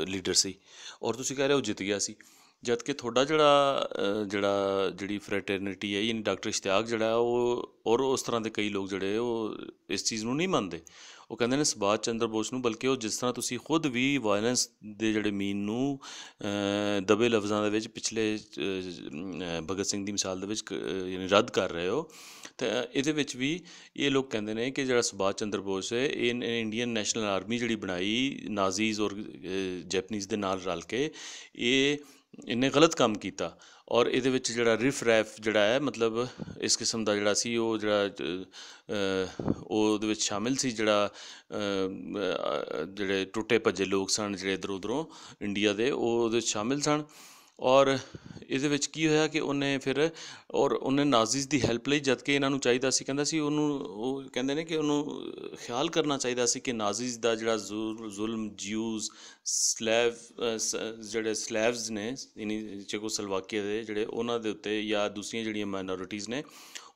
ਲੀਡਰ ਸੀ ਔਰ ਤੁਸੀਂ ਕਹਿ ਰਹੇ ਹੋ ਜਿੱਤ ਗਿਆ ਸੀ ਜਦ ਕਿ ਤੁਹਾਡਾ ਜਿਹੜੀ ਫਰੈਟਰਨਿਟੀ ਹੈ ਯਾਨੀ ਡਾਕਟਰ ਇਸ਼ਤਿਆਕ ਜਿਹੜਾ ਉਹ ਔਰ ਉਸ ਤਰ੍ਹਾਂ ਦੇ ਕਈ ਲੋਕ ਜਿਹੜੇ ਉਹ ਇਸ ਚੀਜ਼ ਨੂੰ ਨਹੀਂ ਮੰਨਦੇ। ਉਹ ਕਹਿੰਦੇ ਨੇ ਸੁਭਾਸ਼ ਚੰਦਰ ਬੋਸ ਨੂੰ ਬਲਕਿ ਉਹ ਜਿਸ ਤਰ੍ਹਾਂ ਤੁਸੀਂ ਖੁਦ ਵੀ ਵਾਇਲੈਂਸ ਦੇ ਜਿਹੜੇ ਮੀਨ ਨੂੰ ਦਬੇ ਲਫ਼ਜ਼ਾਂ ਦੇ ਵਿੱਚ ਪਿਛਲੇ ਭਗਤ ਸਿੰਘ ਦੀ ਮਿਸਾਲ ਦੇ ਵਿੱਚ ਯਾਨੀ ਰੱਦ ਕਰ ਰਹੇ ਹੋ ਤਾਂ ਇਹਦੇ ਵਿੱਚ ਵੀ ਇਹ ਲੋਕ ਕਹਿੰਦੇ ਨੇ ਕਿ ਜਿਹੜਾ ਸੁਭਾਸ਼ ਚੰਦਰ ਬੋਸ ਹੈ ਇਹ ਇੰਡੀਅਨ ਨੈਸ਼ਨਲ ਆਰਮੀ ਜਿਹੜੀ ਬਣਾਈ ਨਾਜ਼ੀਜ਼ ਔਰ ਜੈਪਨੀਜ਼ ਦੇ ਨਾਲ ਰਲ ਕੇ ਇਹਨੇ ਗਲਤ ਕੰਮ ਕੀਤਾ ਔਰ ਇਹਦੇ ਵਿੱਚ ਜਿਹੜਾ ਰਿਫ ਰੈਫ ਜਿਹੜਾ ਹੈ ਮਤਲਬ ਇਸ ਕਿਸਮ ਦਾ ਜਿਹੜਾ ਸੀ ਉਹ ਉਹਦੇ ਵਿੱਚ ਸ਼ਾਮਿਲ ਸੀ ਜਿਹੜੇ ਟੁੱਟੇ ਭੱਜੇ ਲੋਕ ਸਨ ਜਿਹੜੇ ਇੱਧਰੋਂ ਉੱਧਰੋਂ ਇੰਡੀਆ ਦੇ ਉਹ ਉਹਦੇ ਵਿੱਚ ਸ਼ਾਮਿਲ ਸਨ ਔਰ ਇਹਦੇ ਵਿੱਚ ਕੀ ਹੋਇਆ ਕਿ ਉਹਨੇ ਨਾਜ਼ੀਜ਼ ਦੀ ਹੈਲਪ ਲਈ ਜਦ ਕਿ ਇਹਨਾਂ ਨੂੰ ਚਾਹੀਦਾ ਸੀ ਕਹਿੰਦਾ ਸੀ ਉਹ ਕਹਿੰਦੇ ਨੇ ਕਿ ਉਹਨੂੰ ਖਿਆਲ ਕਰਨਾ ਚਾਹੀਦਾ ਸੀ ਕਿ ਨਾਜ਼ੀਜ਼ ਦਾ ਜਿਹੜਾ ਜ਼ੁਲਮ ਜਿਊਜ਼ ਜਿਹੜੇ ਸਲੈਵਜ਼ ਨੇ ਯਾਨੀ ਚੈਕੋਸਲੋਵਾਕੀਆ ਦੇ ਜਿਹੜੇ ਉਹਨਾਂ ਦੇ ਉੱਤੇ ਜਾਂ ਦੂਸਰੀਆਂ ਜਿਹੜੀਆਂ ਮਾਈਨੋਰਿਟੀਜ਼ ਨੇ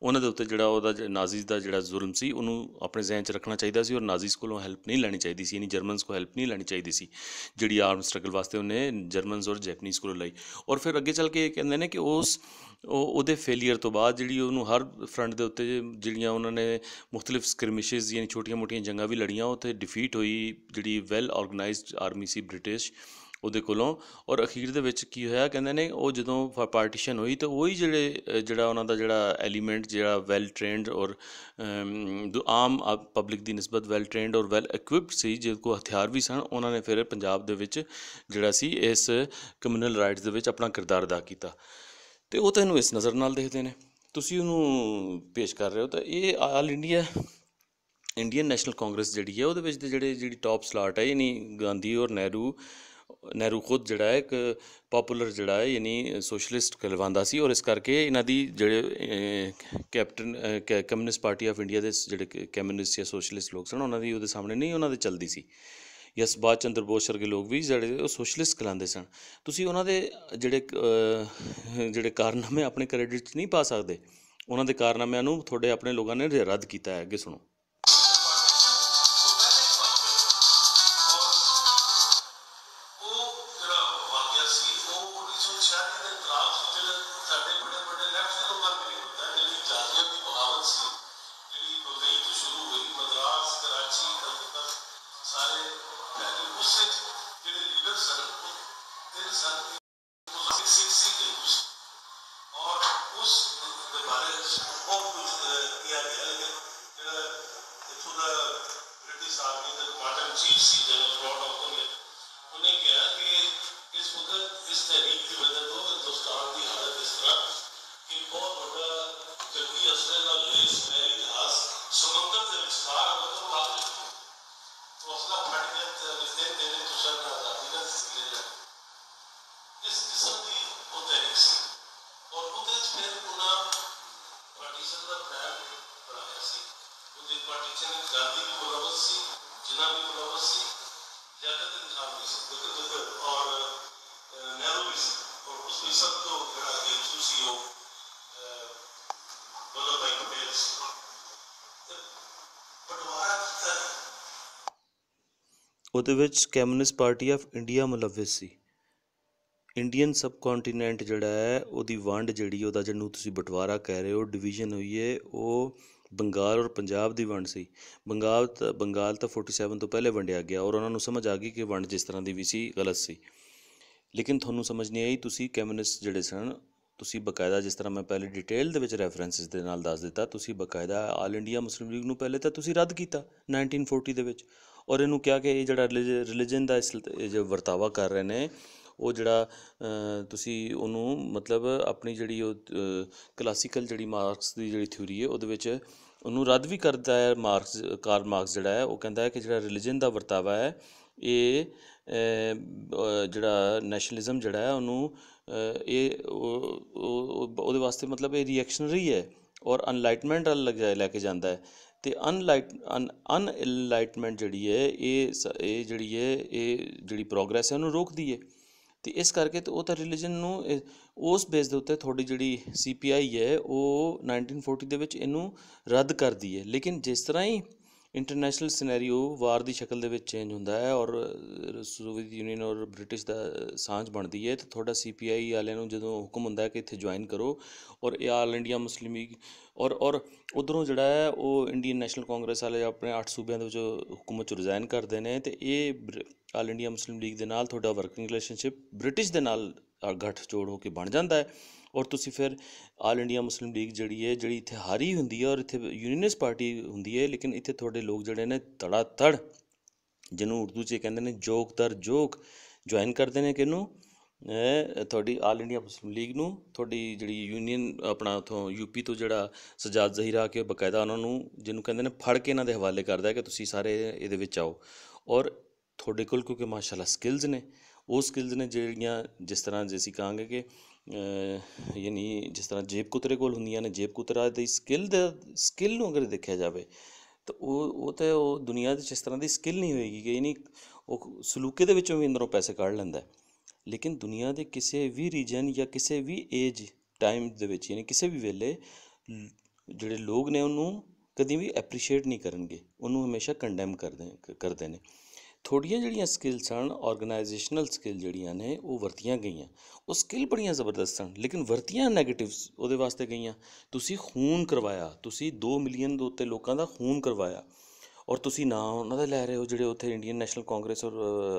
ਉਹਨਾਂ ਦੇ ਉੱਤੇ ਜਿਹੜਾ ਉਹਦਾ ਨਾਜ਼ੀਜ਼ ਦਾ ਜਿਹੜਾ ਜ਼ੁਲਮ ਸੀ ਉਹਨੂੰ ਆਪਣੇ ਜ਼ਿਹਨ 'ਚ ਰੱਖਣਾ ਚਾਹੀਦਾ ਸੀ ਔਰ ਨਾਜ਼ੀਜ਼ ਕੋਲੋਂ ਹੈਲਪ ਨਹੀਂ ਲੈਣੀ ਚਾਹੀਦੀ ਸੀ ਯਾਨੀ ਜਰਮਨਸ ਕੋਲ ਹੈਲਪ ਨਹੀਂ ਲੈਣੀ ਚਾਹੀਦੀ ਸੀ ਜਿਹੜੀ ਆਰਮ ਸਟਰਗਲ ਵਾਸਤੇ ਉਹਨੇ ਜਰਮਨਸ ਔਰ ਜੈਪਨੀਜ਼ ਕੋਲੋਂ ਲਈ ਔਰ ਫਿਰ ਅੱਗੇ ਚੱਲ ਕੇ ਕਹਿੰਦੇ ਨੇ ਕਿ ਉਹਦੇ ਫੇਲੀਅਰ ਤੋਂ ਬਾਅਦ ਜਿਹੜੀ ਉਹਨੂੰ ਹਰ ਫਰੰਟ ਦੇ ਉੱਤੇ ਜਿਹੜੀਆਂ ਉਹਨਾਂ ਨੇ ਮੁਖਤਲਿਫ ਸਕ੍ਰਿਮਿਸ਼ਿਜ਼ ਯਾਨੀ ਛੋਟੀਆਂ ਮੋਟੀਆਂ ਜੰਗਾਂ ਵੀ ਲੜੀਆਂ ਉੱਥੇ ਡਿਫੀਟ ਹੋਈ ਜਿਹੜੀ ਵੈਲ ਔਰਗਨਾਈਜ਼ਡ ਆਰਮੀ ਸੀ ਬ੍ਰਿਟਿਸ਼ ਉਹਦੇ ਕੋਲੋਂ ਔਰ ਅਖੀਰ ਦੇ ਵਿੱਚ ਕੀ ਹੋਇਆ ਕਹਿੰਦੇ ਨੇ ਉਹ ਜਦੋਂ ਪਾਰਟੀਸ਼ਨ ਹੋਈ ਤਾਂ ਉਹੀ ਜਿਹੜਾ ਉਹਨਾਂ ਦਾ ਜਿਹੜਾ ਐਲੀਮੈਂਟ ਜਿਹੜਾ ਵੈਲ ਟ੍ਰੇਨਡ ਔਰ ਆਮ ਪਬਲਿਕ ਦੀ ਨਿਸਬਤ ਵੈਲ ਟ੍ਰੇਨਡ ਔਰ ਵੈਲ ਇਕੁਇਪਡ ਸੀ ਜਿਹਦੇ ਕੋਲ ਹਥਿਆਰ ਵੀ ਸਨ ਉਹਨਾਂ ਨੇ ਫਿਰ ਪੰਜਾਬ ਦੇ ਵਿੱਚ ਜਿਹੜਾ ਸੀ ਇਸ ਕਮਿਊਨਲ ਰਾਈਟਸ ਦੇ ਵਿੱਚ ਆਪਣਾ ਕਿਰਦਾਰ ਅਦਾ ਕੀਤਾ ਅਤੇ ਉਹ ਤੈਨੂੰ ਇਸ ਨਜ਼ਰ ਨਾਲ ਦੇਖਦੇ ਨੇ ਤੁਸੀਂ ਉਹਨੂੰ ਪੇਸ਼ ਕਰ ਰਹੇ ਹੋ ਤਾਂ ਇਹ ਆਲ ਇੰਡੀਅਨ ਨੈਸ਼ਨਲ ਕਾਂਗਰਸ ਜਿਹੜੀ ਹੈ ਉਹਦੇ ਵਿੱਚ ਜਿਹੜੀ ਟੌਪ ਸਲਾਟ ਹੈ ਯਾਨੀ ਗਾਂਧੀ ਔਰ ਨਹਿਰੂ ਖੁਦ ਜਿਹੜਾ ਹੈ ਇੱਕ ਪਾਪੂਲਰ ਜਿਹੜਾ ਹੈ ਯਾਨੀ ਸੋਸ਼ਲਿਸਟ ਕਹਿਲਵਾਉਂਦਾ ਸੀ ਔਰ ਇਸ ਕਰਕੇ ਇਹਨਾਂ ਦੀ ਜਿਹੜੇ ਕਮਿਊਨਿਸਟ ਪਾਰਟੀ ਆਫ ਇੰਡੀਆ ਦੇ ਜਿਹੜੇ ਕਮਿਊਨਿਸਟ ਜਾਂ ਸੋਸ਼ਲਿਸਟ ਲੋਕ ਸਨ ਉਹਨਾਂ ਦੀ ਉਹਦੇ ਸਾਹਮਣੇ ਨਹੀਂ ਉਹਨਾਂ ਦੇ ਚੱਲਦੀ ਸੀ ਜਾਂ ਸੁਭਾਸ਼ ਚੰਦਰ ਬੋਸ ਵਰਗੇ ਲੋਕ ਵੀ ਜਿਹੜੇ ਉਹ ਸੋਸ਼ਲਿਸਟ ਕਹਿਲਾਉਂਦੇ ਸਨ ਤੁਸੀਂ ਉਹਨਾਂ ਦੇ ਜਿਹੜੇ ਕਾਰਨਾਮੇ ਆਪਣੇ ਕ੍ਰੈਡਿਟ 'ਚ ਨਹੀਂ ਪਾ ਸਕਦੇ ਉਹਨਾਂ ਦੇ ਕਾਰਨਾਮਿਆਂ ਨੂੰ ਤੁਹਾਡੇ ਆਪਣੇ ਲੋਕਾਂ ਨੇ ਰੱਦ ਕੀਤਾ ਹੈ ਅੱਗੇ ਸੁਣੋ। ਉਹਦੇ ਵਿੱਚ ਕਮਿਊਨਿਸਟ ਪਾਰਟੀ ਆਫ ਇੰਡੀਆ ਮੁਲਵਿਸ ਸੀ। ਇੰਡੀਅਨ ਸਬ ਕੰਟੀਨੈਂਟ ਜਿਹੜਾ ਹੈ ਉਹਦੀ ਵੰਡ ਜਿਹੜੀ ਉਹਦਾ ਜਿਹਨੂੰ ਤੁਸੀਂ ਬਟਵਾਰਾ ਕਹਿ ਰਹੇ ਹੋ ਡਿਵੀਜ਼ਨ ਹੋਈ ਹੈ ਉਹ ਬੰਗਾਲ ਔਰ ਪੰਜਾਬ ਦੀ ਵੰਡ ਸੀ। ਬੰਗਾਲ ਤਾਂ 47 ਤੋਂ ਪਹਿਲੇ ਵੰਡਿਆ ਗਿਆ ਔਰ ਉਹਨਾਂ ਨੂੰ ਸਮਝ ਆ ਗਈ ਕਿ ਵੰਡ ਜਿਸ ਤਰ੍ਹਾਂ ਦੀ ਵੀ ਸੀ ਗਲਤ ਸੀ ਲੇਕਿਨ ਤੁਹਾਨੂੰ ਸਮਝ ਨਹੀਂ ਆਈ। ਤੁਸੀਂ ਕਮਿਊਨਿਸਟ ਜਿਹੜੇ ਸਨ ਤੁਸੀਂ ਬਕਾਇਦਾ, ਜਿਸ ਤਰ੍ਹਾਂ ਮੈਂ ਪਹਿਲੇ ਡਿਟੇਲ ਦੇ ਵਿੱਚ ਰੈਫਰੈਂਸਿਸ ਦੇ ਨਾਲ ਦੱਸ ਦਿੱਤਾ, ਤੁਸੀਂ ਬਕਾਇਦਾ ਆਲ ਇੰਡੀਆ ਮੁਸਲਿਮ ਲੀਗ ਨੂੰ ਪਹਿਲੇ ਤਾਂ ਤੁਸੀਂ ਰੱਦ ਕੀਤਾ 1940 ਦੇ ਵਿੱਚ, ਔਰ ਇਹਨੂੰ ਕਿਹਾ ਕਿ ਇਹ ਜਿਹੜਾ ਰਿਲੀਜਨ ਦਾ ਇਹ ਜੋ ਵਰਤਾਵਾ ਕਰ ਰਹੇ ਨੇ, ਉਹ ਜਿਹੜਾ ਤੁਸੀਂ ਉਹਨੂੰ ਮਤਲਬ ਆਪਣੀ ਜਿਹੜੀ ਉਹ ਕਲਾਸੀਕਲ ਜਿਹੜੀ ਮਾਰਕਸ ਦੀ ਜਿਹੜੀ ਥਿਊਰੀ ਹੈ ਉਹਦੇ ਵਿੱਚ ਉਹਨੂੰ ਰੱਦ ਵੀ ਕਰਦਾ ਹੈ। ਕਾਰਲ ਮਾਰਕਸ ਜਿਹੜਾ ਹੈ ਉਹ ਕਹਿੰਦਾ ਹੈ ਕਿ ਜਿਹੜਾ ਰਿਲੀਜਨ ਦਾ ਵਰਤਾਵਾ ਹੈ ਇਹ ਜਿਹੜਾ ਨੈਸ਼ਨਲਿਜ਼ਮ ਜਿਹੜਾ ਹੈ ਉਹਨੂੰ ਉਹਦੇ ਵਾਸਤੇ ਮਤਲਬ ਇਹ ਰਿਐਕਸ਼ਨਰੀ ਹੈ ਔਰ ਅਨਲਾਈਟਮੈਂਟ ਵੱਲ ਲੈ ਕੇ ਜਾਂਦਾ ਹੈ। ਅਤੇ ਅਨਲਾਈਟਮੈਂਟ ਜਿਹੜੀ ਹੈ ਇਹ ਜਿਹੜੀ ਪ੍ਰੋਗਰੈਸ ਹੈ ਉਹਨੂੰ ਰੋਕਦੀ ਹੈ। ਅਤੇ ਇਸ ਕਰਕੇ ਤਾਂ ਉਹ ਤਾਂ ਰਿਲੀਜਨ ਨੂੰ ਉਸ ਬੇਸ ਦੇ ਉੱਤੇ ਤੁਹਾਡੀ ਜਿਹੜੀ CPI ਹੈ ਉਹ 1940 ਦੇ ਵਿੱਚ ਇਹਨੂੰ ਰੱਦ ਕਰਦੀ ਹੈ। ਲੇਕਿਨ ਜਿਸ ਤਰ੍ਹਾਂ ਹੀ ਇੰਟਰਨੈਸ਼ਨਲ ਸਿਨੈਰੀਓ ਵਾਰ ਦੀ ਸ਼ਕਲ ਦੇ ਵਿੱਚ ਚੇਂਜ ਹੁੰਦਾ ਹੈ ਔਰ ਸੋਵੀਅਤ ਯੂਨੀਅਨ ਔਰ ਬ੍ਰਿਟਿਸ਼ ਦਾ ਸਾਂਝ ਬਣਦੀ ਹੈ, ਅਤੇ ਤੁਹਾਡਾ CPI ਵਾਲਿਆਂ ਨੂੰ ਜਦੋਂ ਹੁਕਮ ਹੁੰਦਾ ਹੈ ਕਿ ਇੱਥੇ ਜੁਆਇਨ ਕਰੋ, ਔਰ ਇਹ ਆਲ ਇੰਡੀਆ ਮੁਸਲਿਮ ਲੀਗ ਔਰ ਉੱਧਰੋਂ ਜਿਹੜਾ ਹੈ ਉਹ ਇੰਡੀਅਨ ਨੈਸ਼ਨਲ ਕਾਂਗਰਸ ਵਾਲੇ ਆਪਣੇ 8 ਸੂਬਿਆਂ ਦੇ ਵਿੱਚ ਹੁਕੂਮਤ 'ਚ ਰਿਜ਼ਾਈਨ ਕਰਦੇ ਨੇ, ਅਤੇ ਇਹ ਆਲ ਇੰਡੀਆ ਮੁਸਲਿਮ ਲੀਗ ਦੇ ਨਾਲ ਤੁਹਾਡਾ ਵਰਕਿੰਗ ਰਿਲੇਸ਼ਨਸ਼ਿਪ ਬ੍ਰਿਟਿਸ਼ ਦੇ ਨਾਲ ਗੱਠ ਜੋੜ ਹੋ ਕੇ ਬਣ ਜਾਂਦਾ ਹੈ। ਔਰ ਤੁਸੀਂ ਫਿਰ ਆਲ ਇੰਡੀਆ ਮੁਸਲਿਮ ਲੀਗ ਜਿਹੜੀ ਇੱਥੇ ਹਾਰੀ ਹੁੰਦੀ ਹੈ ਔਰ ਇੱਥੇ ਯੂਨੀਅਨਿਸਟ ਪਾਰਟੀ ਹੁੰਦੀ ਹੈ, ਲੇਕਿਨ ਇੱਥੇ ਤੁਹਾਡੇ ਲੋਕ ਜਿਹੜੇ ਨੇ ਧੜਾ ਧੜ, ਜਿਹਨੂੰ ਉਰਦੂ 'ਚ ਕਹਿੰਦੇ ਨੇ ਜੋਕ ਦਰ ਜੋਕ, ਜੁਆਇਨ ਕਰਦੇ ਨੇ ਕਿਹਨੂੰ, ਤੁਹਾਡੀ ਆਲ ਇੰਡੀਆ ਮੁਸਲਿਮ ਲੀਗ ਨੂੰ। ਤੁਹਾਡੀ ਜਿਹੜੀ ਯੂਨੀਅਨ ਆਪਣਾ ਉੱਥੋਂ UP ਤੋਂ ਜਿਹੜਾ ਸਜਾਦ ਜ਼ਹੀਰ ਆ ਕੇ ਬਕਾਇਦਾ ਉਹਨਾਂ ਨੂੰ, ਜਿਹਨੂੰ ਕਹਿੰਦੇ ਨੇ, ਫੜ ਕੇ ਇਹਨਾਂ ਦੇ ਹਵਾਲੇ ਕਰਦਾ ਕਿ ਤੁਸੀਂ ਸਾਰੇ ਇਹਦੇ ਵਿੱਚ ਆਓ। ਔਰ ਤੁਹਾਡੇ ਕੋਲ ਕਿਉਂਕਿ ਮਾਸ਼ਾਅੱਲਾ ਸਕਿੱਲਸ ਨੇ, ਉਹ ਸਕਿੱਲਸ ਨੇ ਜਿਹੜੀਆਂ ਜਿਸ ਤਰ੍ਹਾਂ ਜੇ ਅਸੀਂ ਕਹਾਂਗੇ ਕਿ ਯਾਨੀ ਜਿਸ ਤਰ੍ਹਾਂ ਜੇਬ ਕੁਤਰੇ ਕੋਲ ਹੁੰਦੀਆਂ ਨੇ, ਜੇਬ ਕੁਤਰਾ ਦੀ ਸਕਿੱਲ ਨੂੰ ਅਗਰ ਦੇਖਿਆ ਜਾਵੇ ਤਾਂ ਉਹ ਦੁਨੀਆ ਵਿੱਚ ਇਸ ਤਰ੍ਹਾਂ ਦੀ ਸਕਿੱਲ ਨਹੀਂ ਹੋਏਗੀ ਕਿ ਯਾਨੀ ਉਹ ਸਲੂਕੇ ਦੇ ਵਿੱਚੋਂ ਵੀ ਅੰਦਰੋਂ ਪੈਸੇ ਕੱਢ ਲੈਂਦਾ। ਲੇਕਿਨ ਦੁਨੀਆ ਦੇ ਕਿਸੇ ਵੀ ਰੀਜਨ ਜਾਂ ਕਿਸੇ ਵੀ ਏਜ ਟਾਈਮ ਦੇ ਵਿੱਚ, ਯਾਨੀ ਕਿਸੇ ਵੀ ਵੇਲੇ ਜਿਹੜੇ ਲੋਕ ਨੇ ਉਹਨੂੰ ਕਦੀ ਵੀ ਐਪਰੀਸ਼ੀਏਟ ਨਹੀਂ ਕਰਨਗੇ, ਉਹਨੂੰ ਹਮੇਸ਼ਾ ਕੰਡੈਮ ਕਰਦੇ ਨੇ। ਥੋੜ੍ਹੀਆਂ ਜਿਹੜੀਆਂ ਸਕਿੱਲਸ ਹਨ, ਆਰਗੇਨਾਈਜੇਸ਼ਨਲ ਸਕਿੱਲ ਜਿਹੜੀਆਂ ਨੇ ਉਹ ਵਰਤੀਆਂ ਗਈਆਂ, ਉਹ ਸਕਿੱਲ ਬੜੀਆਂ ਜ਼ਬਰਦਸਤ ਹਨ, ਲੇਕਿਨ ਵਰਤੀਆਂ ਨੈਗੇਟਿਵਸ ਉਹਦੇ ਵਾਸਤੇ ਗਈਆਂ। ਤੁਸੀਂ ਖੂਨ ਕਰਵਾਇਆ, ਤੁਸੀਂ 2 ਮਿਲੀਅਨ ਦੇ ਉੱਤੇ ਲੋਕਾਂ ਦਾ ਖੂਨ ਕਰਵਾਇਆ, ਔਰ ਤੁਸੀਂ ਨਾਂ ਉਹਨਾਂ ਦਾ ਲੈ ਰਹੇ ਹੋ ਜਿਹੜੇ ਉੱਥੇ ਇੰਡੀਅਨ ਨੈਸ਼ਨਲ ਕਾਂਗਰਸ ਔਰ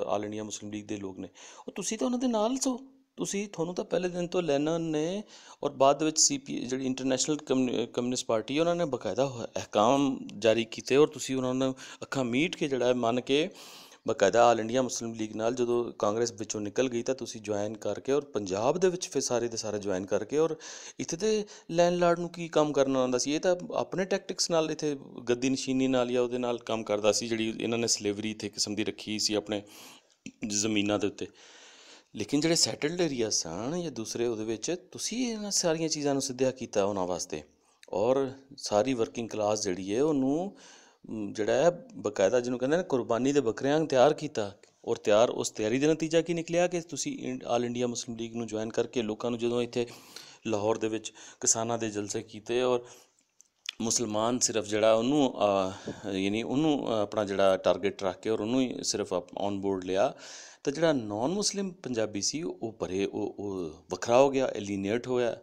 ਆਲ ਇੰਡੀਆ ਮੁਸਲਿਮ ਲੀਗ ਦੇ ਲੋਕ ਨੇ, ਉਹ ਤੁਸੀਂ ਤਾਂ ਉਹਨਾਂ ਦੇ ਨਾਲ ਸੋ। ਤੁਹਾਨੂੰ ਤਾਂ ਪਹਿਲੇ ਦਿਨ ਤੋਂ ਲੈਨਨ ਨੇ ਔਰ ਬਾਅਦ ਦੇ ਵਿੱਚ ਜਿਹੜੀ ਇੰਟਰਨੈਸ਼ਨਲ ਕਮਿਊਨਿਸਟ ਪਾਰਟੀ ਉਹਨਾਂ ਨੇ ਬਕਾਇਦਾ ਅਹਿਕਾਮ ਜਾਰੀ ਕੀਤੇ, ਔਰ ਤੁਸੀਂ ਉਹਨਾਂ ਨੂੰ ਅੱਖਾਂ ਮੀਟ ਕੇ ਜਿਹੜਾ ਮੰਨ ਕੇ ਬਕਾਇਦਾ ਆਲ ਇੰਡੀਆ ਮੁਸਲਿਮ ਲੀਗ ਨਾਲ ਜਦੋਂ ਕਾਂਗਰਸ ਵਿੱਚੋਂ ਨਿਕਲ ਗਈ ਤਾਂ ਤੁਸੀਂ ਜੁਆਇਨ ਕਰਕੇ, ਔਰ ਪੰਜਾਬ ਦੇ ਵਿੱਚ ਫਿਰ ਸਾਰੇ ਦੇ ਸਾਰੇ ਜੁਆਇਨ ਕਰਕੇ, ਔਰ ਇੱਥੇ ਤੇ ਲੈਂਡਲਾਰਡ ਨੂੰ ਕੀ ਕੰਮ ਕਰਨਾ ਆਉਂਦਾ ਸੀ, ਇਹ ਤਾਂ ਆਪਣੇ ਟੈਕਟਿਕਸ ਨਾਲ ਇੱਥੇ ਗੱਦੀ ਨਸ਼ੀਨੀ ਨਾਲ ਜਾਂ ਉਹਦੇ ਨਾਲ ਕੰਮ ਕਰਦਾ ਸੀ, ਜਿਹੜੀ ਇਹਨਾਂ ਨੇ ਸਲੇਵਰੀ ਇੱਥੇ ਕਿਸਮ ਦੀ ਰੱਖੀ ਸੀ ਆਪਣੇ ਜ਼ਮੀਨਾਂ ਦੇ ਉੱਤੇ। ਲੇਕਿਨ ਜਿਹੜੇ ਸੈਟਲਡ ਏਰੀਆ ਸਨ ਜਾਂ ਦੂਸਰੇ ਉਹਦੇ ਵਿੱਚ ਤੁਸੀਂ ਇਹਨਾਂ ਸਾਰੀਆਂ ਚੀਜ਼ਾਂ ਨੂੰ ਸਿੱਧਿਆ ਕੀਤਾ ਉਹਨਾਂ ਵਾਸਤੇ, ਔਰ ਸਾਰੀ ਵਰਕਿੰਗ ਕਲਾਸ ਜਿਹੜੀ ਹੈ ਉਹਨੂੰ ਜਿਹੜਾ ਹੈ ਬਕਾਇਦਾ ਜਿਹਨੂੰ ਕਹਿੰਦੇ ਨੇ ਕੁਰਬਾਨੀ ਦੇ ਬੱਕਰਿਆਂ ਤਿਆਰ ਕੀਤਾ। ਔਰ ਉਸ ਤਿਆਰੀ ਦਾ ਨਤੀਜਾ ਕੀ ਨਿਕਲਿਆ ਕਿ ਤੁਸੀਂ ਆਲ ਇੰਡੀਆ ਮੁਸਲਿਮ ਲੀਗ ਨੂੰ ਜੁਆਇਨ ਕਰਕੇ ਲੋਕਾਂ ਨੂੰ ਜਦੋਂ ਇੱਥੇ ਲਾਹੌਰ ਦੇ ਵਿੱਚ ਕਿਸਾਨਾਂ ਦੇ ਜਲਸੇ ਕੀਤੇ, ਔਰ ਮੁਸਲਮਾਨ ਸਿਰਫ ਜਿਹੜਾ ਉਹਨੂੰ ਯਾਨੀ ਉਹਨੂੰ ਆਪਣਾ ਜਿਹੜਾ ਟਾਰਗੇਟ ਰੱਖ ਕੇ ਔਰ ਉਹਨੂੰ ਹੀ ਸਿਰਫ ਔਨ ਬੋਰਡ ਲਿਆ, ਤਾਂ ਜਿਹੜਾ ਨੌਨ ਮੁਸਲਿਮ ਪੰਜਾਬੀ ਸੀ ਉਹ ਵੱਖਰਾ ਹੋ ਗਿਆ, ਐਲੀਨੀਏਟ ਹੋਇਆ।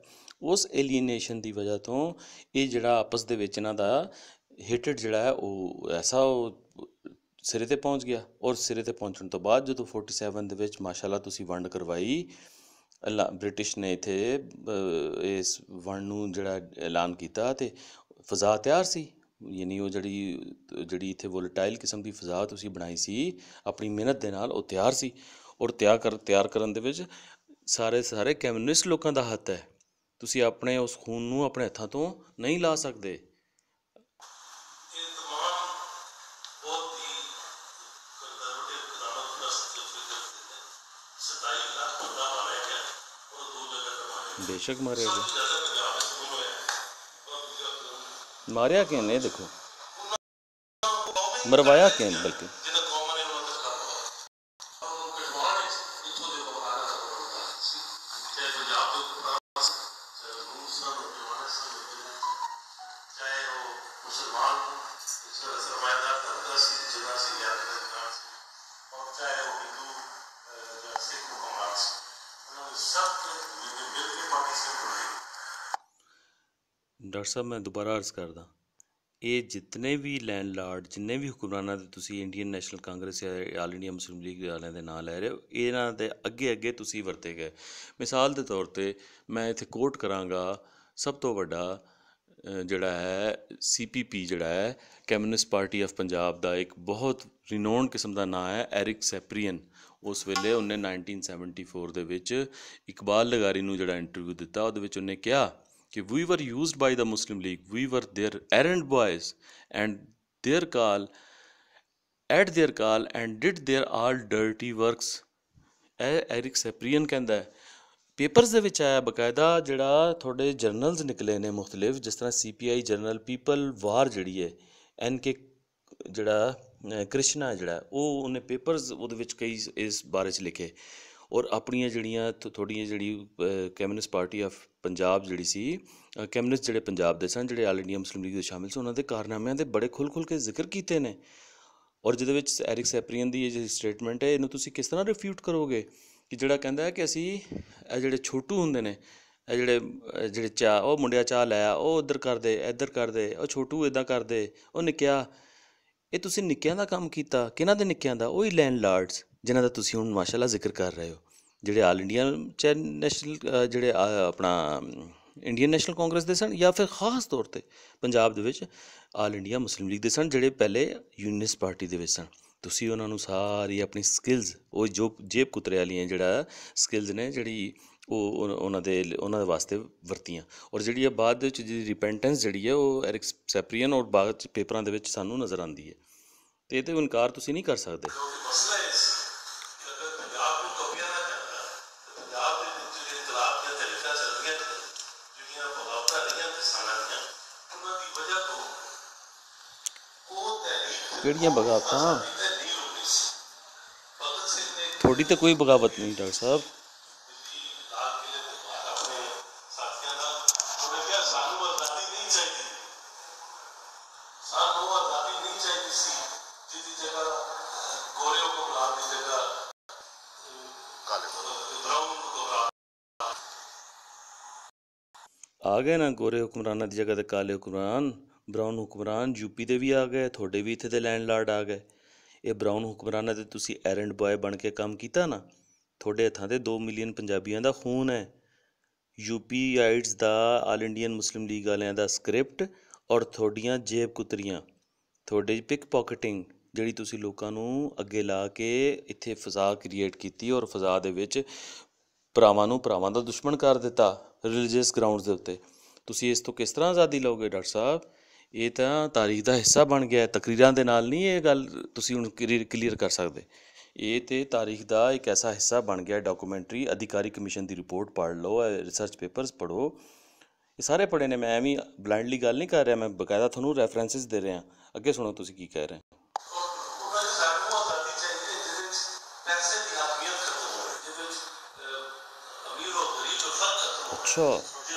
ਉਸ ਐਲੀਨੇਸ਼ਨ ਦੀ ਵਜ੍ਹਾ ਤੋਂ ਇਹ ਜਿਹੜਾ ਆਪਸ ਦੇ ਵਿੱਚ ਇਹਨਾਂ ਦਾ ਹੇਟਡ ਜਿਹੜਾ ਹੈ ਉਹ ਐਸਾ ਉਹ ਸਿਰੇ 'ਤੇ ਪਹੁੰਚ ਗਿਆ। ਔਰ ਸਿਰੇ 'ਤੇ ਪਹੁੰਚਣ ਤੋਂ ਬਾਅਦ ਜਦੋਂ 47 ਦੇ ਵਿੱਚ ਮਾਸ਼ਾਅੱਲਾ ਤੁਸੀਂ ਵੰਡ ਕਰਵਾਈ, ਬ੍ਰਿਟਿਸ਼ ਨੇ ਇੱਥੇ ਇਸ ਵੰਡ ਨੂੰ ਜਿਹੜਾ ਐਲਾਨ ਕੀਤਾ, ਅਤੇ ਫਜ਼ਾ ਤਿਆਰ ਸੀ, ਯਾਨੀ ਉਹ ਜਿਹੜੀ ਇੱਥੇ ਵੋਲੇਟਾਈਲ ਕਿਸਮ ਦੀ ਫਜ਼ਾ ਤੁਸੀਂ ਬਣਾਈ ਸੀ ਆਪਣੀ ਮਿਹਨਤ ਦੇ ਨਾਲ, ਉਹ ਤਿਆਰ ਸੀ। ਔਰ ਤਿਆਰ ਕਰਨ ਦੇ ਵਿੱਚ ਸਾਰੇ ਕਮਿਊਨਿਸਟ ਲੋਕਾਂ ਦਾ ਹੱਥ ਹੈ। ਤੁਸੀਂ ਆਪਣੇ ਉਸ ਖੂਨ ਨੂੰ ਆਪਣੇ ਹੱਥਾਂ ਤੋਂ ਨਹੀਂ ਲਾ ਸਕਦੇ। ਬੇਸ਼ੱਕ ਮਾਰਿਆ ਕਿ ਨੇ, ਦੇਖੋ ਮਰਵਾਇਆ ਕਿ ਬਲਕਿ ਡਾਕਟਰ ਸਾਹਿਬ ਮੈਂ ਦੁਬਾਰਾ ਅਰਜ਼ ਕਰਦਾ, ਇਹ ਜਿਤਨੇ ਵੀ ਲੈਂਡਲਾਰਡ ਜਿੰਨੇ ਵੀ ਹੁਕਮਰਾਨਾਂ ਦੇ ਤੁਸੀਂ ਇੰਡੀਅਨ ਨੈਸ਼ਨਲ ਕਾਂਗਰਸ ਜਾਂ ਆਲ ਇੰਡੀਆ ਮੁਸਲਿਮ ਲੀਗ ਵਾਲਿਆਂ ਦੇ ਨਾਂ ਲੈ ਰਹੇ ਹੋ, ਇਹਨਾਂ ਦੇ ਅੱਗੇ ਅੱਗੇ ਤੁਸੀਂ ਵਰਤੇ ਗਏ। ਮਿਸਾਲ ਦੇ ਤੌਰ 'ਤੇ ਮੈਂ ਇੱਥੇ ਕੋਟ ਕਰਾਂਗਾ, ਸਭ ਤੋਂ ਵੱਡਾ ਜਿਹੜਾ ਹੈ CPP ਜਿਹੜਾ ਹੈ ਕਮਿਊਨਿਸਟ ਪਾਰਟੀ ਆਫ ਪੰਜਾਬ ਦਾ ਇੱਕ ਬਹੁਤ ਰਿਨੋਨ ਕਿਸਮ ਦਾ ਨਾਂ ਹੈ ਐਰਿਕ ਸੈਪਰੀਅਨ। ਉਸ ਵੇਲੇ ਉਹਨੇ 1974 ਦੇ ਵਿੱਚ ਇਕਬਾਲ ਲਗਾਰੀ ਨੂੰ ਜਿਹੜਾ ਇੰਟਰਵਿਊ ਦਿੱਤਾ, ਉਹਦੇ ਵਿੱਚ ਉਹਨੇ ਕਿਹਾ ਕਿ we were used by the Muslim League, we were their errand boys and at their call and did their all dirty works। ਇਹ ਐਰਿਕ ਸੈਪਰੀਅਨ ਕਹਿੰਦਾ ਹੈ। ਪੇਪਰਸ ਦੇ ਵਿੱਚ ਆਇਆ ਬਕਾਇਦਾ, ਜਿਹੜਾ ਤੁਹਾਡੇ ਜਰਨਲਸ ਨਿਕਲੇ ਨੇ ਮੁਖਤਲਿਫ, ਜਿਸ ਤਰ੍ਹਾਂ CPI ਜਰਨਲ ਪੀਪਲ ਵਾਰ ਜਿਹੜੀ ਹੈ, NK ਜਿਹੜਾ ਕ੍ਰਿਸ਼ਨਾ ਜਿਹੜਾ ਉਹ ਉਹਨੇ ਪੇਪਰਸ ਉਹਦੇ ਵਿੱਚ ਕਈ ਇਸ ਬਾਰੇ 'ਚ ਲਿਖੇ, ਔਰ ਆਪਣੀਆਂ ਜਿਹੜੀਆਂ ਤੁਹਾਡੀਆਂ ਜਿਹੜੀ ਕਮਿਊਨਿਸਟ ਪਾਰਟੀ ਆਫ ਪੰਜਾਬ ਜਿਹੜੀ ਸੀ, ਕਮਿਊਨਿਸਟ ਜਿਹੜੇ ਪੰਜਾਬ ਦੇ ਸਨ, ਜਿਹੜੇ ਆਲ ਇੰਡੀਆ ਮੁਸਲਿਮ ਲੀਗ ਦੇ ਸ਼ਾਮਿਲ ਸੀ, ਉਹਨਾਂ ਦੇ ਕਾਰਨਾਮਿਆਂ ਦੇ ਬੜੇ ਖੁੱਲ੍ਹ ਕੇ ਜ਼ਿਕਰ ਕੀਤੇ ਨੇ। ਔਰ ਜਿਹਦੇ ਵਿੱਚ ਐਰਿਕ ਸੈਪਰੀਅਨ ਦੀ ਇਹ ਜਿਹੜੀ ਸਟੇਟਮੈਂਟ ਹੈ, ਇਹਨੂੰ ਤੁਸੀਂ ਕਿਸ ਤਰ੍ਹਾਂ ਰਿਫਿਊਟ ਕਰੋਗੇ ਕਿ ਜਿਹੜਾ ਕਹਿੰਦਾ ਹੈ ਕਿ ਅਸੀਂ ਇਹ ਜਿਹੜੇ ਛੋਟੂ ਹੁੰਦੇ ਨੇ, ਇਹ ਜਿਹੜੇ ਚਾਹ, ਉਹ ਮੁੰਡਿਆ ਚਾਹ ਲੈ ਆ, ਉਹ ਉੱਧਰ ਕਰਦੇ ਇੱਧਰ ਕਰਦੇ, ਉਹ ਛੋਟੂ ਇੱਦਾਂ ਕਰਦੇ, ਉਹ ਨਿੱਕਿਆ। ਇਹ ਤੁਸੀਂ ਨਿੱਕਿਆਂ ਦਾ ਕੰਮ ਕੀਤਾ। ਕਿਹਨਾਂ ਦੇ ਨਿੱਕਿਆਂ ਦਾ? ਉਹੀ ਲੈਂਡਲਾਰਡਸ ਜਿਨ੍ਹਾਂ ਦਾ ਤੁਸੀਂ ਹੁਣ ਮਾਸ਼ਾਅੱਲਾ ਜ਼ਿਕਰ ਕਰ ਰਹੇ ਹੋ, ਜਿਹੜੇ ਆਲ ਇੰਡੀਆ ਚਾਹੇ ਨੈਸ਼ਨਲ ਜਿਹੜੇ ਆਪਣਾ ਇੰਡੀਅਨ ਨੈਸ਼ਨਲ ਕਾਂਗਰਸ ਦੇ ਸਨ, ਜਾਂ ਫਿਰ ਖਾਸ ਤੌਰ 'ਤੇ ਪੰਜਾਬ ਦੇ ਵਿੱਚ ਆਲ ਇੰਡੀਆ ਮੁਸਲਿਮ ਲੀਗ ਦੇ ਸਨ, ਜਿਹੜੇ ਪਹਿਲੇ ਯੂਨੀਅਨਿਸਟ ਪਾਰਟੀ ਦੇ ਵਿੱਚ ਸਨ। ਤੁਸੀਂ ਉਹਨਾਂ ਨੂੰ ਸਾਰੀ ਆਪਣੀ ਸਕਿੱਲਸ, ਉਹ ਜੋ ਜੇਬ ਕੁਤਰੇ ਵਾਲੀਆਂ ਜਿਹੜਾ ਸਕਿੱਲਸ ਨੇ, ਜਿਹੜੀ ਉਹ ਉਹਨਾਂ ਦੇ ਵਾਸਤੇ ਵਰਤੀਆਂ। ਔਰ ਜਿਹੜੀ ਬਾਅਦ ਦੇ ਵਿੱਚ ਜਿਹੜੀ ਰਿਪੈਂਟੈਂਸ ਜਿਹੜੀ ਹੈ, ਉਹ ਐਰਿਕ ਸੈਪਰੀਅਨ ਔਰ ਬਾਅਦ 'ਚ ਪੇਪਰਾਂ ਦੇ ਵਿੱਚ ਸਾਨੂੰ ਨਜ਼ਰ ਆਉਂਦੀ ਹੈ, ਅਤੇ ਇਹ 'ਤੇ ਇਨਕਾਰ ਤੁਸੀਂ ਨਹੀਂ ਕਰ ਸਕਦੇ। ਕਿਹੜੀਆਂ ਬਗਾਵਤਾਂ? ਤੁਹਾਡੀ ਤਾਂ ਕੋਈ ਬਗਾਵਤ ਨਹੀਂ ਡਾਕਟਰ ਸਾਹਿਬ। ਆ ਗਏ ਨਾ ਗੋਰੇ ਹੁਕਮਰਾਨਾਂ ਦੀ ਜਗ੍ਹਾ 'ਤੇ ਕਾਲੇ ਹੁਕਮਰਾਨ, ਬਰਾਊਨ ਹੁਕਮਰਾਨ। ਯੂਪੀ ਦੇ ਵੀ ਆ ਗਏ, ਤੁਹਾਡੇ ਵੀ ਇੱਥੇ ਦੇ ਲੈਂਡਲਾਰਡ ਆ ਗਏ। ਇਹ ਬਰਾਊਨ ਹੁਕਮਰਾਨਾਂ 'ਤੇ ਤੁਸੀਂ ਐਰੈਂਡ ਬॉय ਬਣ ਕੇ ਕੰਮ ਕੀਤਾ ਨਾ, ਤੁਹਾਡੇ ਹੱਥਾਂ 'ਤੇ 2 ਮਿਲੀਅਨ ਪੰਜਾਬੀਆਂ ਦਾ ਖੂਨ ਹੈ। UPites ਦਾ, ਆਲ ਇੰਡੀਅਨ ਮੁਸਲਿਮ ਲੀਗ ਵਾਲਿਆਂ ਦਾ ਸਕ੍ਰਿਪਟ, ਔਰ ਤੁਹਾਡੀਆਂ ਜੇਬ ਕੁਤਰੀਆਂ, ਤੁਹਾਡੇ ਪਿਕ ਪੋਕਟਿੰਗ, ਜਿਹੜੀ ਤੁਸੀਂ ਲੋਕਾਂ ਨੂੰ ਅੱਗੇ ਲਾ ਕੇ ਇੱਥੇ ਫਜ਼ਾ ਕ੍ਰੀਏਟ ਕੀਤੀ, ਔਰ ਫਜ਼ਾ ਦੇ ਵਿੱਚ ਭਰਾਵਾਂ ਨੂੰ ਭਰਾਵਾਂ ਦਾ ਦੁਸ਼ਮਣ ਕਰ ਦਿੱਤਾ ਰਿਲੀਜੀਅਸ ਗਰਾਊਂਡਸ ਦੇ ਉੱਤੇ। ਤੁਸੀਂ ਇਸ ਤੋਂ ਕਿਸ ਤਰ੍ਹਾਂ ਆਜ਼ਾਦੀ ਲਓਗੇ ਡਾਕਟਰ ਸਾਹਿਬ? ਇਹ ਤਾਂ ਤਾਰੀਖ ਦਾ ਹਿੱਸਾ ਬਣ ਗਿਆ। ਤਕਰੀਰਾਂ ਦੇ ਨਾਲ ਨਹੀਂ ਇਹ ਗੱਲ ਤੁਸੀਂ ਹੁਣ ਕਲੀਅਰ ਕਰ ਸਕਦੇ। ਇਹ ਤਾਂ ਤਾਰੀਖ ਦਾ ਇੱਕ ਐਸਾ ਹਿੱਸਾ ਬਣ ਗਿਆ। ਡਾਕੂਮੈਂਟਰੀ ਅਧਿਕਾਰੀ ਕਮਿਸ਼ਨ ਦੀ ਰਿਪੋਰਟ ਪੜ੍ਹ ਲਓ, ਰਿਸਰਚ ਪੇਪਰਸ ਪੜ੍ਹੋ, ਇਹ ਸਾਰੇ ਪੜ੍ਹੇ ਨੇ। ਮੈਂ ਐਵੇਂ ਬਲਾਈਂਡਲੀ ਗੱਲ ਨਹੀਂ ਕਰ ਰਿਹਾ, ਮੈਂ ਬਕਾਇਦਾ ਤੁਹਾਨੂੰ ਰੈਫਰੈਂਸਿਸ ਦੇ ਰਿਹਾ। ਅੱਗੇ ਸੁਣੋ ਤੁਸੀਂ ਕੀ ਕਹਿ ਰਹੇ। ਅੱਛਾ,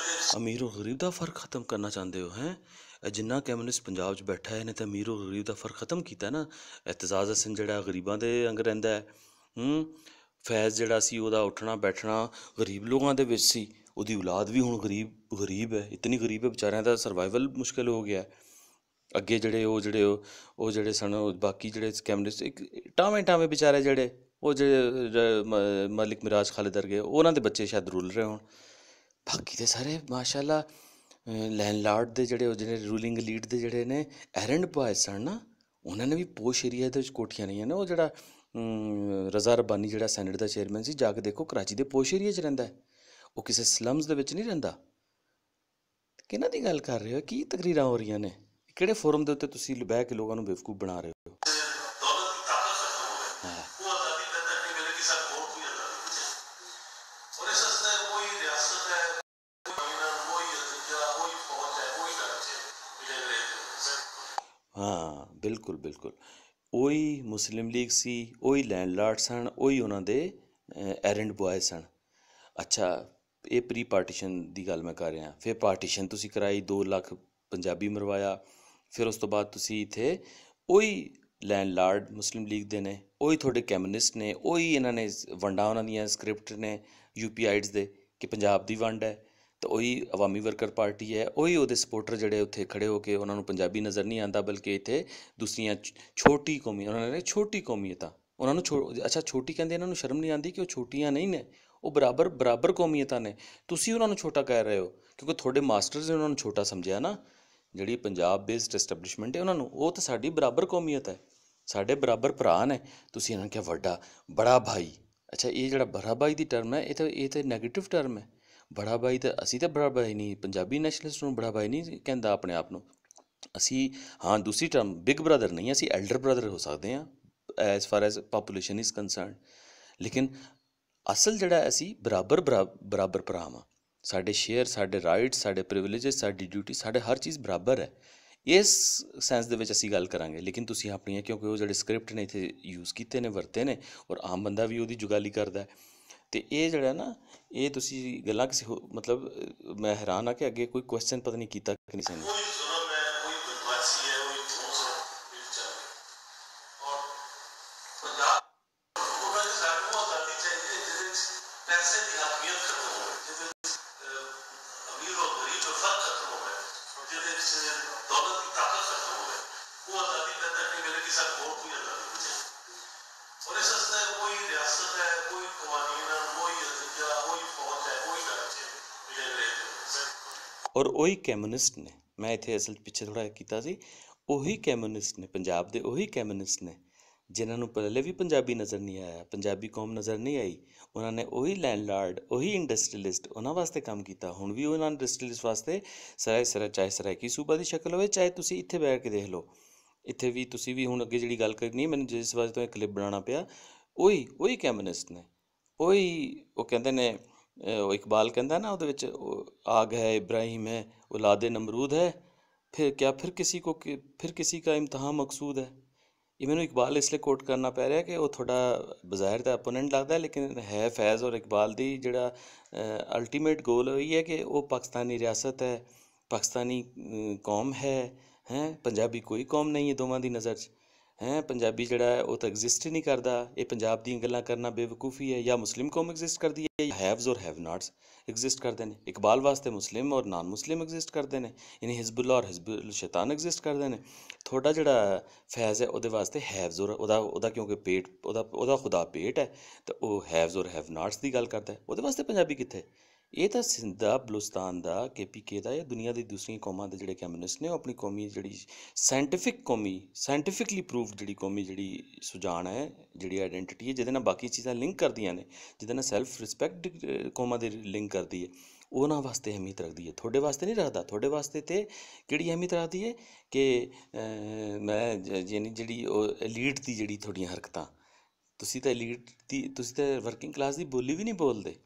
ਅਮੀਰ ਔਰ ਗਰੀਬ ਦਾ ਫ਼ਰਕ ਖ਼ਤਮ ਕਰਨਾ ਚਾਹੁੰਦੇ ਹੋ? ਹੈਂ, ਜਿੰਨਾ ਕਮਿਊਨਿਸਟ ਪੰਜਾਬ 'ਚ ਬੈਠਾ ਹੈ, ਇਹਨੇ ਤਾਂ ਅਮੀਰ ਔਰ ਗਰੀਬ ਦਾ ਫ਼ਰਕ ਖ਼ਤਮ ਕੀਤਾ ਨਾ। ਇਤਜ਼ਾਜ਼ ਹਸਨ ਜਿਹੜਾ ਗਰੀਬਾਂ ਦੇ ਅੰਗ ਰਹਿੰਦਾ ਹੈ, ਫੈਜ਼ ਜਿਹੜਾ ਸੀ ਉਹਦਾ ਉੱਠਣਾ ਬੈਠਣਾ ਗਰੀਬ ਲੋਕਾਂ ਦੇ ਵਿੱਚ ਸੀ, ਉਹਦੀ ਔਲਾਦ ਵੀ ਹੁਣ ਗਰੀਬ ਹੈ, ਇਤਨੀ ਗਰੀਬ ਹੈ, ਵਿਚਾਰਿਆਂ ਦਾ ਸਰਵਾਈਵਲ ਮੁਸ਼ਕਿਲ ਹੋ ਗਿਆ। ਅੱਗੇ ਜਿਹੜੇ ਸਨ ਬਾਕੀ ਜਿਹੜੇ ਕਮਿਊਨਿਸਟ, ਇੱਕ ਟਾਵੇਂ ਵਿਚਾਰੇ ਜਿਹੜੇ ਉਹ ਜਿਹੜੇ ਮਲਿਕ ਮਿਰਾਜ ਖਾਲਿਦ ਵਰਗੇ, ਉਹਨਾਂ ਦੇ ਬੱਚੇ ਸ਼ਾਇਦ ਰੁਲ ਰਹੇ ਹੋਣ। ਬਾਕੀ ਦੇ ਸਾਰੇ ਮਾਸ਼ਾਅੱਲਾ ਲੈਂਡਲਾਰਡ ਦੇ ਜਿਹੜੇ ਰੂਲਿੰਗ ਲੀਡ ਦੇ ਜਿਹੜੇ ਨੇ ਐਰੈਂਡ ਬॉय ਸਨ ਨਾ, ਉਹਨਾਂ ਨੇ ਵੀ ਪੋਸ਼ ਏਰੀਆ ਦੇ ਵਿੱਚ ਕੋਠੀਆਂ ਲਈਆਂ ਨੇ। ਉਹ ਜਿਹੜਾ ਰਜ਼ਾ ਰੱਬਾਨੀ ਜਿਹੜਾ ਸੈਨੇਟ ਦਾ ਚੇਅਰਮੈਨ ਸੀ, ਜਾ ਕੇ ਦੇਖੋ ਕਰਾਚੀ ਦੇ ਪੋਸ਼ ਏਰੀਆ 'ਚ ਰਹਿੰਦਾ, ਉਹ ਕਿਸੇ ਸਲਮਸ ਦੇ ਵਿੱਚ ਨਹੀਂ ਰਹਿੰਦਾ। ਕਿਹਨਾਂ ਦੀ ਗੱਲ ਕਰ ਰਹੇ ਹੋ? ਕੀ ਤਕਰੀਰਾਂ ਹੋ ਰਹੀਆਂ ਨੇ? ਕਿਹੜੇ ਫੋਰਮ ਦੇ ਉੱਤੇ ਤੁਸੀਂ ਬਹਿ ਕੇ ਲੋਕਾਂ ਨੂੰ ਬੇਵਕੂਫ ਬਣਾ ਰਹੇ ਹੋ? ਹਾਂ, ਬਿਲਕੁਲ ਉਹੀ ਮੁਸਲਿਮ ਲੀਗ ਸੀ, ਉਹੀ ਲੈਂਡਲਾਰਡ ਸਨ, ਉਹੀ ਉਹਨਾਂ ਦੇ ਐਰੈਂਡ ਬॉय ਸਨ। ਅੱਛਾ, ਇਹ ਪ੍ਰੀ ਪਾਰਟੀਸ਼ਨ ਦੀ ਗੱਲ ਮੈਂ ਕਰ ਰਿਹਾ। ਫਿਰ ਪਾਰਟੀਸ਼ਨ ਤੁਸੀਂ ਕਰਾਈ, 2 ਲੱਖ ਪੰਜਾਬੀ ਮਰਵਾਇਆ। ਫਿਰ ਉਸ ਤੋਂ ਬਾਅਦ ਤੁਸੀਂ ਇੱਥੇ ਉਹੀ ਲੈਂਡਲਾਰਡ ਮੁਸਲਿਮ ਲੀਗ ਦੇ ਨੇ, ਉਹੀ ਤੁਹਾਡੇ ਕਮਿਊਨਿਸਟ ਨੇ, ਉਹੀ ਇਹਨਾਂ ਨੇ ਵੰਡਾਂ, ਉਹਨਾਂ ਦੀਆਂ ਸਕ੍ਰਿਪਟ ਨੇ UPites ਦੇ ਕਿ ਪੰਜਾਬ ਦੀ ਵੰਡ ਹੈ, ਤਾਂ ਉਹੀ ਅਵਾਮੀ ਵਰਕਰ ਪਾਰਟੀ ਹੈ, ਉਹੀ ਉਹਦੇ ਸਪੋਰਟਰ ਜਿਹੜੇ ਉੱਥੇ ਖੜੇ ਹੋ ਕੇ ਉਹਨਾਂ ਨੂੰ ਪੰਜਾਬੀ ਨਜ਼ਰ ਨਹੀਂ ਆਉਂਦਾ, ਬਲਕਿ ਇੱਥੇ ਦੂਸਰੀਆਂ ਛੋਟੀ ਕੌਮੀ, ਉਹਨਾਂ ਨੇ ਛੋਟੀ ਕੌਮੀਅਤਾਂ, ਉਹਨਾਂ ਨੂੰ ਅੱਛਾ ਛੋਟੀ ਕਹਿੰਦੇ, ਇਹਨਾਂ ਨੂੰ ਸ਼ਰਮ ਨਹੀਂ ਆਉਂਦੀ ਕਿ ਉਹ ਛੋਟੀਆਂ ਨਹੀਂ ਨੇ, ਉਹ ਬਰਾਬਰ ਕੌਮੀਅਤਾਂ ਨੇ। ਤੁਸੀਂ ਉਹਨਾਂ ਨੂੰ ਛੋਟਾ ਕਹਿ ਰਹੇ ਹੋ ਕਿਉਂਕਿ ਤੁਹਾਡੇ ਮਾਸਟਰਸ ਨੇ ਉਹਨਾਂ ਨੂੰ ਛੋਟਾ ਸਮਝਿਆ ਨਾ। ਜਿਹੜੀ ਪੰਜਾਬ ਬੇਸਡ ਐਸਟੈਬਲਿਸ਼ਮੈਂਟ ਹੈ ਉਹਨਾਂ ਨੂੰ, ਉਹ ਤਾਂ ਸਾਡੀ ਬਰਾਬਰ ਕੌਮੀਅਤ ਹੈ, ਸਾਡੇ ਬਰਾਬਰ ਭਰਾ ਨੇ। ਤੁਸੀਂ ਇਹਨਾਂ ਨੂੰ ਕਿਹਾ ਵੱਡਾ, ਬੜਾ ਭਾਈ। ਅੱਛਾ ਇਹ ਜਿਹੜਾ ਬੜਾ ਭਾਈ ਦੀ ਟਰਮ ਹੈ, ਇਹ ਤਾਂ ਨੈਗੇਟਿਵ ਟਰਮ ਹੈ। ਬੜਾ ਭਾਈ ਤਾਂ ਅਸੀਂ ਤਾਂ ਬੜਾ ਭਾਈ ਨਹੀਂ, ਪੰਜਾਬੀ ਨੈਸ਼ਨਲਿਸਟ ਨੂੰ ਬੜਾ ਭਾਈ ਨਹੀਂ ਕਹਿੰਦਾ ਆਪਣੇ ਆਪ ਨੂੰ। ਅਸੀਂ ਹਾਂ ਦੂਸਰੀ ਟਰਮ ਬਿਗ ਬ੍ਰਦਰ ਨਹੀਂ, ਅਸੀਂ ਐਲਡਰ ਬ੍ਰਦਰ ਹੋ ਸਕਦੇ ਹਾਂ as for as population is concern. ਲੇਕਿਨ ਅਸਲ ਜਿਹੜਾ ਅਸੀਂ ਬਰਾਬਰ ਭਰਾ ਹਾਂ। ਸਾਡੇ ਸ਼ੇਅਰ, ਸਾਡੇ ਰਾਈਟਸ, ਸਾਡੇ ਪ੍ਰਿਵਿਲੇਜਸ, ਸਾਡੀ ਡਿਊਟੀ, ਸਾਡੇ ਹਰ ਚੀਜ਼ ਬਰਾਬਰ ਹੈ। ਇਸ ਸੈਂਸ ਦੇ ਵਿੱਚ ਅਸੀਂ ਗੱਲ ਕਰਾਂਗੇ। ਲੇਕਿਨ ਤੁਸੀਂ ਆਪਣੀਆਂ, ਕਿਉਂਕਿ ਉਹ ਜਿਹੜੇ ਸਕ੍ਰਿਪਟ ਨੇ ਇੱਥੇ ਯੂਜ਼ ਕੀਤੇ ਨੇ, ਵਰਤੇ ਨੇ, ਔਰ ਆਮ ਬੰਦਾ ਵੀ ਉਹਦੀ ਜੁਗਾਲੀ ਕਰਦਾ। ਅਤੇ ਇਹ ਜਿਹੜਾ ਨਾ, ਇਹ ਤੁਸੀਂ ਗੱਲਾਂ ਕਿਸੇ ਮਤਲਬ ਮੈਂ ਹੈਰਾਨ ਆ ਕਿ ਅੱਗੇ ਕੋਈ ਕੁਐਸਚਨ ਪਤਾ ਨਹੀਂ ਕੀਤਾ ਕਿ ਨਹੀਂ ਸਾਨੂੰ। ਔਰ ਉਹੀ ਕੈਮਿਊਨਿਸਟ ਨੇ, ਮੈਂ ਇੱਥੇ ਅਸਲ ਪਿੱਛੇ ਥੋੜ੍ਹਾ ਕੀਤਾ ਸੀ, ਉਹੀ ਕੈਮਿਊਨਿਸਟ ਨੇ ਪੰਜਾਬ ਦੇ, ਉਹੀ ਕੈਮਿਊਨਿਸਟ ਨੇ ਜਿਨ੍ਹਾਂ ਨੂੰ ਪਹਿਲੇ ਵੀ ਪੰਜਾਬੀ ਨਜ਼ਰ ਨਹੀਂ ਆਇਆ, ਪੰਜਾਬੀ ਕੌਮ ਨਜ਼ਰ ਨਹੀਂ ਆਈ। ਉਹਨਾਂ ਨੇ ਉਹੀ ਲੈਂਡਲਾਰਡ, ਉਹੀ ਇੰਡਸਟਰੀਲਿਸਟ, ਉਹਨਾਂ ਵਾਸਤੇ ਕੰਮ ਕੀਤਾ। ਹੁਣ ਵੀ ਉਹਨਾਂ ਇੰਡਸਟਰੀਲਿਸਟ ਵਾਸਤੇ ਚਾਹੇ ਸਰਾਇਕੀ ਸੂਬਾ ਦੀ ਸ਼ਕਲ ਹੋਵੇ, ਚਾਹੇ ਤੁਸੀਂ ਇੱਥੇ ਬੈਠ ਕੇ ਦੇਖ ਲਓ, ਇੱਥੇ ਵੀ ਤੁਸੀਂ ਵੀ ਹੁਣ ਅੱਗੇ ਜਿਹੜੀ ਗੱਲ ਕਰਨੀ ਮੈਨੂੰ ਜਿਸ ਵਜ੍ਹਾ ਤੋਂ ਇਹ ਕਲਿੱਪ ਬਣਾਉਣਾ ਪਿਆ, ਉਹੀ ਕੈਮਿਊਨਿਸਟ ਨੇ। ਉਹ ਕਹਿੰਦੇ ਨੇ, ਉਹ ਇਕਬਾਲ ਕਹਿੰਦਾ ਨਾ ਉਹਦੇ ਵਿੱਚ, ਆਗ ਹੈ ਇਬਰਾਹੀਮ ਹੈ ਔਲਾਦ ਨਮਰੂਦ ਹੈ, ਫਿਰ ਕਿਸੀ ਕਾ ਇਮਤਿਹਾਨ ਮਕਸੂਦ ਹੈ। ਇਹ ਮੈਨੂੰ ਇਕਬਾਲ ਇਸ ਲਈ ਕੋਟ ਕਰਨਾ ਪੈ ਰਿਹਾ ਕਿ ਉਹ ਥੋੜ੍ਹਾ ਬਜ਼ਾਹਿਰ ਦਾ ਓਪੋਨੈਂਟ ਲੱਗਦਾ, ਲੇਕਿਨ ਹੈ ਫੈਜ਼ ਔਰ ਇਕਬਾਲ ਦੀ ਜਿਹੜਾ ਅਲਟੀਮੇਟ ਗੋਲ ਉਹੀ ਹੈ ਕਿ ਉਹ ਪਾਕਿਸਤਾਨੀ ਰਿਆਸਤ ਹੈ, ਪਾਕਿਸਤਾਨੀ ਕੌਮ ਹੈ। ਪੰਜਾਬੀ ਕੋਈ ਕੌਮ ਨਹੀਂ ਹੈ ਦੋਵਾਂ ਦੀ ਨਜ਼ਰ 'ਚ। ਪੰਜਾਬੀ ਜਿਹੜਾ ਹੈ ਉਹ ਤਾਂ ਐਗਜ਼ਿਸਟ ਹੀ ਨਹੀਂ ਕਰਦਾ। ਇਹ ਪੰਜਾਬ ਦੀਆਂ ਗੱਲਾਂ ਕਰਨਾ ਬੇਵਕੂਫੀ ਹੈ। ਜਾਂ ਮੁਸਲਿਮ ਕੌਮ ਐਗਜ਼ਿਸਟ ਕਰਦੀ ਹੈ, ਜਾਂ ਹੈਵਜ਼ ਔਰ ਹੈਵ ਨਾਟਸ ਐਗਜ਼ਿਸਟ ਕਰਦੇ ਨੇ। ਇਕਬਾਲ ਵਾਸਤੇ ਮੁਸਲਿਮ ਔਰ ਨਾਨ ਮੁਸਲਿਮ ਐਗਜ਼ਿਸਟ ਕਰਦੇ ਨੇ, ਯਾਨੀ ਹਿਜ਼ਬੁੱਲਾ ਔਰ ਹਿਜ਼ਬੁਲ ਸ਼ੈਤਾਨ ਐਗਜ਼ਿਸਟ ਕਰਦੇ ਨੇ। ਤੁਹਾਡਾ ਜਿਹੜਾ ਫੈਜ਼ ਹੈ ਉਹਦੇ ਵਾਸਤੇ ਹੈਵਜ਼ ਔਰ ਉਹਦਾ ਕਿਉਂਕਿ ਪੇਟ, ਉਹਦਾ ਖੁਦਾ ਪੇਟ ਹੈ, ਤਾਂ ਉਹ ਹੈਵਜ਼ ਔਰ ਹੈਵ ਨਾਟਸ ਦੀ ਗੱਲ ਕਰਦਾ। ਉਹਦੇ ਵਾਸਤੇ ਪੰਜਾਬੀ ਕਿੱਥੇ? ਇਹ ਤਾਂ ਸਿੰਧ ਦਾ, ਬਲੂਚਿਸਤਾਨ ਦਾ, KPK ਦਾ, ਜਾਂ ਦੁਨੀਆ ਦੀ ਦੂਸਰੀਆਂ ਕੌਮਾਂ ਦੇ ਜਿਹੜੇ ਕੈਮਿਊਨਿਸਟ ਨੇ, ਉਹ ਆਪਣੀ ਕੌਮੀ ਜਿਹੜੀ ਸਾਇੰਟੀਫਿਕਲੀ ਪ੍ਰੂਵਡ ਜਿਹੜੀ ਕੌਮੀ ਜਿਹੜੀ ਸੁਜਾਨ ਹੈ, ਜਿਹੜੀ ਆਈਡੈਂਟੀਟੀ ਹੈ, ਜਿਹਦੇ ਨਾਲ ਬਾਕੀ ਚੀਜ਼ਾਂ ਲਿੰਕ ਕਰਦੀਆਂ ਨੇ, ਜਿਹਦੇ ਨਾਲ ਸੈਲਫ ਰਿਸਪੈਕਟ ਕੌਮਾਂ ਦੇ ਲਿੰਕ ਕਰਦੀ ਹੈ, ਉਹਨਾਂ ਵਾਸਤੇ ਅਹਿਮੀਅਤ ਰੱਖਦੀ ਹੈ। ਤੁਹਾਡੇ ਵਾਸਤੇ ਨਹੀਂ ਰੱਖਦਾ। ਤੁਹਾਡੇ ਵਾਸਤੇ ਤਾਂ ਕਿਹੜੀ ਅਹਿਮੀਅਤ ਰੱਖਦੀ ਹੈ ਕਿ ਯਾਨੀ ਜਿਹੜੀ ਉਹ ਐਲੀਟ ਦੀ ਜਿਹੜੀ ਤੁਹਾਡੀਆਂ ਹਰਕਤਾਂ, ਤੁਸੀਂ ਤਾਂ ਵਰਕਿੰਗ ਕਲਾਸ ਦੀ ਬੋਲੀ ਵੀ ਨਹੀਂ ਬੋਲਦੇ।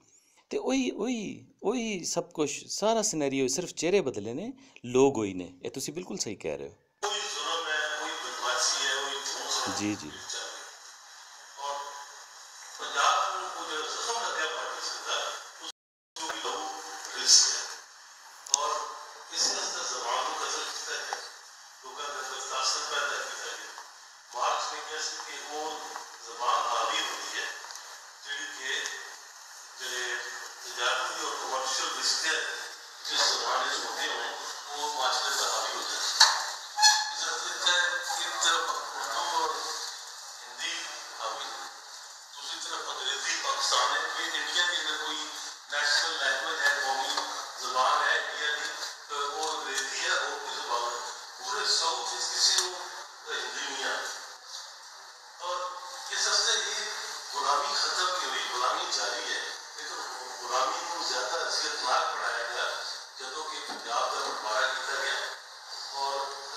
ਅਤੇ ਉਹੀ ਸਭ ਕੁਛ, ਸਾਰਾ ਸਿਨੈਰੀਓ, ਸਿਰਫ ਚਿਹਰੇ ਬਦਲੇ ਨੇ, ਲੋਕ ਉਹੀ ਨੇ। ਇਹ ਤੁਸੀਂ ਬਿਲਕੁਲ ਸਹੀ ਕਹਿ ਰਹੇ ਹੋ। ਜੀ ਜੀ।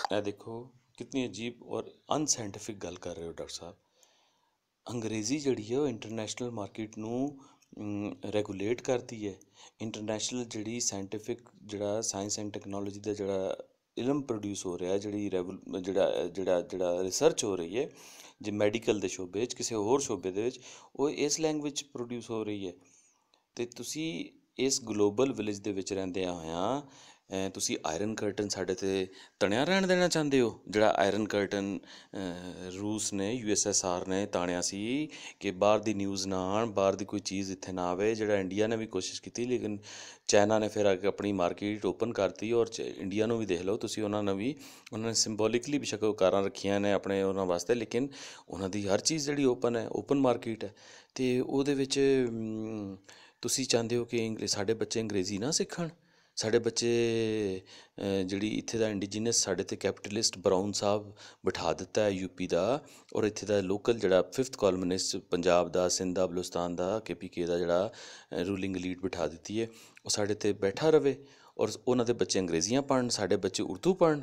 ਇਹ ਦੇਖੋ ਕਿਤਨੀ ਅਜੀਬ ਔਰ ਅਨਸਾਇੰਟੀਫਿਕ ਗੱਲ ਕਰ ਰਹੇ ਹੋ ਡਾਕਟਰ ਸਾਹਿਬ। ਅੰਗਰੇਜ਼ੀ ਜਿਹੜੀ ਹੈ ਉਹ ਇੰਟਰਨੈਸ਼ਨਲ ਮਾਰਕੀਟ ਨੂੰ ਰੈਗੂਲੇਟ ਕਰਦੀ ਹੈ। ਇੰਟਰਨੈਸ਼ਨਲ ਜਿਹੜੀ ਸਾਇੰਟੀਫਿਕ, ਜਿਹੜਾ ਸਾਇੰਸ ਐਂਡ ਟੈਕਨੋਲੋਜੀ ਦਾ ਜਿਹੜਾ ਇਲਮ ਪ੍ਰੋਡਿਊਸ ਹੋ ਰਿਹਾ, ਜਿਹੜਾ ਰਿਸਰਚ ਹੋ ਰਹੀ ਹੈ, ਜੇ ਮੈਡੀਕਲ ਦੇ ਸ਼ੋਬੇ 'ਚ, ਕਿਸੇ ਹੋਰ ਸ਼ੋਬੇ ਦੇ ਵਿੱਚ, ਉਹ ਇਸ ਲੈਂਗੁਏਜ 'ਚ ਪ੍ਰੋਡਿਊਸ ਹੋ ਰਹੀ ਹੈ। ਅਤੇ ਤੁਸੀਂ ਇਸ ਗਲੋਬਲ ਵਿਲੇਜ ਦੇ ਵਿੱਚ ਰਹਿੰਦਿਆਂ ਹੋਇਆਂ ਤੁਸੀਂ ਆਇਰਨ ਕਰਟਨ ਸਾਡੇ 'ਤੇ ਤਣਿਆ ਰਹਿਣ ਦੇਣਾ ਚਾਹੁੰਦੇ ਹੋ? ਜਿਹੜਾ ਆਇਰਨ ਕਰਟਨ ਰੂਸ ਨੇ USSR ਨੇ ਤਾਣਿਆ ਸੀ ਕਿ ਬਾਹਰ ਦੀ ਨਿਊਜ਼ ਨਾ ਆਉਣ, ਬਾਹਰ ਦੀ ਕੋਈ ਚੀਜ਼ ਇੱਥੇ ਨਾ ਆਵੇ। ਜਿਹੜਾ ਇੰਡੀਆ ਨੇ ਵੀ ਕੋਸ਼ਿਸ਼ ਕੀਤੀ, ਲੇਕਿਨ ਚਾਈਨਾ ਨੇ ਫਿਰ ਆ ਕੇ ਆਪਣੀ ਮਾਰਕੀਟ ਓਪਨ ਕਰਤੀ। ਔਰ ਇੰਡੀਆ ਨੂੰ ਵੀ ਦੇਖ ਲਓ ਤੁਸੀਂ, ਉਹਨਾਂ ਨੇ ਸਿੰਬੋਲਿਕਲੀ ਬੇਸ਼ੱਕ ਕਾਰਾਂ ਰੱਖੀਆਂ ਨੇ ਆਪਣੇ ਉਹਨਾਂ ਵਾਸਤੇ, ਲੇਕਿਨ ਉਹਨਾਂ ਦੀ ਹਰ ਚੀਜ਼ ਜਿਹੜੀ ਓਪਨ ਹੈ, ਓਪਨ ਮਾਰਕੀਟ ਹੈ। ਅਤੇ ਉਹਦੇ ਵਿੱਚ ਤੁਸੀਂ ਚਾਹੁੰਦੇ ਹੋ ਕਿ ਸਾਡੇ ਬੱਚੇ ਅੰਗਰੇਜ਼ੀ ਨਾ ਸਿੱਖਣ? ਸਾਡੇ ਬੱਚੇ ਜਿਹੜੀ ਇੱਥੇ ਦਾ ਇੰਡੀਜੀਨਸ ਸਾਡੇ 'ਤੇ ਕੈਪੀਟਲਿਸਟ ਬਰਾਊਨ ਸਾਹਿਬ ਬਿਠਾ ਦਿੱਤਾ ਹੈ UP ਦਾ, ਔਰ ਇੱਥੇ ਦਾ ਲੋਕਲ ਜਿਹੜਾ 5th ਕਾਲਮਨਿਸਟ ਪੰਜਾਬ ਦਾ, ਸਿੰਧ ਦਾ, ਬਲੋਚਿਸਤਾਨ ਦਾ, KPK ਦਾ ਜਿਹੜਾ ਰੂਲਿੰਗ ਲੀਡ ਬਿਠਾ ਦਿੱਤੀ ਹੈ, ਉਹ ਸਾਡੇ 'ਤੇ ਬੈਠਾ ਰਵੇ ਔਰ ਉਹਨਾਂ ਦੇ ਬੱਚੇ ਅੰਗਰੇਜ਼ੀਆਂ ਪੜ੍ਹਨ, ਸਾਡੇ ਬੱਚੇ ਉਰਦੂ ਪੜ੍ਹਨ।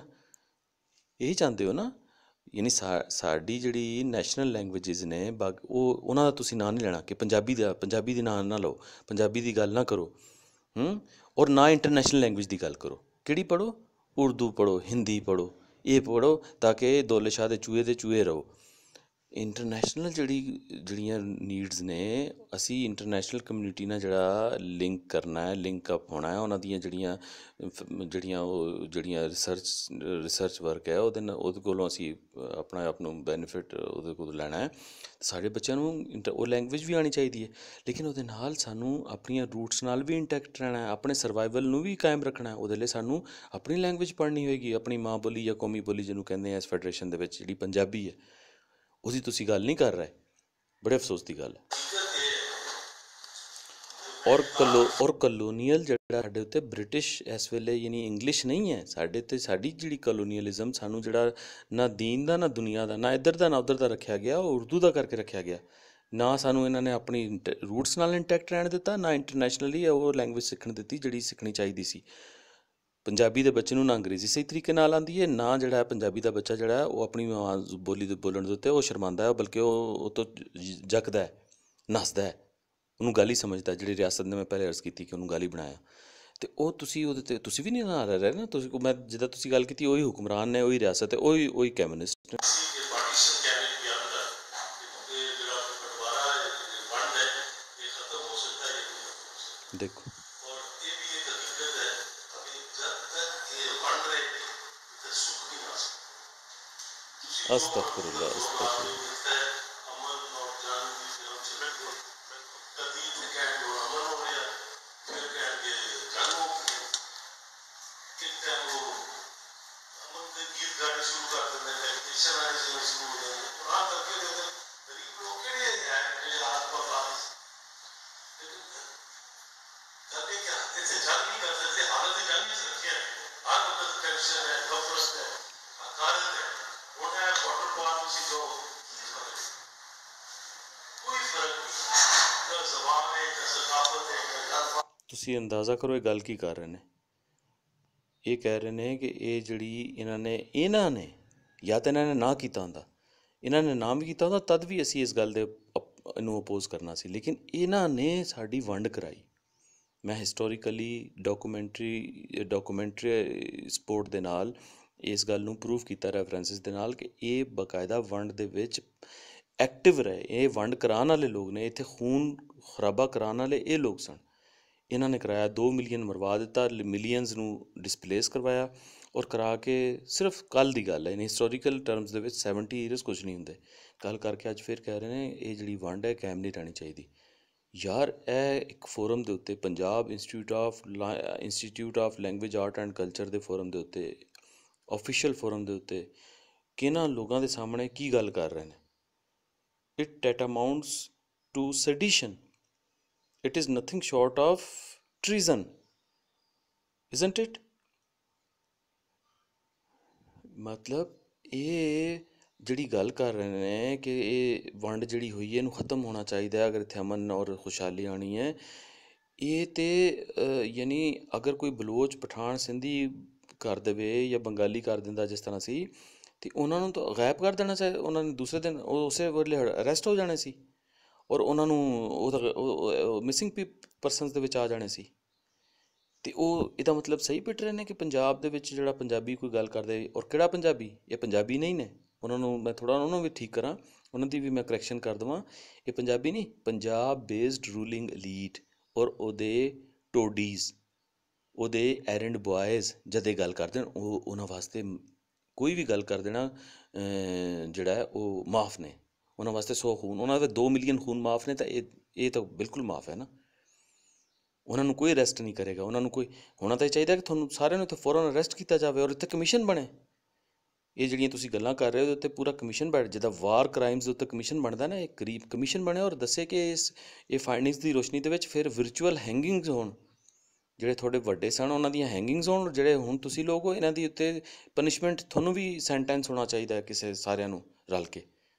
ਇਹੀ ਚਾਹੁੰਦੇ ਹੋ ਨਾ? ਯਾਨੀ ਸਾਡੀ ਜਿਹੜੀ ਨੈਸ਼ਨਲ ਲੈਂਗੁਏਜਿਸ ਨੇ ਉਹਨਾਂ ਦਾ ਤੁਸੀਂ ਨਾਂ ਨਹੀਂ ਲੈਣਾ, ਕਿ ਪੰਜਾਬੀ ਦੀ ਨਾਂ ਨਾ ਲਓ, ਪੰਜਾਬੀ ਦੀ ਗੱਲ ਨਾ ਕਰੋ। ਔਰ ਨਾ ਇੰਟਰਨੈਸ਼ਨਲ ਲੈਂਗੁਏਜ ਦੀ ਗੱਲ ਕਰੋ। ਕਿਹੜੀ ਪੜ੍ਹੋ? ਉਰਦੂ ਪੜ੍ਹੋ, ਹਿੰਦੀ ਪੜ੍ਹੋ, ਇਹ ਪੜ੍ਹੋ ਤਾਂ ਕਿ ਦੌਲੇ ਸ਼ਾਹ ਦੇ ਚੂਹੇ ਦੇ ਚੂਹੇ ਰਹੋ। ਇੰਟਰਨੈਸ਼ਨਲ ਜਿਹੜੀਆਂ ਨੀਡਸ ਨੇ, ਅਸੀਂ ਇੰਟਰਨੈਸ਼ਨਲ ਕਮਿਊਨਿਟੀ ਨਾਲ ਜਿਹੜਾ ਲਿੰਕ ਕਰਨਾ ਹੈ, ਲਿੰਕ ਅਪ ਹੋਣਾ ਹੈ, ਉਹਨਾਂ ਦੀਆਂ ਜਿਹੜੀਆਂ ਰਿਸਰਚ ਵਰਕ ਹੈ, ਉਹਦੇ ਕੋਲੋਂ ਅਸੀਂ ਆਪਣਾ ਆਪ ਨੂੰ ਬੈਨੀਫਿਟ ਉਹਦੇ ਕੋਲ ਲੈਣਾ ਹੈ। ਸਾਡੇ ਬੱਚਿਆਂ ਨੂੰ ਉਹ ਲੈਂਗੁਏਜ ਵੀ ਆਉਣੀ ਚਾਹੀਦੀ ਹੈ, ਲੇਕਿਨ ਉਹਦੇ ਨਾਲ ਸਾਨੂੰ ਆਪਣੀਆਂ ਰੂਟਸ ਨਾਲ ਵੀ ਇੰਟੈਕਟ ਰਹਿਣਾ ਹੈ, ਆਪਣੇ ਸਰਵਾਈਵਲ ਨੂੰ ਵੀ ਕਾਇਮ ਰੱਖਣਾ ਹੈ। ਉਹਦੇ ਲਈ ਸਾਨੂੰ ਆਪਣੀ ਲੈਂਗੁਏਜ ਪੜ੍ਹਨੀ ਹੋਏਗੀ, ਆਪਣੀ ਮਾਂ ਬੋਲੀ ਜਾਂ ਕੌਮੀ ਬੋਲੀ ਜਿਹਨੂੰ ਕਹਿੰਦੇ ਆ ਇਸ ਫੈਡਰੇਸ਼ਨ ਦੇ ਵਿੱਚ, ਜਿਹੜੀ ਪੰਜਾਬੀ ਹੈ, ਉਹਦੀ ਤੁਸੀਂ ਗੱਲ ਨਹੀਂ ਕਰ ਰਹੇ। ਬੜੇ ਅਫਸੋਸ ਦੀ ਗੱਲ ਹੈ। ਔਰ ਕਲੋਨੀਅਲ ਜਿਹੜਾ ਸਾਡੇ ਉੱਤੇ ਬ੍ਰਿਟਿਸ਼ ਇਸ ਵੇਲੇ, ਯਾਨੀ ਇੰਗਲਿਸ਼ ਨਹੀਂ ਹੈ ਸਾਡੇ 'ਤੇ। ਸਾਡੀ ਜਿਹੜੀ ਕਲੋਨੀਅਲਿਜ਼ਮ ਸਾਨੂੰ ਜਿਹੜਾ ਨਾ ਦੀਨ ਦਾ, ਨਾ ਦੁਨੀਆ ਦਾ, ਨਾ ਇੱਧਰ ਦਾ ਨਾ ਉੱਧਰ ਦਾ ਰੱਖਿਆ ਗਿਆ, ਉਹ ਉਰਦੂ ਦਾ ਕਰਕੇ ਰੱਖਿਆ ਗਿਆ। ਨਾ ਸਾਨੂੰ ਇਹਨਾਂ ਨੇ ਆਪਣੀ ਰੂਟਸ ਨਾਲ ਇੰਟੈਕਟ ਰਹਿਣ ਦਿੱਤਾ, ਨਾ ਇੰਟਰਨੈਸ਼ਨਲੀ ਉਹ ਲੈਂਗੁਏਜ ਸਿੱਖਣ ਦਿੱਤੀ ਜਿਹੜੀ ਸਿੱਖਣੀ ਚਾਹੀਦੀ ਸੀ। ਪੰਜਾਬੀ ਦੇ ਬੱਚੇ ਨੂੰ ਨਾ ਅੰਗਰੇਜ਼ੀ ਸਹੀ ਤਰੀਕੇ ਨਾਲ ਆਉਂਦੀ ਹੈ, ਨਾ ਜਿਹੜਾ ਪੰਜਾਬੀ ਦਾ ਬੱਚਾ ਜਿਹੜਾ ਉਹ ਆਪਣੀ ਮਾਂ ਬੋਲੀ ਦੇ ਬੋਲਣ ਦੇ ਉੱਤੇ ਉਹ ਸ਼ਰਮਾਉਂਦਾ ਹੈ, ਬਲਕਿ ਉਹ ਤੋਂ ਜੱਕਦਾ ਹੈ, ਨੱਸਦਾ ਹੈ, ਉਹਨੂੰ ਗਾਲੀ ਸਮਝਦਾ। ਜਿਹੜੀ ਰਿਆਸਤ ਨੇ ਮੈਂ ਪਹਿਲੇ ਅਰਜ਼ ਕੀਤੀ ਕਿ ਉਹਨੂੰ ਗਾਲੀ ਬਣਾਇਆ, ਅਤੇ ਉਹ ਤੁਸੀਂ ਉਹਦੇ 'ਤੇ ਤੁਸੀਂ ਵੀ ਨਹੀਂ ਨਾ ਰਹੇ ਨਾ। ਤੁਸੀਂ ਮੈਂ ਜਿੱਦਾਂ ਤੁਸੀਂ ਗੱਲ ਕੀਤੀ, ਉਹੀ ਹੁਕਮਰਾਨ ਨੇ, ਉਹੀ ਰਿਆਸਤ ਹੈ, ਉਹੀ ਕੈਮਿਨਿਸਟ। ਦੇਖੋ ਅਸਤਗਫਿरुल्लाह ਅਸਤਗਫਿरुल्लाह। ਤੁਸੀਂ ਅੰਦਾਜ਼ਾ ਕਰੋ ਇਹ ਗੱਲ ਕੀ ਕਰ ਰਹੇ ਨੇ। ਇਹ ਕਹਿ ਰਹੇ ਨੇ ਕਿ ਇਹ ਜਿਹੜੀ ਇਹਨਾਂ ਨੇ ਜਾਂ ਤਾਂ ਇਹਨਾਂ ਨੇ ਨਾ ਕੀਤਾ ਹੁੰਦਾ, ਇਹਨਾਂ ਨੇ ਨਾ ਵੀ ਕੀਤਾ ਹੁੰਦਾ ਤਦ ਵੀ ਅਸੀਂ ਇਸ ਗੱਲ ਦੇ ਇਹਨੂੰ ਅਪੋਜ਼ ਕਰਨਾ ਸੀ, ਲੇਕਿਨ ਇਹਨਾਂ ਨੇ ਸਾਡੀ ਵੰਡ ਕਰਾਈ। ਮੈਂ ਹਿਸਟੋਰੀਕਲੀ ਡਾਕੂਮੈਂਟਰੀ ਸਪੋਰਟ ਦੇ ਨਾਲ ਇਸ ਗੱਲ ਨੂੰ ਪ੍ਰੂਵ ਕੀਤਾ, ਰੈਫਰੈਂਸਿਸ ਦੇ ਨਾਲ, ਕਿ ਇਹ ਬਾਕਾਇਦਾ ਵੰਡ ਦੇ ਵਿੱਚ ਐਕਟਿਵ ਰਹੇ। ਇਹ ਵੰਡ ਕਰਾਉਣ ਵਾਲੇ ਲੋਕ ਨੇ, ਇੱਥੇ ਖੂਨ ਖਰਾਬਾ ਕਰਾਉਣ ਵਾਲੇ ਇਹ ਲੋਕ ਸਨ। ਇਹਨਾਂ ਨੇ ਕਰਾਇਆ, 2 ਮਿਲੀਅਨ ਮਰਵਾ ਦਿੱਤਾ, ਮਿਲੀਅਨਸ ਨੂੰ ਡਿਸਪਲੇਸ ਕਰਵਾਇਆ, ਔਰ ਕਰਾ ਕੇ ਸਿਰਫ ਕੱਲ੍ਹ ਦੀ ਗੱਲ ਹੈ, ਹਿਸਟੋਰੀਕਲ ਟਰਮਸ ਦੇ ਵਿੱਚ 70 ਈਅਰਸ ਕੁਛ ਨਹੀਂ ਹੁੰਦੇ। ਗੱਲ ਕਰਕੇ ਅੱਜ ਫਿਰ ਕਹਿ ਰਹੇ ਨੇ ਇਹ ਜਿਹੜੀ ਵੰਡ ਹੈ ਕਾਇਮ ਨਹੀਂ ਰਹਿਣੀ ਚਾਹੀਦੀ। ਯਾਰ ਇਹ ਇੱਕ ਫੋਰਮ ਦੇ ਉੱਤੇ, Punjab institute of language art and culture ਦੇ ਫੋਰਮ ਦੇ ਉੱਤੇ, ਆਫੀਸ਼ੀਅਲ ਫੋਰਮ ਦੇ ਉੱਤੇ ਕਿਹਨਾਂ ਲੋਕਾਂ ਦੇ ਸਾਹਮਣੇ ਕੀ ਗੱਲ ਕਰ ਰਹੇ ਨੇ। It tantamounts to sedition. It is nothing short of treason, isn't it? ਮਤਲਬ ਇਹ ਜਿਹੜੀ ਗੱਲ ਕਰ ਰਹੇ ਨੇ ਕਿ ਇਹ ਵੰਡ ਜਿਹੜੀ ਹੋਈ ਹੈ ਇਹਨੂੰ ਖ਼ਤਮ ਹੋਣਾ ਚਾਹੀਦਾ ਹੈ ਅਗਰ ਇੱਥੇ ਅਮਨ ਔਰ ਖੁਸ਼ਹਾਲੀ ਆਉਣੀ ਹੈ। ਇਹ ਤਾਂ ਯਾਨੀ ਅਗਰ ਕੋਈ ਬਲੋਚ, ਪਠਾਨ, ਸਿੰਧੀ ਕਰ ਦੇਵੇ ਜਾਂ ਬੰਗਾਲੀ ਕਰ ਦਿੰਦਾ ਜਿਸ ਤਰ੍ਹਾਂ ਸੀ, ਅਤੇ ਉਹਨਾਂ ਨੂੰ ਤਾਂ ਗਾਇਬ ਕਰ ਦੇਣਾ ਚਾਹੀਦਾ। ਉਹਨਾਂ ਨੇ ਦੂਸਰੇ ਦਿਨ ਉਸੇ ਵੇਲੇ ਅਰੈਸਟ ਹੋ ਜਾਣੇ ਸੀ, ਔਰ ਉਹਨਾਂ ਨੂੰ ਉਹ ਮਿਸਿੰਗ ਪਰਸਨਸ ਦੇ ਵਿੱਚ ਆ ਜਾਣੇ ਸੀ। ਅਤੇ ਉਹ ਇਹਦਾ ਮਤਲਬ ਸਹੀ ਪਿੱਟ ਰਹੇ ਨੇ ਕਿ ਪੰਜਾਬ ਦੇ ਵਿੱਚ ਜਿਹੜਾ ਪੰਜਾਬੀ ਕੋਈ ਗੱਲ ਕਰਦੇ, ਔਰ ਕਿਹੜਾ ਪੰਜਾਬੀ, ਇਹ ਪੰਜਾਬੀ ਨਹੀਂ ਨੇ। ਉਹਨਾਂ ਨੂੰ ਮੈਂ ਥੋੜ੍ਹਾ ਉਹਨਾਂ ਨੂੰ ਵੀ ਠੀਕ ਕਰਾਂ, ਉਹਨਾਂ ਦੀ ਵੀ ਮੈਂ ਕਰੈਕਸ਼ਨ ਕਰ ਦੇਵਾਂ। ਇਹ ਪੰਜਾਬੀ ਨਹੀਂ, ਪੰਜਾਬ ਬੇਸਡ ਰੂਲਿੰਗ ਐਲੀਟ ਔਰ ਉਹਦੇ ਟੋਡੀਜ਼, ਉਹਦੇ ਐਰੈਂਡ ਬॉयਜ਼ ਜਦ ਇਹ ਗੱਲ ਕਰਦੇ ਨੇ ਉਹਨਾਂ ਵਾਸਤੇ ਕੋਈ ਵੀ ਗੱਲ ਕਰ ਦੇਣਾ ਜਿਹੜਾ ਹੈ ਉਹ ਮਾਫ ਨੇ, ਉਹਨਾਂ ਵਾਸਤੇ 100 ਖੂਨ, ਉਹਨਾਂ ਦੇ 2 ਮਿਲੀਅਨ ਖੂਨ ਮਾਫ ਨੇ, ਤਾਂ ਇਹ ਤਾਂ ਬਿਲਕੁਲ ਮਾਫ ਹੈ ਨਾ। ਉਹਨਾਂ ਨੂੰ ਕੋਈ ਅਰੈਸਟ ਨਹੀਂ ਕਰੇਗਾ, ਉਹਨਾਂ ਨੂੰ ਕੋਈ ਹੋਣਾ ਤਾਂ ਇਹ ਚਾਹੀਦਾ ਕਿ ਤੁਹਾਨੂੰ ਸਾਰਿਆਂ ਨੂੰ ਇੱਥੇ ਫੌਰਨ ਅਰੈਸਟ ਕੀਤਾ ਜਾਵੇ ਔਰ ਇੱਥੇ ਕਮਿਸ਼ਨ ਬਣੇ। ਇਹ ਜਿਹੜੀਆਂ ਤੁਸੀਂ ਗੱਲਾਂ ਕਰ ਰਹੇ ਹੋ ਉਹਦੇ ਉੱਤੇ ਪੂਰਾ ਕਮਿਸ਼ਨ ਬੈਠ, ਜਿੱਦਾਂ ਵਾਰ ਕ੍ਰਾਈਮਸ ਦੇ ਉੱਤੇ ਕਮਿਸ਼ਨ ਬਣਦਾ ਨਾ, ਇਹ ਕਰੀਬ ਕਮਿਸ਼ਨ ਬਣੇ ਔਰ ਦੱਸੇ ਕਿ ਇਹ ਫਾਈਂਡਿੰਗਸ ਦੀ ਰੋਸ਼ਨੀ ਦੇ ਵਿੱਚ ਫਿਰ ਵਿਰਚੁਅਲ ਹੈਂਗਿੰਗਸ ਹੋਣ, ਜਿਹੜੇ ਤੁਹਾਡੇ ਵੱਡੇ ਸਨ ਉਹਨਾਂ ਦੀਆਂ ਹੈਂਗਿੰਗਸ ਹੋਣ, ਜਿਹੜੇ ਹੁਣ ਤੁਸੀਂ ਲੋਕ ਹੋ ਇਹਨਾਂ ਦੀ ਉੱਤੇ ਪਨਿਸ਼ਮੈਂਟ, ਤੁਹਾਨੂੰ ਵੀ ਸੈਂਟੈਂਸ ਹੋਣਾ ਚਾਹੀਦਾ ਹੈ ਕਿਸੇ ਸਾਰਿਆਂ ਨੂੰ ਰਲ ਕੇ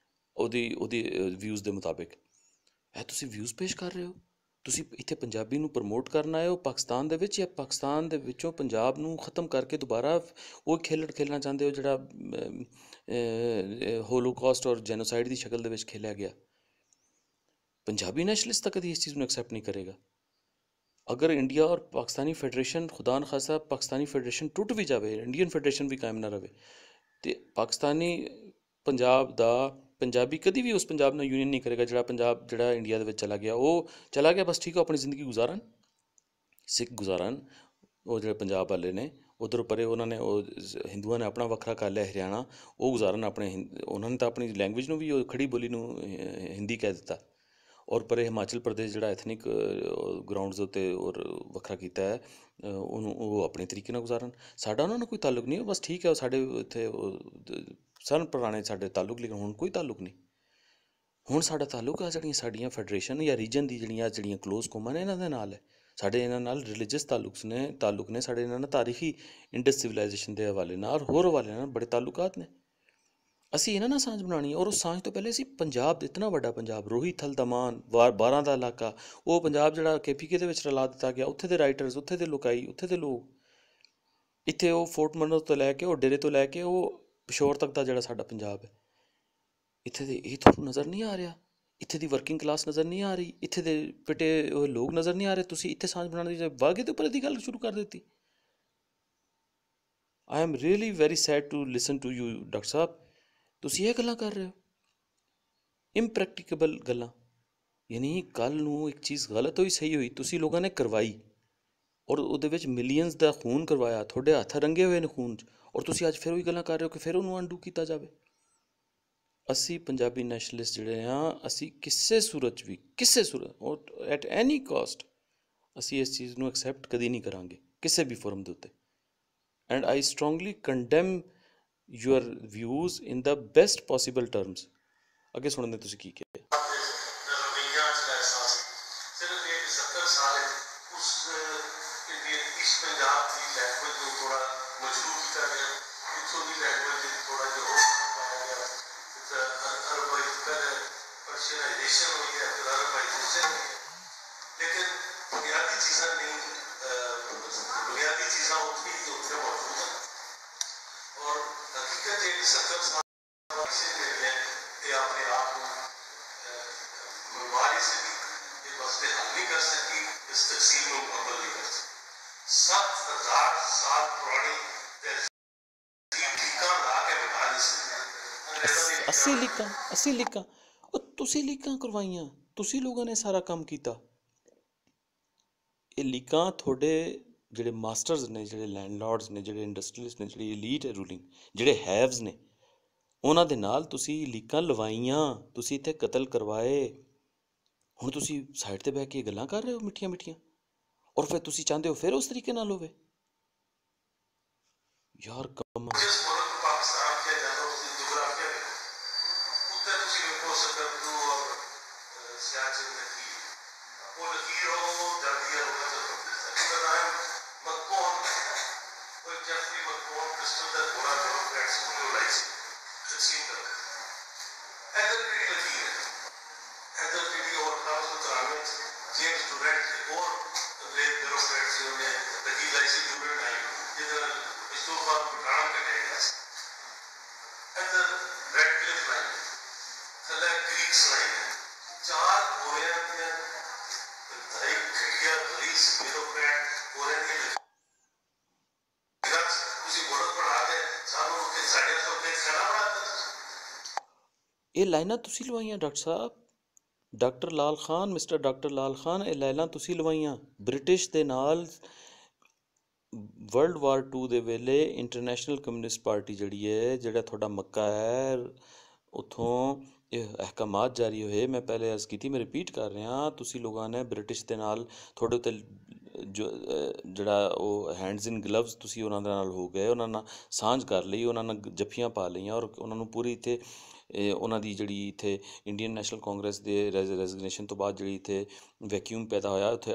ਉਹਦੀ ਵਿਊਜ਼ ਦੇ ਮੁਤਾਬਿਕ। ਇਹ ਤੁਸੀਂ ਵਿਊਜ਼ ਪੇਸ਼ ਕਰ ਰਹੇ ਹੋ, ਤੁਸੀਂ ਇੱਥੇ ਪੰਜਾਬੀ ਨੂੰ ਪ੍ਰਮੋਟ ਕਰਨ ਆਏ ਹੋ ਪਾਕਿਸਤਾਨ ਦੇ ਵਿੱਚ, ਜਾਂ ਪਾਕਿਸਤਾਨ ਦੇ ਵਿੱਚੋਂ ਪੰਜਾਬ ਨੂੰ ਖ਼ਤਮ ਕਰਕੇ ਦੁਬਾਰਾ ਉਹ ਖੇਲਣਾ ਚਾਹੁੰਦੇ ਹੋ ਜਿਹੜਾ ਹੋਲੋਕਾਸਟ ਔਰ ਜੈਨੋਸਾਈਡ ਦੀ ਸ਼ਕਲ ਦੇ ਵਿੱਚ ਖੇਲਿਆ ਗਿਆ। ਪੰਜਾਬੀ ਨੈਸ਼ਨਲਿਸਟ ਤਾਂ ਕਦੀ ਇਸ ਚੀਜ਼ ਨੂੰ ਐਕਸੈਪਟ ਨਹੀਂ ਕਰੇਗਾ। ਅਗਰ ਇੰਡੀਆ ਔਰ ਪਾਕਿਸਤਾਨੀ ਫੈਡਰੇਸ਼ਨ, ਖੁਦਾ ਨਾ ਖਾਸਾ ਪਾਕਿਸਤਾਨੀ ਫੈਡਰੇਸ਼ਨ ਟੁੱਟ ਵੀ ਜਾਵੇ, ਇੰਡੀਅਨ ਫੈਡਰੇਸ਼ਨ ਵੀ ਕਾਇਮ ਨਾ ਰਹੇ, ਅਤੇ ਪਾਕਿਸਤਾਨੀ ਪੰਜਾਬ ਦਾ ਪੰਜਾਬੀ ਕਦੀ ਵੀ ਉਸ ਪੰਜਾਬ ਨਾਲ ਯੂਨੀਅਨ ਨਹੀਂ ਕਰੇਗਾ ਜਿਹੜਾ ਪੰਜਾਬ ਜਿਹੜਾ ਇੰਡੀਆ ਦੇ ਵਿੱਚ ਚਲਾ ਗਿਆ। ਉਹ ਚਲਾ ਗਿਆ ਬਸ, ਠੀਕ ਹੈ, ਆਪਣੀ ਜ਼ਿੰਦਗੀ ਗੁਜ਼ਾਰਨ, ਸਿੱਖ ਗੁਜ਼ਾਰਨ। ਉਹ ਜਿਹੜੇ ਪੰਜਾਬ ਵਾਲੇ ਨੇ ਉੱਧਰ ਪਰੇ, ਉਹਨਾਂ ਨੇ ਉਹ ਹਿੰਦੂਆਂ ਨੇ ਆਪਣਾ ਵੱਖਰਾ ਕਰ ਲਿਆ ਹਰਿਆਣਾ, ਉਹ ਗੁਜ਼ਾਰਨ ਆਪਣੇ, ਉਹਨਾਂ ਨੇ ਤਾਂ ਆਪਣੀ ਲੈਂਗੁਏਜ ਨੂੰ ਵੀ ਉਹ ਖੜੀ ਬੋਲੀ ਨੂੰ ਹਿੰਦੀ ਕਹਿ ਦਿੱਤਾ। ਔਰ ਪਰੇ ਹਿਮਾਚਲ ਪ੍ਰਦੇਸ਼ ਜਿਹੜਾ ਐਥਨਿਕ ਗਰਾਊਂਡਸ ਉੱਤੇ ਔਰ ਵੱਖਰਾ ਕੀਤਾ ਹੈ, ਉਹਨੂੰ ਉਹ ਆਪਣੇ ਤਰੀਕੇ ਨਾਲ ਗੁਜ਼ਾਰਨ। ਸਾਡਾ ਉਹਨਾਂ ਨਾਲ ਕੋਈ ਤਾਲੁਕ ਨਹੀਂ, ਬਸ ਠੀਕ ਹੈ, ਉਹ ਸਾਡੇ ਇੱਥੇ ਸਨ ਪੁਰਾਣੇ ਸਾਡੇ ਤਾਲੁਕ, ਲੇਕਿਨ ਹੁਣ ਕੋਈ ਤਾਲੁਕ ਨਹੀਂ। ਹੁਣ ਸਾਡਾ ਤਾਲੁਕ ਆ ਜਿਹੜੀਆਂ ਸਾਡੀਆਂ ਫੈਡਰੇਸ਼ਨ ਜਾਂ ਰੀਜਨ ਦੀ ਜਿਹੜੀਆਂ ਕਲੋਜ਼ ਕੌਮਾਂ ਨੇ ਇਹਨਾਂ ਦੇ ਨਾਲ ਹੈ। ਸਾਡੇ ਇਹਨਾਂ ਨਾਲ ਰਿਲੀਜੀਅਸ ਤਾਲੁਕ ਨੇ ਸਾਡੇ ਇਹਨਾਂ ਨਾਲ ਤਾਰੀਖੀ ਇੰਡਸ ਸਿਵਲਾਈਜੇਸ਼ਨ ਦੇ ਹਵਾਲੇ ਨਾਲ, ਹੋਰ ਹਵਾਲੇ ਨਾਲ ਬੜੇ ਤਾਲੁਕਾਤ ਨੇ। ਅਸੀਂ ਇਹਨਾਂ ਨਾਲ ਸਾਂਝ ਬਣਾਉਣੀ ਹੈ, ਔਰ ਉਸ ਸਾਂਝ ਤੋਂ ਪਹਿਲੇ ਅਸੀਂ ਪੰਜਾਬ, ਇਤਨਾ ਵੱਡਾ ਪੰਜਾਬ, ਰੋਹੀ ਥਲ ਦਮਾਨ 12 ਦਾ ਇਲਾਕਾ, ਉਹ ਪੰਜਾਬ ਜਿਹੜਾ KPK ਦੇ ਵਿੱਚ ਰਲਾ ਦਿੱਤਾ ਗਿਆ, ਉੱਥੇ ਦੇ ਰਾਈਟਰਸ, ਉੱਥੇ ਦੇ ਲੋਕਾਈ, ਉੱਥੇ ਦੇ ਲੋਕ, ਇੱਥੇ ਉਹ ਫੋਰਟ ਮਨਰ ਤੋਂ ਲੈ ਕੇ ਉਹ ਡੇਰੇ ਤੋਂ ਲੈ ਕੇ ਉਹ ਪਿਸ਼ੌਰ ਤੱਕ ਦਾ ਜਿਹੜਾ ਸਾਡਾ ਪੰਜਾਬ ਹੈ, ਇੱਥੇ ਦੇ ਇਹ ਤੁਹਾਨੂੰ ਨਜ਼ਰ ਨਹੀਂ ਆ ਰਿਹਾ। ਇੱਥੇ ਦੀ ਵਰਕਿੰਗ ਕਲਾਸ ਨਜ਼ਰ ਨਹੀਂ ਆ ਰਹੀ, ਇੱਥੇ ਦੇ ਪਿਟੇ ਹੋਏ ਲੋਕ ਨਜ਼ਰ ਨਹੀਂ ਆ ਰਹੇ। ਤੁਸੀਂ ਇੱਥੇ ਸਾਂਝ ਬਣਾਉਣ ਦੀ ਵਾਗੇ ਦੇ ਉੱਪਰ ਦੀ ਗੱਲ ਸ਼ੁਰੂ ਕਰ ਦਿੱਤੀ। I am really very sad to listen to you doctor ਸਾਹਿਬ। ਤੁਸੀਂ ਇਹ ਗੱਲਾਂ ਕਰ ਰਹੇ ਹੋ, ਇੰਪ੍ਰੈਕਟੀਕੇਬਲ ਗੱਲਾਂ। ਯਾਨੀ ਕੱਲ੍ਹ ਨੂੰ ਇੱਕ ਚੀਜ਼ ਗਲਤ ਹੋਈ, ਸਹੀ ਹੋਈ, ਤੁਸੀਂ ਲੋਕਾਂ ਨੇ ਕਰਵਾਈ ਔਰ ਉਹਦੇ ਵਿੱਚ ਮਿਲੀਅਨਸ ਦਾ ਖੂਨ ਕਰਵਾਇਆ, ਤੁਹਾਡੇ ਹੱਥ ਰੰਗੇ ਹੋਏ ਨੇ ਖੂਨ 'ਚ, ਔਰ ਤੁਸੀਂ ਅੱਜ ਫਿਰ ਉਹੀ ਗੱਲਾਂ ਕਰ ਰਹੇ ਹੋ ਕਿ ਫਿਰ ਉਹਨੂੰ ਅਨਡੂ ਕੀਤਾ ਜਾਵੇ। ਅਸੀਂ ਪੰਜਾਬੀ ਨੈਸ਼ਨਲਿਸਟ ਜਿਹੜੇ ਹਾਂ, ਅਸੀਂ ਕਿਸੇ ਸੂਰਤ 'ਚ ਵੀ, ਕਿਸੇ ਸੂਰਤ ਔਰ ਐਟ ਐਨੀ ਕਾਸਟ, ਅਸੀਂ ਇਸ ਚੀਜ਼ ਨੂੰ ਐਕਸੈਪਟ ਕਦੀ ਨਹੀਂ ਕਰਾਂਗੇ ਕਿਸੇ ਵੀ ਫੋਰਮ ਦੇ ਉੱਤੇ। And I strongly condemn your views in the best possible terms. ਅੱਗੇ ਸੁਣਦੇ ਤੁਸੀਂ ਕੀ ਕਿਹਾ। लेकिन बुनियादी चीज़ें नहीं, बुनियादी चीज़ें उतनी ही उत्थे मौजूद हैं और हकीकत ये कि 70 साल ये अपने आप को बीमारी से भी ये मसले हल नहीं कर सकी, इस तकसीम को मुकम्मल नहीं कर सकी। 7,000 साल पुरानी टीका ला के बिठा दी सकती। 80 ਲੀਕਾਂ ਉਹ ਤੁਸੀਂ ਲੀਕਾਂ ਕਰਵਾਈਆਂ, ਤੁਸੀਂ ਲੋਕਾਂ ਨੇ ਸਾਰਾ ਕੰਮ ਕੀਤਾ। ਇਹ ਲੀਕਾਂ ਤੁਹਾਡੇ ਜਿਹੜੇ ਮਾਸਟਰਸ ਨੇ, ਜਿਹੜੇ ਲੈਂਡਲਾਰਡਸ ਨੇ, ਜਿਹੜੇ ਇੰਡਸਟਰੀਅਲਿਸਟ ਨੇ, ਜਿਹੜੀ ਐਲੀਟ ਹੈ ਰੂਲਿੰਗ, ਜਿਹੜੇ ਹੈਵਸ ਨੇ, ਉਹਨਾਂ ਦੇ ਨਾਲ ਤੁਸੀਂ ਲੀਕਾਂ ਲਵਾਈਆਂ, ਤੁਸੀਂ ਇੱਥੇ ਕਤਲ ਕਰਵਾਏ। ਹੁਣ ਤੁਸੀਂ ਸਾਈਡ 'ਤੇ ਬਹਿ ਕੇ ਗੱਲਾਂ ਕਰ ਰਹੇ ਹੋ ਮਿੱਠੀਆਂ ਮਿੱਠੀਆਂ, ਔਰ ਫਿਰ ਤੁਸੀਂ ਚਾਹੁੰਦੇ ਹੋ ਫਿਰ ਉਸ ਤਰੀਕੇ ਨਾਲ ਹੋਵੇ। ਯਾਰ ਕੰਮ ਇਹ ਲਾਈਨਾਂ ਤੁਸੀਂ ਲਵਾਈਆਂ ਡਾਕਟਰ ਸਾਹਿਬ, ਡਾਕਟਰ ਲਾਲ ਖਾਨ, ਮਿਸਟਰ ਡਾਕਟਰ ਲਾਲ ਖਾਨ, ਇਹ ਲਾਈਨਾਂ ਤੁਸੀਂ ਲਵਾਈਆਂ। ਬ੍ਰਿਟਿਸ਼ ਦੇ ਨਾਲ ਵਰਲਡ ਵਾਰ 2 ਦੇ ਵੇਲੇ ਇੰਟਰਨੈਸ਼ਨਲ ਕਮਿਊਨਿਸਟ ਪਾਰਟੀ ਜਿਹੜੀ ਹੈ, ਜਿਹੜਾ ਤੁਹਾਡਾ ਮੱਕਾ ਹੈ, ਉੱਥੋਂ ਇਹ ਅਹਿਕਾਮਾਤ ਜਾਰੀ ਹੋਏ। ਮੈਂ ਪਹਿਲੇ ਅਰਜ਼ ਕੀਤੀ, ਮੈਂ ਰਿਪੀਟ ਕਰ ਰਿਹਾ, ਤੁਸੀਂ ਲੋਕਾਂ ਨੇ ਬ੍ਰਿਟਿਸ਼ ਦੇ ਨਾਲ ਤੁਹਾਡੇ ਉੱਤੇ ਜਿਹੜਾ ਉਹ ਹੈਂਡਸ ਇਨ ਗਲਵਸ ਤੁਸੀਂ ਉਹਨਾਂ ਦੇ ਨਾਲ ਹੋ ਗਏ, ਉਹਨਾਂ ਨਾਲ ਸਾਂਝ ਕਰ ਲਈ, ਉਹਨਾਂ ਨਾਲ ਜੱਫੀਆਂ ਪਾ ਲਈਆਂ, ਔਰ ਉਹਨਾਂ ਨੂੰ ਪੂਰੀ ਇੱਥੇ ਉਹਨਾਂ ਦੀ ਜਿਹੜੀ ਇੱਥੇ ਇੰਡੀਅਨ ਨੈਸ਼ਨਲ ਕਾਂਗਰਸ ਦੇ ਰੈਜ਼ੀਗਨੇਸ਼ਨ ਤੋਂ ਬਾਅਦ ਜਿਹੜੀ ਇੱਥੇ ਵੈਕਿਊਮ ਪੈਦਾ ਹੋਇਆ, ਉੱਥੇ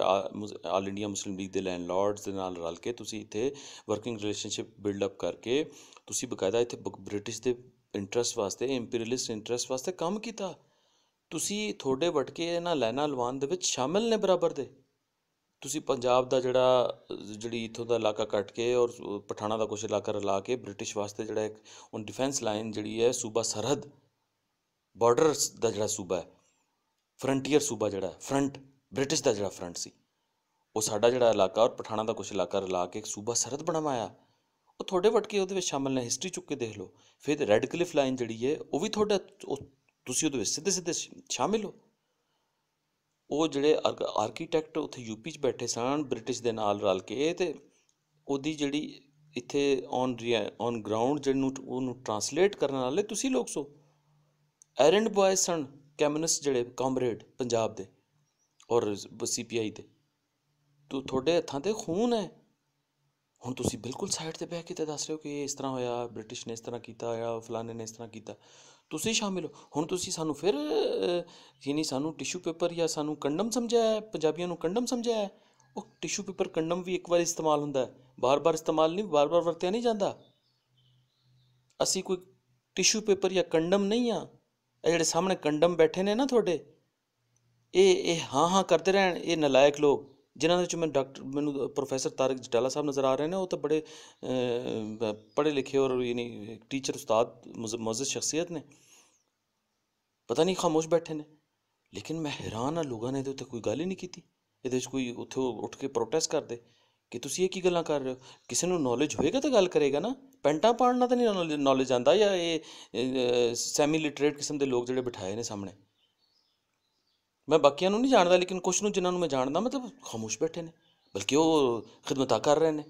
ਆਲ ਇੰਡੀਆ ਮੁਸਲਿਮ ਲੀਗ ਦੇ ਲੈਂਡਲੋਰਡਸ ਦੇ ਨਾਲ ਰਲ ਕੇ ਤੁਸੀਂ ਇੱਥੇ ਵਰਕਿੰਗ ਰਿਲੇਸ਼ਨਸ਼ਿਪ ਬਿਲਡਅਪ ਕਰਕੇ ਤੁਸੀਂ ਬਕਾਇਦਾ ਇੱਥੇ ਬ੍ਰਿਟਿਸ਼ ਦੇ ਇੰਟਰਸਟ ਵਾਸਤੇ, ਇੰਪੀਰੀਅਲਿਸਟ ਇੰਟਰਸਟ ਵਾਸਤੇ ਕੰਮ ਕੀਤਾ। ਤੁਸੀਂ ਤੁਹਾਡੇ ਵਟਕੇ ਇਹਨਾਂ ਲਾਈਨਾਂ ਲਵਾਉਣ ਦੇ ਵਿੱਚ ਸ਼ਾਮਿਲ ਨੇ ਬਰਾਬਰ ਦੇ। ਤੁਸੀਂ ਪੰਜਾਬ ਦਾ ਜਿਹੜੀ ਇੱਥੋਂ ਦਾ ਇਲਾਕਾ ਕੱਟ ਕੇ ਔਰ ਪਠਾਣਾ ਦਾ ਕੁਛ ਇਲਾਕਾ ਰਲਾ ਕੇ ਬ੍ਰਿਟਿਸ਼ ਵਾਸਤੇ ਜਿਹੜਾ ਇੱਕ ਹੁਣ ਡਿਫੈਂਸ ਲਾਈਨ ਜਿਹੜੀ ਹੈ, ਸੂਬਾ ਸਰਹੱਦ ਬਾਰਡਰਸ ਦਾ ਜਿਹੜਾ ਸੂਬਾ ਹੈ, ਫਰੰਟੀਅਰ ਸੂਬਾ ਜਿਹੜਾ ਫਰੰਟ ਬ੍ਰਿਟਿਸ਼ ਦਾ ਜਿਹੜਾ ਫਰੰਟ ਸੀ, ਉਹ ਸਾਡਾ ਜਿਹੜਾ ਇਲਾਕਾ ਔਰ ਪਠਾਣਾ ਦਾ ਕੁਛ ਇਲਾਕਾ ਰਲਾ ਕੇ ਇੱਕ ਸੂਬਾ ਸਰਹੱਦ ਬਣਵਾਇਆ। ਉਹ ਤੁਹਾਡੇ ਵਟਕੇ ਉਹਦੇ ਵਿੱਚ ਸ਼ਾਮਿਲ ਨੇ। ਹਿਸਟਰੀ ਚੁੱਕ ਕੇ ਦੇਖ ਲਓ। ਫਿਰ ਰੈੱਡ ਕਲਿਫ ਲਾਈਨ ਜਿਹੜੀ ਹੈ, ਉਹ ਵੀ ਤੁਹਾਡਾ, ਤੁਸੀਂ ਉਹਦੇ ਵਿੱਚ ਸਿੱਧੇ ਸਿੱਧੇ ਸ਼ਾਮਿਲ ਹੋ। ਉਹ ਜਿਹੜੇ ਆਰਕੀਟੈਕਟ ਉੱਥੇ ਯੂਪੀ 'ਚ ਬੈਠੇ ਸਨ ਬ੍ਰਿਟਿਸ਼ ਦੇ ਨਾਲ ਰਲ ਕੇ, ਅਤੇ ਉਹਦੀ ਜਿਹੜੀ ਇੱਥੇ ਔਨ ਗਰਾਊਂਡ ਜਿਹਨੂੰ ਉਹਨੂੰ ਟਰਾਂਸਲੇਟ ਕਰਨ ਵਾਲੇ ਤੁਸੀਂ ਲੋਕ ਸੋ। ਐਰੈਂਡ ਬॉय ਸਨ ਕੈਮਿਨਿਸਟ ਜਿਹੜੇ ਕਾਮਰੇਡ ਪੰਜਾਬ ਦੇ ਔਰ CPI ਦੇ। ਤੁਹਾਡੇ ਹੱਥਾਂ 'ਤੇ ਖੂਨ ਹੈ। ਹੁਣ ਤੁਸੀਂ ਬਿਲਕੁਲ ਸਾਈਡ 'ਤੇ ਬਹਿ ਕੇ ਤਾਂ ਦੱਸ ਰਹੇ ਹੋ ਕਿ ਇਹ ਇਸ ਤਰ੍ਹਾਂ ਹੋਇਆ, ਬ੍ਰਿਟਿਸ਼ ਨੇ ਇਸ ਤਰ੍ਹਾਂ ਕੀਤਾ, ਜਾਂ ਫਲਾਣੇ ਨੇ ਇਸ ਤਰ੍ਹਾਂ ਕੀਤਾ। ਤੁਸੀਂ ਸ਼ਾਮਿਲ ਹੋ। ਹੁਣ ਤੁਸੀਂ ਸਾਨੂੰ ਫਿਰ ਯਾਨੀ ਸਾਨੂੰ ਟਿਸ਼ੂ ਪੇਪਰ ਜਾਂ ਸਾਨੂੰ ਕੰਡਮ ਸਮਝਿਆ ਹੈ, ਪੰਜਾਬੀਆਂ ਨੂੰ ਕੰਡਮ ਸਮਝਿਆ ਹੈ। ਉਹ ਟਿਸ਼ੂ ਪੇਪਰ ਕੰਡਮ ਵੀ ਇੱਕ ਵਾਰ ਇਸਤੇਮਾਲ ਹੁੰਦਾ ਹੈ, ਬਾਰ-ਬਾਰ ਇਸਤੇਮਾਲ ਨਹੀਂ, ਬਾਰ-ਬਾਰ ਵਰਤਿਆ ਨਹੀਂ ਜਾਂਦਾ। ਅਸੀਂ ਕੋਈ ਟਿਸ਼ੂ ਪੇਪਰ ਜਾਂ ਕੰਡਮ ਨਹੀਂ ਆ। ਇਹ ਜਿਹੜੇ ਸਾਹਮਣੇ ਕੰਡਮ ਬੈਠੇ ਨੇ ਨਾ ਤੁਹਾਡੇ, ਇਹ ਹਾਂ ਕਰਦੇ ਰਹਿਣ। ਇਹ ਨਲਾਇਕ ਲੋਕ ਜਿਨ੍ਹਾਂ ਦੇ ਵਿੱਚ ਮੈਨੂੰ ਪ੍ਰੋਫੈਸਰ ਤਾਰਿਕ ਜਟਾਲਾ ਸਾਹਿਬ ਨਜ਼ਰ ਆ ਰਹੇ ਨੇ। ਉਹ ਤਾਂ ਬੜੇ ਪੜ੍ਹੇ ਲਿਖੇ ਔਰ ਯਾਨੀ ਟੀਚਰ ਉਸਤਾਦ ਮੁਅੱਜ਼ਜ਼ ਸ਼ਖਸੀਅਤ ਨੇ, ਪਤਾ ਨਹੀਂ ਖਾਮੋਸ਼ ਬੈਠੇ ਨੇ। ਲੇਕਿਨ ਮੈਂ ਹੈਰਾਨ ਹਾਂ, ਲੋਕਾਂ ਨੇ ਇਹਦੇ ਉੱਤੇ ਕੋਈ ਗੱਲ ਹੀ ਨਹੀਂ ਕੀਤੀ। ਇਹਦੇ ਵਿੱਚ ਕੋਈ ਉੱਥੇ ਉੱਠ ਕੇ ਪ੍ਰੋਟੈਸਟ ਕਰਦੇ ਕਿ ਤੁਸੀਂ ਇਹ ਕੀ ਗੱਲਾਂ ਕਰ ਰਹੇ ਹੋ। ਕਿਸੇ ਨੂੰ ਨੌਲੇਜ ਹੋਏਗਾ ਤਾਂ ਗੱਲ ਕਰੇਗਾ ਨਾ। ਪੈਂਟਾਂ ਪਾੜਨਾ ਤਾਂ ਨਹੀਂ ਨੌਲੇਜ ਆਉਂਦਾ, ਜਾਂ ਇਹ ਸੈਮੀ ਲਿਟਰੇਟ ਕਿਸਮ ਦੇ ਲੋਕ ਜਿਹੜੇ ਬਿਠਾਏ ਨੇ ਸਾਹਮਣੇ। ਮੈਂ ਬਾਕੀਆਂ ਨੂੰ ਨਹੀਂ ਜਾਣਦਾ, ਲੇਕਿਨ ਕੁਛ ਨੂੰ ਜਿਨ੍ਹਾਂ ਨੂੰ ਮੈਂ ਜਾਣਦਾ, ਮਤਲਬ ਖਾਮੋਸ਼ ਬੈਠੇ ਨੇ, ਬਲਕਿ ਉਹ ਖਿਦਮਤਾਂ ਕਰ ਰਹੇ ਨੇ।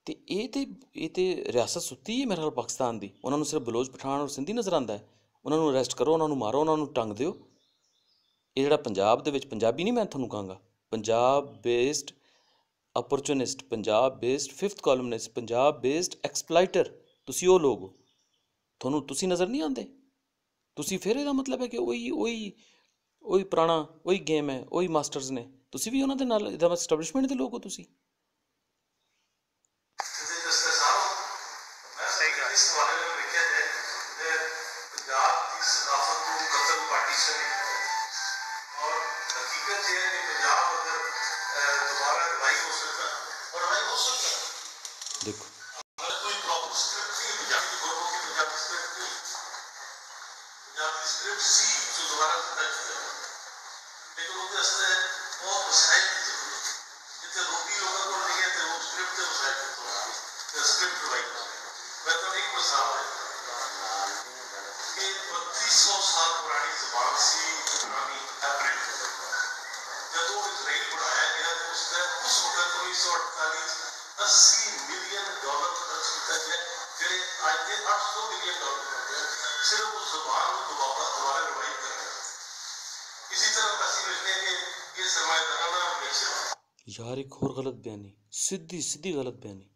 ਅਤੇ ਇਹ ਤੇ ਰਿਆਸਤ ਸੁੱਤੀ ਹੈ ਮੇਰੇ ਖਿਆਲ ਪਾਕਿਸਤਾਨ ਦੀ। ਉਹਨਾਂ ਨੂੰ ਸਿਰਫ ਬਲੋਚ, ਪਠਾਨ ਔਰ ਸਿੰਧੀ ਨਜ਼ਰ ਆਉਂਦਾ ਹੈ। ਉਹਨਾਂ ਨੂੰ ਅਰੈਸਟ ਕਰੋ, ਉਹਨਾਂ ਨੂੰ ਮਾਰੋ, ਉਹਨਾਂ ਨੂੰ ਟੰਗ ਦਿਓ। ਇਹ ਜਿਹੜਾ ਪੰਜਾਬ ਦੇ ਵਿੱਚ ਪੰਜਾਬੀ ਨਹੀਂ, ਮੈਂ ਤੁਹਾਨੂੰ ਕਹਾਂਗਾ Punjab based opportunist, Punjab based fifth columnist, Punjab based exploiter, ਤੁਸੀਂ ਉਹ ਲੋਕ ਹੋ। ਤੁਸੀਂ ਨਜ਼ਰ ਨਹੀਂ ਆਉਂਦੇ। ਤੁਸੀਂ ਫਿਰ ਇਹਦਾ ਮਤਲਬ ਹੈ ਕਿ ਉਹੀ ਪੁਰਾਣਾ, ਉਹੀ ਗੇਮ ਹੈ, ਉਹੀ ਮਾਸਟਰਸ ਨੇ। ਤੁਸੀਂ ਵੀ ਉਹਨਾਂ ਦੇ ਨਾਲ ਇਹਦਾ ਐਸਟੈਬਲਿਸ਼ਮੈਂਟ ਦੇ ਲੋਕ ਹੋ ਤੁਸੀਂ। ਦੇਖੋ ਯਾਰ, ਇੱਕ ਹੋਰ ਗਲਤ ਬਿਆਨੀ, ਸਿੱਧੀ ਗਲਤ ਬਿਆਨੀ।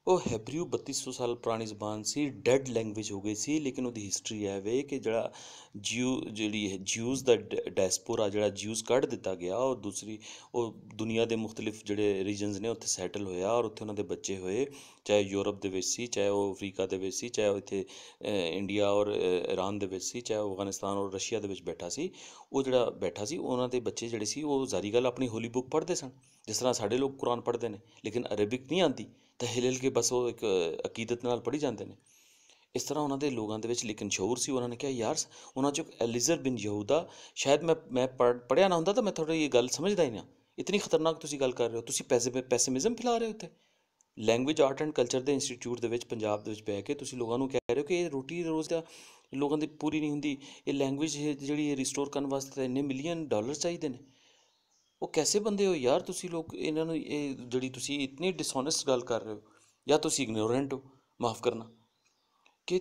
ਉਹ ਹੈਬਰਿਊ 3200 ਸਾਲ ਪੁਰਾਣੀ ਜ਼ਬਾਨ ਸੀ, ਡੈਡ ਲੈਂਗੁਏਜ ਹੋ ਗਈ ਸੀ। ਲੇਕਿਨ ਉਹਦੀ ਹਿਸਟਰੀ ਹੈ ਵੇ ਕਿ ਜਿਹੜਾ ਜਿਊਜ਼ ਦਾ ਡਾਇਸਪੋਰਾ, ਜਿਹੜਾ ਜਿਊਜ਼ ਕੱਢ ਦਿੱਤਾ ਗਿਆ, ਉਹ ਦੁਨੀਆ ਦੇ ਮੁਖਤਲਿਫ ਜਿਹੜੇ ਰੀਜਨਸ ਨੇ ਉੱਥੇ ਸੈਟਲ ਹੋਇਆ, ਔਰ ਉੱਥੇ ਉਹਨਾਂ ਦੇ ਬੱਚੇ ਹੋਏ। ਚਾਹੇ ਯੂਰਪ ਦੇ ਵਿੱਚ ਸੀ, ਚਾਹੇ ਉਹ ਅਫਰੀਕਾ ਦੇ ਵਿੱਚ ਸੀ, ਚਾਹੇ ਉਹ ਇੱਥੇ ਇੰਡੀਆ ਔਰ ਈਰਾਨ ਦੇ ਵਿੱਚ ਸੀ, ਚਾਹੇ ਉਹ ਅਫਗਾਨਿਸਤਾਨ ਔਰ ਰਸ਼ੀਆ ਦੇ ਵਿੱਚ ਬੈਠਾ ਸੀ। ਉਹ ਜਿਹੜਾ ਬੈਠਾ ਸੀ, ਉਹਨਾਂ ਦੇ ਬੱਚੇ ਜਿਹੜੇ ਸੀ, ਉਹ ਜ਼ਾਰੀ ਗੱਲ ਆਪਣੀ ਹੋਲੀ ਬੁੱਕ ਪੜ੍ਹਦੇ ਸਨ, ਜਿਸ ਤਰ੍ਹਾਂ ਸਾਡੇ ਲੋਕ ਕੁਰਾਨ ਪੜ੍ਹਦੇ ਨੇ। ਲੇਕਿਨ ਅਰਬਿਕ ਨਹੀਂ ਆਉਂਦੀ ਤਾਂ ਹਿਲ ਕੇ ਬਸ ਉਹ ਇੱਕ ਅਕੀਦਤ ਨਾਲ ਪੜ੍ਹੀ ਜਾਂਦੇ ਨੇ। ਇਸ ਤਰ੍ਹਾਂ ਉਹਨਾਂ ਦੇ ਲੋਕਾਂ ਦੇ ਵਿੱਚ ਲੇਕਿਨ ਸ਼ਊਰ ਸੀ। ਉਹਨਾਂ ਨੇ ਕਿਹਾ ਯਾਰ, ਉਹਨਾਂ 'ਚੋਂ ਐਲੀਜ਼ਰ ਬਿਨ ਯਹੂਦਾ, ਸ਼ਾਇਦ ਮੈਂ ਪੜ੍ਹਿਆ ਨਾ ਹੁੰਦਾ ਤਾਂ ਮੈਂ ਤੁਹਾਡੀ ਇਹ ਗੱਲ ਸਮਝਦਾ ਹੀ ਨਾ। ਇਤਨੀ ਖਤਰਨਾਕ ਤੁਸੀਂ ਗੱਲ ਕਰ ਰਹੇ ਹੋ। ਤੁਸੀਂ ਪੈਸਿਮਿਜ਼ਮ ਫੈਲਾ ਰਹੇ ਹੋ ਉੱਥੇ। ਲੈਂਗੁਏਜ ਆਰਟ ਐਂਡ ਕਲਚਰ ਦੇ ਇੰਸਟੀਚਿਊਟ ਦੇ ਵਿੱਚ ਪੰਜਾਬ ਦੇ ਵਿੱਚ ਬਹਿ ਕੇ ਤੁਸੀਂ ਲੋਕਾਂ ਨੂੰ ਕਹਿ ਰਹੇ ਹੋ ਕਿ ਇਹ ਰੋਟੀ ਰੋਜ਼ ਦਾ ਲੋਕਾਂ ਦੀ ਪੂਰੀ ਨਹੀਂ ਹੁੰਦੀ। ਇਹ ਲੈਂਗੁਏਜ ਜਿਹੜੀ ਰਿਸਟੋਰ ਕਰਨ ਵਾਸਤੇ ਤਾਂ ਇੰਨੇ $1 ਮਿਲੀਅਨ ਚਾਹੀਦੇ ਨੇ। ਉਹ ਕੈਸੇ ਬੰਦੇ ਹੋ ਯਾਰ ਤੁਸੀਂ ਲੋਕ, ਇਹਨਾਂ ਨੂੰ ਇਹ ਜਿਹੜੀ ਤੁਸੀਂ ਇਤਨੀ ਡਿਸਹੋਨੈਸਟ ਗੱਲ ਕਰ ਰਹੇ ਹੋ, ਜਾਂ ਤੁਸੀਂ ਇਗਨੋਰੈਂਟ ਹੋ, ਮਾਫ ਕਰਨਾ, ਕਿ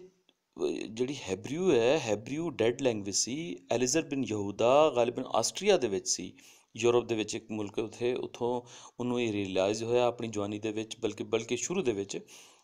ਜਿਹੜੀ ਹੈਬਰਿਊ ਹੈ, ਹੈਬਰਿਊ ਡੈਡ ਲੈਂਗੁਏਜ ਸੀ। ਐਲਿਜ਼ਰ ਬਿਨ ਯਹੂਦਾ ਗਾਲਿਬਨ ਆਸਟਰੀਆ ਦੇ ਵਿੱਚ ਸੀ, ਯੂਰਪ ਦੇ ਵਿੱਚ ਇੱਕ ਮੁਲਕ, ਉੱਥੋਂ ਉਹਨੂੰ ਇਹ ਰਿਅਲਾਈਜ਼ ਹੋਇਆ ਆਪਣੀ ਜਵਾਨੀ ਦੇ ਵਿੱਚ, ਬਲਕਿ ਸ਼ੁਰੂ ਦੇ ਵਿੱਚ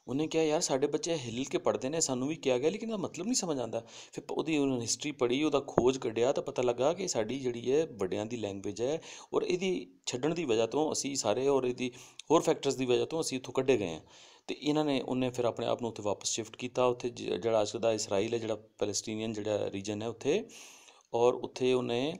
ਉਹਨੇ ਕਿਹਾ ਯਾਰ ਸਾਡੇ ਬੱਚੇ ਹਿੱਲ ਕੇ ਪੜ੍ਹਦੇ ਨੇ, ਸਾਨੂੰ ਵੀ ਕਿਹਾ ਗਿਆ ਲੇਕਿਨ ਇਹਦਾ ਮਤਲਬ ਨਹੀਂ ਸਮਝ ਆਉਂਦਾ। ਫਿਰ ਉਹਦੀ ਉਹਨੇ ਹਿਸਟਰੀ ਪੜ੍ਹੀ, ਉਹਦਾ ਖੋਜ ਕੱਢਿਆ ਤਾਂ ਪਤਾ ਲੱਗਾ ਕਿ ਸਾਡੀ ਜਿਹੜੀ ਹੈ ਵੱਡਿਆਂ ਦੀ ਲੈਂਗੁਏਜ ਹੈ, ਔਰ ਇਹਦੀ ਛੱਡਣ ਦੀ ਵਜ੍ਹਾ ਤੋਂ ਅਸੀਂ ਸਾਰੇ, ਔਰ ਇਹਦੀ ਹੋਰ ਫੈਕਟਰਸ ਦੀ ਵਜ੍ਹਾ ਤੋਂ ਅਸੀਂ ਇੱਥੋਂ ਕੱਢੇ ਗਏ ਹਾਂ। ਅਤੇ ਉਹਨੇ ਫਿਰ ਆਪਣੇ ਆਪ ਨੂੰ ਉੱਥੇ ਵਾਪਸ ਸ਼ਿਫਟ ਕੀਤਾ, ਉੱਥੇ ਜਿਹੜਾ ਅੱਜ ਦਾ ਇਸਰਾਈਲ ਹੈ, ਜਿਹੜਾ ਪੈਲਸਟੀਨੀਅਨ ਜਿਹੜਾ ਰੀਜਨ ਹੈ ਉੱਥੇ, ਔਰ ਉੱਥੇ ਉਹਨੇ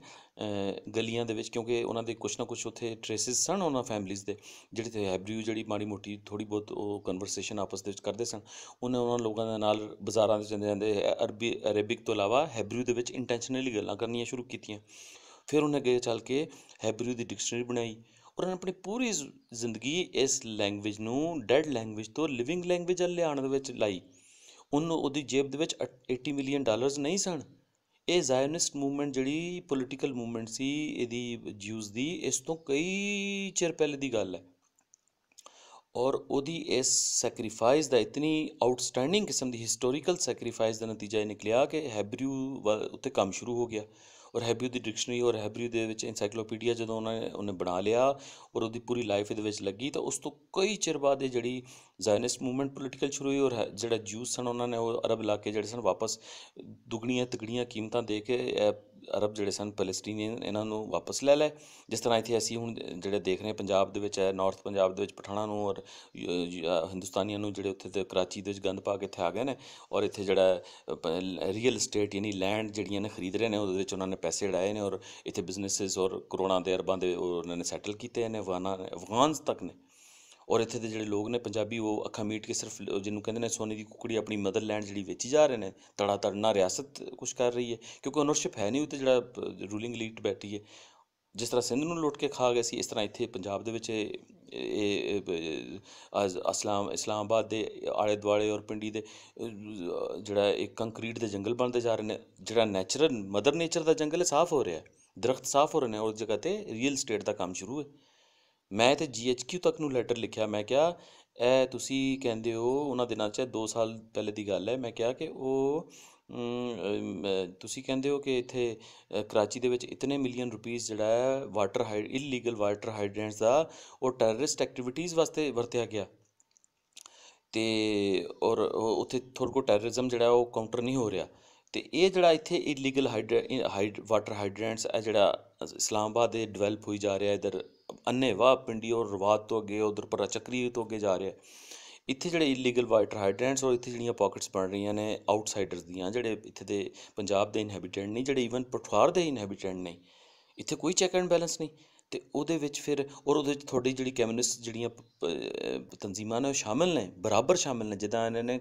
ਗਲੀਆਂ ਦੇ ਵਿੱਚ, ਕਿਉਂਕਿ ਉਹਨਾਂ ਦੇ ਕੁਛ ਨਾ ਕੁਛ ਉੱਥੇ ਟਰੇਸਿਸ ਸਨ ਉਹਨਾਂ ਫੈਮਲੀਜ਼ ਦੇ, ਜਿਹੜੇ ਤੇ ਹੈਬਰਿਊ ਜਿਹੜੀ ਮਾੜੀ ਮੋਟੀ ਥੋੜ੍ਹੀ ਬਹੁਤ ਉਹ ਕਨਵਰਸੇਸ਼ਨ ਆਪਸ ਦੇ ਵਿੱਚ ਕਰਦੇ ਸਨ, ਉਹਨੇ ਉਹਨਾਂ ਲੋਕਾਂ ਦੇ ਨਾਲ ਬਾਜ਼ਾਰਾਂ ਦੇ ਜਾਂਦੇ ਜਾਂਦੇ ਅਰੇਬਿਕ ਤੋਂ ਇਲਾਵਾ ਹੈਬਰਿਊ ਦੇ ਵਿੱਚ ਇੰਟੈਂਸ਼ਨਲੀ ਗੱਲਾਂ ਕਰਨੀਆਂ ਸ਼ੁਰੂ ਕੀਤੀਆਂ। ਫਿਰ ਉਹਨੇ ਅੱਗੇ ਚੱਲ ਕੇ ਹੈਬਰਿਊ ਦੀ ਡਿਕਸ਼ਨਰੀ ਬਣਾਈ, ਔਰ ਉਹਨੇ ਆਪਣੀ ਪੂਰੀ ਜ਼ਿੰਦਗੀ ਇਸ ਲੈਂਗੁਏਜ ਨੂੰ ਡੈਡ ਲੈਂਗੁਏਜ ਤੋਂ ਲਿਵਿੰਗ ਲੈਂਗੁਏਜ ਵੱਲ ਲਿਆਉਣ ਦੇ ਵਿੱਚ ਲਾਈ। ਉਹਦੀ ਜੇਬ ਦੇ ਵਿੱਚ $80 ਮਿਲੀਅਨ ਨਹੀਂ ਸਨ। ਇਹ ਜ਼ਾਇਨਿਸਟ ਮੂਵਮੈਂਟ ਜਿਹੜੀ ਪੋਲੀਟੀਕਲ ਮੂਵਮੈਂਟ ਸੀ ਇਹਦੀ ਜਿਊਜ਼ ਦੀ, ਇਸ ਤੋਂ ਕਈ ਚਿਰ ਪਹਿਲੇ ਦੀ ਗੱਲ ਹੈ। ਔਰ ਉਹਦੀ ਇਸ ਸੈਕਰੀਫਾਈਸ ਦਾ, ਇਤਨੀ ਆਊਟਸਟੈਂਡਿੰਗ ਕਿਸਮ ਦੀ ਹਿਸਟੋਰੀਕਲ ਸੈਕਰੀਫਾਈਸ ਦਾ ਨਤੀਜਾ ਇਹ ਨਿਕਲਿਆ ਕਿ ਹੈਬਰਿਊ ਉੱਤੇ ਕੰਮ ਸ਼ੁਰੂ ਹੋ ਗਿਆ। ਔਰ ਹੈਬਰਿਊ ਦੀ ਡਿਕਸ਼ਨਰੀ ਔਰ ਹੈਬਰਿਊ ਦੇ ਵਿੱਚ ਇਨਸਾਈਕਲੋਪੀਡੀਆ ਜਦੋਂ ਉਹਨੇ ਬਣਾ ਲਿਆ, ਔਰ ਉਹਦੀ ਪੂਰੀ ਲਾਈਫ ਇਹਦੇ ਵਿੱਚ ਲੱਗੀ, ਤਾਂ ਉਸ ਤੋਂ ਕਈ ਚਿਰ ਬਾਅਦ ਇਹ ਜਿਹੜੀ ਜ਼ਾਇਨਿਸਟ ਮੂਵਮੈਂਟ ਪੋਲੀਟੀਕਲ ਸ਼ੁਰੂ ਹੋਈ, ਔਰ ਜਿਹੜਾ ਜੂਸ ਸਨ ਉਹਨਾਂ ਨੇ ਉਹ ਅਰਬ ਇਲਾਕੇ ਜਿਹੜੇ ਸਨ ਵਾਪਸ ਦੁੱਗਣੀਆਂ ਤਿੱਗਣੀਆਂ ਕੀਮਤਾਂ ਦੇ ਕੇ ਅਰਬ ਜਿਹੜੇ ਸਨ ਪੈਲਸਟੀਨੀਅਨ ਇਹਨਾਂ ਨੂੰ ਵਾਪਸ ਲੈ ਲਏ। ਜਿਸ ਤਰ੍ਹਾਂ ਇੱਥੇ ਅਸੀਂ ਹੁਣ ਜਿਹੜੇ ਦੇਖ ਰਹੇ ਹਾਂ ਪੰਜਾਬ ਦੇ ਵਿੱਚ ਹੈ, ਨਾਰਥ ਪੰਜਾਬ ਦੇ ਵਿੱਚ ਪਠਾਣਾਂ ਨੂੰ ਔਰ ਹਿੰਦੁਸਤਾਨੀਆਂ ਨੂੰ, ਜਿਹੜੇ ਉੱਥੇ ਤੇ ਕਰਾਚੀ ਦੇ ਵਿੱਚ ਗੰਦ ਪਾ ਕੇ ਇੱਥੇ ਆ ਗਏ ਨੇ, ਔਰ ਇੱਥੇ ਜਿਹੜਾ ਰੀਅਲ ਇਸਟੇਟ ਯਾਨੀ ਲੈਂਡ ਜਿਹੜੀਆਂ ਨੇ ਖਰੀਦ ਰਹੇ ਨੇ, ਉਹਦੇ ਵਿੱਚ ਉਹਨਾਂ ਨੇ ਪੈਸੇ ਉਡਾਏ ਨੇ, ਔਰ ਇੱਥੇ ਬਿਜ਼ਨਸਿਸ ਔਰ ਕਰੋੜਾਂ ਦੇ ਅਰਬਾਂ ਦੇ ਉਹਨਾਂ ਨੇ ਸੈਟਲ ਕੀਤੇ ਨੇ, ਅਫਗਾਨਸ ਤੱਕ ਨੇ। ਔਰ ਇੱਥੇ ਦੇ ਜਿਹੜੇ ਲੋਕ ਨੇ ਪੰਜਾਬੀ, ਉਹ ਅੱਖਾਂ ਮੀਟ ਕੇ ਸਿਰਫ ਜਿਹਨੂੰ ਕਹਿੰਦੇ ਨੇ ਸੋਨੇ ਦੀ ਕੁਕੜੀ, ਆਪਣੀ ਮਦਰ ਲੈਂਡ ਜਿਹੜੀ ਵੇਚੀ ਜਾ ਰਹੇ ਨੇ, ਤੜਾ ਤੜ ਨਾ ਰਿਆਸਤ ਕੁਛ ਕਰ ਰਹੀ ਹੈ, ਕਿਉਂਕਿ ਓਨਰਸ਼ਿਪ ਹੈ ਨਹੀਂ ਉੱਤੇ, ਜਿਹੜਾ ਰੂਲਿੰਗ ਲੀਡ ਬੈਠੀ ਹੈ। ਜਿਸ ਤਰ੍ਹਾਂ ਸਿੰਧ ਨੂੰ ਲੁੱਟ ਕੇ ਖਾ ਗਏ ਸੀ, ਇਸ ਤਰ੍ਹਾਂ ਇੱਥੇ ਪੰਜਾਬ ਦੇ ਵਿੱਚ ਇਸਲਾਮਾਬਾਦ ਦੇ ਆਲੇ ਦੁਆਲੇ ਔਰ ਪਿੰਡੀ ਦੇ ਜਿਹੜਾ ਇੱਕ ਕੰਕਰੀਟ ਦੇ ਜੰਗਲ ਬਣਦੇ ਜਾ ਰਹੇ ਨੇ। ਜਿਹੜਾ ਨੈਚੁਰਲ ਮਦਰ ਨੇਚਰ ਦਾ ਜੰਗਲ ਹੈ, ਸਾਫ਼ ਹੋ ਰਿਹਾ, ਦਰਖਤ ਸਾਫ਼ ਹੋ ਰਹੇ ਨੇ, ਉਸ ਜਗ੍ਹਾ 'ਤੇ ਰੀਅਲ ਸਟੇਟ ਦਾ ਕੰਮ ਸ਼ੁਰੂ ਹੈ। ਮੈਂ ਤਾਂ GHQ ਤੱਕ ਨੂੰ ਲੈਟਰ ਲਿਖਿਆ, ਮੈਂ ਕਿਹਾ ਇਹ ਤੁਸੀਂ ਕਹਿੰਦੇ ਹੋ ਉਹਨਾਂ ਦਿਨਾਂ 'ਚ, 2 ਸਾਲ ਪਹਿਲੇ ਦੀ ਗੱਲ ਹੈ, ਮੈਂ ਕਿਹਾ ਕਿ ਉਹ ਤੁਸੀਂ ਕਹਿੰਦੇ ਹੋ ਕਿ ਇੱਥੇ ਕਰਾਚੀ ਦੇ ਵਿੱਚ ਇਤਨੇ ਮਿਲੀਅਨ ਰੁਪੀਜ਼ ਜਿਹੜਾ ਹੈ ਇਲੀਗਲ ਵਾਟਰ ਹਾਈਡਰੈਂਟਸ ਦਾ, ਉਹ ਟੈਰਰਿਸਟ ਐਕਟੀਵਿਟੀਜ਼ ਵਾਸਤੇ ਵਰਤਿਆ ਗਿਆ, ਅਤੇ ਔਰ ਉੱਥੇ ਥੋੜ੍ਹਾ ਕੋ ਟੈਰਰਿਜ਼ਮ ਜਿਹੜਾ ਉਹ ਕਾਊਂਟਰ ਨਹੀਂ ਹੋ ਰਿਹਾ। ਅਤੇ ਇਹ ਜਿਹੜਾ ਇੱਥੇ ਇਲੀਗਲ ਵਾਟਰ ਹਾਈਡਰੈਂਟਸ ਹੈ, ਜਿਹੜਾ ਇਸਲਾਮਾਬਾਦ ਦੇ ਡਿਵੈਲਪ ਹੋਈ ਜਾ ਰਿਹਾ, ਇੱਧਰ ਅੰਨ੍ਹੇਵਾਹ ਪਿੰਡੀ ਔਰ ਰਵਾਤ ਤੋਂ ਅੱਗੇ, ਉਧਰ ਪਰਾ ਚੱਕਰੀ ਤੋਂ ਅੱਗੇ ਜਾ ਰਿਹਾ। ਇੱਥੇ ਜਿਹੜੇ ਇਲੀਗਲ ਵਾਟਰ ਹਾਈਡਰੈਂਟਸ, ਔਰ ਇੱਥੇ ਜਿਹੜੀਆਂ ਪਾਕਟਸ ਬਣ ਰਹੀਆਂ ਨੇ ਆਊਟਸਾਈਡਰਸ ਦੀਆਂ, ਜਿਹੜੇ ਇੱਥੇ ਦੇ ਪੰਜਾਬ ਦੇ ਇਨਹੈਬੀਟੈਂਟ ਨਹੀਂ, ਜਿਹੜੇ ਈਵਨ ਪਠਵਾਰ ਦੇ ਇਨਹੈਬੀਟੈਂਟ ਨਹੀਂ, ਇੱਥੇ ਕੋਈ ਚੈੱਕ ਐਂਡ ਬੈਲੈਂਸ ਨਹੀਂ। ਅਤੇ ਉਹਦੇ ਵਿੱਚ ਫਿਰ, ਔਰ ਉਹਦੇ ਵਿੱਚ ਤੁਹਾਡੀ ਜਿਹੜੀ ਕਮਿਊਨਿਸਟ ਜਿਹੜੀਆਂ ਤਨਜ਼ੀਮਾਂ ਨੇ ਉਹ ਸ਼ਾਮਿਲ ਨੇ, ਬਰਾਬਰ ਸ਼ਾਮਿਲ ਨੇ। ਜਿੱਦਾਂ ਇਹਨਾਂ ਨੇ,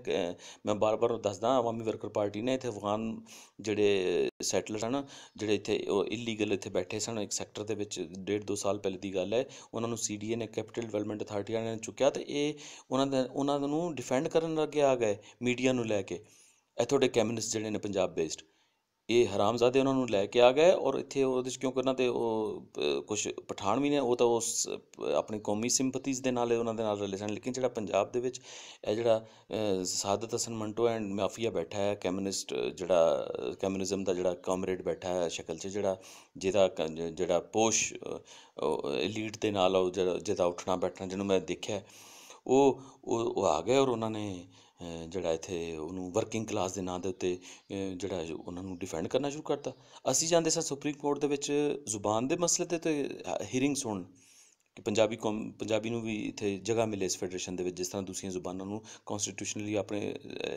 ਮੈਂ ਬਾਰ ਦੱਸਦਾ, ਅਵਾਮੀ ਵਰਕਰ ਪਾਰਟੀ ਨੇ ਇੱਥੇ ਅਫਗਾਨ ਜਿਹੜੇ ਸੈਟਲਰ ਹਨ, ਜਿਹੜੇ ਇੱਥੇ ਉਹ ਇਲੀਗਲ ਇੱਥੇ ਬੈਠੇ ਸਨ ਇੱਕ ਸੈਕਟਰ ਦੇ ਵਿੱਚ, 1.5-2 ਸਾਲ ਪਹਿਲੇ ਦੀ ਗੱਲ ਹੈ, ਉਹਨਾਂ ਨੂੰ CDA ਨੇ, ਕੈਪੀਟਲ ਡਿਵੈਲਪਮੈਂਟ ਅਥਾਰਟੀ ਵਾਲਿਆਂ ਨੇ ਚੁੱਕਿਆ, ਅਤੇ ਇਹ ਉਹਨਾਂ ਨੂੰ ਡਿਫੈਂਡ ਕਰਨ ਅੱਗੇ ਆ ਗਏ ਮੀਡੀਆ ਨੂੰ ਲੈ ਕੇ। ਇਹ ਤੁਹਾਡੇ ਕਮਿਊਨਿਸਟ ਜਿਹੜੇ ਨੇ ਪੰਜਾਬ ਬੇਸਡ, ਇਹ ਹਰਾਮਜ਼ਾਦੇ ਉਹਨਾਂ ਨੂੰ ਲੈ ਕੇ ਆ ਗਏ। ਔਰ ਇੱਥੇ ਉਹਦੇ 'ਚ ਕਿਉਂਕਿ ਉਹਨਾਂ ਦੇ ਉਹ ਕੁਛ ਪਠਾਨ ਵੀ ਨੇ, ਉਹ ਤਾਂ ਉਸ ਆਪਣੀ ਕੌਮੀ ਸਿੰਪਥੀਜ਼ ਦੇ ਨਾਲ ਉਹਨਾਂ ਦੇ ਨਾਲ ਰਲੇ ਸਨ। ਲੇਕਿਨ ਜਿਹੜਾ ਪੰਜਾਬ ਦੇ ਵਿੱਚ ਇਹ ਜਿਹੜਾ ਸਾਦਤ ਹਸਨ ਮੰਟੋ ਐਂਡ ਮਾਫੀਆ ਬੈਠਾ ਹੈ, ਕਮਿਊਨਿਸਟ ਜਿਹੜਾ ਕਮਿਊਨਿਜ਼ਮ ਦਾ ਜਿਹੜਾ ਕਾਮਰੇਡ ਬੈਠਾ ਹੈ ਸ਼ਕਲ 'ਚ, ਜਿਹੜਾ ਪੋਸ਼ ਲੀਡ ਦੇ ਨਾਲ ਉਹ ਜਿਹਦਾ ਉੱਠਣਾ ਬੈਠਣਾ, ਜਿਹਨੂੰ ਮੈਂ ਦੇਖਿਆ, ਉਹ ਆ ਗਏ, ਔਰ ਉਹਨਾਂ ਨੇ ਜਿਹੜਾ ਇੱਥੇ ਉਹਨੂੰ ਵਰਕਿੰਗ ਕਲਾਸ ਦੇ ਨਾਂ ਦੇ ਉੱਤੇ ਜਿਹੜਾ ਉਹਨਾਂ ਨੂੰ ਡਿਫੈਂਡ ਕਰਨਾ ਸ਼ੁਰੂ ਕਰਤਾ। ਅਸੀਂ ਜਾਂਦੇ ਸਾਂ ਸੁਪਰੀਮ ਕੋਰਟ ਦੇ ਵਿੱਚ ਜ਼ੁਬਾਨ ਦੇ ਮਸਲੇ 'ਤੇ ਹੀਅਰਿੰਗ ਸੁਣਨ, ਕਿ ਪੰਜਾਬੀ ਨੂੰ ਵੀ ਇੱਥੇ ਜਗ੍ਹਾ ਮਿਲੇ ਇਸ ਫੈਡਰੇਸ਼ਨ ਦੇ ਵਿੱਚ, ਜਿਸ ਤਰ੍ਹਾਂ ਦੂਸਰੀਆਂ ਜ਼ੁਬਾਨਾਂ ਨੂੰ ਕੌਂਸਟੀਟਿਊਸ਼ਨਲੀ ਆਪਣੇ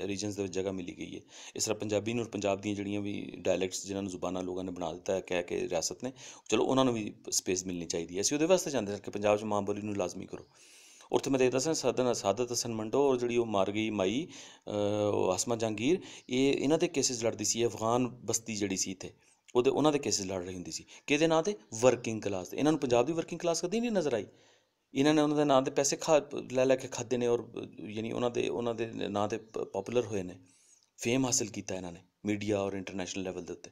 ਰੀਜਨਸ ਦੇ ਵਿੱਚ ਜਗ੍ਹਾ ਮਿਲੀ ਗਈ ਹੈ। ਇਸ ਤਰ੍ਹਾਂ ਪੰਜਾਬੀ ਨੂੰ, ਪੰਜਾਬ ਦੀਆਂ ਜਿਹੜੀਆਂ ਵੀ ਡਾਇਲੈਕਟਸ ਜਿਹਨਾਂ ਨੂੰ ਜ਼ੁਬਾਨਾਂ ਲੋਕਾਂ ਨੇ ਬਣਾ ਦਿੱਤਾ ਹੈ ਕਹਿ ਕੇ ਰਿਆਸਤ ਨੇ, ਚਲੋ ਉਹਨਾਂ ਨੂੰ ਵੀ ਸਪੇਸ ਮਿਲਣੀ ਚਾਹੀਦੀ ਹੈ। ਅਸੀਂ ਉਹਦੇ ਵਾਸਤੇ ਜਾਂਦੇ ਸਨ ਕਿ ਪੰਜਾਬ 'ਚ ਮਾਂ ਬੋਲੀ ਨੂੰ ਲਾਜ਼ਮੀ ਕਰੋ। ਉੱਥੇ ਮੈਂ ਦੇਖਦਾ ਸਾਂ ਸਾਦਤ ਹਸਨ ਮੰਟੋ, ਔਰ ਜਿਹੜੀ ਉਹ ਮਾਰ ਗਈ ਮਾਈ ਆਸਮਾ ਜਹਾਂਗੀਰ, ਇਹਨਾਂ ਦੇ ਕੇਸਿਸ ਲੜਦੀ ਸੀ। ਅਫਗਾਨ ਬਸਤੀ ਜਿਹੜੀ ਸੀ ਇੱਥੇ, ਉਹਨਾਂ ਦੇ ਕੇਸਿਸ ਲੜ ਰਹੀ ਹੁੰਦੀ ਸੀ, ਕਿਹਦੇ ਨਾਂ 'ਤੇ? ਵਰਕਿੰਗ ਕਲਾਸ 'ਤੇ। ਇਹਨਾਂ ਨੂੰ ਪੰਜਾਬ ਦੀ ਵਰਕਿੰਗ ਕਲਾਸ ਕਦੀ ਨਹੀਂ ਨਜ਼ਰ ਆਈ। ਇਹਨਾਂ ਨੇ ਉਹਨਾਂ ਦੇ ਨਾਂ 'ਤੇ ਪੈਸੇ ਲੈ ਕੇ ਖਾਦੇ ਨੇ, ਔਰ ਯਾਨੀ ਉਹਨਾਂ ਦੇ ਨਾਂ 'ਤੇ ਪੋਪੂਲਰ ਹੋਏ ਨੇ, ਫੇਮ ਹਾਸਿਲ ਕੀਤਾ ਇਹਨਾਂ ਨੇ ਮੀਡੀਆ ਔਰ ਇੰਟਰਨੈਸ਼ਨਲ ਲੈਵਲ ਦੇ ਉੱਤੇ।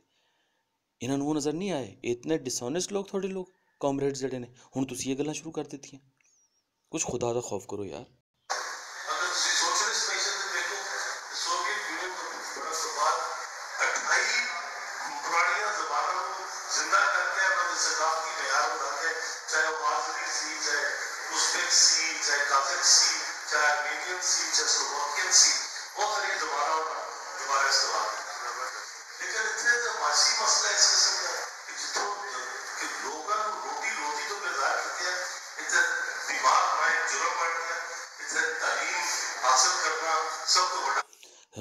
ਇਹਨਾਂ ਨੂੰ ਉਹ ਨਜ਼ਰ ਨਹੀਂ ਆਏ। ਇਤਨੇ ਡਿਸਓਨੈਸਟ ਲੋਕ ਤੁਹਾਡੇ ਲੋਕ, ਕਾਮਰੇਡਸ ਜਿਹੜੇ ਨੇ। ਹੁਣ ਤੁਸੀਂ ਇਹ ਗੱਲਾਂ ਸ਼ੁਰੂ ਕਰ ਦਿੱਤੀਆਂ। ਕੁਝ ਖੁਦਾ ਦਾ ਖੌਫ ਕਰੋ ਯਾਰ। अगर किसी सोशलिस्ट नेशन में देखो, सोवियत यूनियन को बड़ा बाद 28 पुरानियां जबानों को जिंदा करके अपने सकाफती मयार बनाते, चाहे वो आजरी सी, चाहे उज़्बेक सी, चाहे काज़ाक सी, चाहे आर्मेनियन सी, चाहे स्लोवाकियन सी, बहुत सारी जबानों का दोबारा इस्तेमाल करते। लेकिन इतने तो माशी मसला इस किस्म का कि जितों कि लोगों को रोटी रोटी तो बेजार करते हैं, इतने बीमार बनाए, जुर्म बढ़ते हैं, इतने तालीम हासिल करना सबको बड़ा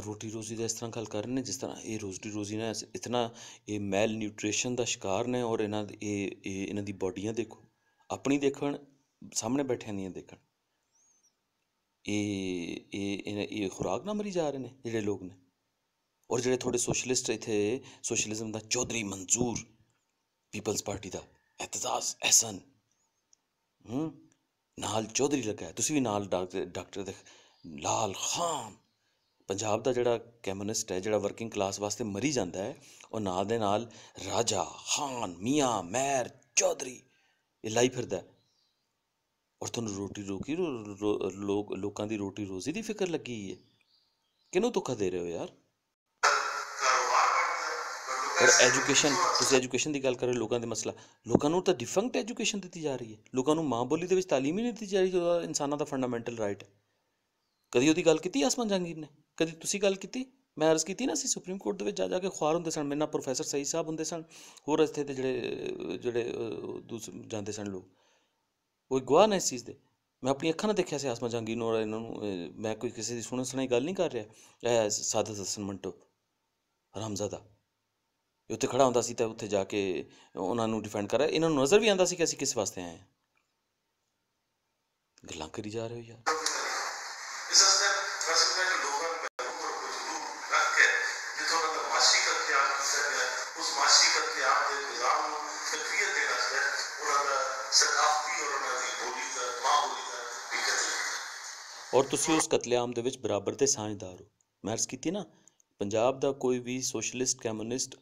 ਰੋਟੀ ਰੋਜ਼ੀ ਦਾ ਇਸ ਤਰ੍ਹਾਂ ਗੱਲ ਕਰ ਰਹੇ ਨੇ ਜਿਸ ਤਰ੍ਹਾਂ ਇਹ ਰੋਜ਼ੀ ਰੋਜ਼ੀ ਨਾਲ ਇਤਨਾ ਇਹ ਮੈਲ ਨਿਊਟ੍ਰੀਸ਼ਨ ਦਾ ਸ਼ਿਕਾਰ ਨੇ। ਔਰ ਇਹਨਾਂ ਦੀ ਬੋਡੀਆਂ ਦੇਖੋ, ਆਪਣੀ ਦੇਖਣ, ਸਾਹਮਣੇ ਬੈਠਿਆਂ ਦੀਆਂ ਦੇਖਣ। ਇਹ ਖੁਰਾਕ ਨਾਲ ਮਰੀ ਜਾ ਰਹੇ ਨੇ ਜਿਹੜੇ ਲੋਕ ਨੇ। ਔਰ ਜਿਹੜੇ ਥੋੜ੍ਹੇ ਸੋਸ਼ਲਿਸਟ ਇੱਥੇ ਸੋਸ਼ਲਿਜ਼ਮ ਦਾ ਚੌਧਰੀ ਮਨਜ਼ੂਰ, ਪੀਪਲਸ ਪਾਰਟੀ ਦਾ ਐਤਜ਼ਾਜ਼ ਅਹਿਸਨ ਨਾਲ ਚੌਧਰੀ ਲੱਗਾ ਹੈ। ਤੁਸੀਂ ਵੀ ਨਾਲ ਡਾਕਟਰ ਦੇ ਲਾਲ ਖਾਨ, ਪੰਜਾਬ ਦਾ ਜਿਹੜਾ ਕਮਿਊਨਿਸਟ ਹੈ, ਜਿਹੜਾ ਵਰਕਿੰਗ ਕਲਾਸ ਵਾਸਤੇ ਮਰੀ ਜਾਂਦਾ ਹੈ, ਉਹ ਨਾਲ ਦੇ ਨਾਲ ਰਾਜਾ, ਖਾਨ, ਮੀਆਂ, ਮੈਰ, ਚੌਧਰੀ ਇਹ ਲਾਈ ਫਿਰਦਾ। ਔਰ ਤੁਹਾਨੂੰ ਲੋਕਾਂ ਦੀ ਰੋਟੀ ਰੋਜ਼ੀ ਦੀ ਫਿਕਰ ਲੱਗੀ ਹੈ। ਕਿਹਨੂੰ ਧੋਖਾ ਦੇ ਰਹੇ ਹੋ ਯਾਰ? ਔਰ ਐਜੂਕੇਸ਼ਨ, ਤੁਸੀਂ ਐਜੂਕੇਸ਼ਨ ਦੀ ਗੱਲ ਕਰ ਰਹੇ ਹੋ, ਲੋਕਾਂ ਦੇ ਮਸਲਾ, ਲੋਕਾਂ ਨੂੰ ਤਾਂ ਡਿਫੰਕਟ ਐਜੂਕੇਸ਼ਨ ਦਿੱਤੀ ਜਾ ਰਹੀ ਹੈ। ਲੋਕਾਂ ਨੂੰ ਮਾਂ ਬੋਲੀ ਦੇ ਵਿੱਚ ਤਾਲੀਮ ਹੀ ਨਹੀਂ ਦਿੱਤੀ ਜਾ ਰਹੀ, ਜੋ ਇਨਸਾਨਾਂ ਦਾ ਫੰਡਾਮੈਂਟਲ ਰਾਈਟ ਹੈ। ਕਦੀ ਉਹਦੀ ਗੱਲ ਕੀਤੀ ਆਸਮਾਨ ਜਹਾਂਗੀਰ ਨੇ? ਕਦੀ ਤੁਸੀਂ ਗੱਲ ਕੀਤੀ? ਮੈਂ ਅਰਜ਼ ਕੀਤੀ ਨਾ, ਅਸੀਂ ਸੁਪਰੀਮ ਕੋਰਟ ਦੇ ਵਿੱਚ ਜਾ ਕੇ ਖੁਆਰ ਹੁੰਦੇ ਸਨ। ਮੇਰੇ ਨਾਲ ਪ੍ਰੋਫੈਸਰ ਸਈਦ ਸਾਹਿਬ ਹੁੰਦੇ ਸਨ, ਹੋਰ ਇੱਥੇ ਦੇ ਜਿਹੜੇ ਜਾਂਦੇ ਸਨ ਲੋਕ, ਉਹ ਗਵਾਹ ਨੇ ਇਸ ਚੀਜ਼ ਦੇ। ਮੈਂ ਆਪਣੀ ਅੱਖਾਂ ਨਾਲ ਦੇਖਿਆ ਸੀ ਆਸਮਾਨ ਜਹਾਂਗੀਰ ਨੂੰ। ਔਰ ਇਹਨਾਂ ਨੂੰ ਮੈਂ ਕੋਈ ਕਿਸੇ ਦੀ ਸੁਣਨ ਸੁਣਾਈ ਗੱਲ ਨਹੀਂ ਕਰ ਰਿਹਾ। ਇਹ ਸਾਦਤ ਹਸਨ ਮੰਟੋ ਹਰਾਮਜ਼ਾਦਾ ਉੱਥੇ ਖੜ੍ਹਾ ਹੁੰਦਾ ਸੀ ਤਾਂ ਉੱਥੇ ਜਾ ਕੇ ਉਹਨਾਂ ਨੂੰ ਡਿਫੈਂਡ ਕਰ ਰਿਹਾ। ਇਹਨਾਂ ਨੂੰ ਨਜ਼ਰ ਵੀ ਆਉਂਦਾ ਸੀ ਕਿ ਅਸੀਂ ਕਿਸ ਵਾਸਤੇ ਆਏ ਹਾਂ। ਗੱਲਾਂ ਕਰੀ ਜਾ ਰਹੇ ਹੋ ਯਾਰ। ਔਰ ਤੁਸੀਂ ਉਸ ਕਤਲੇਆਮ ਦੇ ਵਿੱਚ ਬਰਾਬਰ ਦੇ ਸਾਂਝਦਾਰ ਹੋ। ਮੈਂ ਅਰਜ਼ ਕੀਤੀ ਨਾ, ਪੰਜਾਬ ਦਾ ਕੋਈ ਵੀ ਸੋਸ਼ਲਿਸਟ ਕਮਿਊਨਿਸਟ,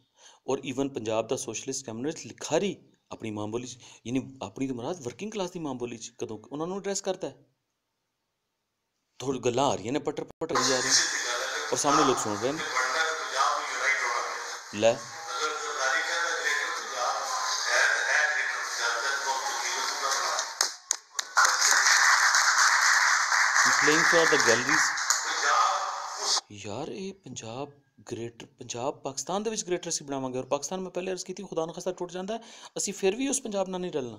ਔਰ ਈਵਨ ਪੰਜਾਬ ਦਾ ਸੋਸ਼ਲਿਸਟ ਕਮਿਊਨਿਸਟ ਲਿਖਾਰੀ ਆਪਣੀ ਮਾਂ ਬੋਲੀ 'ਚ, ਯਾਨੀ ਆਪਣੀ ਤੋਂ ਮੁਰਾਦ ਵਰਕਿੰਗ ਕਲਾਸ ਦੀ ਮਾਂ ਬੋਲੀ 'ਚ ਕਦੋਂ ਉਹਨਾਂ ਨੂੰ ਐਡਰੈਸ ਕਰਦਾ ਹੈ? ਥੋੜ੍ਹੀ ਗੱਲਾਂ ਆ ਰਹੀਆਂ ਨੇ, ਪੱਟਰ ਜਾ ਰਹੀਆਂ, ਔਰ ਸਾਹਮਣੇ ਲੋਕ ਸੁਣ ਰਹੇ ਨੇ। ਲੈ playing for the galleries ਯਾਰ। ਇਹ ਪੰਜਾਬ ਗ੍ਰੇਟਰ, ਪੰਜਾਬ ਪਾਕਿਸਤਾਨ ਦੇ ਵਿੱਚ ਗ੍ਰੇਟਰ ਅਸੀਂ ਬਣਾਵਾਂਗੇ। ਔਰ ਪਾਕਿਸਤਾਨ ਮੈਂ ਪਹਿਲੇ ਅਰਜ਼ ਕੀਤੀ, ਖੁਦਾ ਨਾ ਖਾਸਤਾ ਟੁੱਟ ਜਾਂਦਾ, ਅਸੀਂ ਫਿਰ ਵੀ ਉਸ ਪੰਜਾਬ ਨਾਲ ਨਹੀਂ ਰਲਣਾ।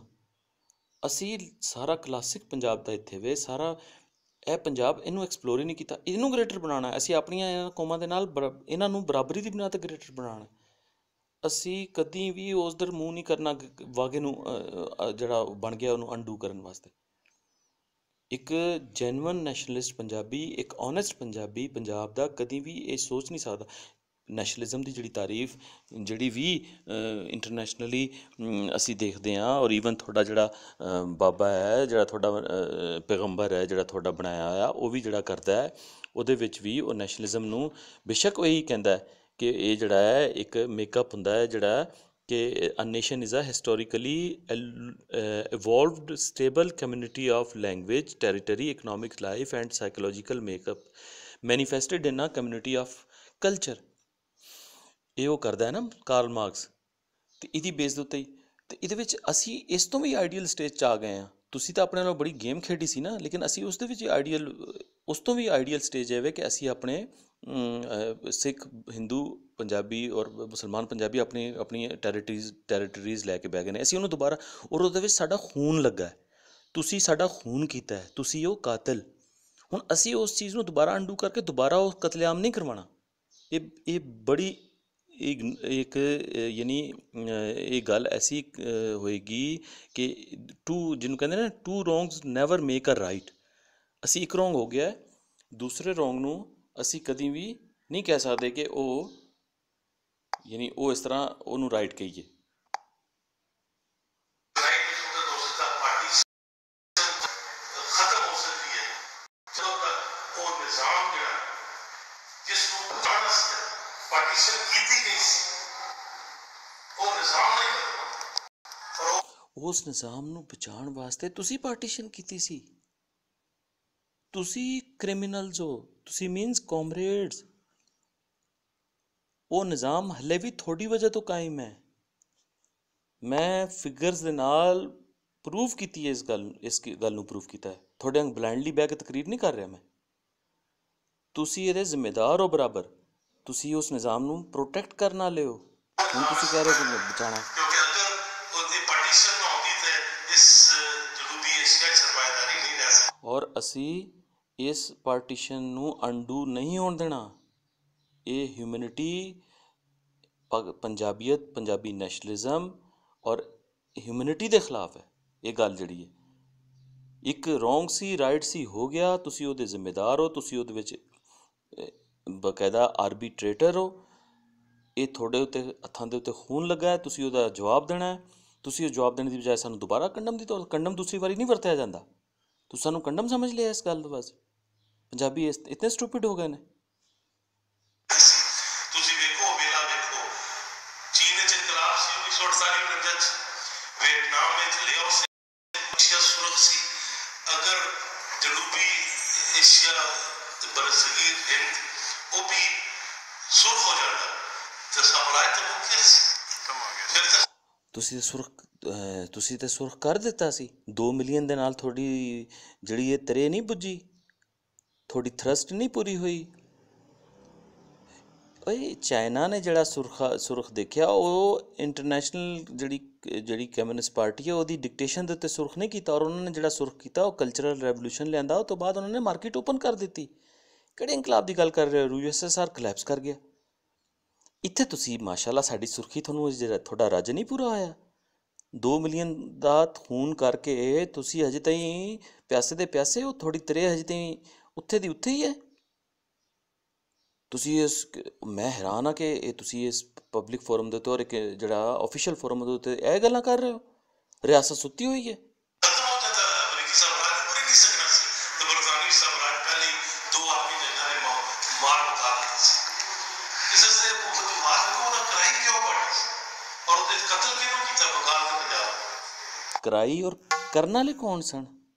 ਅਸੀਂ ਸਾਰਾ ਕਲਾਸਿਕ ਪੰਜਾਬ ਦਾ ਇੱਥੇ ਵੇ, ਸਾਰਾ ਇਹ ਪੰਜਾਬ, ਇਹਨੂੰ ਐਕਸਪਲੋਰ ਹੀ ਨਹੀਂ ਕੀਤਾ। ਇਹਨੂੰ ਗ੍ਰੇਟਰ ਬਣਾਉਣਾ। ਅਸੀਂ ਆਪਣੀਆਂ ਇਹਨਾਂ ਕੌਮਾਂ ਦੇ ਨਾਲ ਇਹਨਾਂ ਨੂੰ ਬਰਾਬਰੀ ਦੀ ਬਣਾ 'ਤੇ ਗ੍ਰੇਟਰ ਬਣਾਉਣਾ। ਅਸੀਂ ਕਦੀ ਵੀ ਉਸ ਦਰ ਮੂੰਹ ਨਹੀਂ ਕਰਨਾ ਵਾਗੇ ਨੂੰ, ਜਿਹੜਾ ਬਣ ਗਿਆ ਉਹਨੂੰ ਅਨਡੂ ਕਰਨ ਵਾਸਤੇ। ਇੱਕ ਜੈਨੂਅਨ ਨੈਸ਼ਨਲਿਸਟ ਪੰਜਾਬੀ, ਇੱਕ ਓਨੈਸਟ ਪੰਜਾਬੀ ਪੰਜਾਬ ਦਾ ਕਦੀ ਵੀ ਇਹ ਸੋਚ ਨਹੀਂ ਸਕਦਾ। ਨੈਸ਼ਨਲਿਜ਼ਮ ਦੀ ਜਿਹੜੀ ਤਾਰੀਫ ਜਿਹੜੀ ਵੀ ਇੰਟਰਨੈਸ਼ਨਲੀ ਅਸੀਂ ਦੇਖਦੇ ਹਾਂ, ਔਰ ਈਵਨ ਤੁਹਾਡਾ ਜਿਹੜਾ ਬਾਬਾ ਹੈ, ਜਿਹੜਾ ਤੁਹਾਡਾ ਪੈਗੰਬਰ ਹੈ, ਜਿਹੜਾ ਤੁਹਾਡਾ ਬਣਾਇਆ ਹੋਇਆ, ਉਹ ਵੀ ਜਿਹੜਾ ਕਰਦਾ ਹੈ, ਉਹਦੇ ਵਿੱਚ ਵੀ ਉਹ ਨੈਸ਼ਨਲਿਜ਼ਮ ਨੂੰ ਬੇਸ਼ੱਕ ਉਹ ਇਹੀ ਕਹਿੰਦਾ ਕਿ ਇਹ ਜਿਹੜਾ ਹੈ ਇੱਕ ਮੇਕਅਪ ਹੁੰਦਾ ਹੈ, ਜਿਹੜਾ ਕਿ a nation is a historically evolved stable community of language, territory, economic life and psychological makeup manifested in a community of culture। ਇਹ ਉਹ ਕਰਦਾ ਹੈ ਨਾ ਕਾਰਲ ਮਾਰਕਸ। ਅਤੇ ਇਹਦੀ ਬੇਸ ਦੇ ਉੱਤੇ ਹੀ, ਅਤੇ ਇਹਦੇ ਵਿੱਚ ਅਸੀਂ ਇਸ ਤੋਂ ਵੀ ਆਈਡੀਅਲ ਸਟੇਜ 'ਚ ਆ ਗਏ ਹਾਂ। ਤੁਸੀਂ ਤਾਂ ਆਪਣੇ ਨਾਲ ਬੜੀ ਗੇਮ ਖੇਡੀ ਸੀ ਨਾ, ਲੇਕਿਨ ਅਸੀਂ ਉਸ ਦੇ ਵਿੱਚ ਆਈਡੀਅਲ, ਉਸ ਤੋਂ ਵੀ ਆਈਡੀਅਲ ਸਟੇਜ ਇਹ ਵੇ ਕਿ ਅਸੀਂ ਆਪਣੇ ਸਿੱਖ, ਹਿੰਦੂ, ਪੰਜਾਬੀ ਔਰ ਮੁਸਲਮਾਨ ਪੰਜਾਬੀ ਆਪਣੀ ਟੈਰੀਟਰੀਜ਼ ਲੈ ਕੇ ਬਹਿ ਗਏ ਨੇ। ਅਸੀਂ ਉਹਨੂੰ ਦੁਬਾਰਾ, ਔਰ ਉਹਦੇ ਵਿੱਚ ਸਾਡਾ ਖੂਨ ਲੱਗਾ ਹੈ। ਤੁਸੀਂ ਸਾਡਾ ਖੂਨ ਕੀਤਾ ਹੈ, ਤੁਸੀਂ ਉਹ ਕਾਤਲ। ਹੁਣ ਅਸੀਂ ਉਸ ਚੀਜ਼ ਨੂੰ ਦੁਬਾਰਾ ਅੰਡੂ ਕਰਕੇ ਦੁਬਾਰਾ ਉਹ ਕਤਲੇਆਮ ਨਹੀਂ ਕਰਵਾਉਣਾ। ਇਹ ਬੜੀ ਇੱਕ ਯਾਨੀ ਇਹ ਗੱਲ ਐਸੀ ਹੋਏਗੀ ਕਿ ਜਿਹਨੂੰ ਕਹਿੰਦੇ ਨਾ, two wrongs never make a right. ਅਸੀਂ ਇੱਕ ਰੋਂਗ ਹੋ ਗਿਆ, ਦੂਸਰੇ ਰੋਂਗ ਨੂੰ ਅਸੀਂ ਕਦੀ ਵੀ ਨਹੀਂ ਕਹਿ ਸਕਦੇ ਕਿ ਉਹ, ਯਾਨੀ ਉਹ ਇਸ ਤਰ੍ਹਾਂ ਉਹਨੂੰ ਰਾਈਟ ਕਹੀਏ। ਉਸ ਨਿਜ਼ਾਮ ਨੂੰ ਬਚਾਉਣ ਵਾਸਤੇ ਤੁਸੀਂ ਪਾਰਟੀਸ਼ਨ ਕੀਤੀ ਸੀ। ਤੁਸੀਂ ਕ੍ਰਿਮੀਨਲਸ ਹੋ, ਤੁਸੀਂ ਮੀਨਸ ਕਾਮਰੇਡਸ। ਉਹ ਨਿਜ਼ਾਮ ਹਲੇ ਵੀ ਤੁਹਾਡੀ ਵਜ੍ਹਾ ਤੋਂ ਕਾਇਮ ਹੈ। ਮੈਂ ਫਿਗਰਸ ਦੇ ਨਾਲ ਪ੍ਰੂਵ ਕੀਤੀ ਹੈ ਇਸ ਗੱਲ ਨੂੰ ਪ੍ਰੂਵ ਕੀਤਾ ਹੈ। ਤੁਹਾਡੇ ਅੰਗ ਬਲਾਈਂਡਲੀ ਬਹਿ ਕੇ ਤਕਰੀਰ ਨਹੀਂ ਕਰ ਰਿਹਾ ਮੈਂ। ਤੁਸੀਂ ਇਹਦੇ ਜ਼ਿੰਮੇਦਾਰ ਹੋ ਬਰਾਬਰ। ਤੁਸੀਂ ਉਸ ਨਿਜ਼ਾਮ ਨੂੰ ਪ੍ਰੋਟੈਕਟ ਕਰਨ ਵਾਲੇ ਹੋ। ਹੁਣ ਤੁਸੀਂ ਕਹਿ ਰਹੇ ਹੋ ਕਿ ਬਚਾਉਣਾ। ਕਿਉਂਕਿ ਅਗਰ ਉਹਦੀ ਪਾਰਟੀਸ਼ਨ ਨਾ ਹੁੰਦੀ ਤੇ ਇਸ ਜਨੂਬੀ ਏਸ਼ੀਆ 'ਚ ਸਰਮਾਏਦਾਰੀ ਨਹੀਂ ਰਹਿ ਸਕਦੀ। ਔਰ ਅਸੀਂ ਇਸ ਪਾਰਟੀਸ਼ਨ ਨੂੰ ਅਨਡੂ ਨਹੀਂ ਹੋਣ ਦੇਣਾ। ਇਹ ਹਿਊਮੈਨਿਟੀ, ਪੰਜਾਬੀਅਤ, ਪੰਜਾਬੀ ਨੈਸ਼ਨਲਿਜ਼ਮ ਔਰ ਹਿਊਮੈਨਿਟੀ ਦੇ ਖਿਲਾਫ ਹੈ ਇਹ ਗੱਲ ਜਿਹੜੀ ਹੈ। ਇੱਕ ਰੋਂਗ ਸੀ, ਰਾਈਟ ਸੀ, ਹੋ ਗਿਆ, ਤੁਸੀਂ ਉਹਦੇ ਜ਼ਿੰਮੇਦਾਰ ਹੋ, ਤੁਸੀਂ ਉਹਦੇ ਵਿੱਚ ਬਾਕਾਇਦਾ ਆਰਬੀਟਰੇਟਰ ਹੋ। ਇਹ ਤੁਹਾਡੇ ਉੱਤੇ ਹੱਥਾਂ ਦੇ ਉੱਤੇ ਖੂਨ ਲੱਗਾ ਹੈ, ਤੁਸੀਂ ਉਹਦਾ ਜਵਾਬ ਦੇਣਾ ਹੈ। ਤੁਸੀਂ ਉਹ ਜਵਾਬ ਦੇਣ ਦੀ ਬਜਾਏ ਸਾਨੂੰ ਦੁਬਾਰਾ ਕੰਡਮ ਦੂਸਰੀ ਵਾਰੀ ਨਹੀਂ ਵਰਤਿਆ ਜਾਂਦਾ। ਤੁਸੀਂ ਸਾਨੂੰ ਕੰਡਮ ਸਮਝ ਲਿਆ ਇਸ ਗੱਲ ਤੋਂ। ਬਸ ਪੰਜਾਬੀ ਇਤਨੇ ਸਟੂਪਿਡ ਹੋ ਗਏ ਨੇ। ਤੁਸੀਂ ਵੇਖੋ, ਵੇਲਾ ਵੇਖੋ, ਚੀਨ 'ਚ ਇਨਕਲਾਬ ਸੀ 1948 'ਚ, ਵਿਅਤਨਾਮ ਵਿੱਚ ਲਿਓ ਸੀ, ਏਸ਼ੀਆ ਸੁਰਖ ਸੀ। ਅਗਰ ਜਨੂਬੀ ਏਸ਼ੀਆ ਬਰਸਗੀਰ ਹਿੰਦ ਉਹ ਵੀ ਸੁਰਖ ਹੋ ਜਾਂਦਾ ਤੇ ਸਾਮਰਾਜ ਤਾਂ ਮੁੱਕਿਆ ਸੀ। ਫਿਰ ਤਾਂ ਤੁਸੀਂ ਤਾਂ ਸੁਰਖ ਕਰ ਦਿੱਤਾ ਸੀ। 2 ਮਿਲੀਅਨ ਦੇ ਨਾਲ ਤੁਹਾਡੀ ਜਿਹੜੀ ਇਹ ਤਰੇ ਨਹੀਂ ਬੁੱਝੀ, ਤੁਹਾਡੀ ਥਰਸਟ ਨਹੀਂ ਪੂਰੀ ਹੋਈ। ਓਏ ਚਾਈਨਾ ਨੇ ਜਿਹੜਾ ਸੁਰਖ ਦੇਖਿਆ, ਉਹ ਇੰਟਰਨੈਸ਼ਨਲ ਜਿਹੜੀ ਕਮਿਊਨਿਸਟ ਪਾਰਟੀ ਹੈ ਉਹਦੀ ਡਿਕਟੇਸ਼ਨ ਦੇ ਉੱਤੇ ਸੁਰਖ ਨਹੀਂ ਕੀਤਾ। ਔਰ ਉਹਨਾਂ ਨੇ ਜਿਹੜਾ ਸੁਰਖ ਕੀਤਾ ਉਹ ਕਲਚਰਲ ਰੈਵੋਲੂਸ਼ਨ ਲਿਆਂਦਾ। ਉਹ ਤੋਂ ਬਾਅਦ ਉਹਨਾਂ ਨੇ ਮਾਰਕੀਟ ਓਪਨ ਕਰ ਦਿੱਤੀ। ਕਿਹੜੇ ਇਨਕਲਾਬ ਦੀ ਗੱਲ ਕਰ ਰਹੇ ਹੋ? USSR ਕਲੈਪਸ ਕਰ ਗਿਆ। ਇੱਥੇ ਤੁਸੀਂ ਮਾਸ਼ਾਅੱਲਾ ਸਾਡੀ ਸੁਰਖੀ, ਤੁਹਾਨੂੰ ਜਿਹੜਾ ਤੁਹਾਡਾ ਰੱਜ ਨਹੀਂ ਪੂਰਾ ਹੋਇਆ। 2 ਮਿਲੀਅਨ ਦਾ ਖੂਨ ਕਰਕੇ ਤੁਸੀਂ ਹਜੇ ਤਾਈਂ ਪਿਆਸੇ ਦੇ ਪਿਆਸੇ ਹੋ। ਤੁਹਾਡੀ ਤਰੇ ਹਜੇ ਤਾਈਂ ਉੱਥੇ ਦੀ ਉੱਥੇ ਹੀ ਹੈ। ਤੁਸੀਂ ਮੈਂ ਹੈਰਾਨ ਹਾਂ ਕਿ ਇਹ ਤੁਸੀਂ ਇਸ ਪਬਲਿਕ ਫੋਰਮ ਦੇ ਉੱਤੇ ਔਰ ਇੱਕ ਜਿਹੜਾ ਆਫੀਸ਼ੀਅਲ ਫੋਰਮ ਦੇ ਉੱਤੇ ਇਹ ਗੱਲਾਂ ਕਰ ਰਹੇ ਹੋ। ਰਿਆਸਤ ਸੁੱਤੀ ਹੋਈ ਹੈ। ਖਤਮ ਹੋ ਜਾਂਦਾ ਅਮਰੀਕੀ ਸਾਮਰਾਜ ਪੂਰੇ ਨਹੀਂ ਸਕਣਾ ਸੀ ਤੇ ਬਰਤਾਨਵੀ ਸਾਮਰਾਜ ਪਹਿਲੀ 2 ਆਦਮੀ ਜਿਹਨਾਂ ਨੇ ਮਾਰ ਮੁਕਾ ਦਿੱਤੀ ਸੀ। ਇਸ ਸੇ ਉਹ ਮਾਰ ਨੂੰ ਨਾ ਕਰਾਈ ਕਿਉਂ ਪੜੀ ਔਰ ਉਹਦੇ ਕਤਲ ਕਿਉਂ ਕੀਤਾ ਬੰਗਾਲ ਦੇ ਪੰਜਾਬ। ਕਰਾਈ ਔਰ ਕਰਨ ਵਾਲੇ ਕੌਣ ਸਨ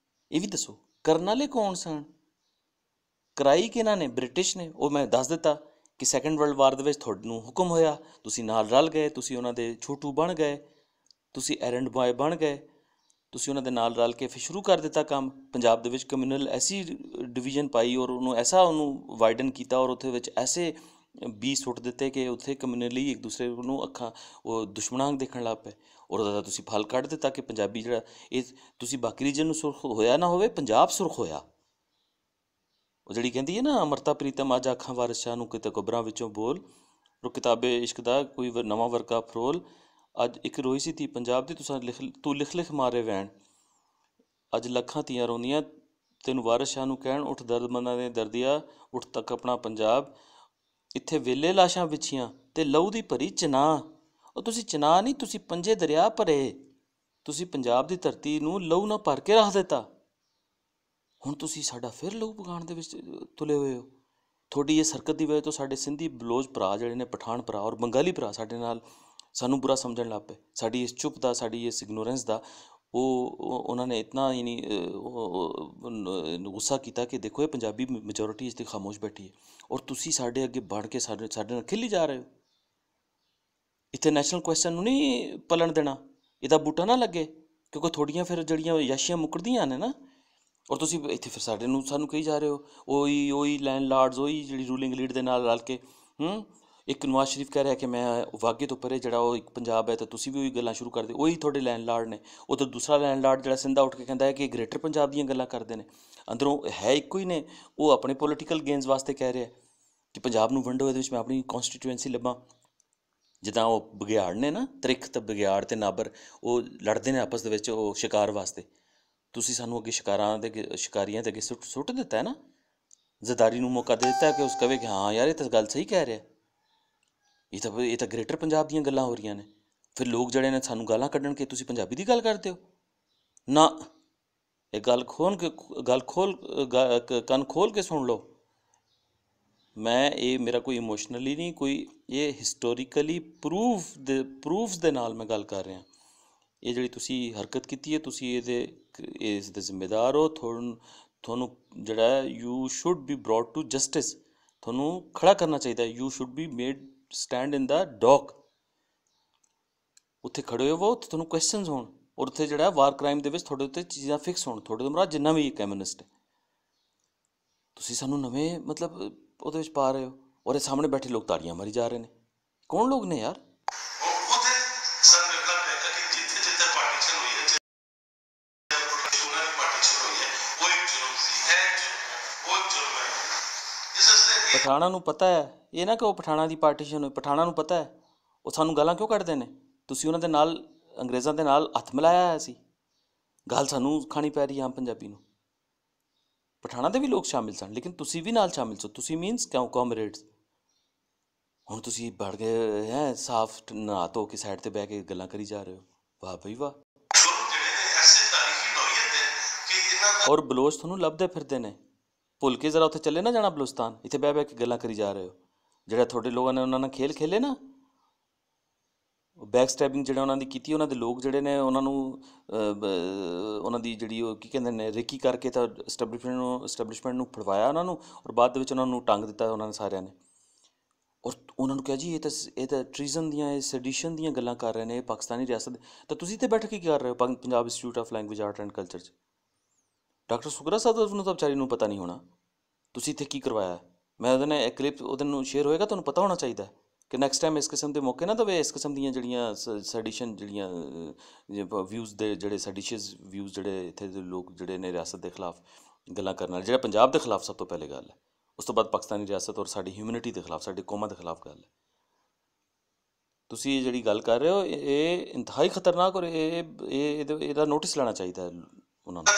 ਇਹ ਵੀ ਦੱਸੋ। ਕਰਨ ਵਾਲੇ ਕੌਣ ਸਨ? ਕਰਾਈ ਕਿਹਨਾਂ ਨੇ? ਬ੍ਰਿਟਿਸ਼ ਨੇ। ਉਹ ਮੈਂ ਦੱਸ ਦਿੱਤਾ ਕਿ ਸੈਕੰਡ ਵਰਲਡ ਵਾਰ ਦੇ ਵਿੱਚ ਤੁਹਾਨੂੰ ਹੁਕਮ ਹੋਇਆ, ਤੁਸੀਂ ਨਾਲ ਰਲ ਗਏ, ਤੁਸੀਂ ਉਹਨਾਂ ਦੇ ਛੋਟੂ ਬਣ ਗਏ, ਤੁਸੀਂ ਐਰੈਂਡ ਬॉय ਬਣ ਗਏ, ਤੁਸੀਂ ਉਹਨਾਂ ਦੇ ਨਾਲ ਰਲ ਕੇ ਫਿਰ ਸ਼ੁਰੂ ਕਰ ਦਿੱਤਾ ਕੰਮ। ਪੰਜਾਬ ਦੇ ਵਿੱਚ ਕਮਿਊਨਲ ਐਸੀ ਡਿਵੀਜ਼ਨ ਪਾਈ ਔਰ ਉਹਨੂੰ ਵਾਈਡਨ ਕੀਤਾ ਔਰ ਉੱਥੇ ਵਿੱਚ ਐਸੇ ਬੀ ਸੁੱਟ ਦਿੱਤੇ ਕਿ ਉੱਥੇ ਕਮਿਊਨਲੀ ਇੱਕ ਦੂਸਰੇ ਨੂੰ ਅੱਖਾਂ ਉਹ ਦੁਸ਼ਮਣਾਂ ਦੇਖਣ ਲੱਗ ਪਏ। ਔਰ ਉਹਦਾ ਤੁਸੀਂ ਫਲ ਕੱਢ ਦਿੱਤਾ ਕਿ ਪੰਜਾਬੀ ਜਿਹੜਾ ਇਹ ਤੁਸੀਂ ਬਾਕੀ ਰੀਜਨ ਨੂੰ ਸੁਰਖ ਹੋਇਆ ਨਾ ਹੋਵੇ, ਪੰਜਾਬ ਸੁਰਖ ਹੋਇਆ। ਉਹ ਜਿਹੜੀ ਕਹਿੰਦੀ ਹੈ ਨਾ ਅਮਰਤਾ ਪ੍ਰੀਤਮ ਅੱਜ ਆਖਾਂ ਵਾਰਿਸ ਸ਼ਾਹ ਨੂੰ ਕਿਤੇ ਕਬਰਾਂ ਵਿੱਚੋਂ ਬੋਲ, ਉਹ ਕਿਤਾਬੇ ਇਸ਼ਕ ਦਾ ਕੋਈ ਨਵਾਂ ਵਰਕਾ ਫਰੋਲ। ਅੱਜ ਇੱਕ ਰੋਈ ਸੀ ਧੀ ਪੰਜਾਬ ਦੀ, ਤੂੰ ਲਿਖ ਮਾਰੇ ਵੈਣ। ਅੱਜ ਲੱਖਾਂ ਧੀਆਂ ਰੋਂਦੀਆਂ ਤੈਨੂੰ ਵਾਰਿਸ ਸ਼ਾਹ ਨੂੰ ਕਹਿਣ, ਉੱਠ ਦਰਦਮੰਦਾਂ ਦੇ ਦਰਦਿਆ, ਉੱਠ ਤੱਕ ਆਪਣਾ ਪੰਜਾਬ। ਇੱਥੇ ਵੇਲੇ ਲਾਸ਼ਾਂ ਵਿਛੀਆਂ ਤੇ ਲਹੂ ਦੀ ਭਰੀ ਚਨਾਹ। ਉਹ ਤੁਸੀਂ ਚਨਾਹ ਨਹੀਂ, ਤੁਸੀਂ ਪੰਜੇ ਦਰਿਆ ਭਰੇ। ਤੁਸੀਂ ਪੰਜਾਬ ਦੀ ਧਰਤੀ ਨੂੰ ਲਹੂ ਨਾਲ ਭਰ ਕੇ ਰੱਖ ਦਿੱਤਾ। ਹੁਣ ਤੁਸੀਂ ਸਾਡਾ ਫਿਰ ਲਹੂ ਪਕਾਉਣ ਦੇ ਵਿੱਚ ਤੁਲੇ ਹੋਏ ਹੋ। ਤੁਹਾਡੀ ਇਹ ਸਰਕਤ ਦੀ ਵਜ੍ਹਾ ਤੋਂ ਸਾਡੇ ਸਿੰਧੀ ਬਲੋਚ ਭਰਾ ਜਿਹੜੇ ਨੇ, ਪਠਾਨ ਭਰਾ ਔਰ ਬੰਗਾਲੀ ਭਰਾ ਸਾਡੇ ਨਾਲ ਸਾਨੂੰ ਬੁਰਾ ਸਮਝਣ ਲੱਗ ਪਏ। ਸਾਡੀ ਇਸ ਚੁੱਪ ਦਾ, ਸਾਡੀ ਇਸ ਇਗਨੋਰੈਂਸ ਦਾ ਉਹਨਾਂ ਨੇ ਇਤਨਾ ਗੁੱਸਾ ਕੀਤਾ ਕਿ ਦੇਖੋ ਇਹ ਪੰਜਾਬੀ ਮੈਜੋਰਿਟੀ ਇਸ 'ਤੇ ਖਾਮੋਸ਼ ਬੈਠੀ ਹੈ ਔਰ ਤੁਸੀਂ ਸਾਡੇ ਅੱਗੇ ਵੜ ਕੇ ਸਾਡੇ ਨਾਲ ਖਿੱਲੀ ਜਾ ਰਹੇ ਹੋ। ਇੱਥੇ ਨੈਸ਼ਨਲ ਕੁਐਸਚਨ ਨੂੰ ਨਹੀਂ ਪਲਣ ਦੇਣਾ, ਇਹਦਾ ਬੂਟਾ ਨਾ ਲੱਗੇ, ਕਿਉਂਕਿ ਤੁਹਾਡੀਆਂ ਫਿਰ ਜਿਹੜੀਆਂ ਯਾਸ਼ੀਆਂ ਮੁੱਕਰਦੀਆਂ ਨੇ ਨਾ। ਔਰ ਤੁਸੀਂ ਇੱਥੇ ਫਿਰ ਸਾਨੂੰ ਕਹੀ ਜਾ ਰਹੇ ਹੋ ਉਹੀ ਲੈਂਡ ਲਾਰਡਸ, ਉਹੀ ਜਿਹੜੀ ਰੂਲਿੰਗ ਲੀਡ ਦੇ ਨਾਲ ਰਲ ਕੇ। ਇੱਕ ਨਵਾਜ਼ ਸ਼ਰੀਫ ਕਹਿ ਰਿਹਾ ਕਿ ਮੈਂ ਵਾਘੇ ਤੋਂ ਪਰੇ ਜਿਹੜਾ ਉਹ ਇੱਕ ਪੰਜਾਬ ਹੈ, ਤਾਂ ਤੁਸੀਂ ਵੀ ਉਹੀ ਗੱਲਾਂ ਸ਼ੁਰੂ ਕਰਦੇ। ਉਹੀ ਤੁਹਾਡੇ ਲੈਂਡ ਲਾਰਡ ਨੇ। ਉੱਧਰ ਦੂਸਰਾ ਲੈਂਡ ਲਾਰਡ ਜਿਹੜਾ ਸਿੰਧਾ ਉੱਠ ਕੇ ਕਹਿੰਦਾ ਹੈ ਕਿ ਗ੍ਰੇਟਰ ਪੰਜਾਬ ਦੀਆਂ ਗੱਲਾਂ ਕਰਦੇ ਨੇ। ਅੰਦਰੋਂ ਹੈ ਇੱਕੋ ਹੀ ਨੇ। ਉਹ ਆਪਣੇ ਪੋਲੀਟੀਕਲ ਗੇਨਸ ਵਾਸਤੇ ਕਹਿ ਰਿਹਾ ਕਿ ਪੰਜਾਬ ਨੂੰ ਵੰਡੋ, ਇਹਦੇ ਵਿੱਚ ਮੈਂ ਆਪਣੀ ਕੌਂਸਟੀਟੂਐਂਸੀ ਲੱਭਾਂ। ਜਿੱਦਾਂ ਉਹ ਬਘਿਆੜ ਨੇ ਨਾ, ਤ੍ਰਿਖ ਤੇ ਬਘਿਆੜ ਅਤੇ ਨਾਬਰ, ਉਹ ਲੜਦੇ ਨੇ ਆਪਸ ਦੇ ਵਿੱਚ ਉਹ ਸ਼ਿਕਾਰ ਵਾਸਤੇ। ਤੁਸੀਂ ਸਾਨੂੰ ਅੱਗੇ ਸ਼ਿਕਾਰੀਆਂ ਦੇ ਅੱਗੇ ਸੁੱਟ ਦਿੱਤਾ ਹੈ ਨਾ। ਜ਼ਰਦਾਰੀ ਨੂੰ ਮੌਕਾ ਦੇ ਦਿੱਤਾ ਕਿ ਉਸ ਕਹੇ ਕਿ ਹਾਂ ਯਾਰ ਇਹ ਤਾਂ ਗੱਲ ਸਹੀ ਕਹਿ ਰਿਹਾ। ਇਹ ਤਾਂ ਗ੍ਰੇਟਰ ਪੰਜਾਬ ਦੀਆਂ ਗੱਲਾਂ ਹੋ ਰਹੀਆਂ ਨੇ। ਫਿਰ ਲੋਕ ਜਿਹੜੇ ਨੇ ਸਾਨੂੰ ਗਾਲਾਂ ਕੱਢਣ ਕਿ ਤੁਸੀਂ ਪੰਜਾਬੀ ਦੀ ਗੱਲ ਕਰਦੇ ਹੋ ਨਾ। ਇਹ ਕੰਨ ਖੋਲ ਕੇ ਸੁਣ ਲਓ। ਇਹ ਮੇਰਾ ਕੋਈ ਇਮੋਸ਼ਨਲੀ ਨਹੀਂ, ਕੋਈ ਇਹ ਹਿਸਟੋਰੀਕਲੀ ਪ੍ਰੂਫਸ ਦੇ ਨਾਲ ਮੈਂ ਗੱਲ ਕਰ ਰਿਹਾ। ਇਹ ਜਿਹੜੀ ਤੁਸੀਂ ਹਰਕਤ ਕੀਤੀ ਹੈ ਤੁਸੀਂ ਇਸ ਦੇ ਜ਼ਿੰਮੇਦਾਰ ਹੋ। ਤੁਹਾਨੂੰ ਜਿਹੜਾ you should be brought to justice, ਤੁਹਾਨੂੰ ਖੜਾ ਕਰਨਾ ਚਾਹੀਦਾ। You should be made stand in the dock. ਉੱਥੇ ਖੜੇ ਹੋਵੋ, ਉੱਥੇ ਤੁਹਾਨੂੰ ਕੁਐਸਚਨਸ ਹੋਣ, ਔਰ ਉੱਥੇ ਜਿਹੜਾ ਵਾਰ ਕ੍ਰਾਈਮ ਦੇ ਵਿੱਚ ਤੁਹਾਡੇ ਉੱਤੇ ਚੀਜ਼ਾਂ ਫਿਕਸ ਹੋਣ। ਤੁਹਾਡੇ ਤੋਂ ਜਿੰਨਾ ਵੀ ਕੈਮਨਿਸਟ ਹੈ, ਤੁਸੀਂ ਸਾਨੂੰ ਨਵੇਂ ਮਤਲਬ ਉਹਦੇ ਵਿੱਚ ਪਾ ਰਹੇ ਹੋ, ਔਰ ਇਹ ਸਾਹਮਣੇ ਬੈਠੇ ਲੋਕ ਤਾੜੀਆਂ ਮਾਰੀ ਜਾ ਰਹੇ ਨੇ। ਕੌਣ ਲੋਕ ਨੇ ਯਾਰ? ਪਠਾਣਾ ਨੂੰ ਪਤਾ ਹੈ, ਇਹ ਨਾ ਕਿ ਉਹ ਪਠਾਣਾ ਦੀ ਪਾਰਟੀਸ਼ਨ ਹੋਈ। ਪਠਾਣਾ ਨੂੰ ਪਤਾ ਹੈ ਉਹ ਸਾਨੂੰ ਗਾਲਾਂ ਕਿਉਂ ਕੱਢਦੇ ਨੇ। ਤੁਸੀਂ ਉਹਨਾਂ ਦੇ ਨਾਲ, ਅੰਗਰੇਜ਼ਾਂ ਦੇ ਨਾਲ ਹੱਥ ਮਿਲਾਇਆ ਹੋਇਆ ਸੀ, ਗੱਲ ਸਾਨੂੰ ਖਾਣੀ ਪੈ ਰਹੀ ਆਮ ਪੰਜਾਬੀ ਨੂੰ। ਪਠਾਣਾ ਦੇ ਵੀ ਲੋਕ ਸ਼ਾਮਿਲ ਸਨ, ਲੇਕਿਨ ਤੁਸੀਂ ਵੀ ਨਾਲ ਸ਼ਾਮਿਲ ਸੋ। ਤੁਸੀਂ ਮੀਨਸ ਕਿਉਂ ਕਾਮਰੇਡਸ। ਹੁਣ ਤੁਸੀਂ ਵੜ ਗਏ ਹੈ ਸਾਫ ਨਹਾ ਧੋ ਕੇ ਸਾਈਡ 'ਤੇ ਬਹਿ ਕੇ ਗੱਲਾਂ ਕਰੀ ਜਾ ਰਹੇ ਹੋ। ਵਾਹ ਬਈ ਵਾਹ। ਔਰ ਬਲੋਚ ਤੁਹਾਨੂੰ ਲੱਭਦੇ ਫਿਰਦੇ ਨੇ। ਭੁੱਲ ਕੇ ਜ਼ਰਾ ਉੱਥੇ ਚੱਲੇ ਨਾ ਜਾਣਾ ਬਲੋਚਿਸਤਾਨ, ਇੱਥੇ ਬਹਿ ਬਹਿ ਕੇ ਗੱਲਾਂ ਕਰੀ ਜਾ ਰਹੇ ਹੋ। ਜਿਹੜਾ ਤੁਹਾਡੇ ਲੋਕਾਂ ਨੇ ਉਹਨਾਂ ਨਾਲ ਖੇਲ ਖੇਲੇ ਨਾ, ਬੈਕ ਸਟੈਬਿੰਗ ਜਿਹੜਾ ਉਹਨਾਂ ਦੀ ਕੀਤੀ, ਉਹਨਾਂ ਦੇ ਲੋਕ ਜਿਹੜੇ ਨੇ ਉਹਨਾਂ ਨੂੰ ਉਹਨਾਂ ਦੀ ਜਿਹੜੀ ਉਹ ਕੀ ਕਹਿੰਦੇ ਨੇ ਰੇਕੀ ਕਰਕੇ ਤਾਂ ਸਟੈਬਲਿਸ਼ਮੈਂਟ ਨੂੰ ਫੜਵਾਇਆ ਉਹਨਾਂ ਨੂੰ, ਔਰ ਬਾਅਦ ਦੇ ਵਿੱਚ ਉਹਨਾਂ ਨੂੰ ਟੰਗ ਦਿੱਤਾ ਉਹਨਾਂ ਨੇ ਸਾਰਿਆਂ ਨੇ। ਔਰ ਉਹਨਾਂ ਨੂੰ ਕਿਹਾ ਜੀ ਇਹ ਤਾਂ ਟਰੀਜ਼ਨ ਦੀਆਂ, ਇਹ ਸੈਡੀਸ਼ਨ ਦੀਆਂ ਗੱਲਾਂ ਕਰ ਰਹੇ ਨੇ, ਇਹ ਪਾਕਿਸਤਾਨੀ ਰਿਆਸਤ। ਤਾਂ ਤੁਸੀਂ ਇੱਥੇ ਬੈਠ ਕੇ ਕੀ ਕਰ ਰਹੇ ਹੋ Punjab institute of language art and culture 'ਚ? ਡਾਕਟਰ ਸੁਗਰਾ ਸਾਹਿਬ ਨੂੰ ਤਾਂ ਵਿਚਾਰੀ ਨੂੰ ਪਤਾ ਨਹੀਂ ਹੋਣਾ ਤੁਸੀਂ ਇੱਥੇ ਕੀ ਕਰਵਾਇਆ। ਮੈਂ ਉਹਦੇ ਨਾਲ ਇੱਕ ਕਲਿੱਪ ਉਹਦੇ ਨੂੰ ਸ਼ੇਅਰ ਹੋਏਗਾ, ਤੁਹਾਨੂੰ ਪਤਾ ਹੋਣਾ ਚਾਹੀਦਾ ਕਿ ਨੈਕਸਟ ਟਾਈਮ ਇਸ ਕਿਸਮ ਦੇ ਮੌਕੇ ਨਾ ਦਵੇ। ਇਸ ਕਿਸਮ ਦੀਆਂ ਜਿਹੜੀਆਂ ਸੈਡੀਸ਼ਨ ਜਿਹੜੀਆਂ ਵਿਊਜ਼ ਦੇ ਜਿਹੜੇ ਸੈਡੀਸ਼ੀਅਸ ਵਿਊਜ਼ ਜਿਹੜੇ ਇੱਥੇ ਦੇ ਲੋਕ ਜਿਹੜੇ ਨੇ ਰਿਆਸਤ ਦੇ ਖਿਲਾਫ ਗੱਲਾਂ ਕਰਨ ਵਾਲੇ, ਜਿਹੜਾ ਪੰਜਾਬ ਦੇ ਖਿਲਾਫ ਸਭ ਤੋਂ ਪਹਿਲੇ ਗੱਲ ਹੈ, ਉਸ ਤੋਂ ਬਾਅਦ ਪਾਕਿਸਤਾਨੀ ਰਿਆਸਤ ਔਰ ਸਾਡੀ ਹਿਊਮਨਿਟੀ ਦੇ ਖਿਲਾਫ, ਸਾਡੀ ਕੌਮਾਂ ਦੇ ਖਿਲਾਫ ਗੱਲ ਹੈ। ਤੁਸੀਂ ਜਿਹੜੀ ਗੱਲ ਕਰ ਰਹੇ ਹੋ ਇਹ ਇੰਤਹਾਈ ਖਤਰਨਾਕ, ਔਰ ਇਹਦਾ ਨੋਟਿਸ ਲੈਣਾ ਚਾਹੀਦਾ ਉਹਨਾਂ ਨੂੰ।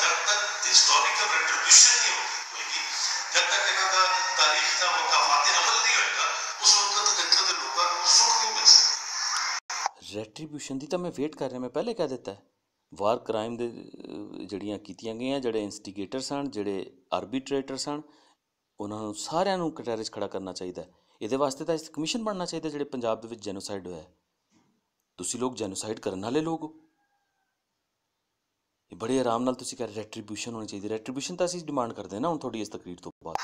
ਰੈਟਰੀਬਿਊਸ਼ਨ ਦੀ ਤਾਂ ਮੈਂ ਵੇਟ ਕਰ ਰਿਹਾ। ਮੈਂ ਪਹਿਲੇ ਕਹਿ ਦਿੱਤਾ ਵਾਰ ਕ੍ਰਾਈਮ ਦੇ ਜਿਹੜੀਆਂ ਕੀਤੀਆਂ ਗਈਆਂ, ਜਿਹੜੇ ਇੰਸਟੀਗੇਟਰ ਸਨ, ਜਿਹੜੇ ਆਰਬੀਟਰੇਟਰ ਸਨ, ਉਹਨਾਂ ਨੂੰ ਸਾਰਿਆਂ ਨੂੰ ਕਟਹਿਰੇ 'ਚ ਖੜਾ ਕਰਨਾ ਚਾਹੀਦਾ। ਇਹਦੇ ਵਾਸਤੇ ਤਾਂ ਇਸ ਕਮਿਸ਼ਨ ਬਣਨਾ ਚਾਹੀਦਾ ਜਿਹੜੇ ਪੰਜਾਬ ਦੇ ਵਿੱਚ ਜੈਨੋਸਾਈਡ ਹੋਇਆ। ਤੁਸੀਂ ਲੋਕ ਜੈਨੋਸਾਈਡ ਕਰਨ ਵਾਲੇ ਲੋਕ ਹੋ। ਇਹ ਬੜੇ ਆਰਾਮ ਨਾਲ ਤੁਸੀਂ ਕਹਿ ਰਹੇ ਰੈਟਰੀਬਿਊਸ਼ਨ ਹੋਣੀ ਚਾਹੀਦੀ। ਰੈਟਰੀਬਿਊਸ਼ਨ ਤਾਂ ਅਸੀਂ ਡਿਮਾਂਡ ਕਰਦੇ ਨਾ ਹੁਣ ਤੁਹਾਡੀ ਇਸ ਤਕਰੀਰ ਤੋਂ ਬਾਅਦ।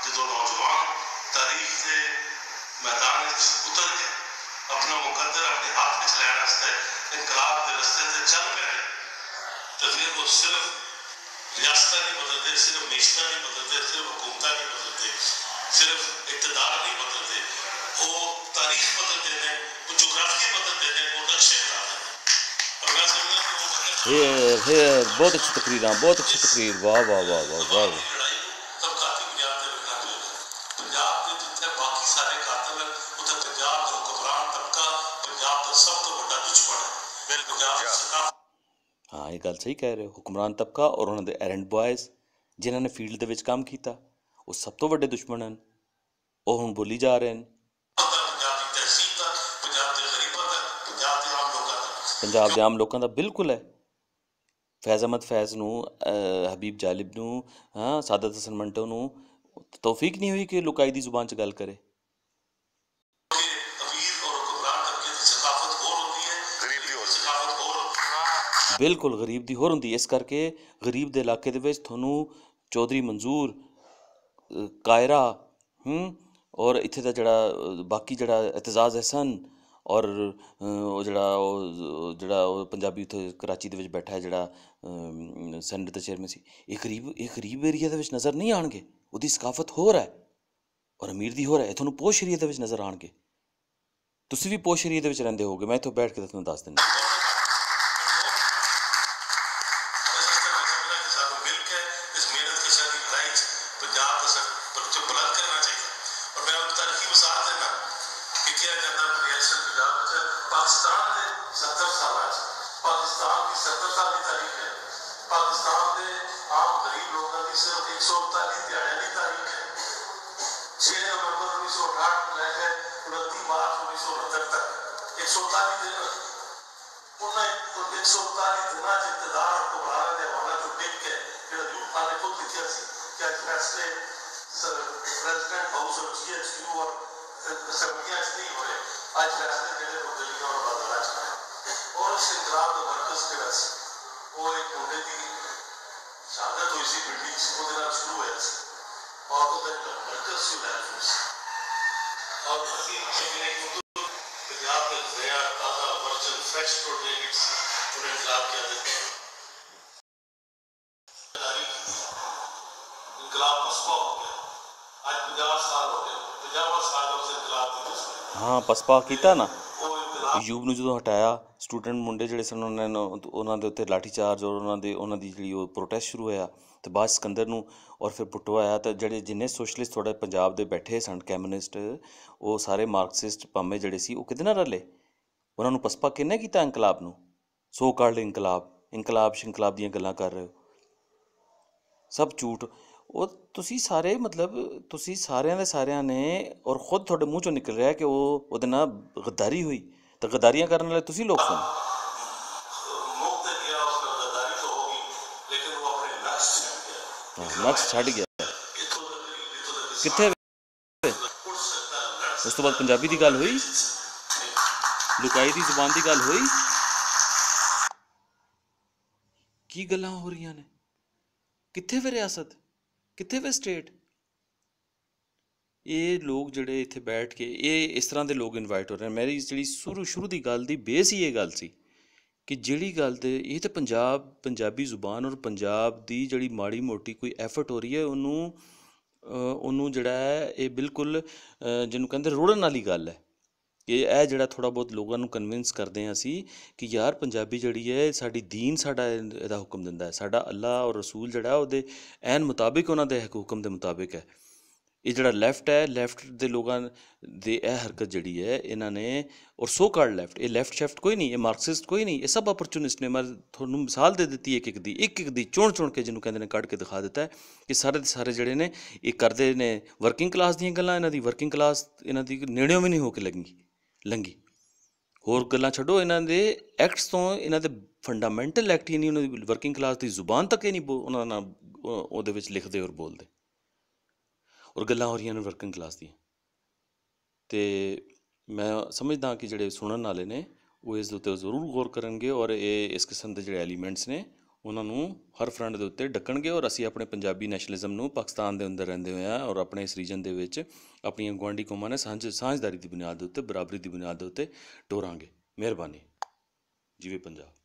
ਜਦੋਂ ਨੌਜਵਾਨ ਤਾਰੀਖ ਦੇ ਮੈਦਾਨ ਵਿੱਚ ਉਤਰ ਕੇ ਆਪਣਾ ਮੁਕੱਦਰ ਆਪਣੇ ਹੱਥ ਵਿੱਚ ਲੈਣ ਵਾਸਤੇ ਇਨਕਲਾਬ ਦੇ ਰਸਤੇ 'ਤੇ ਚੱਲ ਪਏ, ਤਾਂ ਫਿਰ ਉਹ ਸਿਰਫ ਰਿਆਸਤਾਂ ਨਹੀਂ ਬਦਲਦੇ, ਸਿਰਫ ਨੇਸ਼ਤਾਂ ਨਹੀਂ ਬਦਲਦੇ, ਸਿਰਫ ਹਕੂਮਤਾਂ ਨਹੀਂ ਬਦਲਦੇ, ਸਿਰਫ ਇਕਤਦਾਰ ਨਹੀਂ ਬਦਲਦੇ, ਉਹ ਤਾਰੀਖ ਬਦਲਦੇ ਨੇ, ਉਹ ਜੋਗਰਾਫੀ ਬਦਲਦੇ ਨੇ, ਉਹ ਨਕਸ਼ੇ ਬਣਾ ਦਿੰਦੇ। और मैं समझता हूँ वो बहुत अच्छी तकरीर, बहुत अच्छी तकरीर। वाह वाह वाह वाह वाह। हाँ ये गल सही कह रहे हो। हुक्मरान तबका और उन्होंने एरेंट बॉयज़ जिन्होंने फील्ड ਦੇ ਵਿੱਚ ਕੰਮ ਕੀਤਾ ਉਹ ਸਭ ਤੋਂ ਵੱਡੇ ਦੁਸ਼ਮਣ ਹਨ। ਉਹ ਹੁਣ ਬੋਲੀ ਜਾ ਰਹੇ ਨੇ ਪੰਜਾਬ ਦੇ ਆਮ ਲੋਕਾਂ ਦਾ। ਬਿਲਕੁਲ ਹੈ। ਫੈਜ਼ ਅਹਿਮਦ ਫੈਜ਼ ਨੂੰ, ਹਬੀਬ ਜਾਲਿਬ ਨੂੰ, ਹਾਂ ਸਾਦਤ ਹਸਨ ਮੰਟੋ ਨੂੰ ਤੌਫੀਕ ਨਹੀਂ ਹੋਈ ਕਿ ਲੁਕਾਈ ਦੀ ਜ਼ੁਬਾਨ 'ਚ ਗੱਲ ਕਰੇ। ਬਿਲਕੁਲ ਗਰੀਬ ਦੀ ਹੋਰ ਹੁੰਦੀ। ਇਸ ਕਰਕੇ ਗਰੀਬ ਦੇ ਇਲਾਕੇ ਦੇ ਵਿੱਚ ਤੁਹਾਨੂੰ ਚੌਧਰੀ ਮਨਜ਼ੂਰ, ਕਾਇਰਾ ਔਰ ਇੱਥੇ ਦਾ ਜਿਹੜਾ ਬਾਕੀ ਜਿਹੜਾ ਇਤਜ਼ਾਜ਼ ਹਸਨ ਔਰ ਉਹ ਜਿਹੜਾ ਪੰਜਾਬੀ ਉੱਥੇ ਕਰਾਚੀ ਦੇ ਵਿੱਚ ਬੈਠਾ ਹੈ ਜਿਹੜਾ ਸੈਨੇਟ ਦਾ ਚੇਅਰਮੈਨ ਸੀ, ਇਹ ਗਰੀਬ ਏਰੀਆ ਦੇ ਵਿੱਚ ਨਜ਼ਰ ਨਹੀਂ ਆਉਣਗੇ। ਉਹਦੀ ਸਕਾਫਤ ਹੋਰ ਹੈ ਔਰ ਅਮੀਰ ਦੀ ਹੋਰ ਹੈ। ਇਹ ਤੁਹਾਨੂੰ ਪੋਸ਼ ਏਰੀਆ ਦੇ ਵਿੱਚ ਨਜ਼ਰ ਆਉਣਗੇ। ਤੁਸੀਂ ਵੀ ਪੋਸ਼ ਏਰੀਆ ਦੇ ਵਿੱਚ ਰਹਿੰਦੇ ਹੋਗੇ, ਮੈਂ ਇੱਥੋਂ ਬੈਠ ਕੇ ਤੁਹਾਨੂੰ ਦੱਸ ਦਿੰਦਾ। ਜਿਹੜਾ ਯੂਥ ਨੇ ਖੁਦ ਲਿਖਿਆ ਸੀ ਕਿ ਅੱਜ ਫੈਸਲੇ ਪ੍ਰੈਜ਼ੀਡੈਂਟ ਹਾਊਸ ਔਰ GHQ ਔਰ ਅਸੈਂਬਲੀਆਂ 'ਚ ਨਹੀਂ ਹੋਏ, ਅੱਜ ਫੈਸਲੇ ਜਿਹੜੇ ਉਹ ਦਿੱਲੀ ਔਰ ਬਾਜ਼ਾਰਾਂ 'ਚ ਹੋਏ। ਔਰ ਇਸ ਇਨਕਲਾਬ ਦਾ ਮਰਕਜ਼ ਜਿਹੜਾ ਸੀ ਉਹ ਇੱਕ ਮੁੰਡੇ ਦੀ ਸ਼ਹਾਦਤ ਹੋਈ ਸੀ ਪਿੰਡੀ 'ਚ, ਉਹਦੇ ਨਾਲ ਸ਼ੁਰੂ ਹੋਇਆ ਸੀ ਔਰ ਉਹਦਾ ਮਰਕਜ਼ ਸੀ ਲੈਂਡ ਸੀ। ਔਰ ਅਸੀਂ ਪੰਜਾਬ ਦੇ ਨया ਤਾਜ਼ਾ ਵਰਜਨ ਫਰੈਸ਼ ਪ੍ਰੋਟੇਕਟ ਸੀ ਉਹਨੇ ਇਨਕਲਾਬ ਕਿਹਾ ਦਿੱਤਾ ਇਨਕਲਾਬ ਪਸਪਾ ਹੋ ਗਿਆ। ਅੱਜ 50 ਸਾਲ ਹੋ ਗਏ, 50 ਸਾਲ ਉਸ ਇਨਕਲਾਬ ਦੀ ਤਸਵੀਰ ਹਾਂ ਪਸਪਾ ਕੀਤਾ ਨਾ ਉਹ ਇਨਕਲਾਬ ਯੂਬ ਨੂੰ ਜਦੋਂ ਹਟਾਇਆ ਸਟੂਡੈਂਟ ਮੁੰਡੇ ਜਿਹੜੇ ਸਨ ਉਹਨਾਂ ਦੇ ਉੱਤੇ ਲਾਠੀ ਚਾਰਜ ਔਰ ਉਹਨਾਂ ਦੀ ਜਿਹੜੀ ਉਹ ਪ੍ਰੋਟੈਸਟ ਸ਼ੁਰੂ ਹੋਇਆ ਅਤੇ ਬਾਅਦ ਸਿਕੰਦਰ ਨੂੰ ਔਰ ਫਿਰ ਭੁੱਟੋ ਆਇਆ ਤਾਂ ਜਿਹੜੇ ਜਿੰਨੇ ਸੋਸ਼ਲਿਸਟ ਤੁਹਾਡੇ ਪੰਜਾਬ ਦੇ ਬੈਠੇ ਸਨ ਕੈਮਿਊਨਿਸਟ ਉਹ ਸਾਰੇ ਮਾਰਕਸਿਸਟ ਭਾਵੇਂ ਜਿਹੜੇ ਸੀ ਉਹ ਕਿਹਦੇ ਨਾਲ ਰਲੇ ਉਹਨਾਂ ਨੂੰ ਪਸਪਾ ਕਿਹਨੇ ਕੀਤਾ ਇਨਕਲਾਬ ਨੂੰ ਸੋ ਕਾਲਡ ਇਨਕਲਾਬ ਸ਼ਿੰਕਲਾਬ ਦੀਆਂ ਗੱਲਾਂ ਕਰ ਰਹੇ ਹੋ ਸਭ ਝੂਠ ਉਹ ਤੁਸੀਂ ਸਾਰੇ ਮਤਲਬ ਤੁਸੀਂ ਸਾਰਿਆਂ ਦੇ ਸਾਰਿਆਂ ਨੇ ਔਰ ਖੁਦ ਤੁਹਾਡੇ ਮੂੰਹ 'ਚੋਂ ਨਿਕਲ ਰਿਹਾ ਕਿ ਉਹਦੇ ਨਾਲ ਗੱਦਾਰੀ ਹੋਈ ਤਾਂ ਗੱਦਾਰੀਆਂ ਕਰਨ ਵਾਲੇ ਤੁਸੀਂ ਲੋਕ ਸਨ ਮੁਕਤ ਗਿਆ ਉਸ ਨਾਲ ਗਦਾਰੀ ਤਾਂ ਹੋ ਗਈ ਲੇਕਿਨ ਉਹ ਆਪਣੇ ਨਕਸ਼ ਛੱਡ ਗਿਆ ਨਕਸ਼ ਛੱਡ ਗਿਆ ਇੱਥੋਂ ਤੱਕ ਕਿੱਥੇ ਉੱਠ ਸਕਦਾ ਲੜ ਉਸ ਤੋਂ ਬਾਅਦ ਪੰਜਾਬੀ ਦੀ ਗੱਲ ਹੋਈ ਲੁਕਾਈ ਦੀ ਜ਼ੁਬਾਨ ਦੀ ਗੱਲ ਹੋਈ ਕੀ ਗੱਲਾਂ ਹੋ ਰਹੀਆਂ ਨੇ ਕਿੱਥੇ ਵੇ ਰਿਆਸਤ ਕਿੱਥੇ ਵੇ ਸਟੇਟ ਇਹ ਲੋਕ ਜਿਹੜੇ ਇੱਥੇ ਬੈਠ ਕੇ ਇਹ ਇਸ ਤਰ੍ਹਾਂ ਦੇ ਲੋਕ ਇਨਵਾਈਟ ਹੋ ਰਹੇ ਨੇ ਮੇਰੀ ਜਿਹੜੀ ਸ਼ੁਰੂ ਦੀ ਗੱਲ ਦੀ ਬੇਸ ਹੀ ਇਹ ਗੱਲ ਸੀ ਕਿ ਜਿਹੜੀ ਗੱਲ ਤੇ ਇਹ ਤਾਂ ਪੰਜਾਬੀ ਜ਼ੁਬਾਨ ਔਰ ਪੰਜਾਬ ਦੀ ਜਿਹੜੀ ਮਾੜੀ ਮੋਟੀ ਕੋਈ ਐਫਰਟ ਹੋ ਰਹੀ ਹੈ ਉਹਨੂੰ ਜਿਹੜਾ ਹੈ ਇਹ ਬਿਲਕੁਲ ਜਿਹਨੂੰ ਕਹਿੰਦੇ ਰੋੜਨ ਵਾਲੀ ਗੱਲ ਹੈ ਕਿ ਇਹ ਜਿਹੜਾ ਥੋੜ੍ਹਾ ਬਹੁਤ ਲੋਕਾਂ ਨੂੰ ਕਨਵਿੰਸ ਕਰਦੇ ਹਾਂ ਅਸੀਂ ਕਿ ਯਾਰ ਪੰਜਾਬੀ ਜਿਹੜੀ ਹੈ ਸਾਡੀ ਦੀਨ ਸਾਡਾ ਇਹਦਾ ਹੁਕਮ ਦਿੰਦਾ ਹੈ ਸਾਡਾ ਅੱਲਾ ਔਰ ਰਸੂਲ ਜਿਹੜਾ ਉਹਦੇ ਐਨ ਮੁਤਾਬਿਕ ਉਹਨਾਂ ਦੇ ਹੁਕਮ ਦੇ ਮੁਤਾਬਿਕ ਹੈ ਇਹ ਜਿਹੜਾ ਲੈਫਟ ਦੇ ਲੋਕਾਂ ਦੇ ਇਹ ਹਰਕਤ ਜਿਹੜੀ ਹੈ ਇਹਨਾਂ ਨੇ ਔਰ ਸੋ ਕਾਲਡ ਲੈਫਟ ਇਹ ਲੈਫਟ ਸ਼ੈਫਟ ਕੋਈ ਨਹੀਂ ਇਹ ਮਾਰਕਸਿਸਟ ਕੋਈ ਨਹੀਂ ਇਹ ਸਭ ਅਪਰਚੂਨਿਸਟ ਨੇ ਮੈਂ ਤੁਹਾਨੂੰ ਮਿਸਾਲ ਦੇ ਦਿੱਤੀ ਇੱਕ ਦੀ ਚੁਣ ਕੇ ਜਿਹਨੂੰ ਕਹਿੰਦੇ ਨੇ ਕੱਢ ਕੇ ਦਿਖਾ ਦਿੱਤਾ ਕਿ ਸਾਰੇ ਦੇ ਸਾਰੇ ਜਿਹੜੇ ਨੇ ਇਹ ਕਰਦੇ ਨੇ ਵਰਕਿੰਗ ਕਲਾਸ ਦੀਆਂ ਗੱਲਾਂ ਇਹਨਾਂ ਦੀ ਵਰਕਿੰਗ ਕਲਾਸ ਇਹਨਾਂ ਦੀ ਨੇੜਿਓਂ ਵੀ ਨਹੀਂ ਹੋ ਕੇ ਲੰਘੀ ਹੋਰ ਗੱਲਾਂ ਛੱਡੋ ਇਹਨਾਂ ਦੇ ਐਕਟਸ ਤੋਂ ਇਹਨਾਂ ਦੇ ਫੰਡਾਮੈਂਟਲ ਐਕਟ ਹੀ ਨਹੀਂ ਉਹਨਾਂ ਦੀ ਵਰਕਿੰਗ ਕਲਾਸ ਦੀ ਜ਼ੁਬਾਨ ਤੱਕ ਹੀ ਨਹੀਂ ਉਹਨਾਂ ਨਾਲ ਉਹਦੇ ਵਿੱਚ ਲਿਖਦੇ ਔਰ ਬੋਲਦੇ ਔਰ ਗੱਲਾਂ ਹੋ ਰਹੀਆਂ ਨੇ ਵਰਕਿੰਗ ਕਲਾਸ ਦੀਆਂ ਅਤੇ ਮੈਂ ਸਮਝਦਾ ਕਿ ਜਿਹੜੇ ਸੁਣਨ ਵਾਲੇ ਨੇ ਉਹ ਇਸ ਦੇ ਉੱਤੇ ਜ਼ਰੂਰ ਗੌਰ ਕਰਨਗੇ ਔਰ ਇਹ ਇਸ ਕਿਸਮ ਦੇ ਜਿਹੜੇ ਐਲੀਮੈਂਟਸ ਨੇ ਉਹਨਾਂ ਨੂੰ ਹਰ ਫਰੰਟ ਦੇ ਉੱਤੇ ਡੱਕਣਗੇ ਔਰ ਅਸੀਂ ਆਪਣੇ ਪੰਜਾਬੀ ਨੈਸ਼ਨਲਿਜ਼ਮ ਨੂੰ ਪਾਕਿਸਤਾਨ ਦੇ ਅੰਦਰ ਰਹਿੰਦੇ ਹੋਏ ਹਾਂ ਔਰ ਆਪਣੇ ਇਸ ਰੀਜਨ ਦੇ ਵਿੱਚ ਆਪਣੀਆਂ ਗੁਆਂਢੀ ਕੌਮਾਂ ਨੇ ਸਾਂਝਦਾਰੀ ਦੀ ਬੁਨਿਆਦ ਦੇ ਉੱਤੇ ਬਰਾਬਰੀ ਦੀ ਬੁਨਿਆਦ ਦੇ ਉੱਤੇ ਟੋਰਾਂਗੇ ਮਿਹਰਬਾਨੀ ਜੀਵੇ ਪੰਜਾਬ